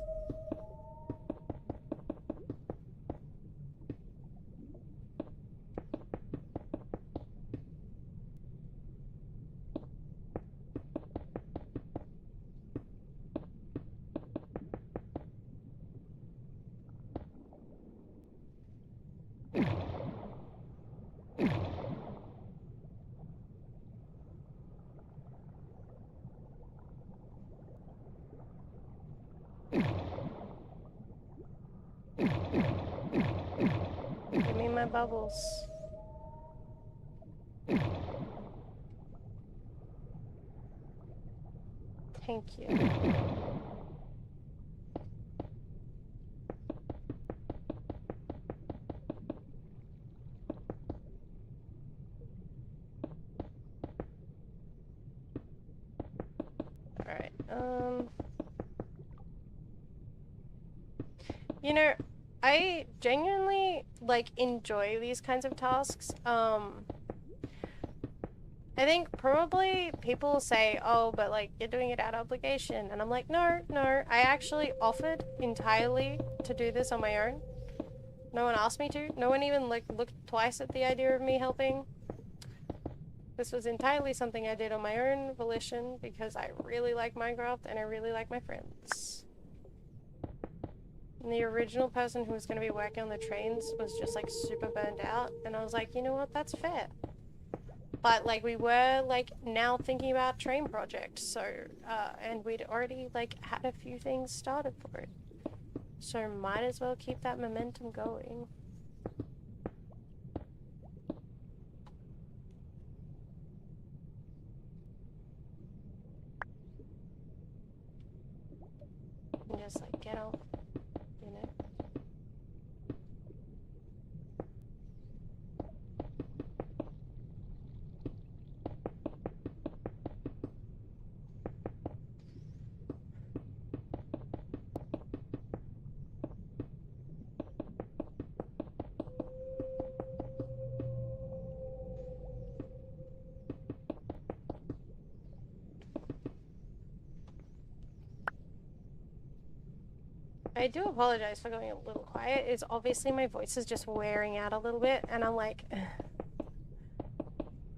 Speaker 1: Give me my bubbles. Thank you. Alright, you know, I genuinely, like, enjoy these kinds of tasks. I think probably people say, oh, but, like, you're doing it out of obligation. And I'm like, no, no, I actually offered entirely to do this on my own. No one asked me to. No one even, like, looked twice at the idea of me helping. This was entirely something I did on my own volition because I really like Minecraft and I really like my friends. And the original person who was going to be working on the trains was just like super burned out, and I was like, you know what, that's fair. But like we were like now thinking about train projects, so and we'd already like had a few things started for it. So might as well keep that momentum going. And just like get on, you know. I do apologize for going a little quiet. It's obviously my voice is just wearing out a little bit, and I'm like,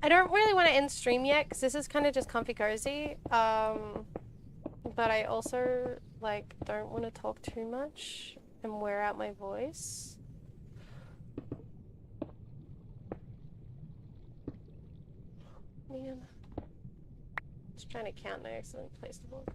Speaker 1: I don't really want to end stream yet because this is kind of just comfy cozy. But I also like don't want to talk too much and wear out my voice. Man, just trying to count and I accidentally placed the board.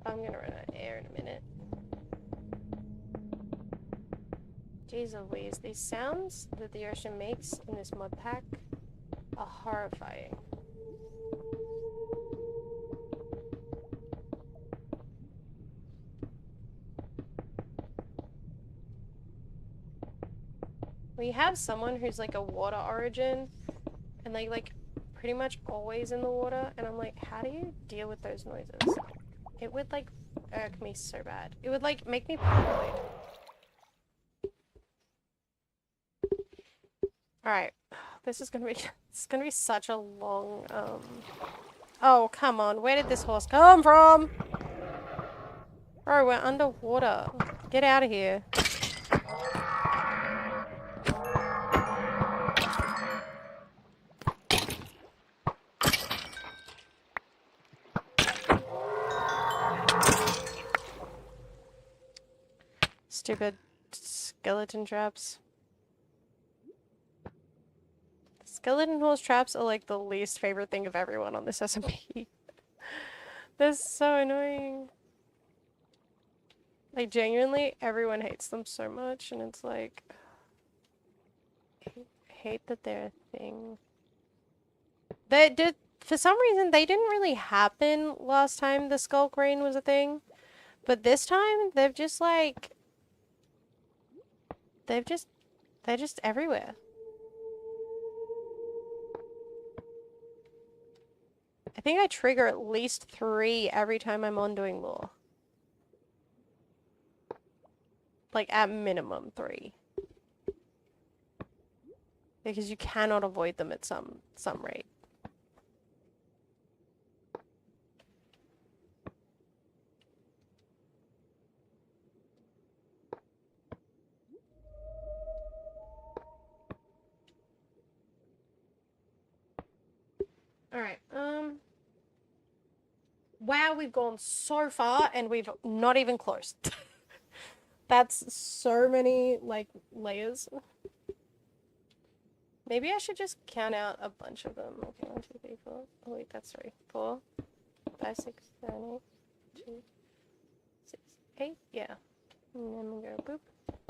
Speaker 1: I'm gonna run out of air in a minute. Jeez Louise, these sounds that the ocean makes in this mud pack are horrifying. We have someone who's like a water origin and they like pretty much always in the water, and I'm like, how do you deal with those noises? It would like irk me so bad. It would like make me paranoid. Alright. This is gonna be such a long oh, come on. Where did this horse come from? Bro, we're underwater. Get out of here. Stupid skeleton traps. Skeleton horse traps are like the least favorite thing of everyone on this SMP. They're so annoying. Like, genuinely, everyone hates them so much, and it's like... I hate that they're a thing. They did... For some reason, they didn't really happen last time the skull crane was a thing. But this time, they've just, like... They're just everywhere. I think I trigger at least 3 every time I'm on doing lore. Like, at minimum 3. Because you cannot avoid them at some rate. Alright, Wow, we've gone so far and we've not even closed. That's so many, like, layers. Maybe I should just count out a bunch of them. Okay, 1, 2, 3, 4. Oh wait, that's 3. 4, 5, 6, 7, 8, 2, 6, 8. Yeah. And then we go boop.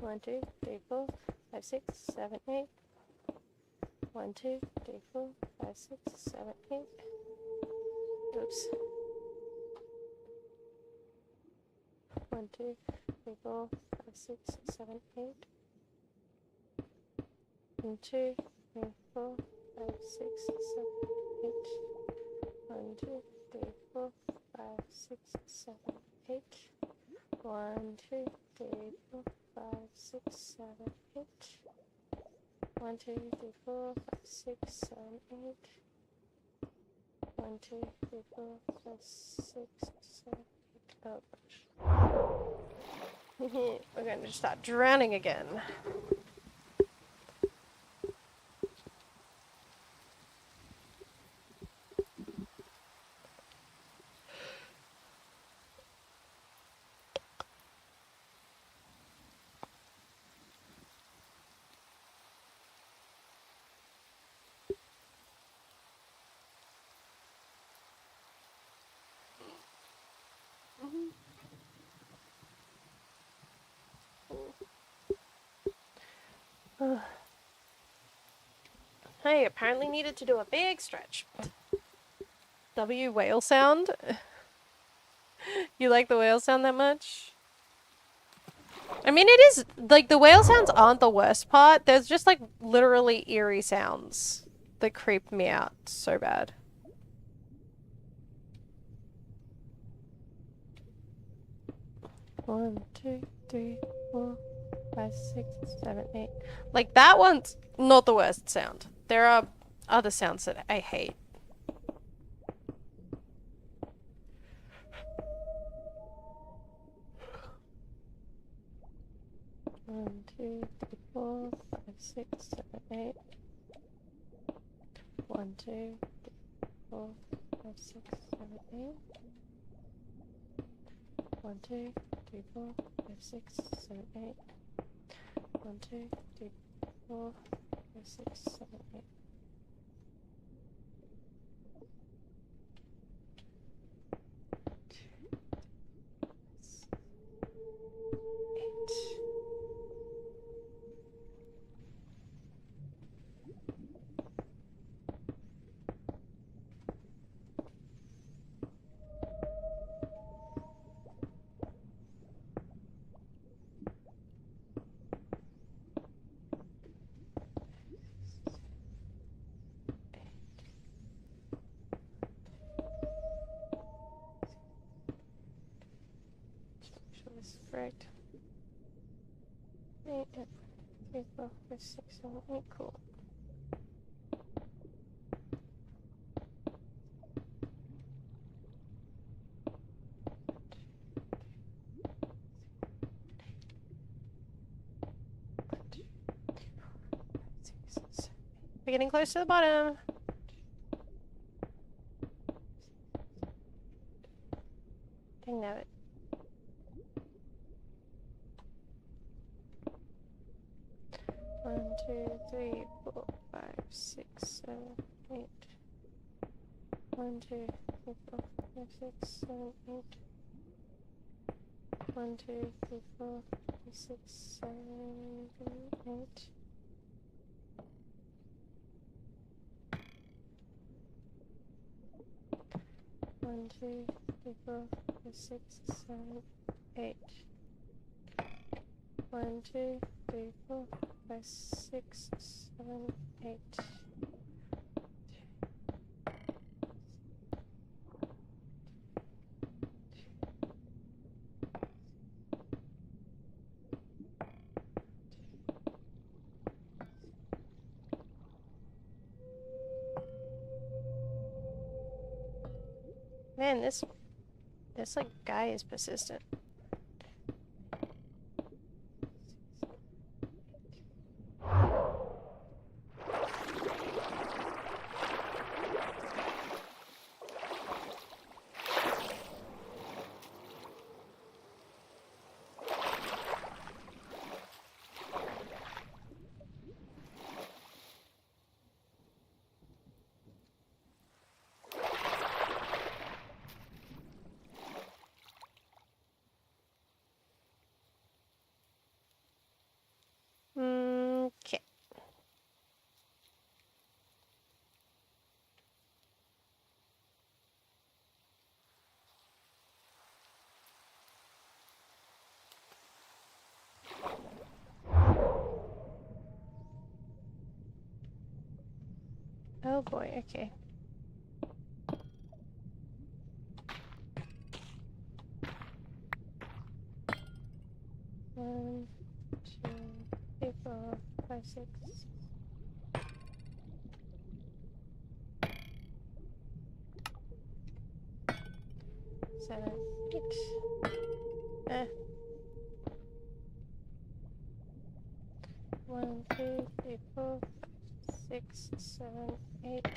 Speaker 1: 1, 2, 3, 4, 5, 6, 7, 8. 1, 2, 3, 4, 5, 6, 7, 8. Oops. 1, 2, 3, 4, 5, 6, 7, 8. 1, 2, 3, 4, 5, 6, 7, 8. 1, 2, 3, 4, 5, 6, 7, 8. 1, 2, 3, 4, 5, 6, 7, 8. 1, 2, 3, 4, 5, 6, 7, 8. 1, 2, 3, 4, 5, 6, 7, 8. Oh gosh. We're going to start drowning again. Hey, apparently needed to do a big stretch. W whale sound? You like the whale sound that much? I mean, it is, like, the whale sounds aren't the worst part. There's just, like, literally eerie sounds that creep me out so bad. One, 2, 3, 4, 5, 6, 7, 8. Like, that one's not the worst sound. There are other sounds that I hate. One, 2, 3, 4, 5, 6, 7, 8. 1, 2, 3, 4, 5, 6, 7, 8. 1, 2, 3, 4, 5, 6, 7, 8. 1, 2, 3, 4, 5, 6, 7, 8. 8. Sure this is correct. 8, 3, 4, 5, 6, 7, 8. Cool. We're getting close to the bottom. Dang nabbit. One, 2, 3, 4, 5, 6, 7, 8. 1, 2, 3, 4, 5, 6, 7, 8. 1, 2, 3, 4, 5, 6, 7, 8. 1, 2, 3, 4, 5, 6, 7, 8. 1, 2, 3, 4, 5, 6, 7, 8. Man, this like guy is persistent. Oh boy, okay. One, two, three, 4, 5, 6. 7, 8. 1, 2, 3, 4, 5, 6, 7, 8.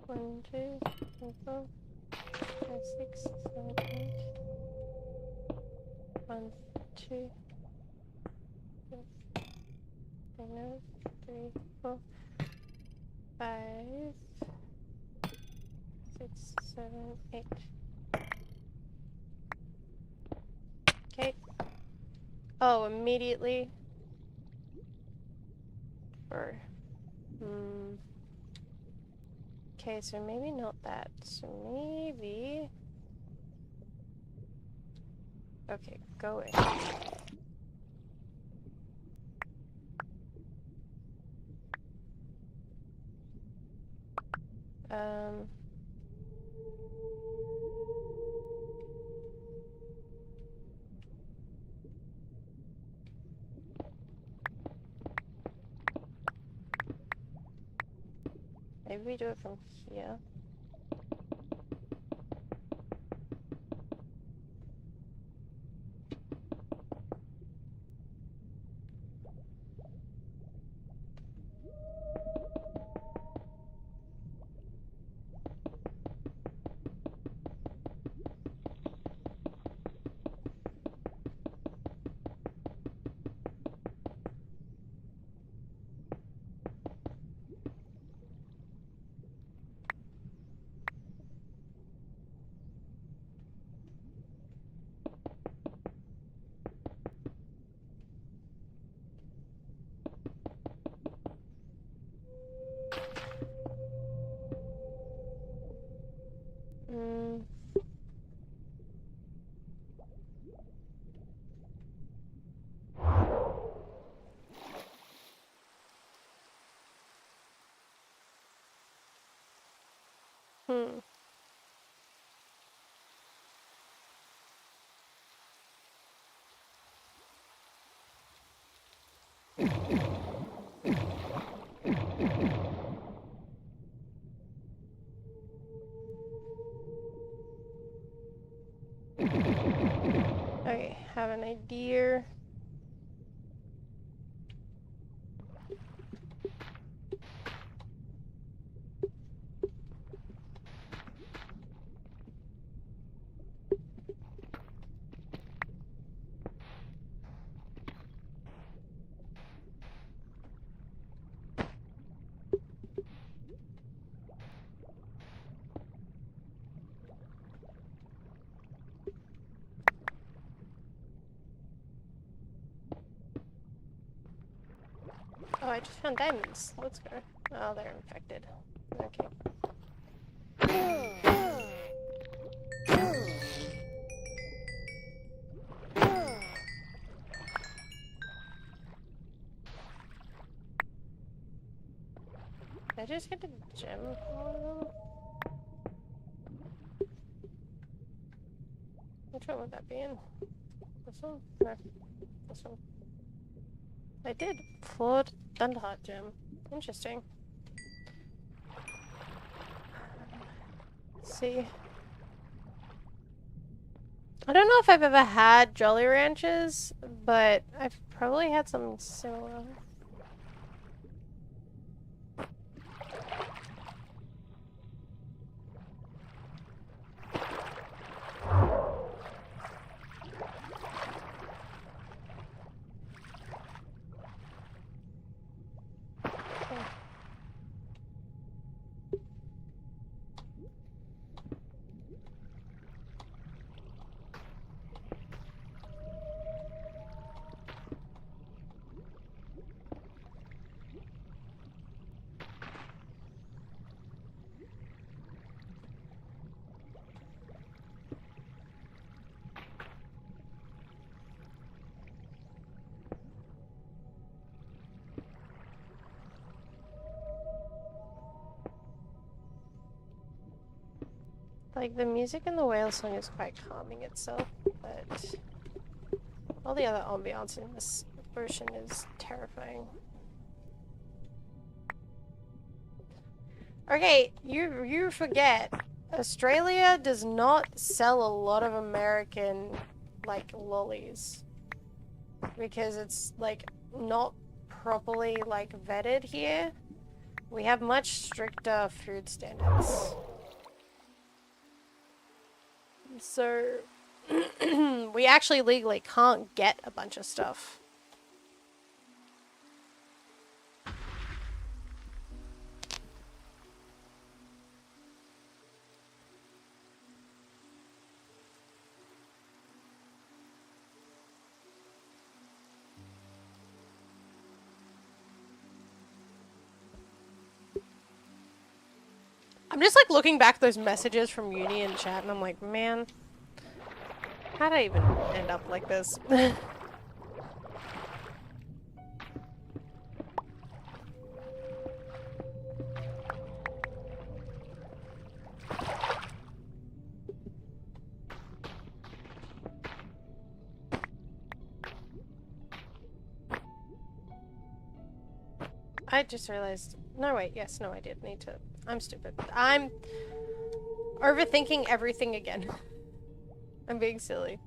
Speaker 1: 1, 2, 3, 4, 5, 6, 7, 8. 1, 2, 3, 4, 5, 6, 7, 8. Okay. Oh, immediately. Or, okay, so maybe not that. So maybe. Okay, go away. Maybe we do it from here. Okay, have an idea. Oh, I just found diamonds. Let's go. Oh, they're infected. Okay. Did I just get a gem from one of them? Which one would that be in? This one? No, this one. I did. Flawed Thunderheart gem. Interesting. Let's see. I don't know if I've ever had Jolly Ranches, but I've probably had something similar. Like, the music in the whale song is quite calming itself, but all the other ambiance in this version is terrifying. Okay, you forget. Australia does not sell a lot of American, like, lollies. Because it's, like, not properly, like, vetted here. We have much stricter food standards. So, we actually legally can't get a bunch of stuff. I'm just like looking back at those messages from uni and chat and I'm like, man, how did I even end up like this? I just realized, no wait, yes, no I did need to, I'm stupid. I'm overthinking everything again. I'm being silly.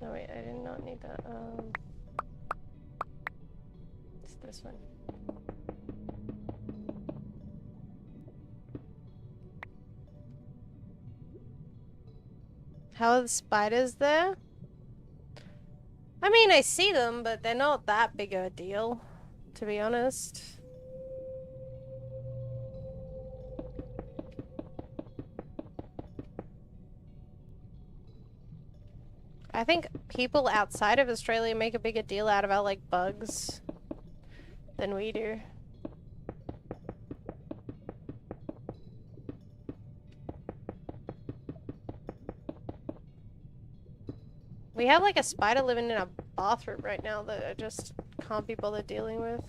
Speaker 1: No wait, I did not need that, it's this one. How are the spiders there? I mean, I see them, but they're not that big of a deal, to be honest. I think people outside of Australia make a bigger deal out of our, like, bugs than we do. We have, like, a spider living in a bathroom right now that I just can't be bothered dealing with.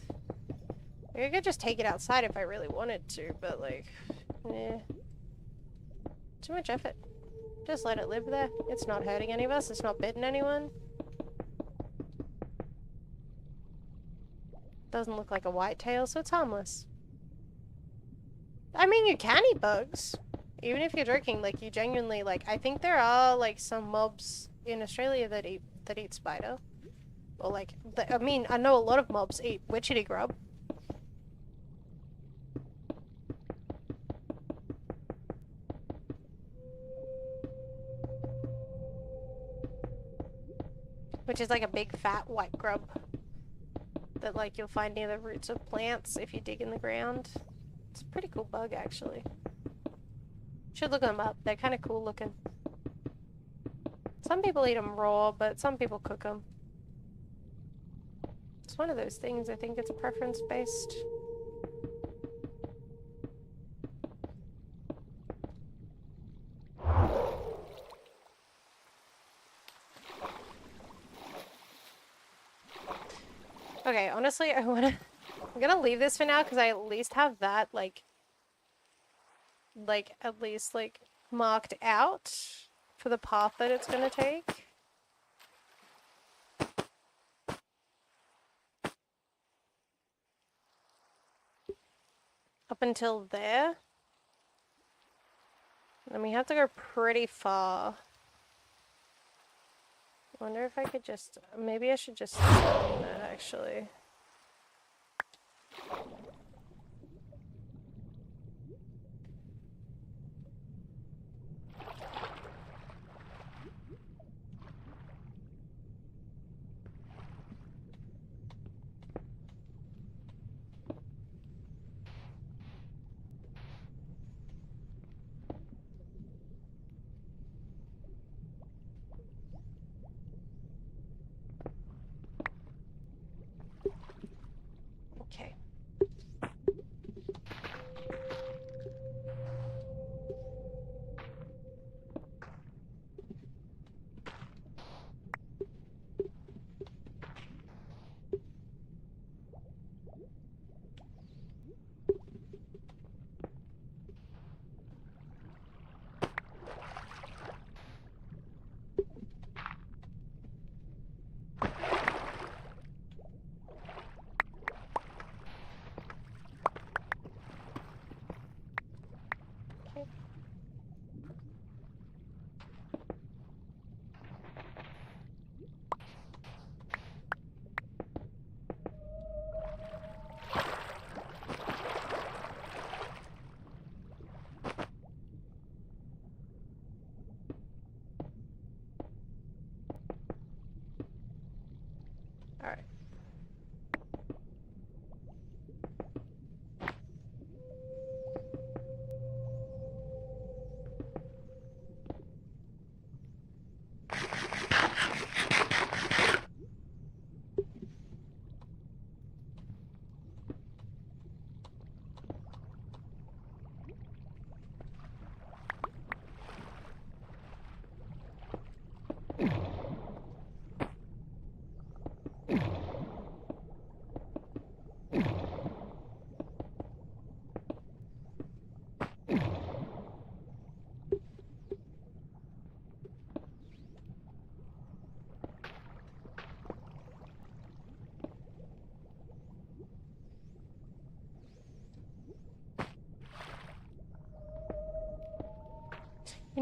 Speaker 1: I could just take it outside if I really wanted to, but, like, eh. Too much effort. Just let it live there. It's not hurting any of us. It's not biting anyone. Doesn't look like a whitetail, so it's harmless. I mean, you can eat bugs. Even if you're joking, like, you genuinely, like, I think there are, like, some mobs in Australia that eat spider. Or, like, I mean, I know a lot of mobs eat witchetty grub. Which is like a big fat white grub that, like, you'll find near the roots of plants if you dig in the ground. It's a pretty cool bug, actually. Should look them up. They're kind of cool looking. Some people eat them raw, but some people cook them. It's one of those things. I think it's preference-based. Okay, honestly, I'm gonna leave this for now because I at least have that, like, at least, like, marked out for the path that it's gonna take. Up until there. And we have to go pretty far. I wonder if I could just, maybe I should just start doing that, actually.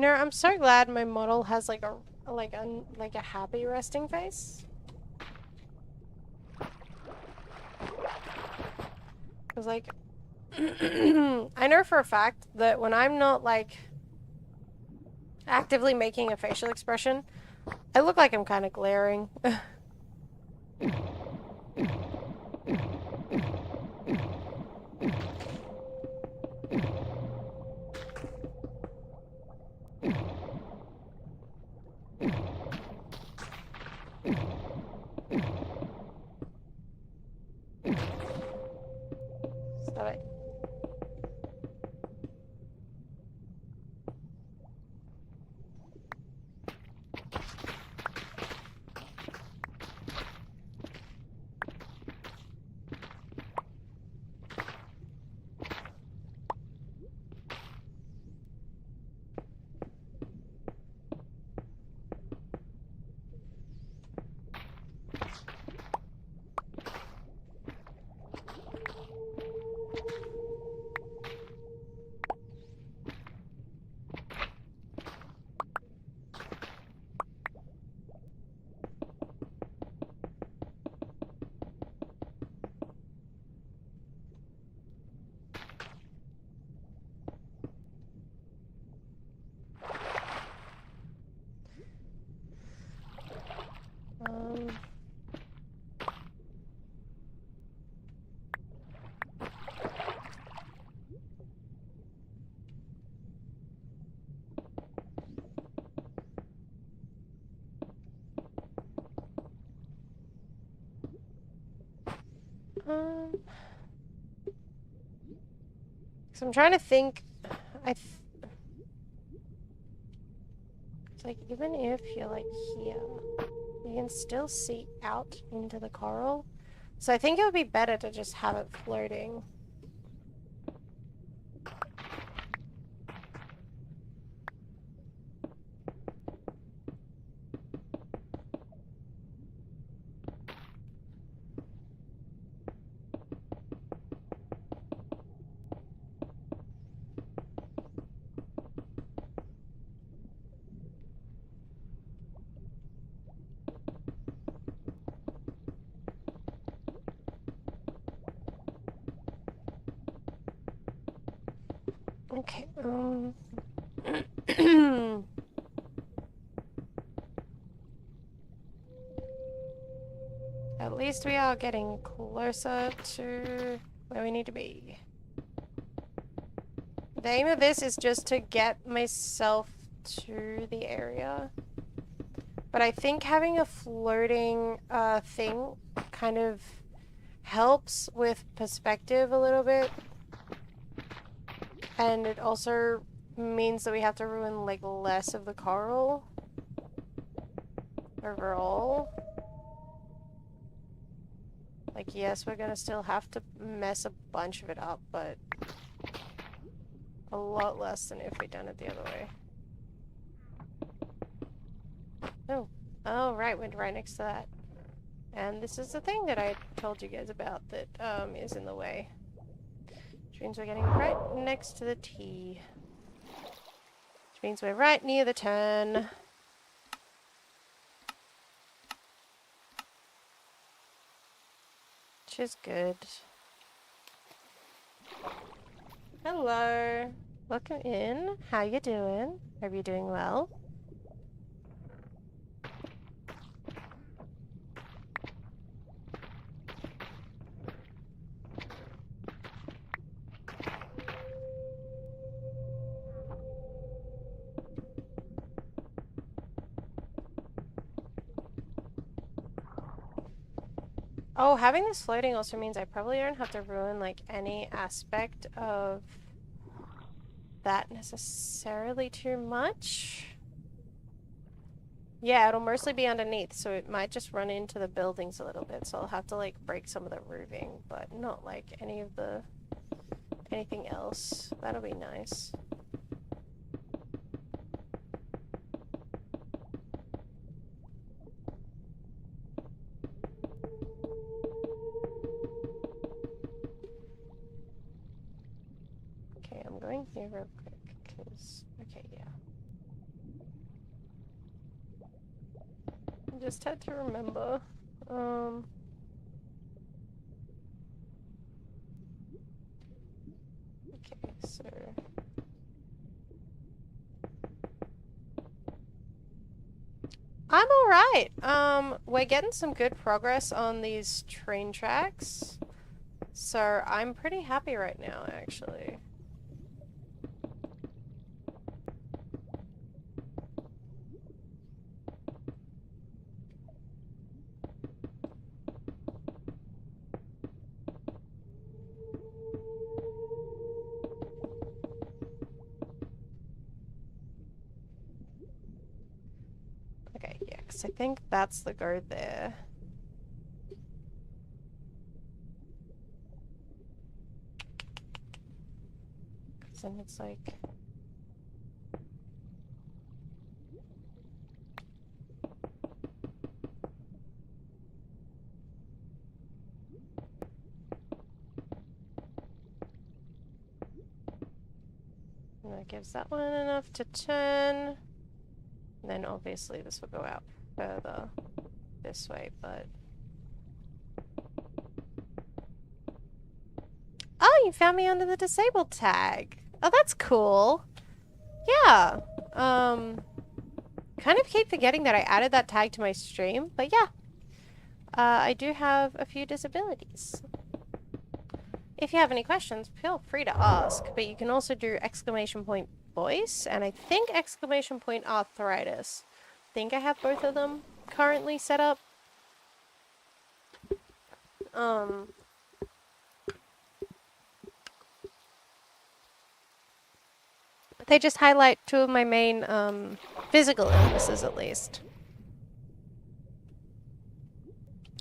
Speaker 1: You know, I'm so glad my model has like a happy resting face. Cause like, I know for a fact that when I'm not like actively making a facial expression, I look like I'm kind of glaring. Stop it. Um, um, so I'm trying to think. It's like even if you're like here, you can still see out into the coral. So I think it would be better to just have it floating. Okay, at least we are getting closer to where we need to be. The aim of this is just to get myself to the area. But I think having a floating thing kind of helps with perspective a little bit. And it also means that we have to ruin like less of the coral overall. Like, yes, we're gonna still have to mess a bunch of it up, but a lot less than if we'd done it the other way. Oh. Oh, right, went right next to that. And this is the thing that I told you guys about that is in the way. Which means we're getting right next to the T. Which means we're right near the turn. Which is good. Hello. Welcome in. How you doing? Hope you're doing well. Oh, having this floating also means I probably don't have to ruin like any aspect of that necessarily too much. Yeah, it'll mostly be underneath, so it might just run into the buildings a little bit, so I'll have to like break some of the roofing, but not like anything else. That'll be nice. Okay, I'm going here real quick, because, okay, yeah. just had to remember. Okay, so... I'm alright. We're getting some good progress on these train tracks. So I'm pretty happy right now, actually. Okay, yeah, because I think that's the go there. Because then it's like... And that gives that one enough to turn. And then obviously this will go out further this way, but... Oh, you found me under the disabled tag. Oh, that's cool. Yeah. Kind of keep forgetting that I added that tag to my stream, but yeah. I do have a few disabilities. If you have any questions, feel free to ask, but you can also do exclamation point voice, and I think exclamation point arthritis. I think I have both of them currently set up. They just highlight two of my main, physical illnesses at least.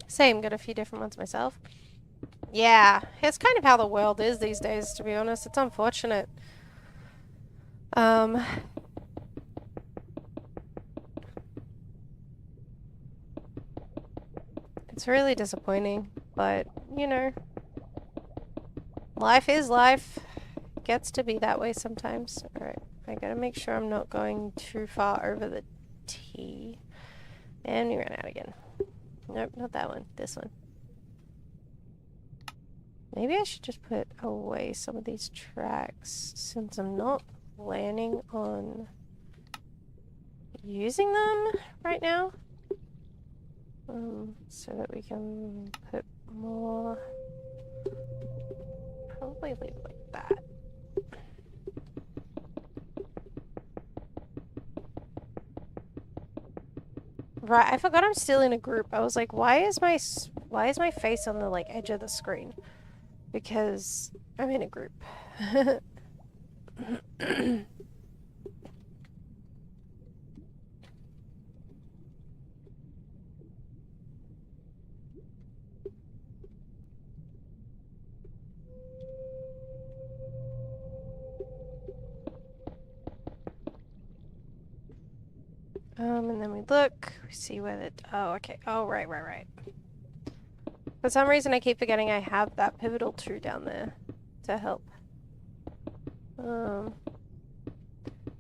Speaker 1: Same, got a few different ones myself. Yeah, it's kind of how the world is these days, to be honest. It's unfortunate. It's really disappointing, but, you know, life is life. It gets to be that way sometimes. Alright, I gotta make sure I'm not going too far over the T. And we ran out again. Nope, not that one. This one. Maybe I should just put away some of these tracks since I'm not planning on using them right now. So that we can put more... Probably leave it like that. Right, I forgot I'm still in a group. I was like, why is my face on the, like, edge of the screen? Because I'm in a group. And then we look, we see where the... Oh, okay. Oh, right. For some reason, I keep forgetting I have that pivotal 2 down there to help.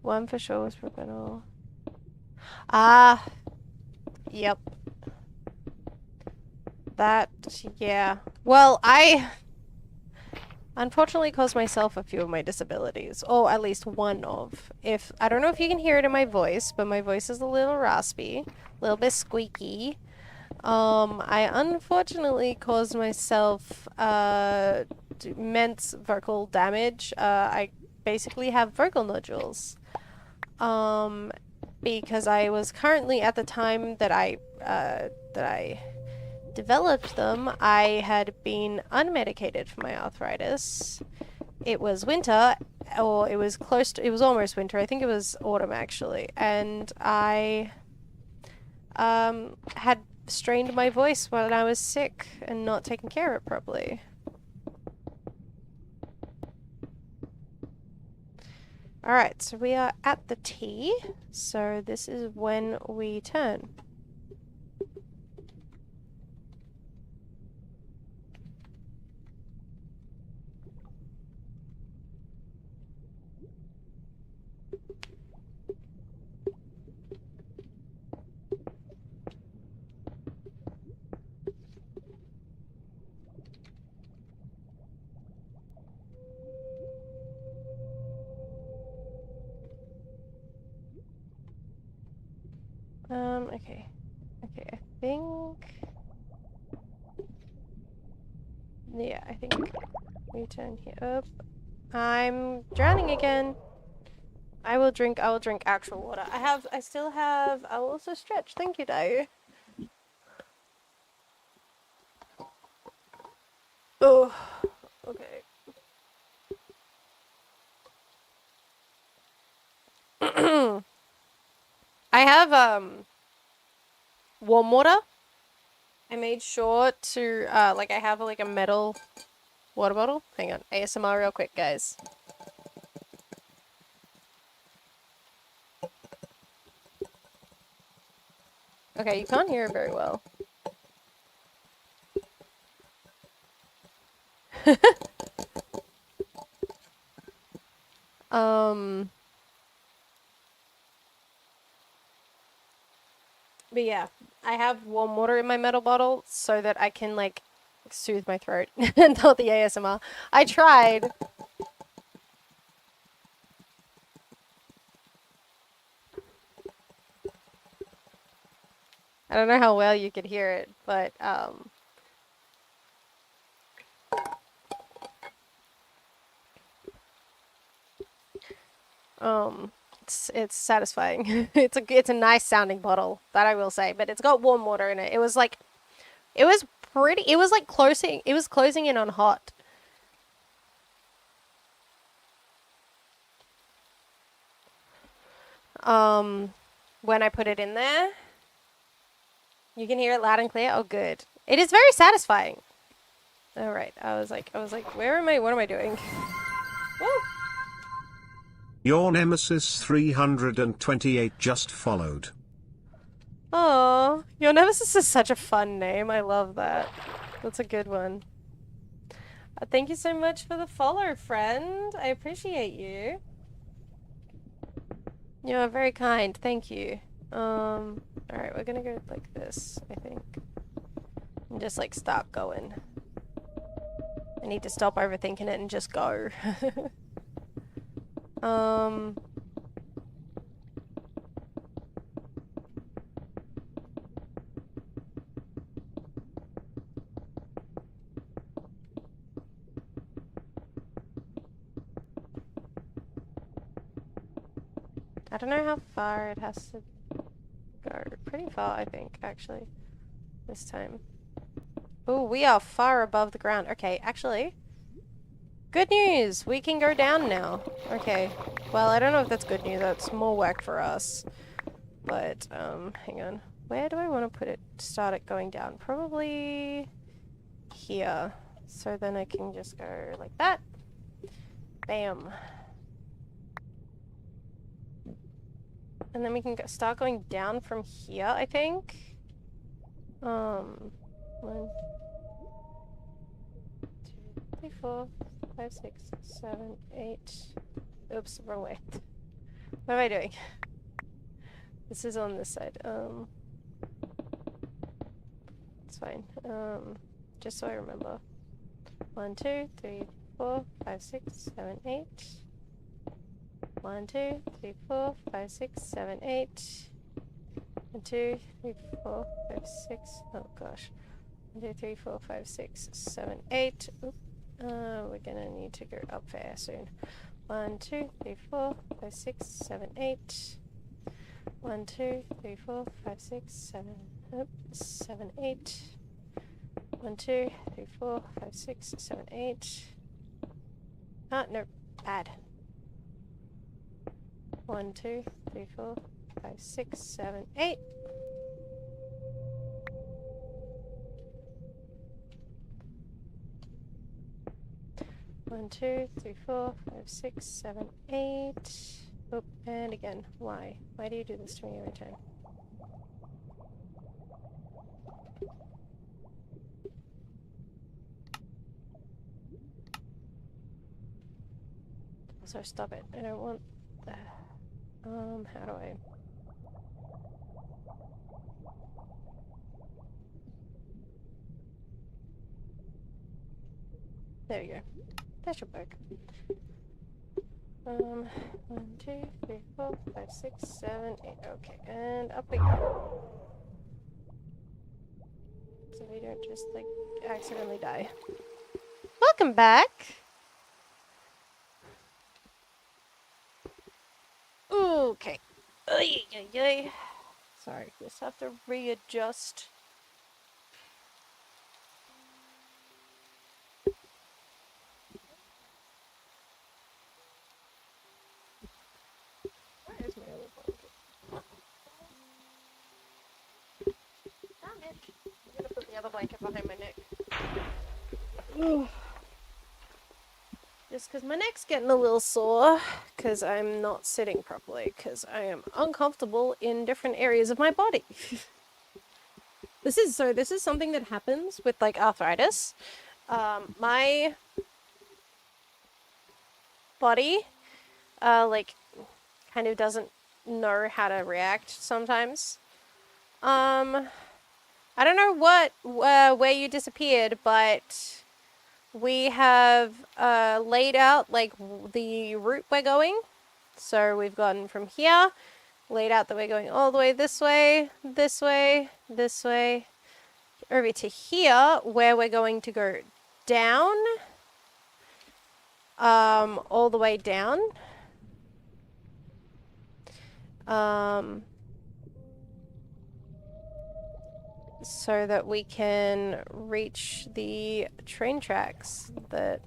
Speaker 1: One for sure was pivotal. Ah! Yep. That, yeah. Well, I... unfortunately caused myself a few of my disabilities. Or at least one of. I don't know if you can hear it in my voice, but my voice is a little raspy. A little bit squeaky. I unfortunately caused myself, immense vocal damage. I basically have vocal nodules. Because I was currently, at the time that I developed them, I had been unmedicated for my arthritis. It was winter, or it was almost winter. I think it was autumn actually, and I had strained my voice when I was sick and not taking care of it properly. Alright, so we are at the T, so this is when we turn. Okay. Okay, I think... Yeah, I think we turn here up. I'm drowning again. I will drink actual water. I will also stretch. Thank you, Dio. Oh, okay. I have, warm water. I made sure to, like, I have, like, a metal water bottle. Hang on. ASMR real quick, guys. Okay, you can't hear it very well. But yeah, I have warm water in my metal bottle so that I can, like, soothe my throat until the ASMR. I tried. I don't know how well you could hear it, but, it's satisfying. It's a nice sounding bottle, that I will say, but it's got warm water in it. It was like closing in on hot. When I put it in there, you can hear it loud and clear. Oh, good. It is very satisfying. All right. I was like, where am I? What am I doing? Woo!
Speaker 2: Your Nemesis 328 just followed.
Speaker 1: Oh, Your Nemesis is such a fun name. I love that. That's a good one. Thank you so much for the follow, friend. I appreciate you. You're very kind. Thank you. Alright, we're gonna go like this, I think. And just, like, start going. I need to stop overthinking it and just go. I don't know how far it has to go. Pretty far, I think, actually. This time. Oh, we are far above the ground. Okay, actually. Good news! We can go down now. Okay. Well, I don't know if that's good news. That's more work for us. But, hang on. Where do I want to put it? Start it going down. Probably here. So then I can just go like that. Bam. And then we can start going down from here, I think. 1, 2, 3, 4, 5, 6, 7, 8. Oops, wrong way. What am I doing? This is on this side. It's fine. Just so I remember. 1, 2, 3, 4, 5, 6, 7, 8. 1, 2, 3, 4, 5, 6, 7, 8. 1, 2, 3, 4, 5, 6. Oh gosh. 1, 2, 3, 4, 5, 6, 7, 8. Oop. We're gonna need to go up there soon. 1, 2, 3, 4, 5, 6, 7, 8. 1, 2, 3, 4, 5, 6, 7, 7, 8. 1, 2, 3, 4, 5, 6, 7, 8. Ah, no, bad. 1, 2, 3, 4, 5, 6, 7, 8. One, 2, 3, 4, 5, 6, 7, 8. Oh, and again. Why? Why do you do this to me every time? Also, stop it. I don't want that. How do I... There we go. That should work. 1, 2, 3, 4, 5, 6, 7, 8. Okay, and up we go. So we don't just, like, accidentally die. Welcome back! Okay. Ay, ay, ay. Sorry, just have to readjust. Where is my other blanket? Damn it. I'm gonna put the other blanket behind my neck. Ugh. Just because my neck's getting a little sore, because I'm not sitting properly, because I am uncomfortable in different areas of my body. This is something that happens with, like, arthritis. My body, like, kind of doesn't know how to react sometimes. I don't know where you disappeared, but we have laid out, like, the route we're going. So we've gone from here, laid out that we're going all the way this way, this way, this way, over to here, where we're going to go down, all the way down. So that we can reach the train tracks that,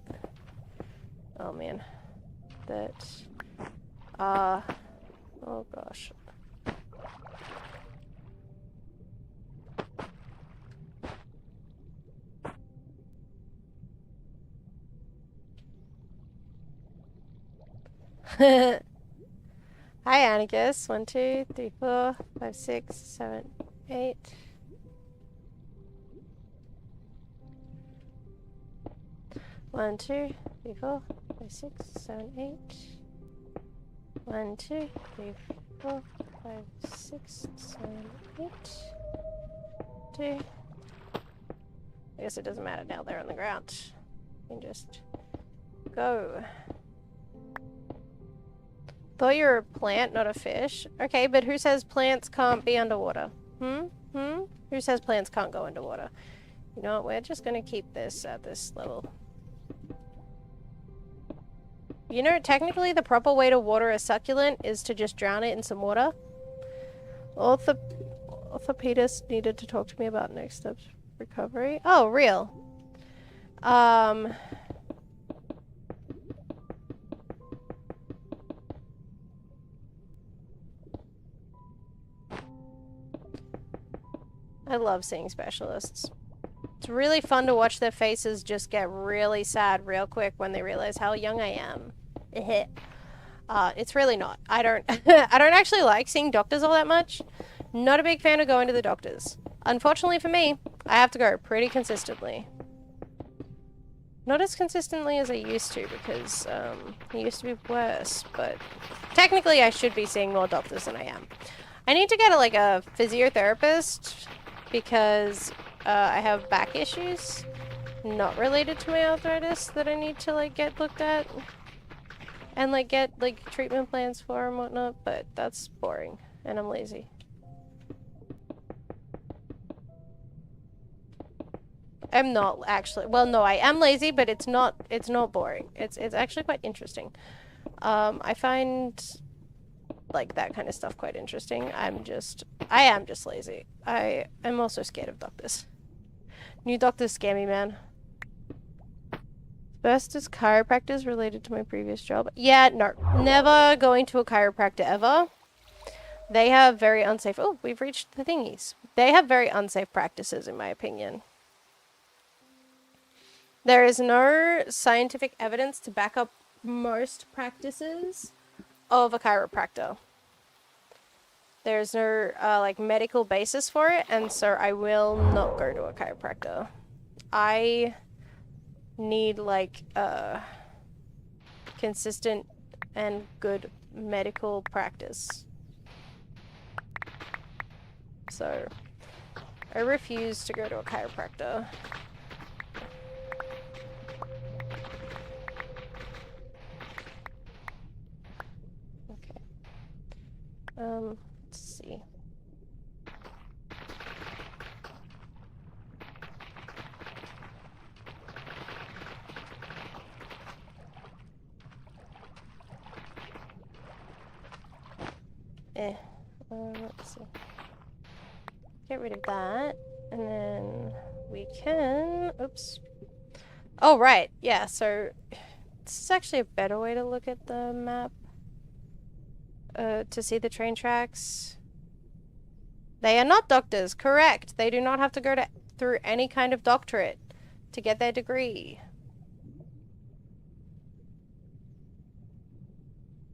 Speaker 1: oh man, that, oh gosh. Hi, Anarchus. 1, 2, 3, 4, 5, 6, 7, 8. One, 2, 3, 4, 5, 6, 7, 8. 1, 2, 3, 4, 5, 6, 7, 8. 2. I guess it doesn't matter now they're on the ground. You can just go. Thought you were a plant, not a fish. Okay, but who says plants can't be underwater? Who says plants can't go underwater? You know what, we're just gonna keep this at this level. You know, technically the proper way to water a succulent is to just drown it in some water. Orthopedist needed to talk to me about next steps recovery. Oh, real. I love seeing specialists. It's really fun to watch their faces just get really sad real quick when they realize how young I am. It's really not. I don't I don't actually like seeing doctors all that much. Not a big fan of going to the doctors. Unfortunately for me, I have to go pretty consistently. Not as consistently as I used to, because it used to be worse, but technically I should be seeing more doctors than I am. I need to get a physiotherapist because I have back issues not related to my arthritis that I need to get looked at and get treatment plans for and whatnot, but that's boring and I'm lazy. I'm not actually. Well, no, I am lazy, but it's not boring. It's actually quite interesting. I find that kind of stuff quite interesting. I am just lazy. I'm also scared of doctors. New doctors scare me, man. Best is chiropractors related to my previous job. Yeah, no. Never going to a chiropractor ever. They have very unsafe... Oh, we've reached the thingies. They have very unsafe practices, in my opinion. There is no scientific evidence to back up most practices of a chiropractor. There's no, medical basis for it, and so I will not go to a chiropractor. I need, consistent and good medical practice. So, I refuse to go to a chiropractor. Let's see. Let's see. Get rid of that, and then we can, oops. Oh, right, yeah, so this is actually a better way to look at the map. To see the train tracks. They are not doctors, correct. They do not have to go through any kind of doctorate to get their degree.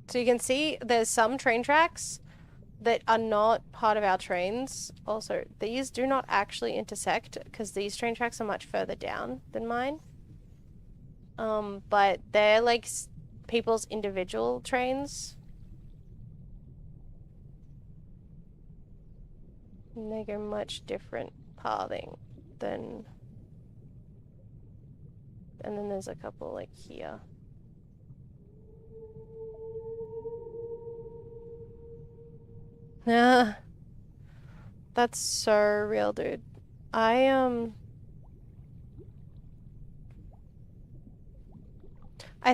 Speaker 1: So you can see there's some train tracks that are not part of our trains. Also, these do not actually intersect because these train tracks are much further down than mine. But they're like people's individual trains. And they go much different pathing than... And then there's a couple like here. That's so real, dude. I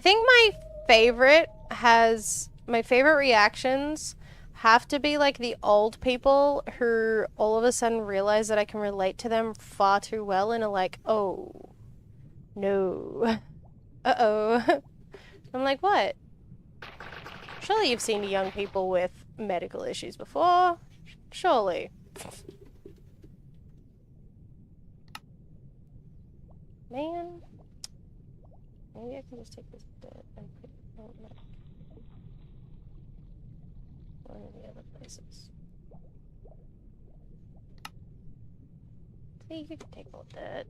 Speaker 1: think my favorite reactions have to be like the old people who all of a sudden realize that I can relate to them far too well and are like, oh, no. Uh-oh. I'm like, what? Surely you've seen young people with medical issues before. Surely. Man. Maybe I can just take this bit and put it on like one of the other places. See, you can take all that.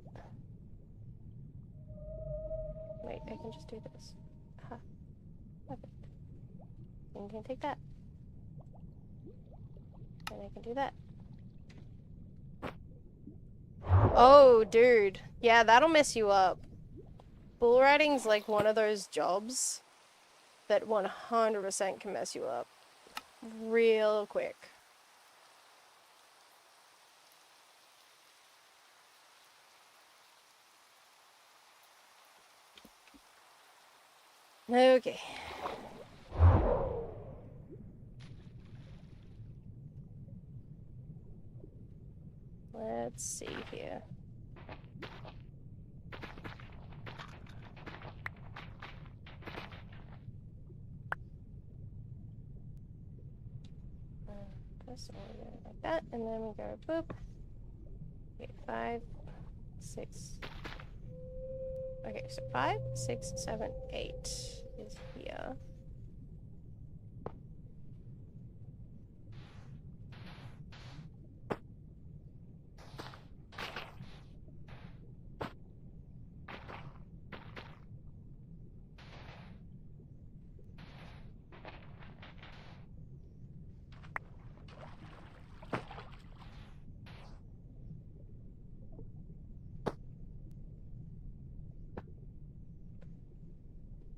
Speaker 1: Wait, I can just do this. Aha. Perfect. And you can take that. And I can do that. Oh, dude. Yeah, that'll mess you up. Bull riding's like one of those jobs that 100% can mess you up real quick. Okay. Let's see here. This one like that, and then we go boop. Okay, 5, 6. Okay, so 5, 6, 7, 8 is here.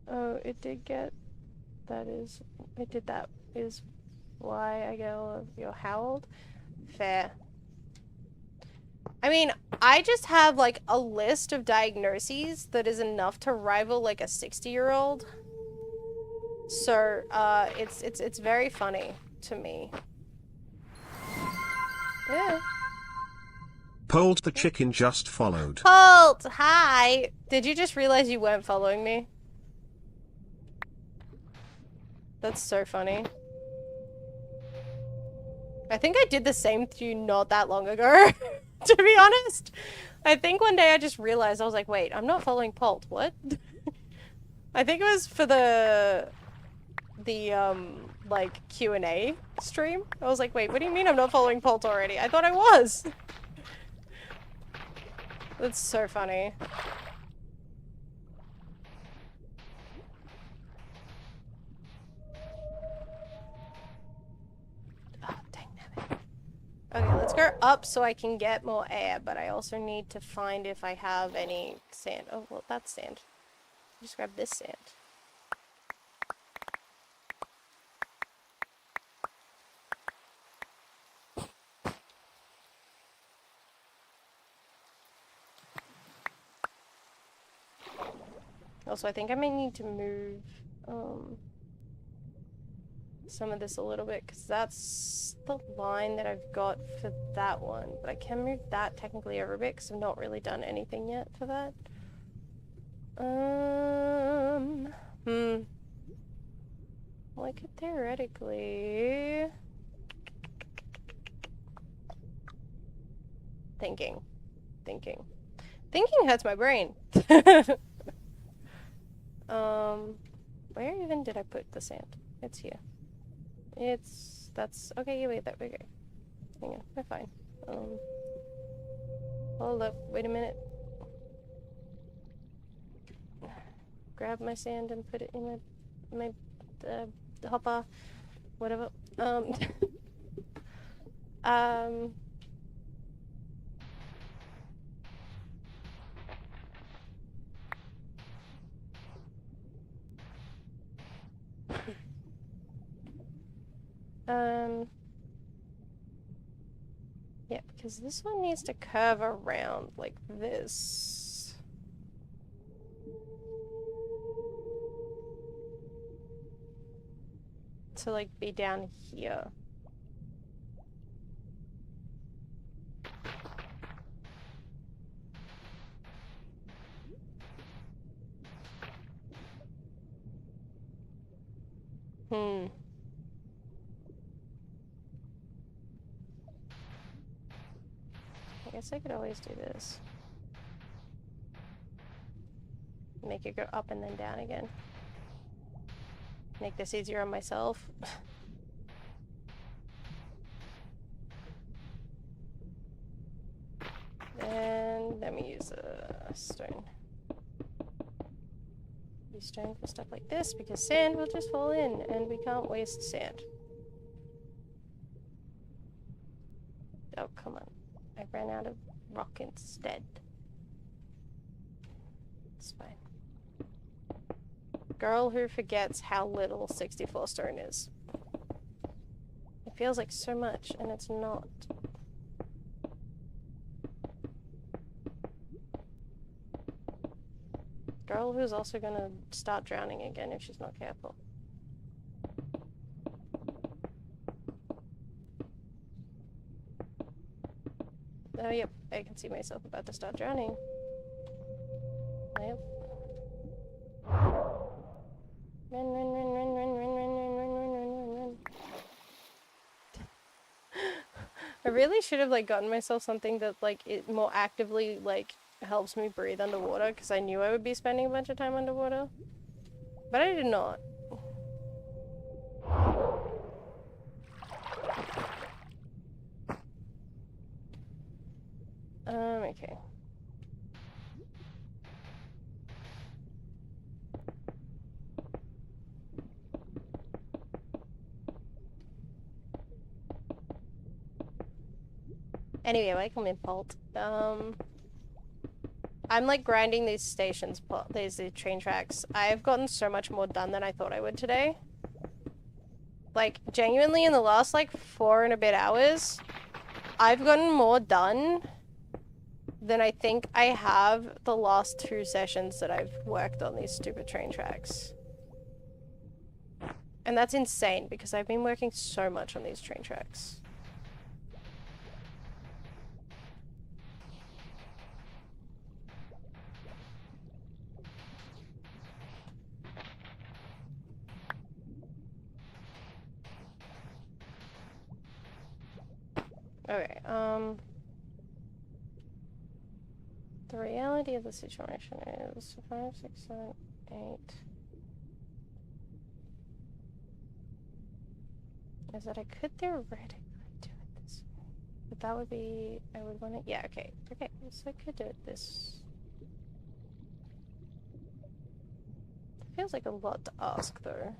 Speaker 1: Oh, it did get... That is... It did that is why I get all of your howled. Fair. I mean, I just have like a list of diagnoses that is enough to rival like a 60-year-old. So, it's very funny to me. Yeah.
Speaker 2: Polt the chicken just followed.
Speaker 1: Polt! Hi! Did you just realize you weren't following me? That's so funny. I think I did the same to you not that long ago, to be honest. I think one day I just realized, I was like, wait, I'm not following Polt, what? I think it was for the like, Q&A stream. I was like, wait, what do you mean I'm not following Polt already? I thought I was! That's so funny. Oh, dang it. Okay, let's go up so I can get more air, but I also need to find if I have any sand. Oh, well, that's sand. Just grab this sand. Also, I think I may need to move some of this a little bit, because that's the line that I've got for that one. But I can move that technically over a bit, because I've not really done anything yet for that. Well, I could theoretically... Thinking hurts my brain. Where even did I put the sand? It's here. That's okay. Yeah, wait, that okay. Hang on, we're fine. Hold up. Wait a minute. Grab my sand and put it in my hopper. Whatever. Yeah, because this one needs to curve around like this. To like be down here. I guess I could always do this. Make it go up and then down again. Make this easier on myself. And let me use a stone. Use stone for stuff like this because sand will just fall in and we can't waste sand. Oh, come on. I ran out of rock instead. It's fine. Girl who forgets how little 64 stone is. It feels like so much, and it's not. Girl who's also gonna start drowning again if she's not careful. Oh, yep. I can see myself about to start drowning. Yep. Run, run, run, run, run, run, run, run, run, run, run, run, run. I really should have, like, gotten myself something that, like, it more actively, like, helps me breathe underwater, because I knew I would be spending a bunch of time underwater. But I did not. Okay. Anyway, welcome in, Bolt. I'm like grinding these stations, these train tracks. I've gotten so much more done than I thought I would today. Like, genuinely in the last like 4 and a bit hours, I've gotten more done than I think I have the last 2 sessions that I've worked on these stupid train tracks. And that's insane because I've been working so much on these train tracks. Okay, the reality of the situation is 5, 6, 7, 8. Is that I could theoretically do it this way. But that would be, I would want to, yeah, okay. Okay, so I could do it this. It feels like a lot to ask, though.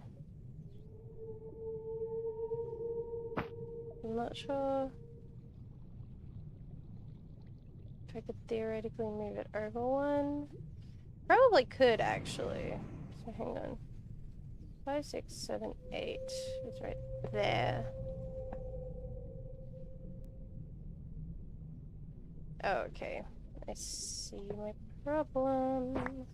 Speaker 1: I'm not sure if I could theoretically move it over one. Probably could, actually. So hang on. 5, 6, 7, 8. It's right there. Oh, okay. I see my problem.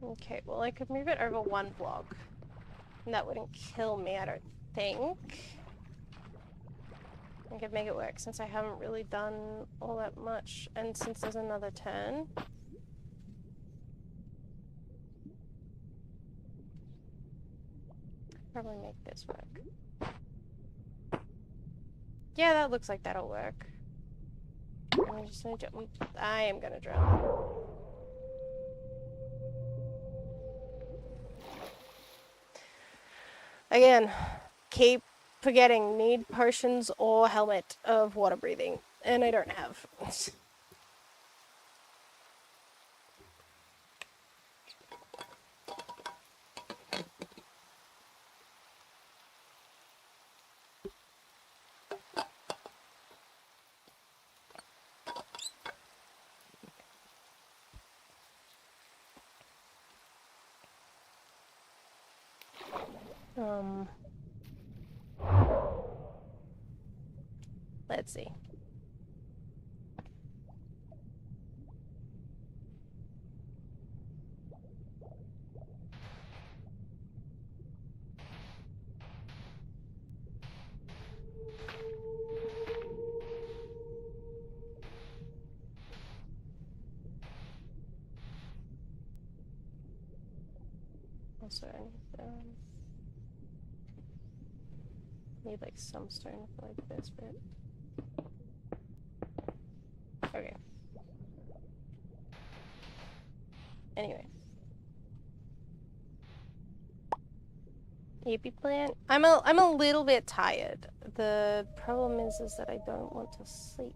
Speaker 1: Okay, well I could move it over one block. And that wouldn't kill me, I don't think. I could make it work since I haven't really done all that much. And since there's another turn. Probably make this work. Yeah, that looks like that'll work. I'm just gonna jump. I am gonna drown. Again, keep forgetting. Need potions or helmet of water breathing. And I don't have. Let's see. Also, need like some stone for like this bit. Okay. Anyway. Yippee plant. I'm a little bit tired. The problem is that I don't want to sleep.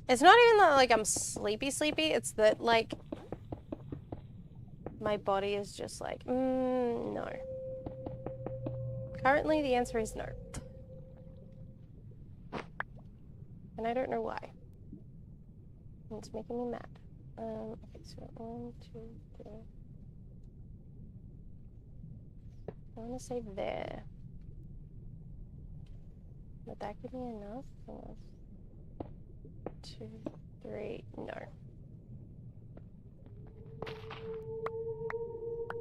Speaker 1: It's not even that like I'm sleepy, it's that like my body is just like, no. Currently the answer is no. And I don't know why. It's making me mad. Okay, so 1, 2, 3. I want to say there. Would that give me enough? 2, 3, no.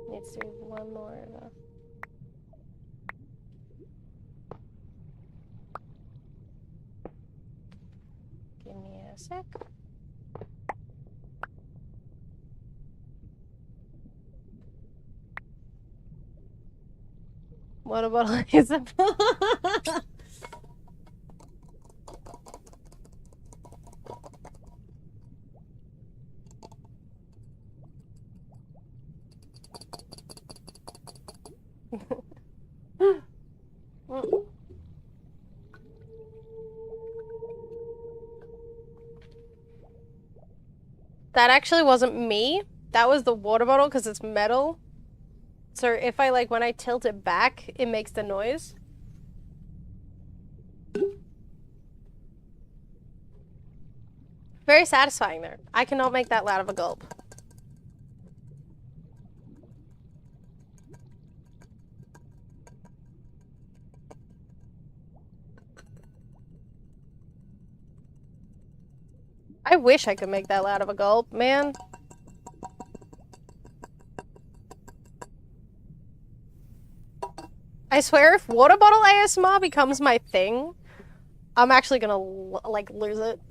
Speaker 1: Needs to be one more over. Give me a sec. Water bottle is a That actually wasn't me. That was the water bottle because it's metal. So if I like, when I tilt it back, it makes the noise. Very satisfying though. I cannot make that loud of a gulp. I wish I could make that loud of a gulp, man. I swear if water bottle ASMR becomes my thing, I'm actually gonna, like, lose it.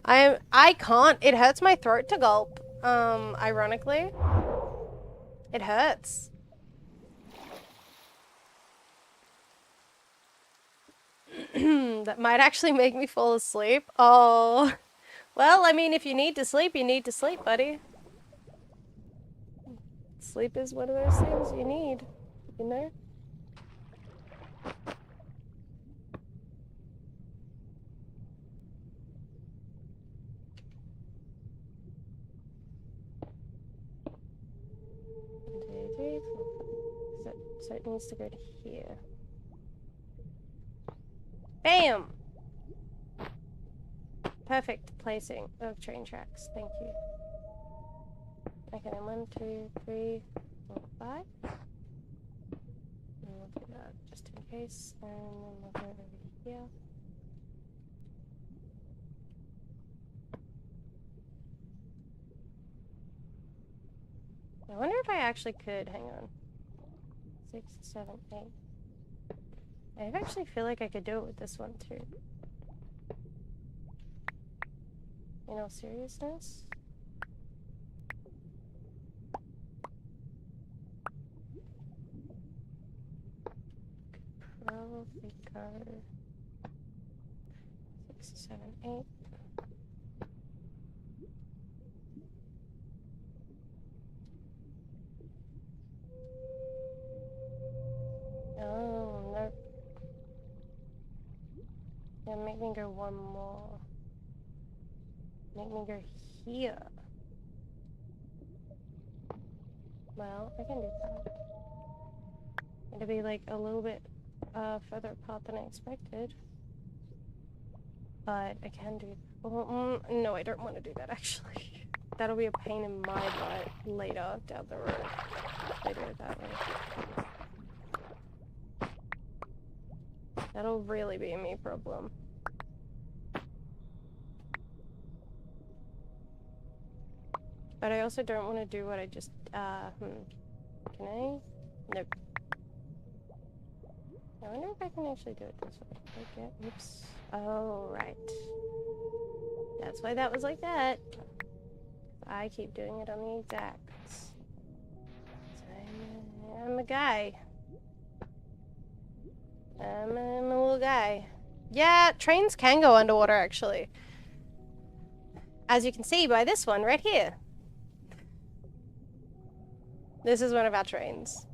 Speaker 1: I can't. It hurts my throat to gulp, ironically. It hurts. That might actually make me fall asleep. Oh. Well, I mean, if you need to sleep, buddy. Sleep is one of those things you need, you know? So it needs to go to here. Bam! Perfect placing of train tracks. Thank you. Okay, then 1, 2, 3, 4, 5. And we'll do that just in staircase, and then we'll go over here. I wonder if I actually could. Hang on. 6, 7, 8. I actually feel like I could do it with this one too. In all seriousness? Probably go 6, 7, 8. Oh, no. Yeah, make me go one more. Make me go here. Well, I can do that. It'll be like a little bit further apart than I expected. But I can do... Well, no, I don't want to do that actually. That'll be a pain in my butt later down the road. If I do it that way. That'll really be a me problem. But I also don't want to do what I just, Can I? Nope. I wonder if I can actually do it this way. Okay, oops. Oh, right. That's why that was like that. I keep doing it on the exacts. I'm a guy. I'm a little guy. Yeah, trains can go underwater, actually. As you can see by this one right here. This is one of our trains.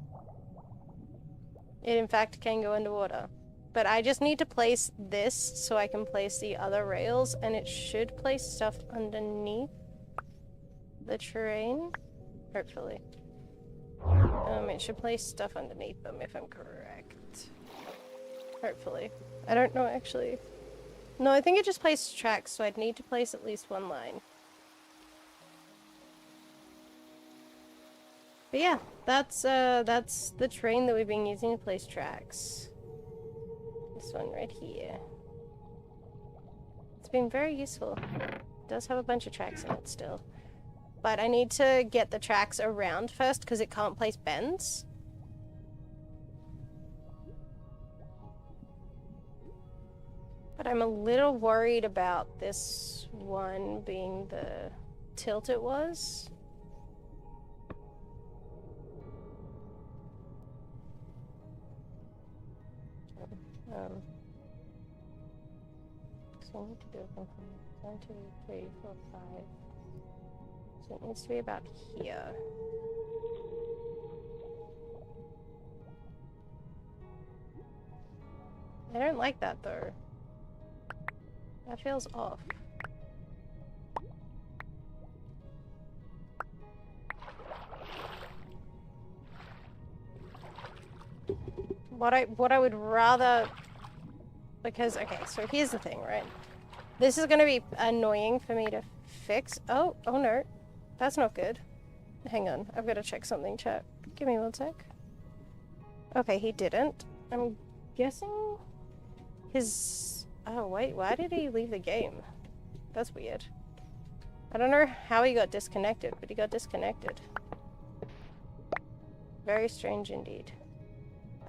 Speaker 1: It in fact can go underwater. But I just need to place this so I can place the other rails, and it should place stuff underneath the train. Hopefully. It should place stuff underneath them if I'm correct. Hopefully. I don't know actually. No, I think it just placed tracks, so I'd need to place at least one line. But yeah, that's the train that we've been using to place tracks. This one right here. It's been very useful. It does have a bunch of tracks in it still. But I need to get the tracks around first because it can't place bends. But I'm a little worried about this one being the tilt it was. So I need to do it from 1, 2, 3, 4, 5. So it needs to be about here. I don't like that though. That feels off. What I would rather, because okay, so here's the thing, right? This is gonna be annoying for me to fix. Oh no, that's not good. Hang on, I've got to check something, chat. Give me one sec. Okay, he didn't. I'm guessing his... Oh wait, why did he leave the game? That's weird. I don't know how he got disconnected, but he got disconnected. Very strange indeed.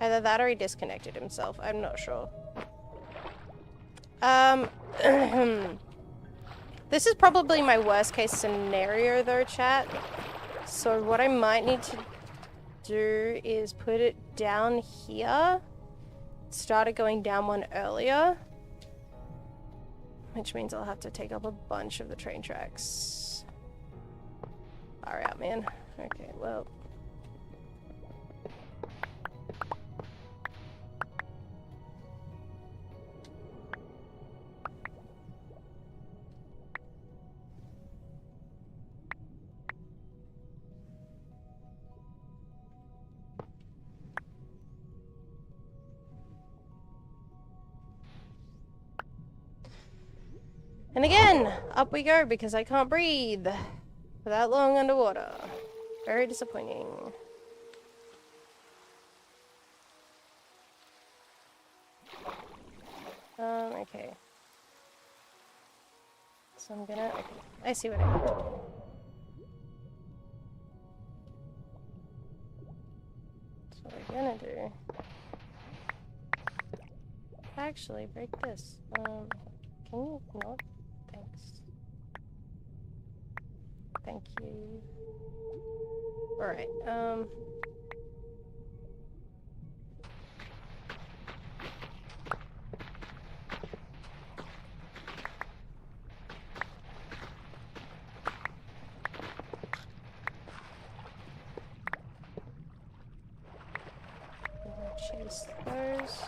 Speaker 1: Either that or he disconnected himself. I'm not sure. This is probably my worst case scenario though, chat. So what I might need to do is put it down here. Started going down one earlier. Which means I'll have to take up a bunch of the train tracks. Far out, man. Okay, well... And again, up we go because I can't breathe for that long underwater. Very disappointing. Okay. So I'm gonna... Okay. I see what I need to do. So what we're gonna do... Actually, break this. Can you not? Thanks. Thank you. Alright, chase those.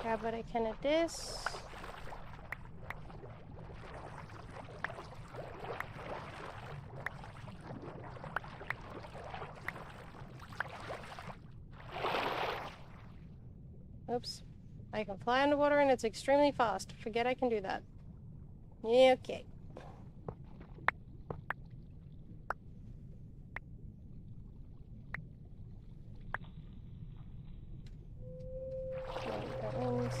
Speaker 1: Grab what I can of this. Oops. I can fly underwater and it's extremely fast. Forget I can do that. Yeah, okay. That means...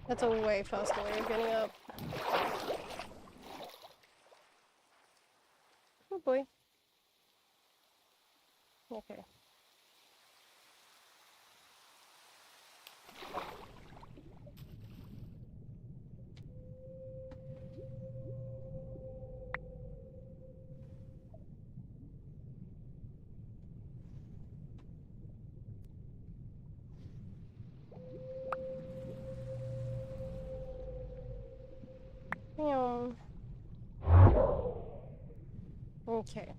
Speaker 1: That's a way faster way of getting up. Oh boy. Okay. Okay.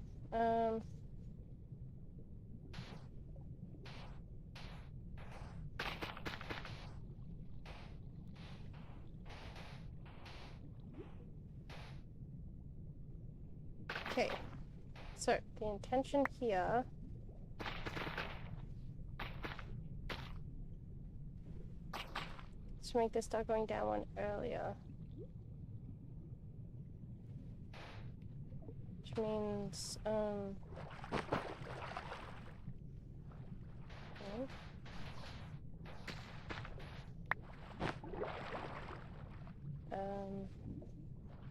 Speaker 1: Okay. So, the intention here... is to make this start going down one earlier. Which means, okay.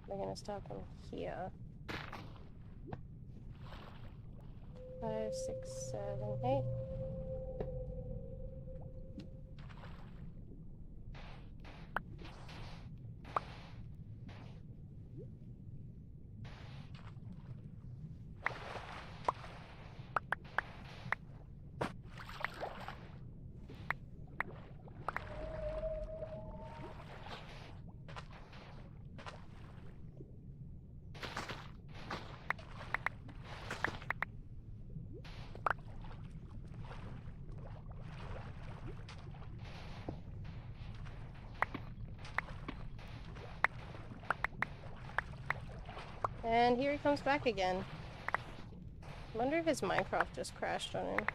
Speaker 1: We're gonna start from here. 5, 6, 7, 8. And here he comes back again. I wonder if his Minecraft just crashed on him.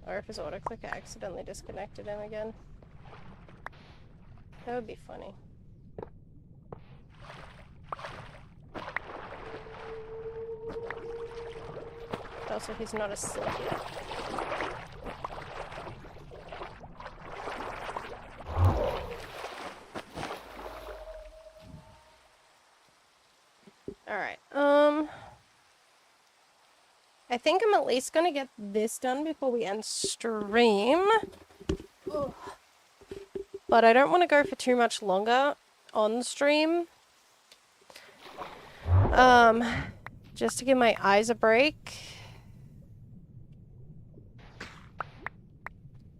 Speaker 1: Or if his autoclicker accidentally disconnected him again. That would be funny. Also, he's not asleep yet. Alright, I think I'm at least gonna get this done before we end stream. Ugh. But I don't want to go for too much longer on stream. Just to give my eyes a break.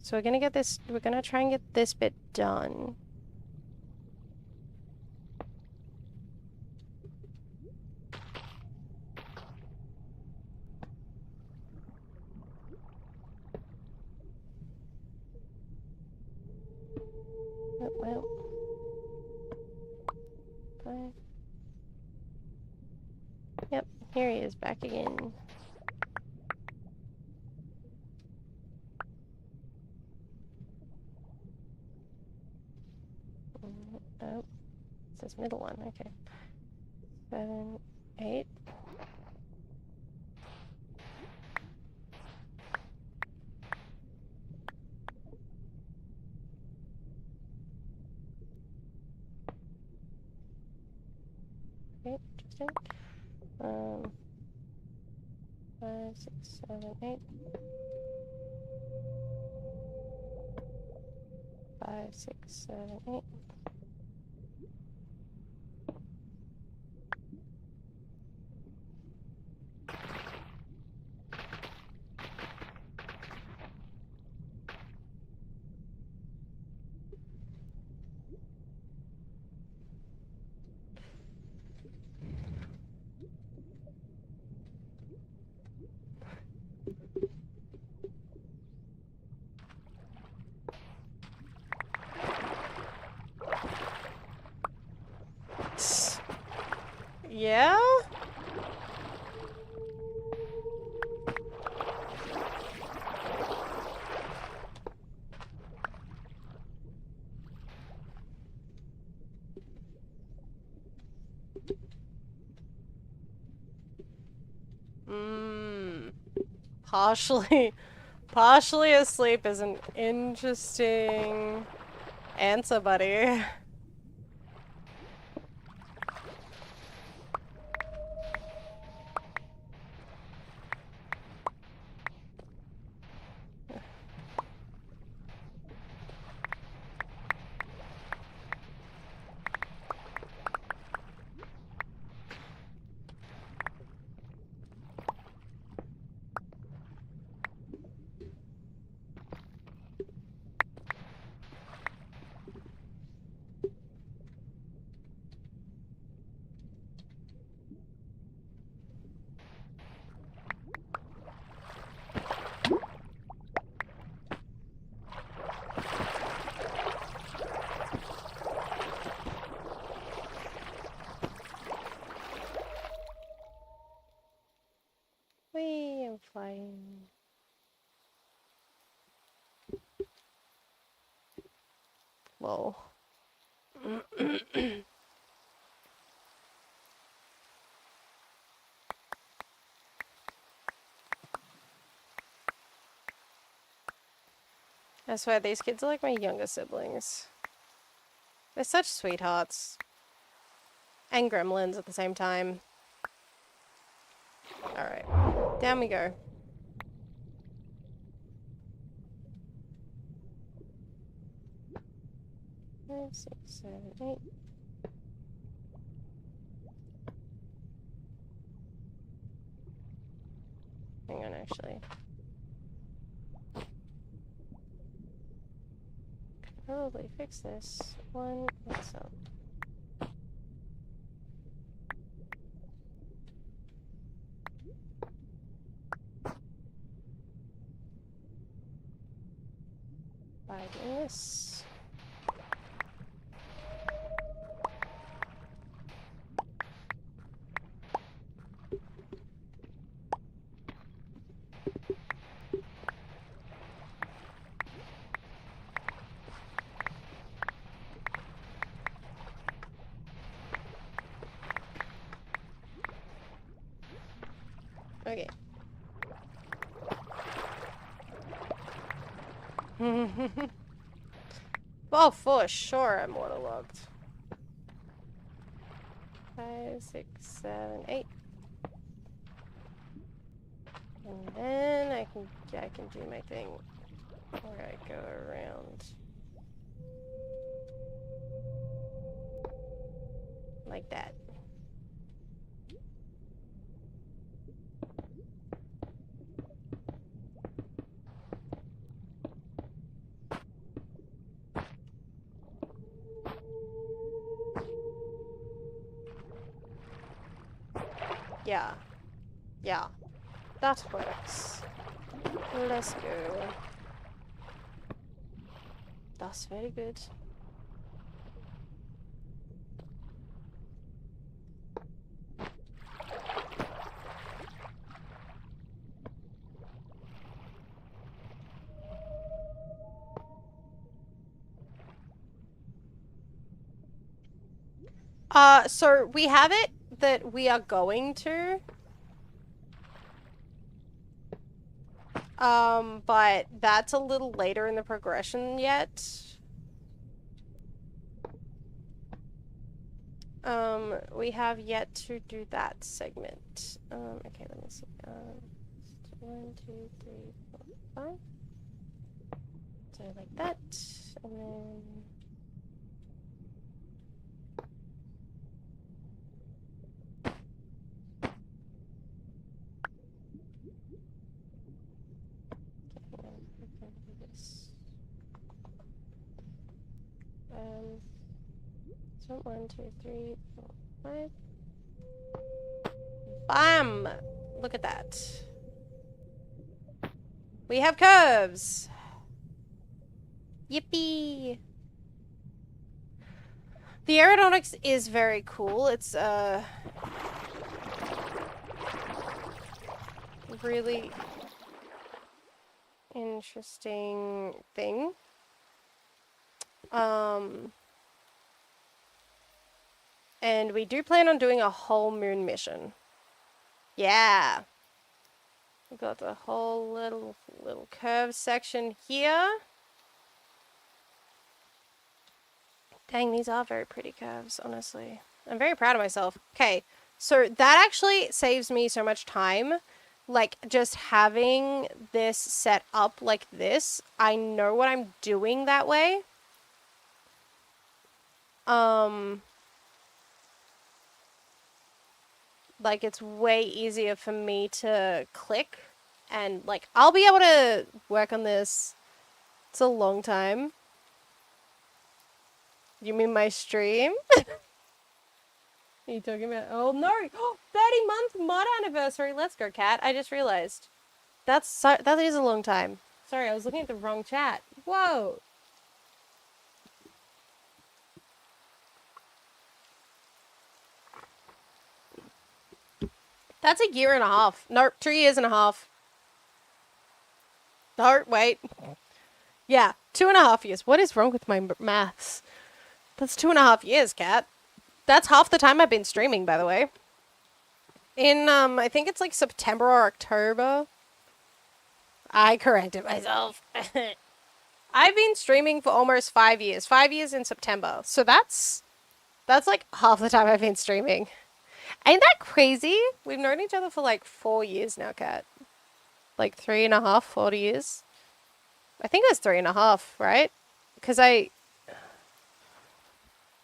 Speaker 1: So we're gonna try and get this bit done. is back again. Oh, it says middle one. Okay. 7, 8. Okay, interesting. 5, 6, 7, 8. 5, 6, 7, 8. Yeah? Partially asleep is an interesting answer, buddy. Whee, I'm flying. Whoa. I swear, these kids are like my younger siblings. They're such sweethearts. And gremlins at the same time. Alright. Down we go. Five, 6, 7, 8. Hang on, actually. Could probably fix this. 1, what's up? By doing this. Okay. Well, for sure I'm waterlogged. 5, 6, 7, 8. And then I can do my thing where I go around like that. Yeah. Yeah. That works. Let's go. That's very good. So we have it that we are going to. But that's a little later in the progression yet. We have yet to do that segment. Okay, let me see. 1, 2, 3, 4, 5. So like that, and then... So 1, 2, 3, 4, 5. Bam! Look at that. We have curves! Yippee! The aerodynamics is very cool. It's really interesting thing. And we do plan on doing a whole moon mission. Yeah. We've got the whole little curve section here. Dang, these are very pretty curves, honestly. I'm very proud of myself. Okay, so that actually saves me so much time. Like, just having this set up like this, I know what I'm doing that way. Like, it's way easier for me to click. And, like, I'll be able to work on this. It's a long time. You mean my stream? What are you talking about? Oh, no! 30-month mod anniversary! Let's go, Cat. I just realized. That is a long time. Sorry, I was looking at the wrong chat. Whoa! That's a year and a half. Nope, 2 years and a half. No, wait. Yeah, 2.5 years. What is wrong with my maths? That's 2.5 years, Cat. That's half the time I've been streaming, by the way. In, I think it's like September or October. I corrected myself. I've been streaming for almost 5 years. 5 years in September. So that's like half the time I've been streaming. Ain't that crazy? We've known each other for like 4 years now, Kat. Like 3.5, 4 years. I think it was 3.5, right? Because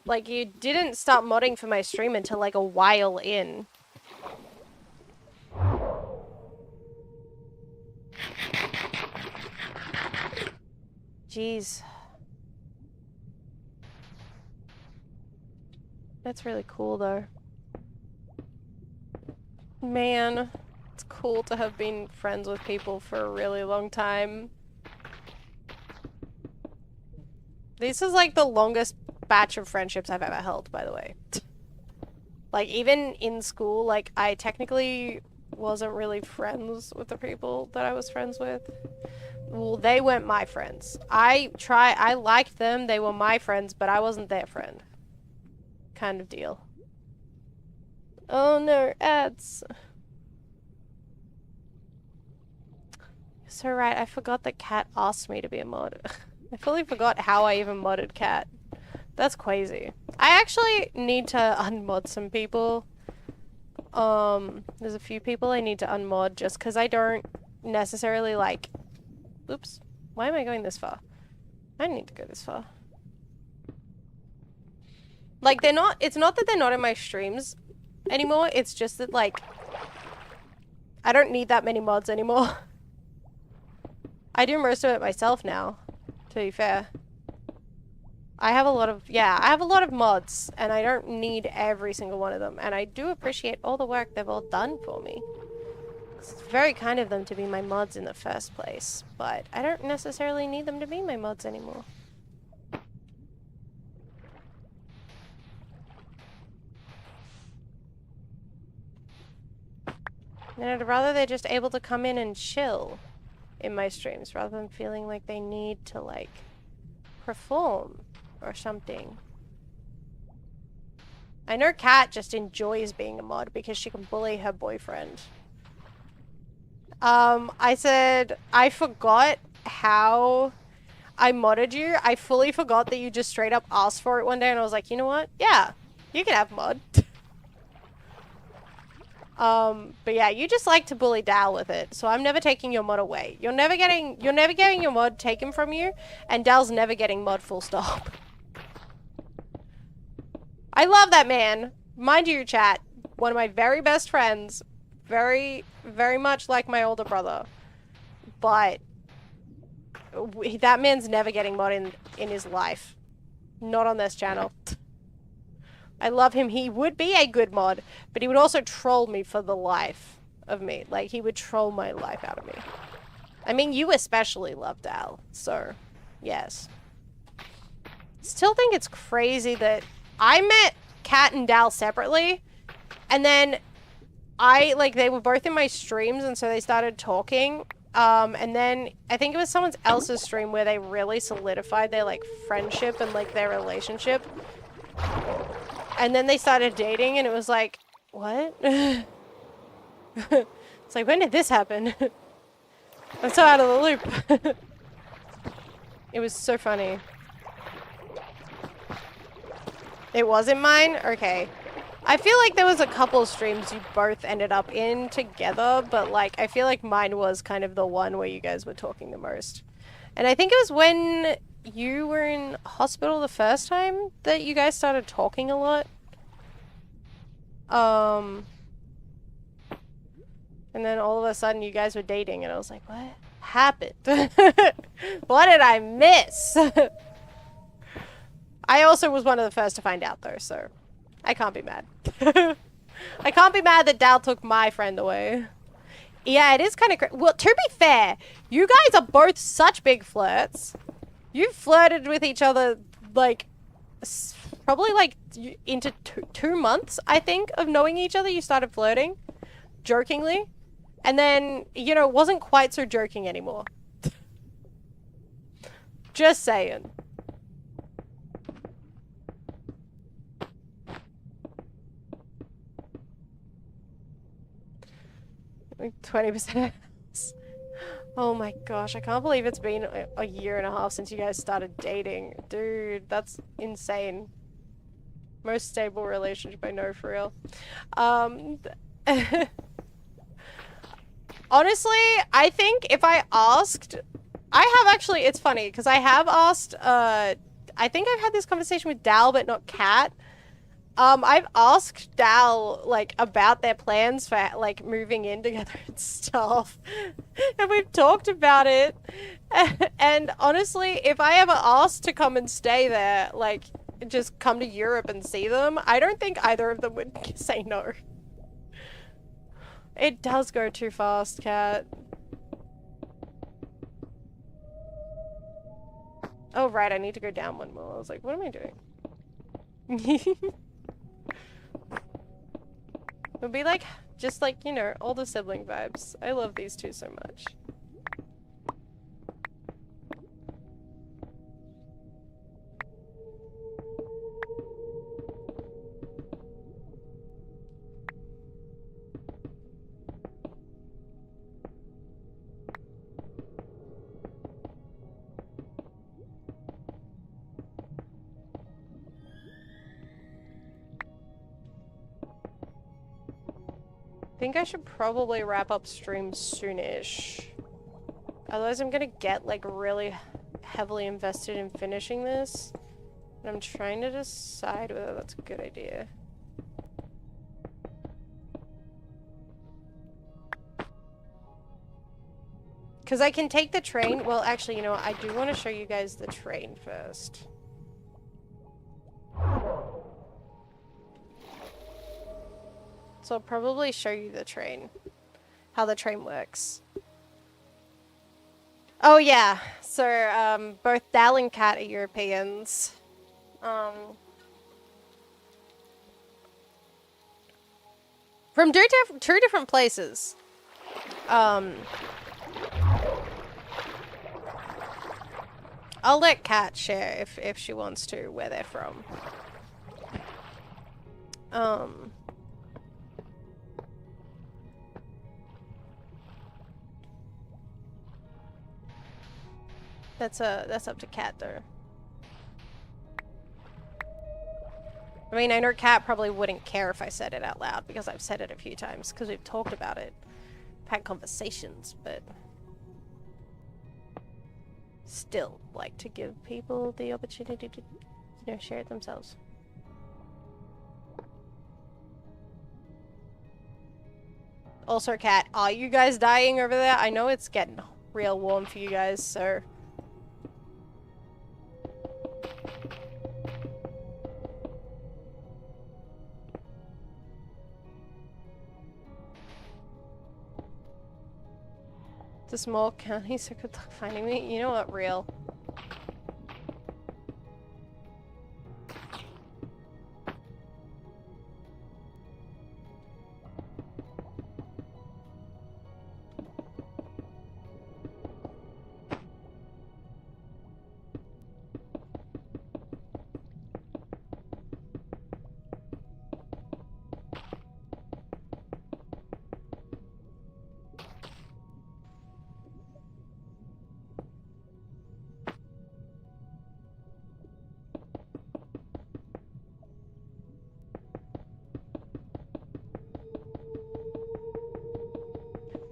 Speaker 1: like, you didn't start modding for my stream until like a while in. Jeez. That's really cool, though. Man, it's cool to have been friends with people for a really long time. This is like the longest batch of friendships I've ever held, by the way. Like, even in school, like, I technically wasn't really friends with the people that I was friends with. Well, they weren't my friends. I liked them, they were my friends, but I wasn't their friend. Kind of deal. Oh no, ads. So right, I forgot that Cat asked me to be a mod. I fully forgot how I even modded Cat. That's crazy. I actually need to unmod some people. There's a few people I need to unmod just because I don't necessarily like... Oops. Why am I going this far? I don't need to go this far. Like, they're not... It's not that they're not in my streams anymore. It's just that, like... I don't need that many mods anymore. I do most of it myself now, to be fair. I have a lot of... Yeah, I have a lot of mods, and I don't need every single one of them. And I do appreciate all the work they've all done for me. It's very kind of them to be my mods in the first place, but I don't necessarily need them to be my mods anymore. And I'd rather they're just able to come in and chill in my streams, rather than feeling like they need to, like, perform or something. I know Kat just enjoys being a mod because she can bully her boyfriend. I said, I forgot how I modded you. I fully forgot that you just straight up asked for it one day and I was like, you know what? Yeah, you can have mod. But yeah, you just like to bully Dal with it, so I'm never taking your mod away. You're never getting your mod taken from you, and Dal's never getting mod full stop. I love that man. Mind you, chat, one of my very best friends, very, very much like my older brother, but that man's never getting mod in his life. Not on this channel. I love him. He would be a good mod, but he would also troll me for the life of me. Like, he would troll my life out of me. I mean, you especially love Dal, so, yes. Still think it's crazy that I met Kat and Dal separately, and then they were both in my streams, and so they started talking, and then I think it was someone else's stream where they really solidified their, like, friendship and, like, their relationship. And then they started dating, and it was like, what? It's like, when did this happen? I'm so out of the loop. It was so funny. It wasn't mine? Okay. I feel like there was a couple streams you both ended up in together, but like, I feel like mine was kind of the one where you guys were talking the most. And I think it was when you were in hospital the first time that you guys started talking a lot. And then all of a sudden you guys were dating and I was like, what happened? What did I miss? I also was one of the first to find out though, so I can't be mad. I can't be mad that Dal took my friend away. Yeah, it is kind of well, to be fair, you guys are both such big flirts. You flirted with each other, like, probably, like, into 2 months, I think, of knowing each other. You started flirting, jokingly. And then, you know, it wasn't quite so joking anymore. Just saying. Like 20%. Oh my gosh, I can't believe it's been a year and a half since you guys started dating. Dude, that's insane. Most stable relationship I know, for real. Honestly, I think if I asked... I have actually... It's funny, because I have asked... I think I've had this conversation with Dal, but not Kat. I've asked Dal, like, about their plans for, like, moving in together and stuff. And we've talked about it. And honestly, if I ever asked to come and stay there, like, just come to Europe and see them, I don't think either of them would say no. It does go too fast, Kat. Oh, right, I need to go down one more. I was like, what am I doing? It would be like, just like, you know, all the sibling vibes. I love these two so much. I think I should probably wrap up stream soonish. Otherwise I'm gonna get like really heavily invested in finishing this. And I'm trying to decide whether that's a good idea. Because I can take the train. Well, actually, you know what? I do want to show you guys the train first. So I'll probably show you the train. How the train works. Oh yeah, so both Dal and Kat are Europeans. From two different places. I'll let Kat share if she wants to, where they're from. That's up to Cat though. I mean, I know Cat probably wouldn't care if I said it out loud because I've said it a few times because we've talked about it, had conversations, but still like to give people the opportunity to, you know, share it themselves. Also, Cat, are you guys dying over there? I know it's getting real warm for you guys, so... The small county, so good luck finding me. You know what, real.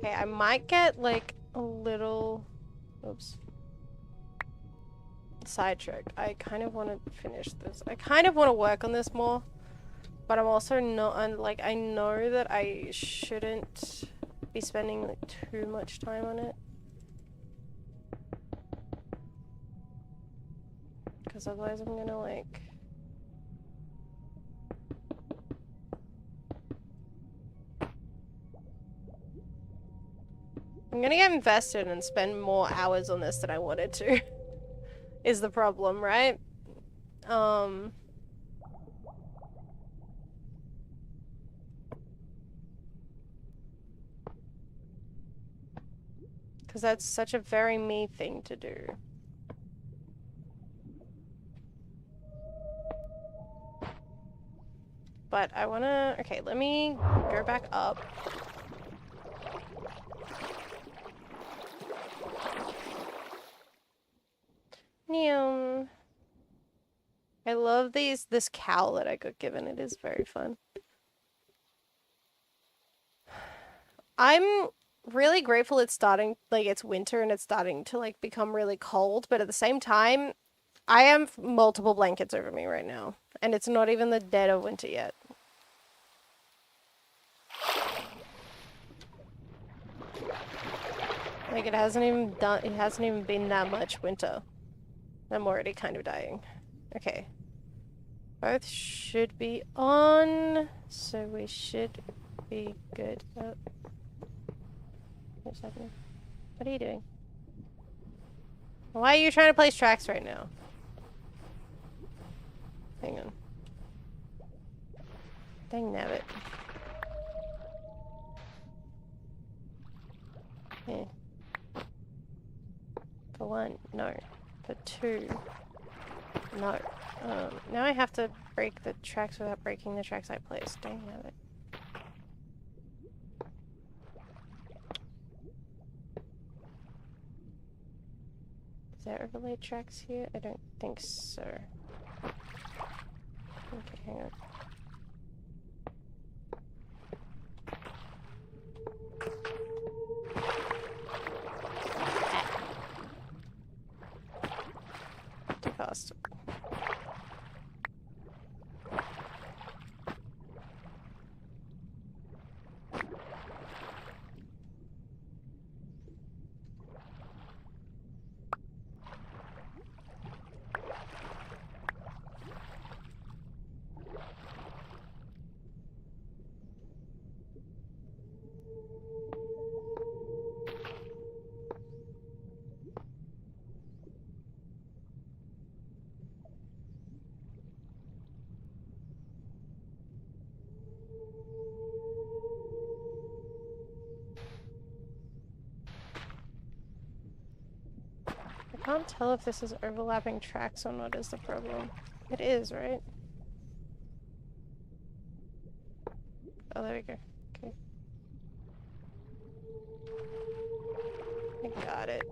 Speaker 1: Okay, I might get, like, a little... Oops. Sidetracked. I kind of want to finish this. I kind of want to work on this more. But I'm also not... like, I know that I shouldn't be spending, like, too much time on it. Because otherwise I'm gonna, like... I'm gonna get invested and spend more hours on this than I wanted to. Is the problem, right? Because that's such a very me thing to do. But I wanna... Okay, let me go back up. Neum. I love this cowl that I got given. It is very fun. I'm really grateful it's starting, like, it's winter and it's starting to, like, become really cold, but at the same time, I have multiple blankets over me right now, and it's not even the dead of winter yet. Like, it hasn't even been that much winter. I'm already kind of dying. Okay. Both should be on, so we should be good. Oh. What's happening? What are you doing? Why are you trying to place tracks right now? Hang on. Dang nabbit. Yeah. For one, no. For two, no. Now I have to break the tracks without breaking the tracks I placed. Dang nabbit. Is there overlaid tracks here? I don't think so. Okay, hang on. Too fast. I can't tell if this is overlapping tracks or not is the problem. It is, right? Oh, there we go. Okay. I got it.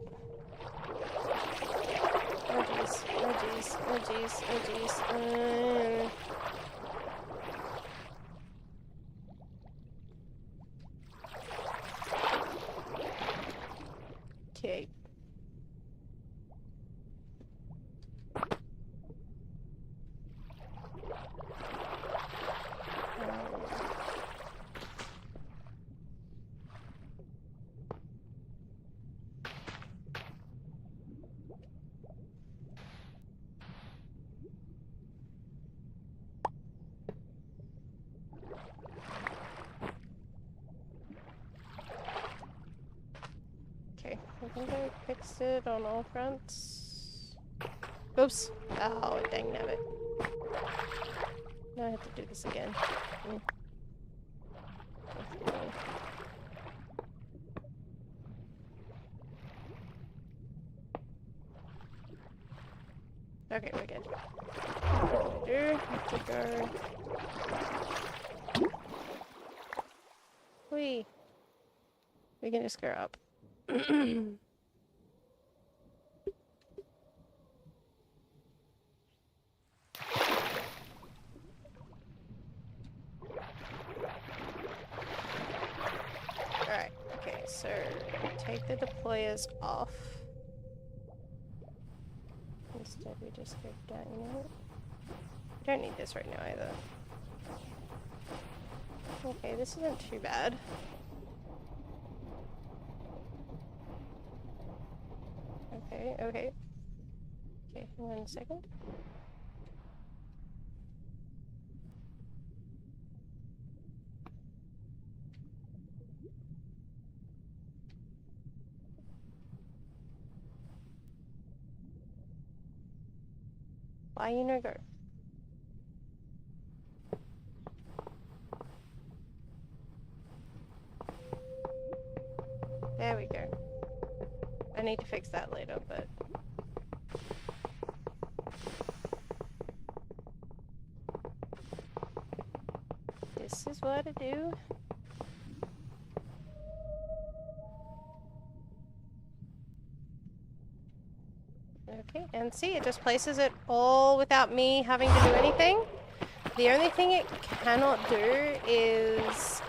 Speaker 1: Oh jeez, oh jeez, oh jeez, oh jeez. Okay. Okay, I think I fixed it on all fronts. Oops. Oh, dang nabbit. Now I have to do this again. Okay, we're good. Have to go. Whee! We can just go up. Alright, okay, so take the deployers off. Instead we just go down, you know what? We don't need this right now either. Okay, this isn't too bad. Okay, okay. Okay, hang on a second. Why you no go? There we go. I need to fix that later, but... this is what I do. Okay, and see, it just places it all without me having to do anything. The only thing it cannot do is,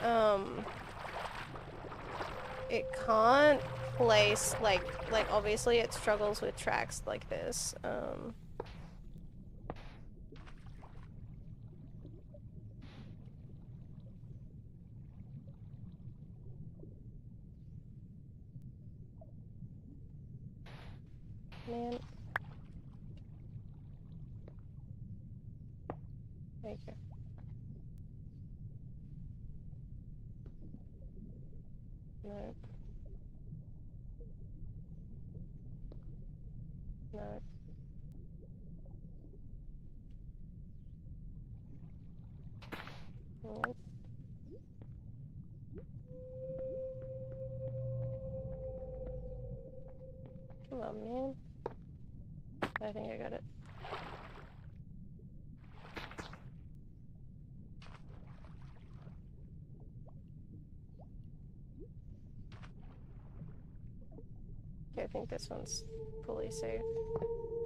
Speaker 1: it can't place, like obviously it struggles with tracks like this. Man. There you go. No. No. No. Come on, man. I think I got it. Okay, I think this one's fully safe.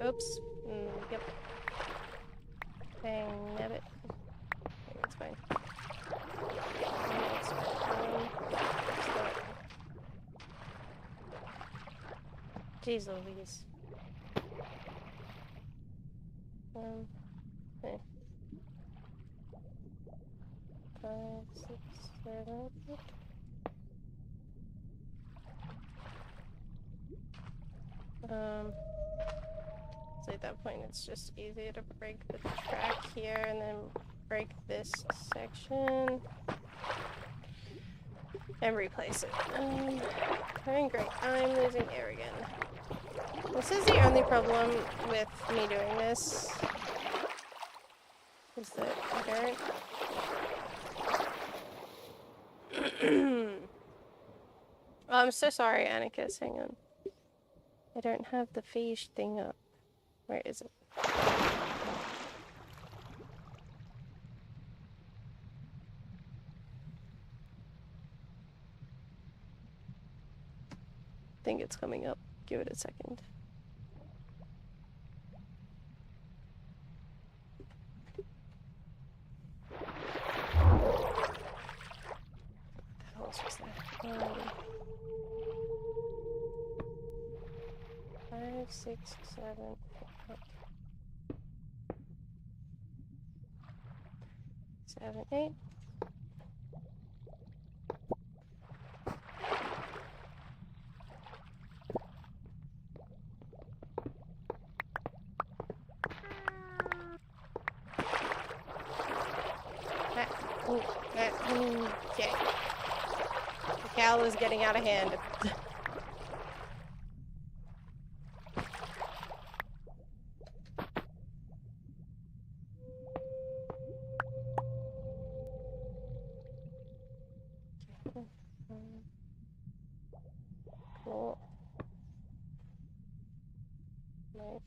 Speaker 1: Oops. Yep. Dang, nabbit. Okay, that's fine. That's fine. Jeez Louise. Okay. 5, 6, 7, 8. So at that point it's just easier to break the track here and then break this section and replace it. Doing great. I'm losing air again. This is the only problem with me doing this. Is that I don't... Oh, I'm so sorry, Anarchist. Hang on. I don't have the phage thing up. Where is it? think it's coming up. Give it a second. What was that? 5, 6, 7, 8. 7, 8. Okay. The cow is getting out of hand. Cool. Nice.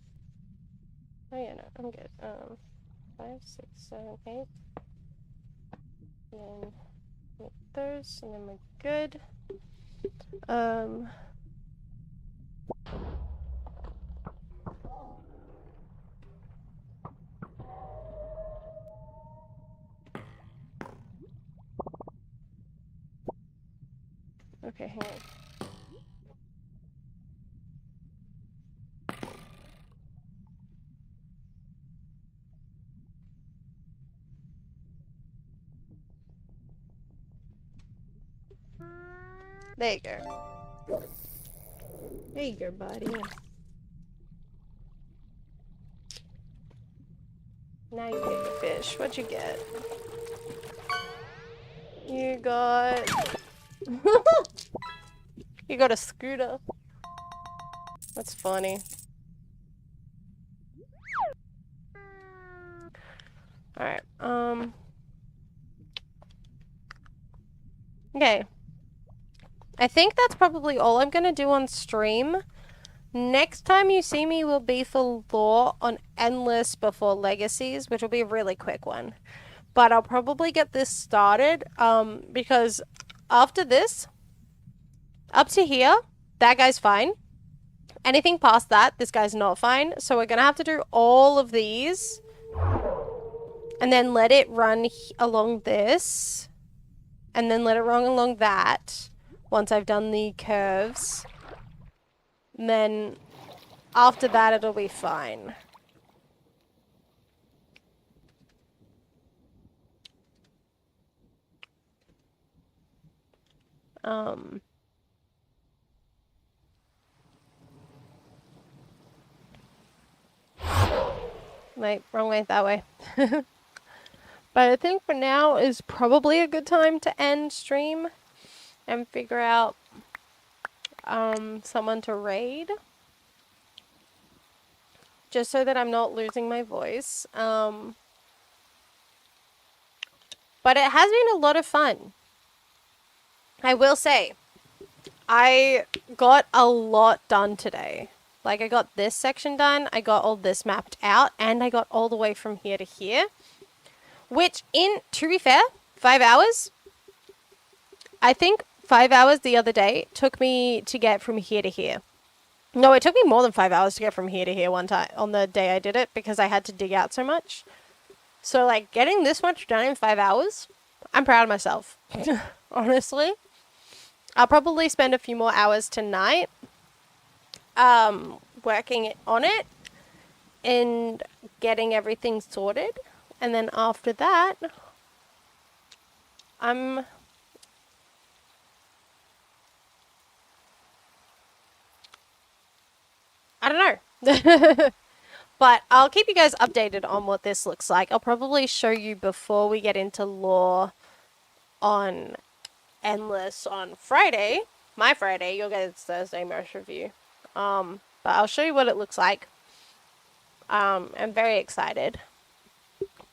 Speaker 1: Oh yeah, no, I'm good. 5, 6, 7, 8. Then make those, and then we're good. Okay, hang on. There you go. There you go, buddy. Now you get your fish. What'd you get? You got... You got a scooter. That's funny. Alright, okay. I think that's probably all I'm gonna do on stream. Next time you see me will be for lore on Endless before Legacies, which will be a really quick one. But I'll probably get this started, because after this, up to here, that guy's fine. Anything past that, this guy's not fine. So we're gonna have to do all of these. And then let it run along this. And then let it run along that. Once I've done the curves. And then after that, it'll be fine. Wait, wrong way, that way. But I think for now is probably a good time to end stream and figure out someone to raid. Just so that I'm not losing my voice. But it has been a lot of fun. I will say, I got a lot done today. Like, I got this section done, I got all this mapped out, and I got all the way from here to here. Which, to be fair, 5 hours. I think 5 hours the other day took me to get from here to here. No, it took me more than 5 hours to get from here to here one time, on the day I did it, because I had to dig out so much. So, like, getting this much done in 5 hours, I'm proud of myself. Honestly. I'll probably spend a few more hours tonight working on it and getting everything sorted. And then after that, I don't know. But I'll keep you guys updated on what this looks like. I'll probably show you before we get into lore on Endless on Friday. My Friday, you'll get its Thursday merch review. But I'll show you what it looks like. I'm very excited.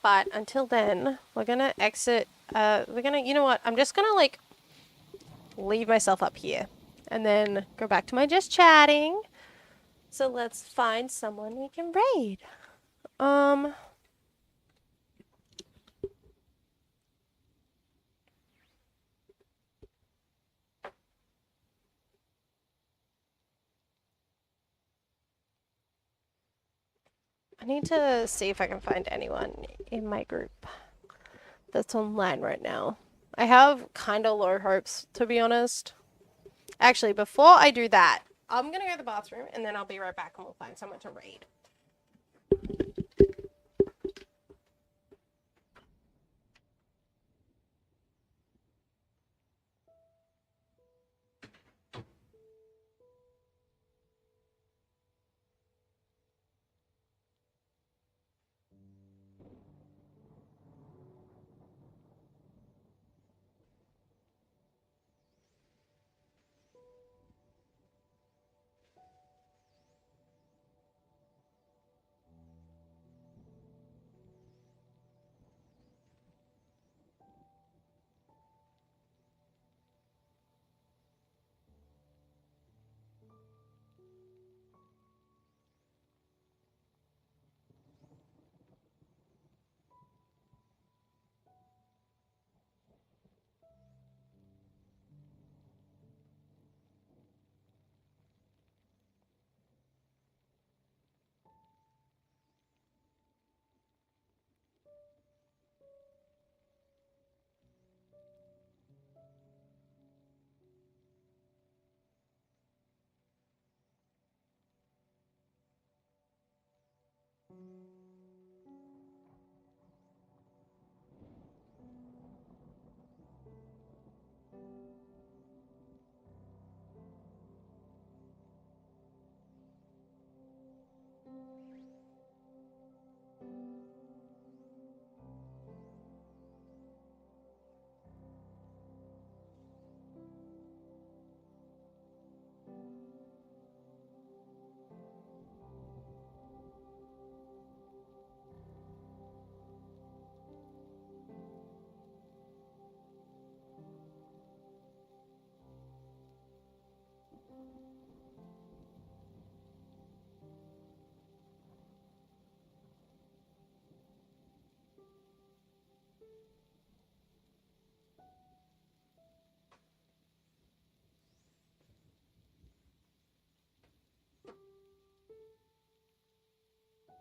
Speaker 1: But until then, we're gonna exit. You know what? I'm just gonna, like, leave myself up here. And then go back to my just chatting. So let's find someone we can raid. I need to see if I can find anyone in my group that's online right now. I have kind of low hopes, to be honest. Actually, before I do that, I'm gonna go to the bathroom and then I'll be right back and we'll find someone to raid.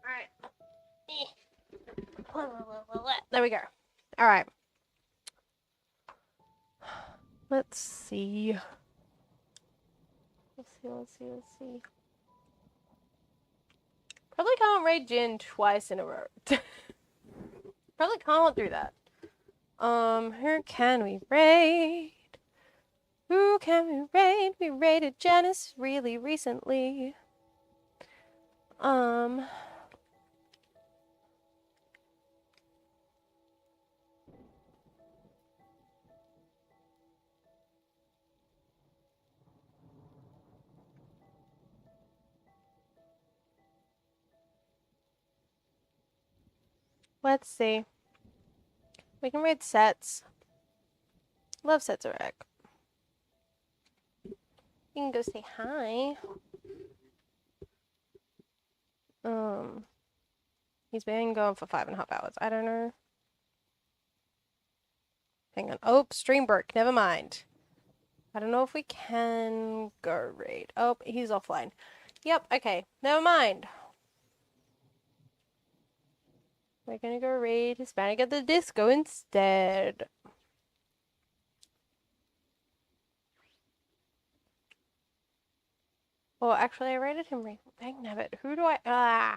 Speaker 1: Alright. There we go. Alright. Let's see. Let's see. Probably can't raid Jin twice in a row. Probably can't do that. Who can we raid? Who can we raid? We raided Janice really recently. Let's see. We can raid Sets. Love Sets Rec. You can go say hi. He's been going for 5.5 hours. I don't know. Hang on. Oh, stream broke. Never mind. I don't know if we can go raid. Oh, he's offline. Yep, okay. Never mind. We're gonna go raid Hispanic at the Disco instead. Well, actually, I raided him. Dang nabbit. Who do I... I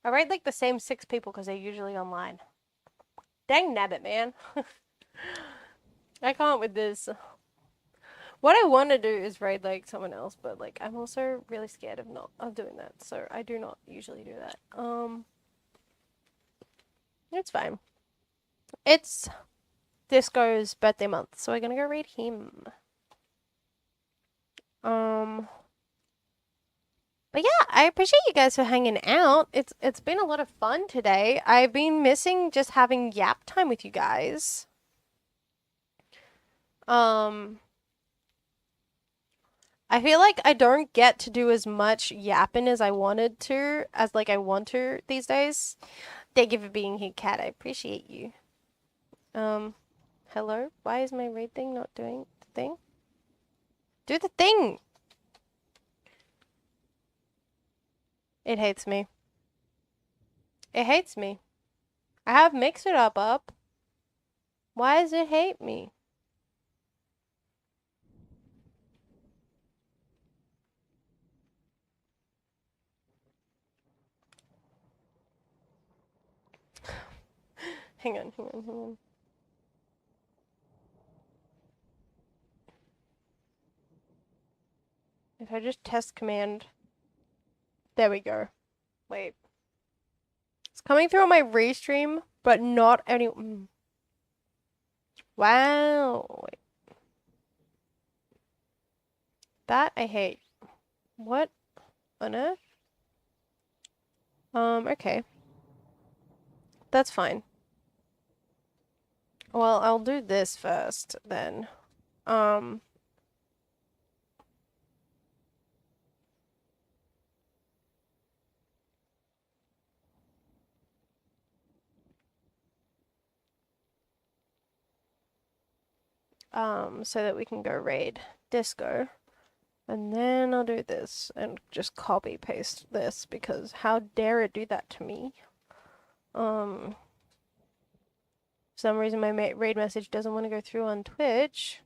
Speaker 1: raid like the same 6 people because they're usually online. Dang nabbit, man. I can't with this. What I want to do is raid like someone else, but like I'm also really scared of doing that, so I do not usually do that. It's fine. It's Disco's birthday month, so we're gonna go raid him. But yeah, I appreciate you guys for hanging out. It's been a lot of fun today. I've been missing just having yap time with you guys. I feel like I don't get to do as much yapping as I wanted to, as like I want to these days. Thank you for being here, Kat. I appreciate you. Hello? Why is my raid thing not doing the thing? Do the thing! It hates me. It hates me. I have mixed it up. Why does it hate me? Hang on. If I just test command. There we go. Wait. It's coming through on my restream, but not any. Wow. Wait. That I hate. What on earth? Okay. That's fine. Well, I'll do this first, then. So that we can go raid disco. And then I'll do this and just copy paste this because how dare it do that to me? For some reason my raid message doesn't want to go through on Twitch.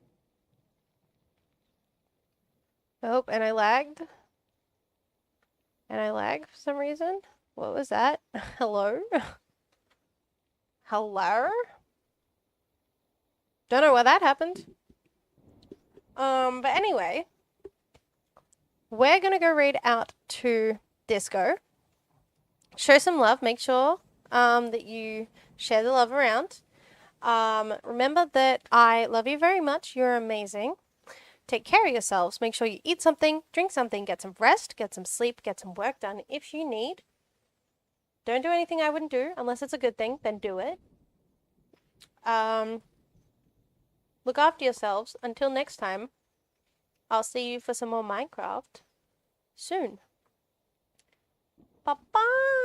Speaker 1: Oh, and I lagged. And I lagged for some reason. What was that? Hello? Hello? Don't know why that happened. But anyway, we're gonna go raid out to disco. Show some love. Make sure that you share the love around. Remember that I love you very much. You're amazing. Take care of yourselves. Make sure you eat something, drink something, get some rest, get some sleep, get some work done if you need. Don't do anything I wouldn't do unless it's a good thing, then do it. Look after yourselves. Until next time, I'll see you for some more Minecraft soon. Bye-bye!